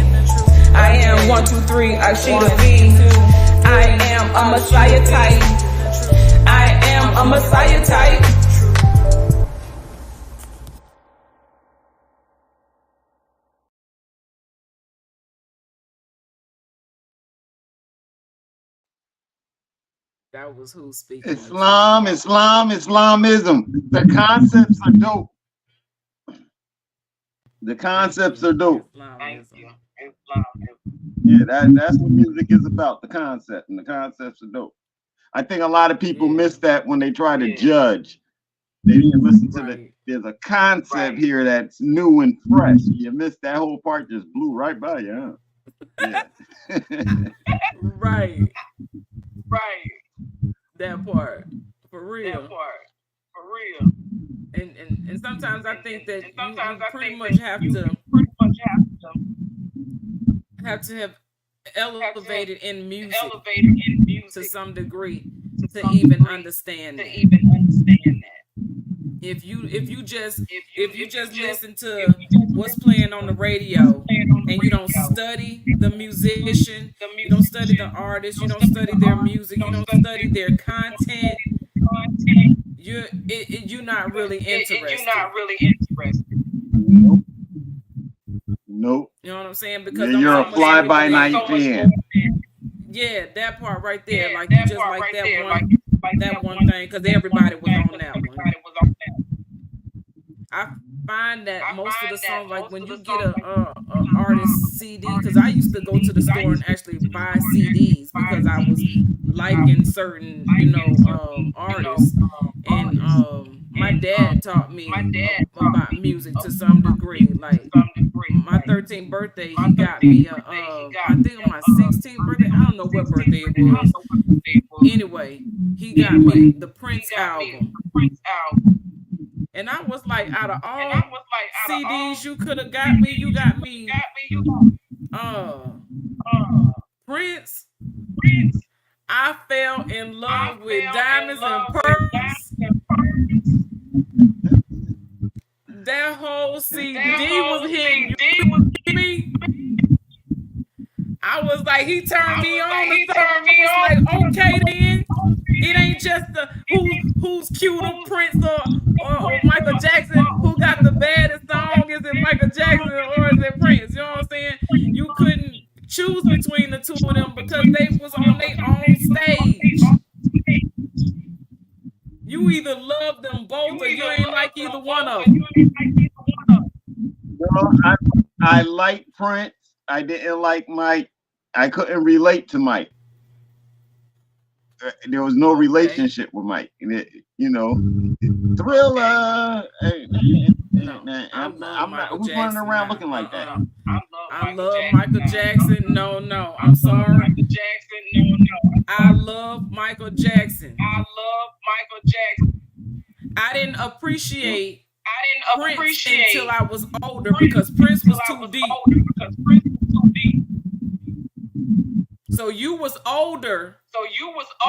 I am 1, 2, 3, Akshita V. I am a Messiah type. I am a Messiah type. That was who speaking. Islamism. The concepts are dope. The concepts are dope. Yeah, that's what music is about. The concept, and the concepts are dope. I think a lot of people miss that when they try to judge. They didn't listen to there's a concept here that's new and fresh. You missed that whole part, just blew right by you, huh? Yeah. Right. That part. For real. And sometimes I think that you pretty much have to have elevated in music to some degree to even understand that. If you just listen to what's playing on the radio and you don't study the musician, you don't study the artist, you don't study their music, you don't study their content, you're not really interested. Nope. You know what I'm saying? Because you're a fly by night fan. Yeah, that part right there, like you just like that one thing, because everybody was on that one. I find that most of the songs, like when you get a artist CD, because I used to go to the store and actually buy CDs because I was liking certain, artists, and my dad taught me about music to some degree. Like my 13th birthday, he got me I think on my 16th birthday, I don't know what birthday it was. Anyway, he got me the Prince album. And I was like, out of all CDs you could have got me, you got me Prince. I fell in love with Diamonds and Pearls. That whole CD was hitting me. I was like, he turned me on to something. I was like, okay then. It ain't just the who's cuter, Prince or Michael Jackson, who got the baddest song. Is it Michael Jackson or is it Prince? You know what I'm saying? You couldn't choose between the two of them because they was on their own stage. You either love them both or you ain't like either one of them. Well, I like Prince. I didn't like Mike. I couldn't relate to Mike. There was no relationship with Mike. Thriller. I'm not. Who's running around looking like that? I love Michael Jackson. No. I'm sorry. I love Michael Jackson. I didn't appreciate Prince until I was older because Prince was too deep. So you was older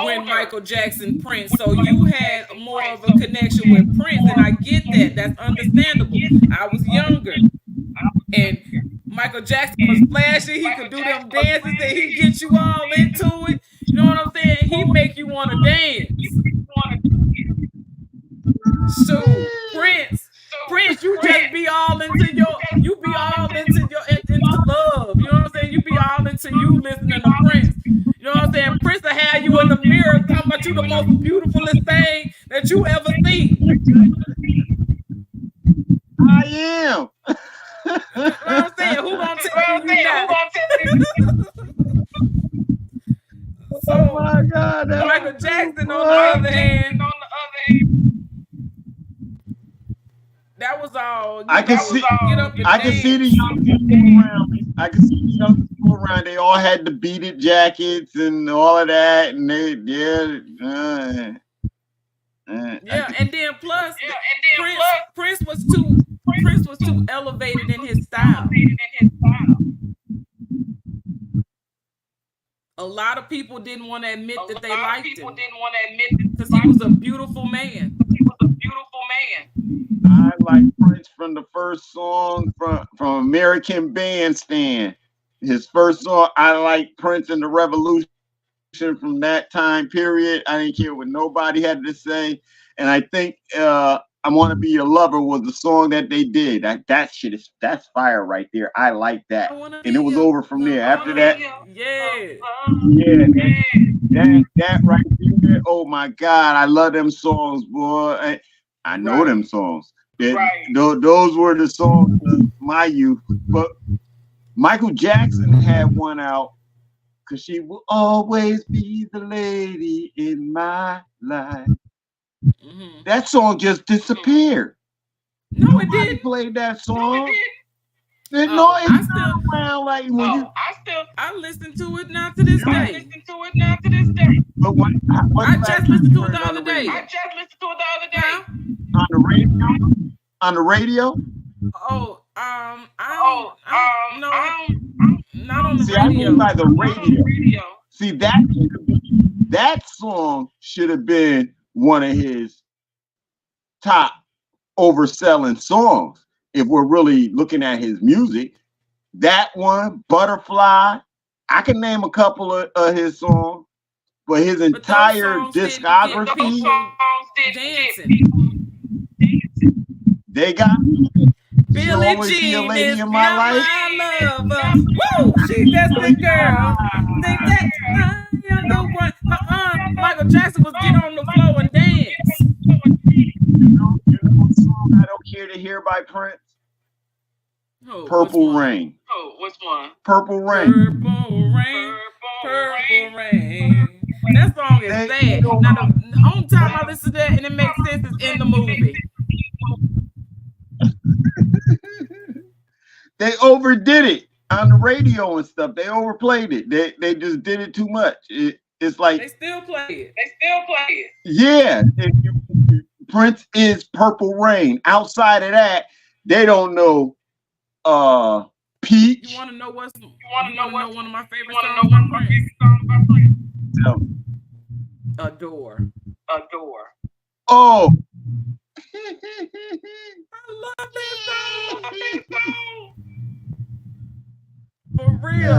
when Michael Jackson, Prince. So you had more of a connection with Prince, and I get that. That's understandable. I was younger, and Michael Jackson was flashy. He could do them dances, and he get you all into it. You know what I'm saying? He make you want to dance. So Prince, you just be all into love. You know what I'm saying? You be all into you listening to Prince. You know what I'm saying? Prince will have you in the mirror talking about you the most beautifulest thing that you ever seen. I am. You know what I'm saying? Who gonna tell you that? my God. Michael Jackson on the other hand, that was all. I can see. Get up and I dance. can see the young people around me. I can see the young people around. They all had the beaded jackets and all of that, and they and then plus, Prince was too elevated in his style. A lot of people didn't want to admit that they liked him because he was a beautiful man. I like Prince from the first song from American Bandstand. His first song, I like Prince and the Revolution from that time period. I didn't care what nobody had to say. And I think I Want to Be Your Lover was the song that they did. That's fire right there. I like that. And it was over from there. After that, that right there. Oh my God, I love them songs, boy. I know them songs. Those were the songs of my youth. But Michael Jackson had one out, "Cause She Will Always Be the Lady in My Life." Mm-hmm. That song just disappeared. No, it didn't. Played that song. I listen to it now to this day. But I just listened to it the other day. On the radio? On the radio? Not on the radio. I mean by the radio. See, that song should have been one of his top overselling songs. If we're really looking at his music, that one, Butterfly, I can name a couple of his songs, but his entire discography, they got Billie Jean is not my lover. Woo! She's just a girl. Think that's my younger one. Michael Jackson was get on the floor and dance. You know what song I don't care to hear by Prince? Purple Rain. Which one? Purple Rain. Purple Rain. That song is sad. Now the only time I listen to that and it makes sense is in the movie. They overdid it on the radio and stuff. They overplayed it. They just did it too much. It's like they still play it. Yeah. Prince is Purple Rain. Outside of that, they don't know Peach. You want to know one of my favorite songs by Prince? Adore. Oh. I love that song. For real.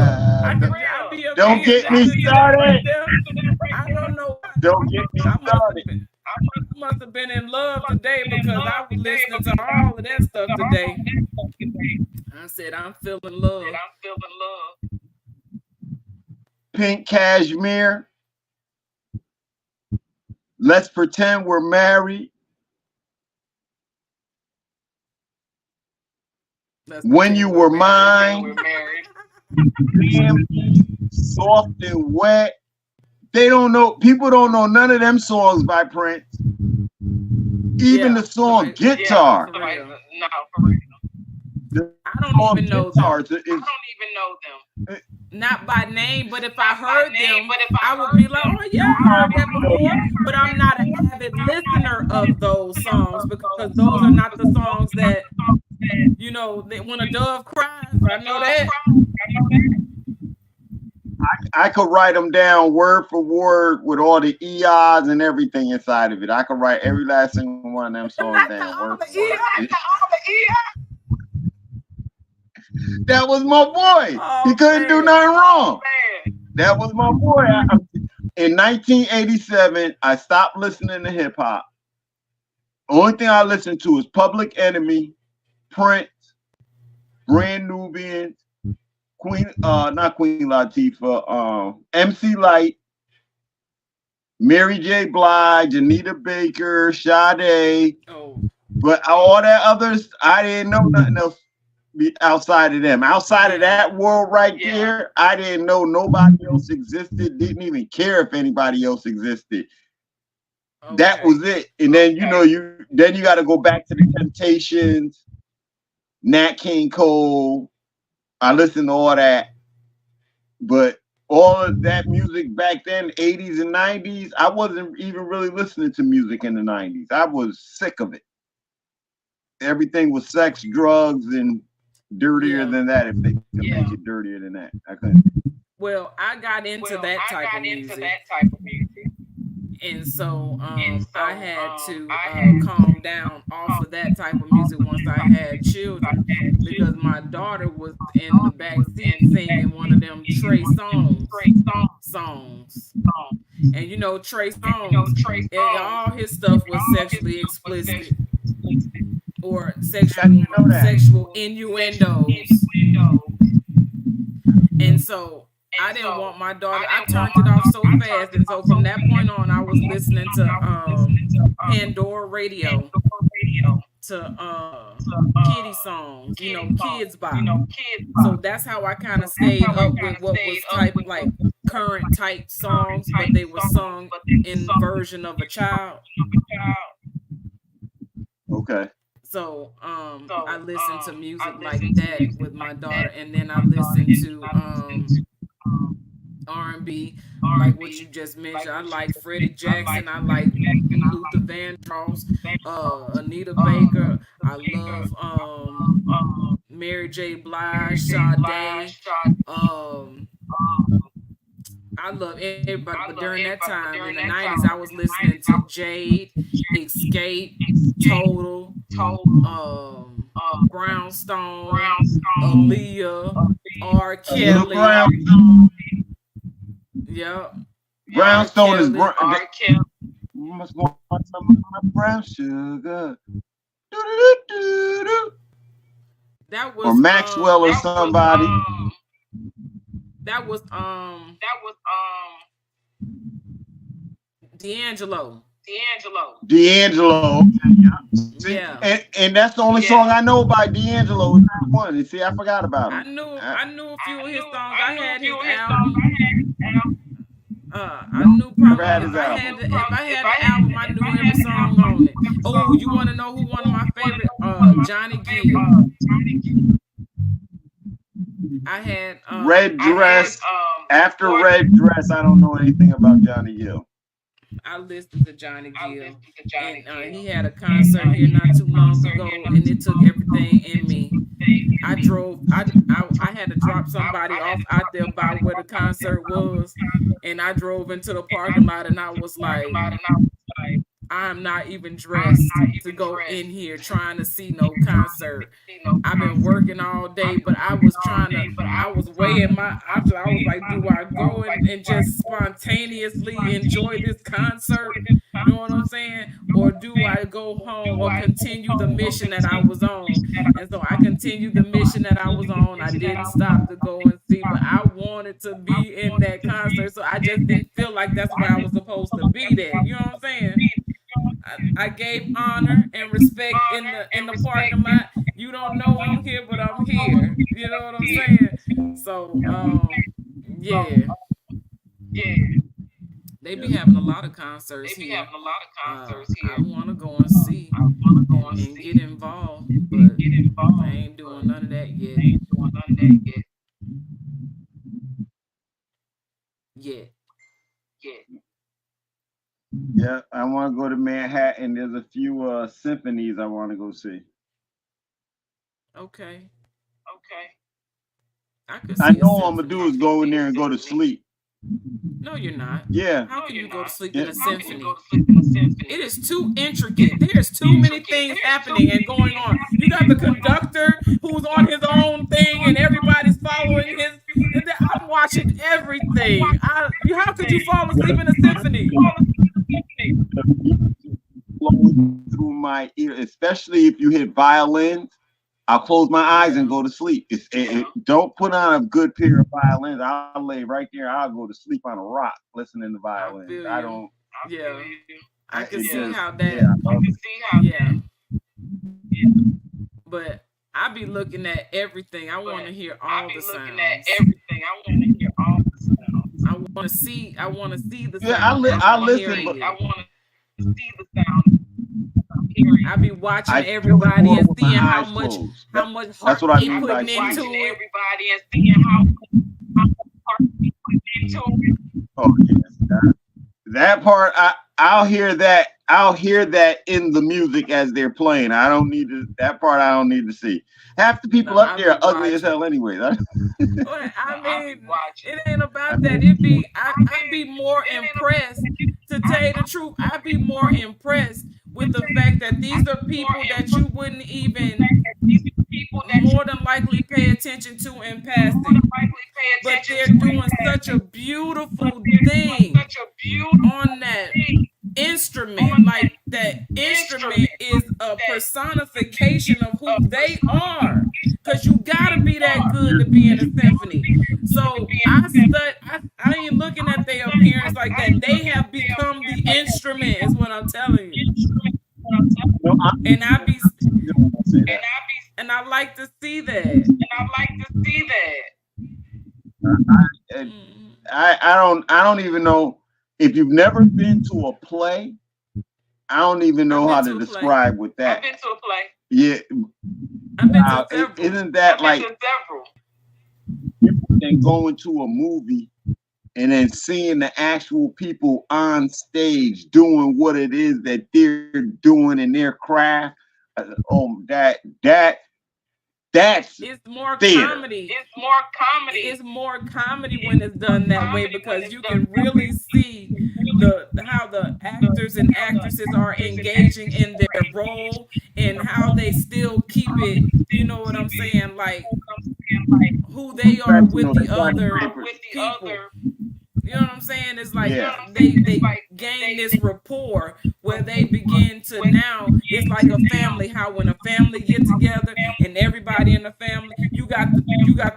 Don't get me started. I don't know. Don't get me started. I must have been in love today because I was listening to all of that stuff today. I said, I'm feeling love. Pink Cashmere. Let's Pretend We're Married. When You Were Mine. Soft and Wet. They don't know. People don't know none of them songs by Prince. Even the song Guitar. For real. I don't even know them. Not by name, but if I heard them, I would be like, oh yeah, I heard that before. But I'm not an avid listener of those songs because those are not the songs that, you know, when a dove cries. I know that. I could write them down word for word with all the EIs and everything inside of it. I could write every last single one of them songs down word for word. That was my boy. He couldn't do nothing wrong. That was my boy. In 1987, I stopped listening to hip hop. Only thing I listened to is Public Enemy, Prince, Brand Nubians, not Queen Latifah, MC Lyte, Mary J. Blige, Anita Baker, Sade. But all that others, I didn't know nothing else. outside of them. Outside of that world right there, I didn't know nobody else existed. Didn't even care if anybody else existed. Okay. That was it. And then you got to go back to the Temptations, Nat King Cole. I listened to all that, but all of that music back then, 80s and 90s, I wasn't even really listening to music in the 90s. I was sick of it. Everything was sex, drugs, and dirtier than that. If they could make it dirtier than that, I couldn't. Well, I got into that type of music. And so I had to calm down off of that type of music once I had children, because my daughter was in the back seat singing one of them Trey songs. And you know, Trey Songz, all his stuff was sexually explicit or sexual innuendos. And so I didn't want my daughter. I turned it off so fast, and so from that point on, I was listening to Pandora Radio, to kiddie songs, kids bop. So that's how I kind of stayed up with what was type like current type songs, but they were sung in the version of a child. Okay. So I listened to music like that with my daughter, and then I listened to R&B, like what you just mentioned. I like Freddie Jackson. I like Luther Vandross, Anita Baker. I love Mary J. Blige, Sade. I love everybody, but during that time in the 90s, I was listening to Jade, Escape, Total, Brownstone, Aaliyah, R. Kelly. Yep. Brownstone is must go on some of my brown sugar. That was or Maxwell or somebody. That was D'Angelo. Yeah. And that's the only song I know by D'Angelo. Is that one. You see, I forgot about him. I knew a few of his songs. I had his album. I knew probably if I had the album, I knew every song on it. Oh, you want to know who one of my favorite? Johnny Gill. I had Red Dress. After Red Dress, I don't know anything about Johnny Gill. I listened to Johnny Gill, and he had a concert here not too long ago, and it took everything in me. I had to drop somebody off out there by where the concert was, and I drove into the parking lot, and I was like, I'm not even dressed to go in here trying to see no concert. I've been working all day, but I was weighing my options. I was like, do I go and just spontaneously enjoy this concert? You know what I'm saying? Or do I go home or continue the mission that I was on? And so I continued the mission that I was on. I didn't stop to go and see, but I wanted to be in that concert. So I just didn't feel like that's where I was supposed to be there. You know what I'm saying? I gave honor and respect in the parking lot. You don't know I'm here, but I'm here. You know what I'm saying? So yeah. They be having a lot of concerts here. I want to go and see and get involved, but I ain't doing none of that yet. Yeah, I want to go to Manhattan. There's a few symphonies I want to go see. Okay. I know all I'm gonna do is go in there and go to sleep. No, you're not. Yeah. How can you go to sleep in a symphony? It is too intricate. There's too many things happening and going on. You got the conductor who's on his own thing and everybody's following his. I'm watching everything. How could you fall asleep in a symphony? Flowing through my ear, especially if you hit violins. I'll close my eyes and go to sleep. Don't put on a good pair of violins. I'll lay right there. I'll go to sleep on a rock listening to violins. I don't. Yeah, I can see how that. Yeah. But I be looking at everything. I want to hear all the sounds. I want to see. I want to see the Yeah, sound as I I'm listen, hearing but it. I be watching I feel it everybody more and with my seeing eyes closed. how much That's heart what I they mean by putting seeing. into it. Oh yes, that part I'll hear that. I'll hear that in the music as they're playing. I don't need to. That part I don't need to see. Half the No, people up I there be are ugly as watching. hell anyway. Well, I mean, it ain't I about that. mean, I'd be more impressed, to tell you the truth. I'd be more impressed with the fact that these are people that you wouldn't even more than likely pay attention to in passing. But they're doing such a beautiful thing on that instrument. Like that instrument is a personification of who they are. Cause you gotta be that good to be in a symphony. So I ain't looking at their appearance like that. They have become the instrument, is what I'm telling you. no, And I be don't say that. and I like to see that. I, Mhm. I don't even know if you've never been to a play. I don't even I've know been how to to a play. describe with that. Yeah, I've been to several. isn't that like people than going to a movie and then seeing the actual people on stage doing what it is that they're doing in their craft? That's It's more theater. comedy. It's more comedy when it's done that way, because you can really see the how the actors and actresses are engaging in their role, and how they still keep it, you know what I'm saying, like who they are with Professional, the that's like other paper. people. You know what I'm saying? It's like Yeah. they gain this rapport where they begin to, now it's like a family. How when a family get together and everybody in the family, you got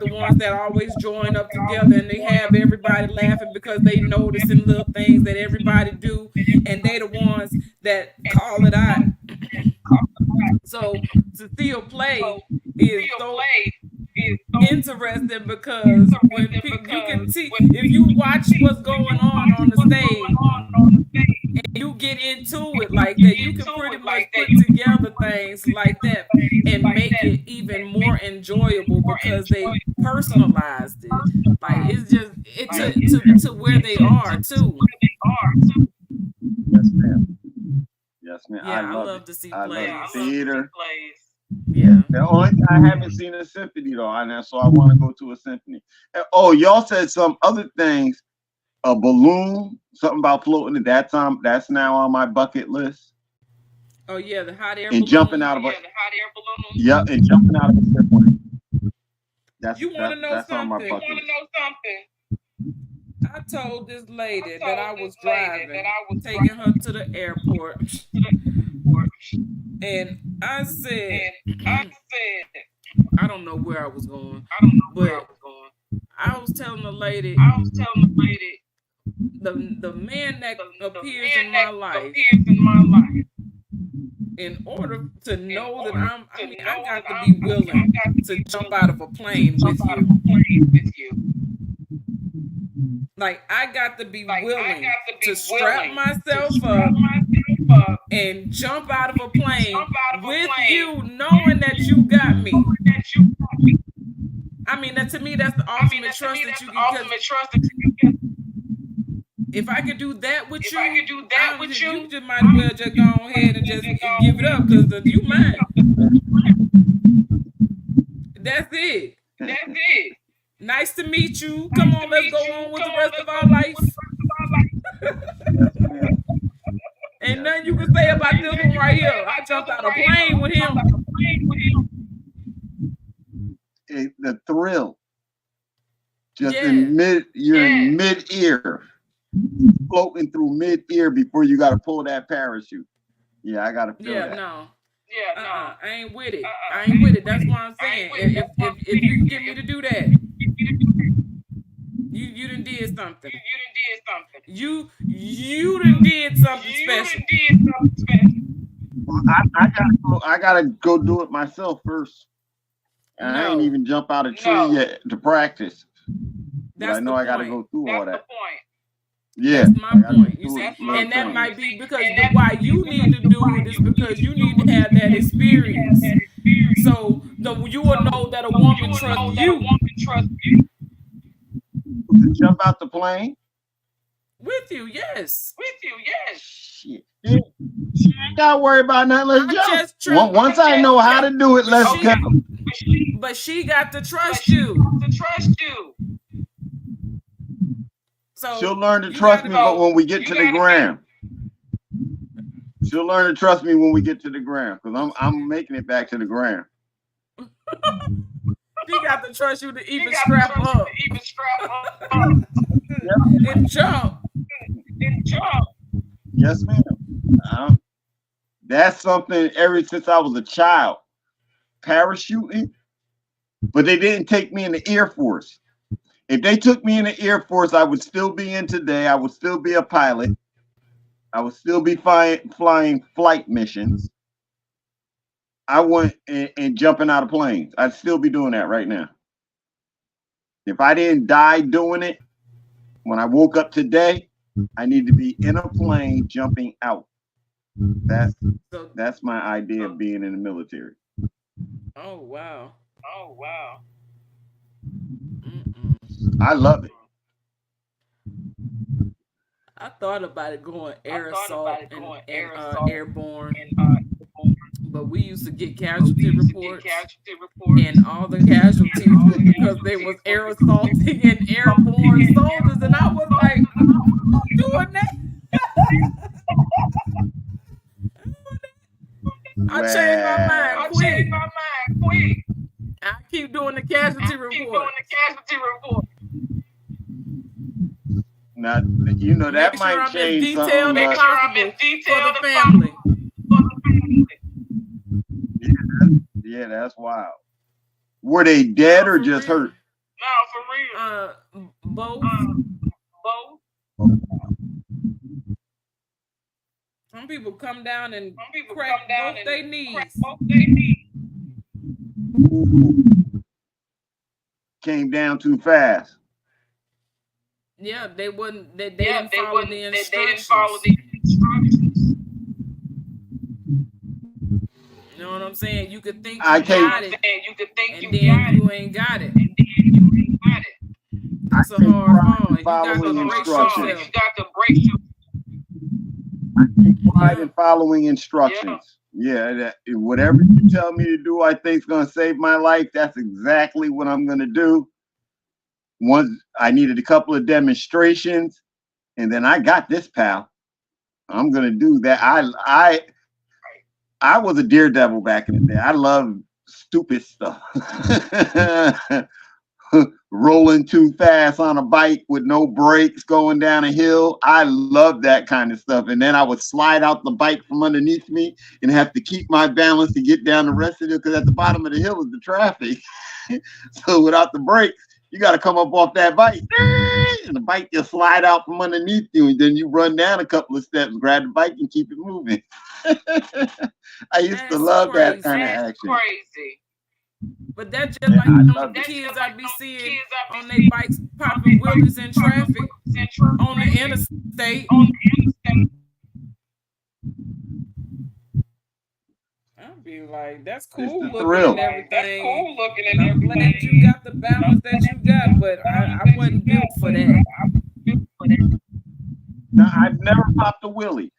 the ones that always join up together and they have everybody laughing because they noticing little things that everybody do, and they the ones that call it out. So to see a play is so interesting, because when you can see, if you watch what's going on the stage and you get into it like that, you can pretty much put together things like that and make it even more enjoyable, because they personalized it. Like it's just it Yes, to where they are too. yes, ma'am. Yes, man. I Yeah, I love it. love to see I love it. plays. Theater. Yeah. Yeah. The only I haven't seen a symphony though, and so I want to go to a symphony. Oh, y'all said some other things. A balloon, something about floating. That's now on my bucket list. Oh yeah, the hot air And jumping balloon. out of a and jumping out of a airplane. You want to know That's on my something? bucket list. I told this lady that I was driving, taking her to the airport, and I said, I don't know where I was going, but I was telling the lady, the man that appears in my life, in order to know that I got to be willing to jump out of a plane with you. Like I got to be willing to strap myself up and jump out of a plane with you, knowing that you got me. I mean, that to me, that's the ultimate trust that you can. Because if I could do that with you, you just might as well just go ahead and just give it up, because you mine. That's it. Nice to meet you. Come on, let's go on with the rest of our life. Ain't nothing you can say about this one right here. I jumped out of a plane with him. The thrill. Just Yeah. you're in mid ear, floating through mid ear before you got to pull that parachute. Yeah, I got to feel Yeah, that. no. I ain't with it. I ain't with it. That's why I'm saying, if you can get me to do that, you done did something. You done did something special. I gotta go do it myself first. I ain't even jump out a tree yet to practice. But That's I know the I got to point. go through all That's that. the point. Yeah, That's my I gotta point. go You through see, it, little and that things. might be because why you need to do it is because you need to have that experience. So you will know that a woman trusts you To jump out the plane. with you. Yes. Shit. You ain't gotta worry about nothing. Let's jump. Just trust. Once I know how to do it, let's go. But she got to trust you. So She'll learn to you trust gotta me, go. but when we get to the ground. She'll learn to trust me when we get to the ground, because I'm making it back to the ground. She got to trust you to even strap up. And jump. Yes, ma'am. That's something ever since I was a child. Parachuting, but they didn't take me in the Air Force. If they took me in the Air Force, I would still be in today. I would still be a pilot. I would still be flying flight missions. I went and jumping out of planes. I'd still be doing that right now. If I didn't die doing it, when I woke up today, I need to be in a plane jumping out. That's my idea of being in the military. Oh wow. I love it. I thought about it going air assault and airborne, but we used to get casualty reports, and all the casualties were because they was air assaulting and airborne soldiers, and I was like, I'm not doing that. I changed my mind quick. I keep doing the casualty report. Now, you know, that Make sure might I'm as change detailed something. as possible for the family. Yeah, that's wild. Were they dead or just hurt? Both. Some people come down and crack both their knees. Came down too fast. Yeah, they wouldn't. They didn't follow the instructions. You know what I'm saying? You could think you got it, and then you ain't got it. That's a hard fall. You got to brace yourself. Pride in following instructions. Yeah, whatever you tell me to do, I think is going to save my life. That's exactly what I'm going to do. Once I needed a couple of demonstrations, and then I got this, pal. I'm going to do that. I was a daredevil back in the day. I love stupid stuff. Rolling too fast on a bike with no brakes going down a hill. I love that kind of stuff. And then I would slide out the bike from underneath me and have to keep my balance to get down the rest of it, because at the bottom of the hill is the traffic. So without the brakes, you got to come up off that bike, and the bike just slide out from underneath you, and then you run down a couple of steps, grab the bike, and keep it moving. I used to love that kind of action. But that's just like the kids I be seeing on their bikes popping wheelies in traffic on the interstate. I'll be like, that's cool looking and everything. And I'm glad you got the balance that you got, but I wasn't built for that. Now, I've never popped a wheelie.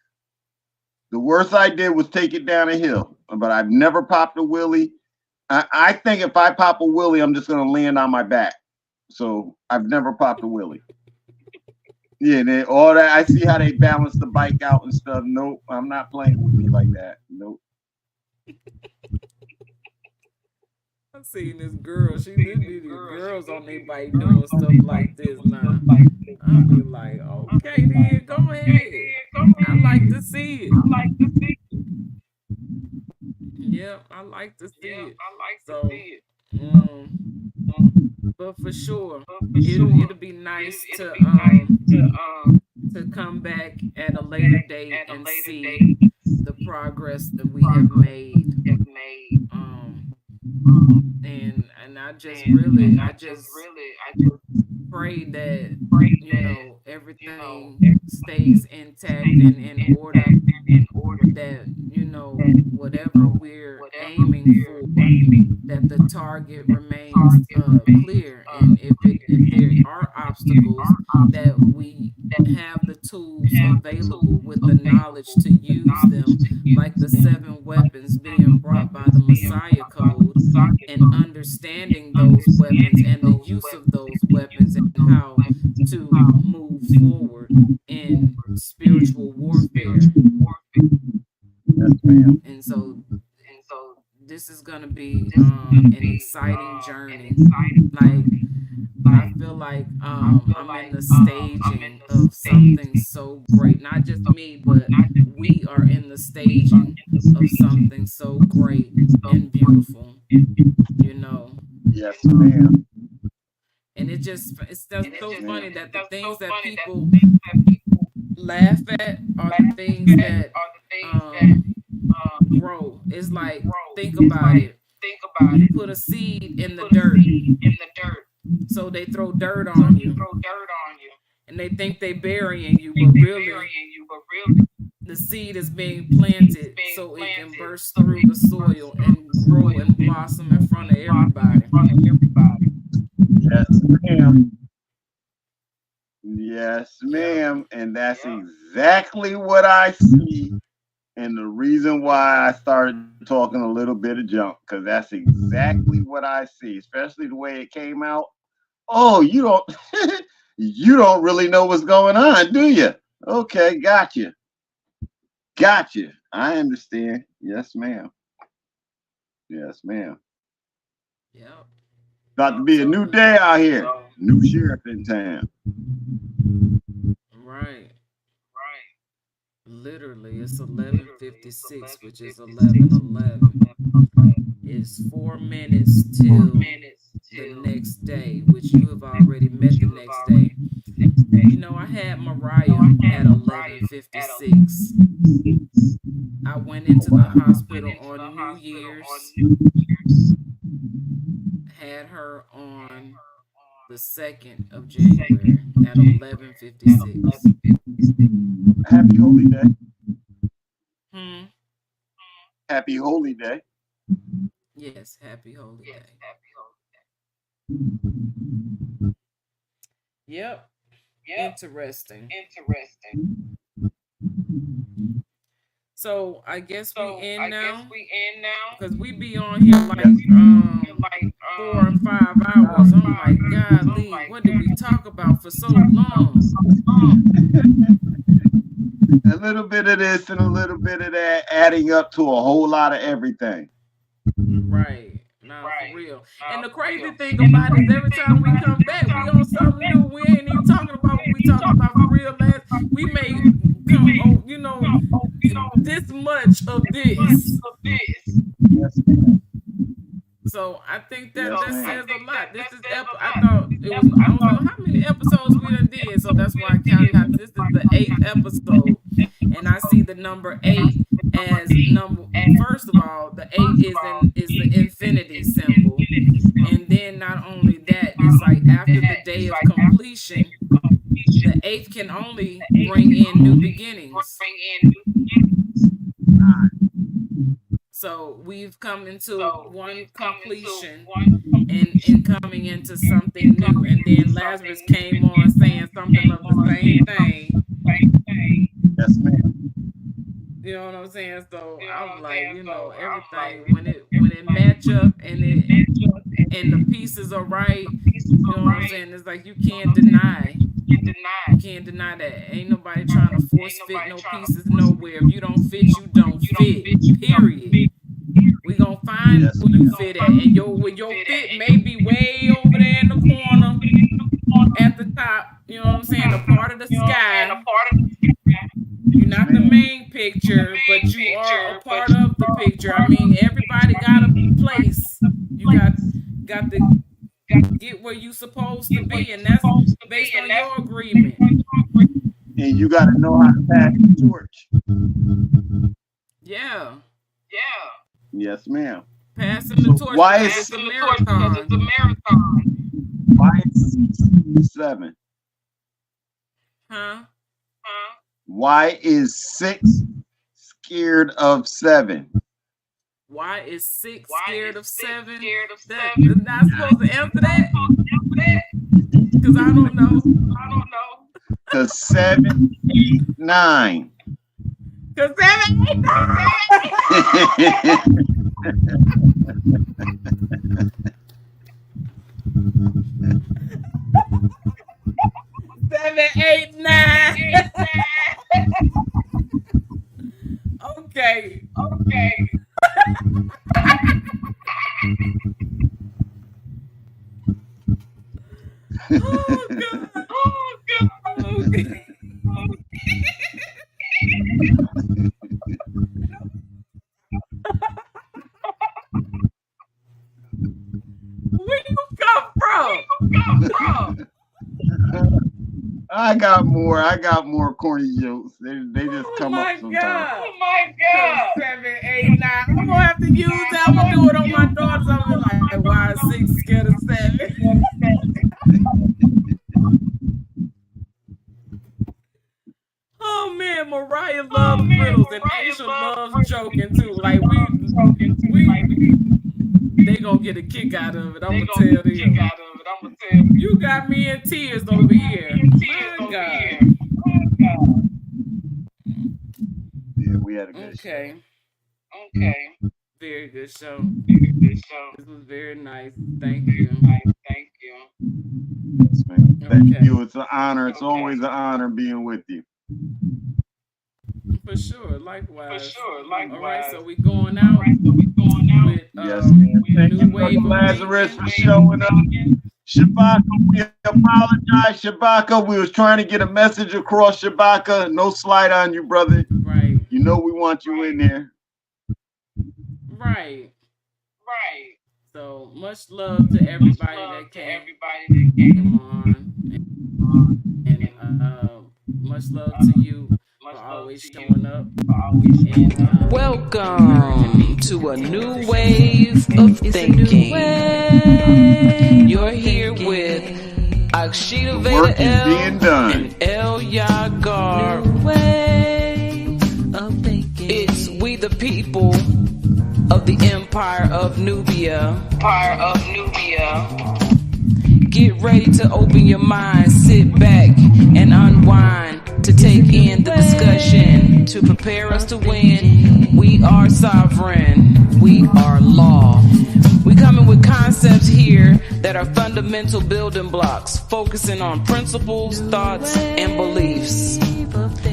The worst I did was take it down a hill, but I've never popped a wheelie. I think if I pop a wheelie, I'm just going to land on my back. So I've never popped a wheelie. Yeah, all that. I see how they balance the bike out and stuff. Nope, I'm not playing with me like that. Nope. I've seen this girl. She literally the girls on their bike doing stuff like this now. I'll be like, okay, then go ahead. I like to see it. Yeah, I like to see it. So, but for sure, it'll be nice to come back at a later date and see the progress that we have made. and I just pray that everything stays intact and in order, that whatever we're aiming for, that the target remains clear, and if there are obstacles, that we have the tools available with the knowledge to use them, like the 7 weapons being brought by the Messiah code, and understanding those weapons and the use of those weapons, and how to move forward in spiritual warfare. Yes, ma'am. And so this is going to be an exciting journey. Like, I feel like I'm in the staging of something so great. Not just me, but we are in the staging of something so great and beautiful, you know. Yes, ma'am. And it's just so funny that the things that people laugh at are the things that grow. It's like, think about it. You put a seed in the dirt, so they throw dirt on you, and they think they burying you, but really the seed is being planted so it can burst through the soil and grow and blossom in front of everybody. Yes, ma'am. Yes, ma'am. And that's exactly what I see. And the reason why I started talking a little bit of junk, because that's exactly what I see, especially the way it came out. Oh, you don't you don't really know what's going on, do you? Okay, gotcha. Gotcha. I understand. Yes, ma'am. Yes, ma'am. Yep. About to be a new day out here. New sheriff in town. Right. Literally, it's 11:56, which is 11:11. It's 4 minutes till the next day, which you have already met the next day. You know, I had Mariah at 11:56. I went into the hospital on New Year's. Had her on the 2nd of January at 11:56. Happy Holy Day. Happy Holy Day. Yes, happy Holy Day. Yep. Interesting. So I guess we in now, because we be on here like 4 and 5 hours. I'm like, golly, what did we talk about for so long? A little bit of this and a little bit of that, adding up to a whole lot of everything. Right. No, for real. And the crazy thing about it is, every time we come back, we on something new. We ain't even talking about what we talking about for real. We may come, this much of this. Yes, ma'am. So I think that says a lot. This is I thought it was, I don't know how many episodes we done did, so that's why I counted out. This is the 8th episode, and I see the number 8 as number. First of all, the 8 is the infinity symbol, and then not only that, it's like after the day of completion, the 8th can only bring in new beginnings. So we've come into one completion and coming into something new. And then Lazarus came on saying something of the same thing. Yes, ma'am. You know what I'm saying? So I'm like, everything when it match up and the pieces are right, you know what I'm saying? It's like you can't deny. You can't deny that. Ain't nobody trying to force fit no pieces nowhere. If you don't fit, you don't fit. Period. We gonna find who you fit at, and your fit may be way over there in the corner at the top. You know what I'm saying? A part of the sky. You're not the main picture, but you are a part of the picture. I mean, everybody got a place. You got to get where you supposed to be, and that's based on your agreement. And you got to know how to pass the torch. Yeah. Yes, ma'am. Passing the torch why because is it's a marathon. why is 7? Huh? Why is 6 scared of 7? Why is 6 scared of 7? That's not supposed to answer that? Because I don't know. Because 7, 8, 9. Because 7, 8, 9. 7, 8, 9. Okay. Oh God. Okay. Where you come from? I got more corny jokes. They just come up sometimes. Oh my God. 7, 8, 9. I'm gonna have to use that. I'm gonna do it on my daughters. I'm gonna be like, why is 6 scared of 7? Oh man, Mariah loves riddles and Aisha loves joking too. Like they gonna get a kick out of it. I'm gonna tell them. You got me in tears over here. My God. Yeah, we had a good show. Okay. Very good show. This was very nice. Thank you. Yes, man. Thank you. It's an honor. It's always an honor being with you. For sure. Likewise. All right, so we going out with yes, man. Thank New you, Wave Brother Lazarus, for showing up. Shabaka, we apologize, Shabaka. We was trying to get a message across, Shabaka. No slight on you, brother. Right. You know we want you in there. Right. So much love to everybody that came on. And much love to you for always showing up. And, welcome to a new wave of thinking. You're here with Akshita, Veda L and El Gharb. It's we the people of the Empire of Nubia. Get ready to open your mind, sit back and unwind to take in the discussion, to prepare us to win. We are sovereign, we are law. We coming with concepts here that are fundamental building blocks, focusing on principles, thoughts, and beliefs.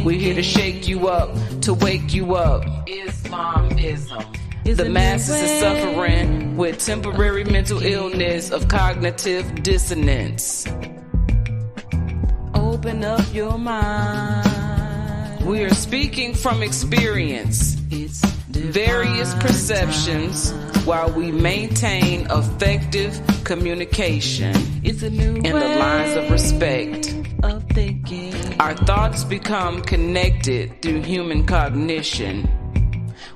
We're here to shake you up, to wake you up. Islamism. The masses is suffering with temporary mental illness of cognitive dissonance. Open up your mind. We are speaking from experience. It's various perceptions while we maintain effective communication in the lines of respect. Our thoughts become connected through human cognition,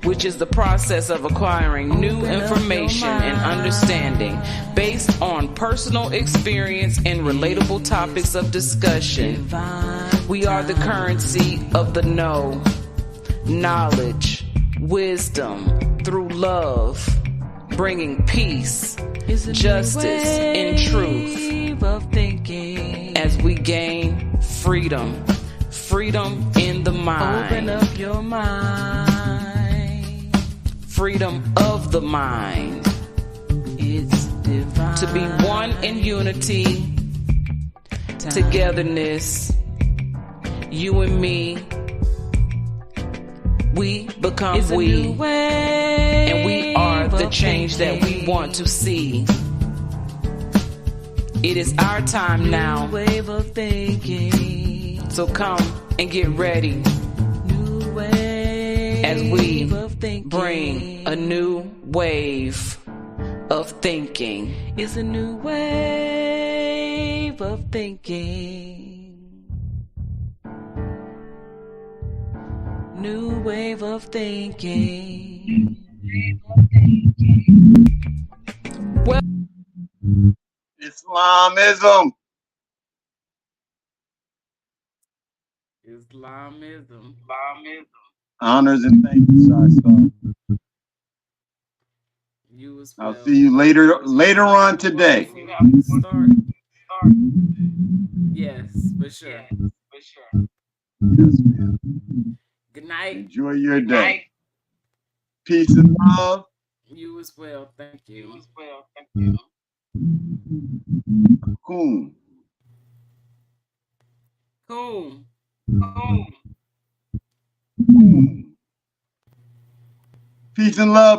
which is the process of acquiring new information and understanding based on personal experience and relatable topics of discussion. We are the currency of the know, knowledge, wisdom through love, bringing peace, justice, and truth as we gain freedom in the mind. Open up your mind. Freedom of the mind. It's divine. To be one in unity, togetherness, you and me, we become we, and we are the change that we want to see. It is our time now, so come and get ready as we bring a new wave of thinking. It's a new wave of thinking. New wave of thinking. Well, Islamism. Islamism. Honors and thank you, Star. You as I'll well. see you later on today. Start. Yes, for sure. Yes, ma'am. Good night. Enjoy your day. Peace and love. You as well. Thank you. Cool. Cool. Peace and love.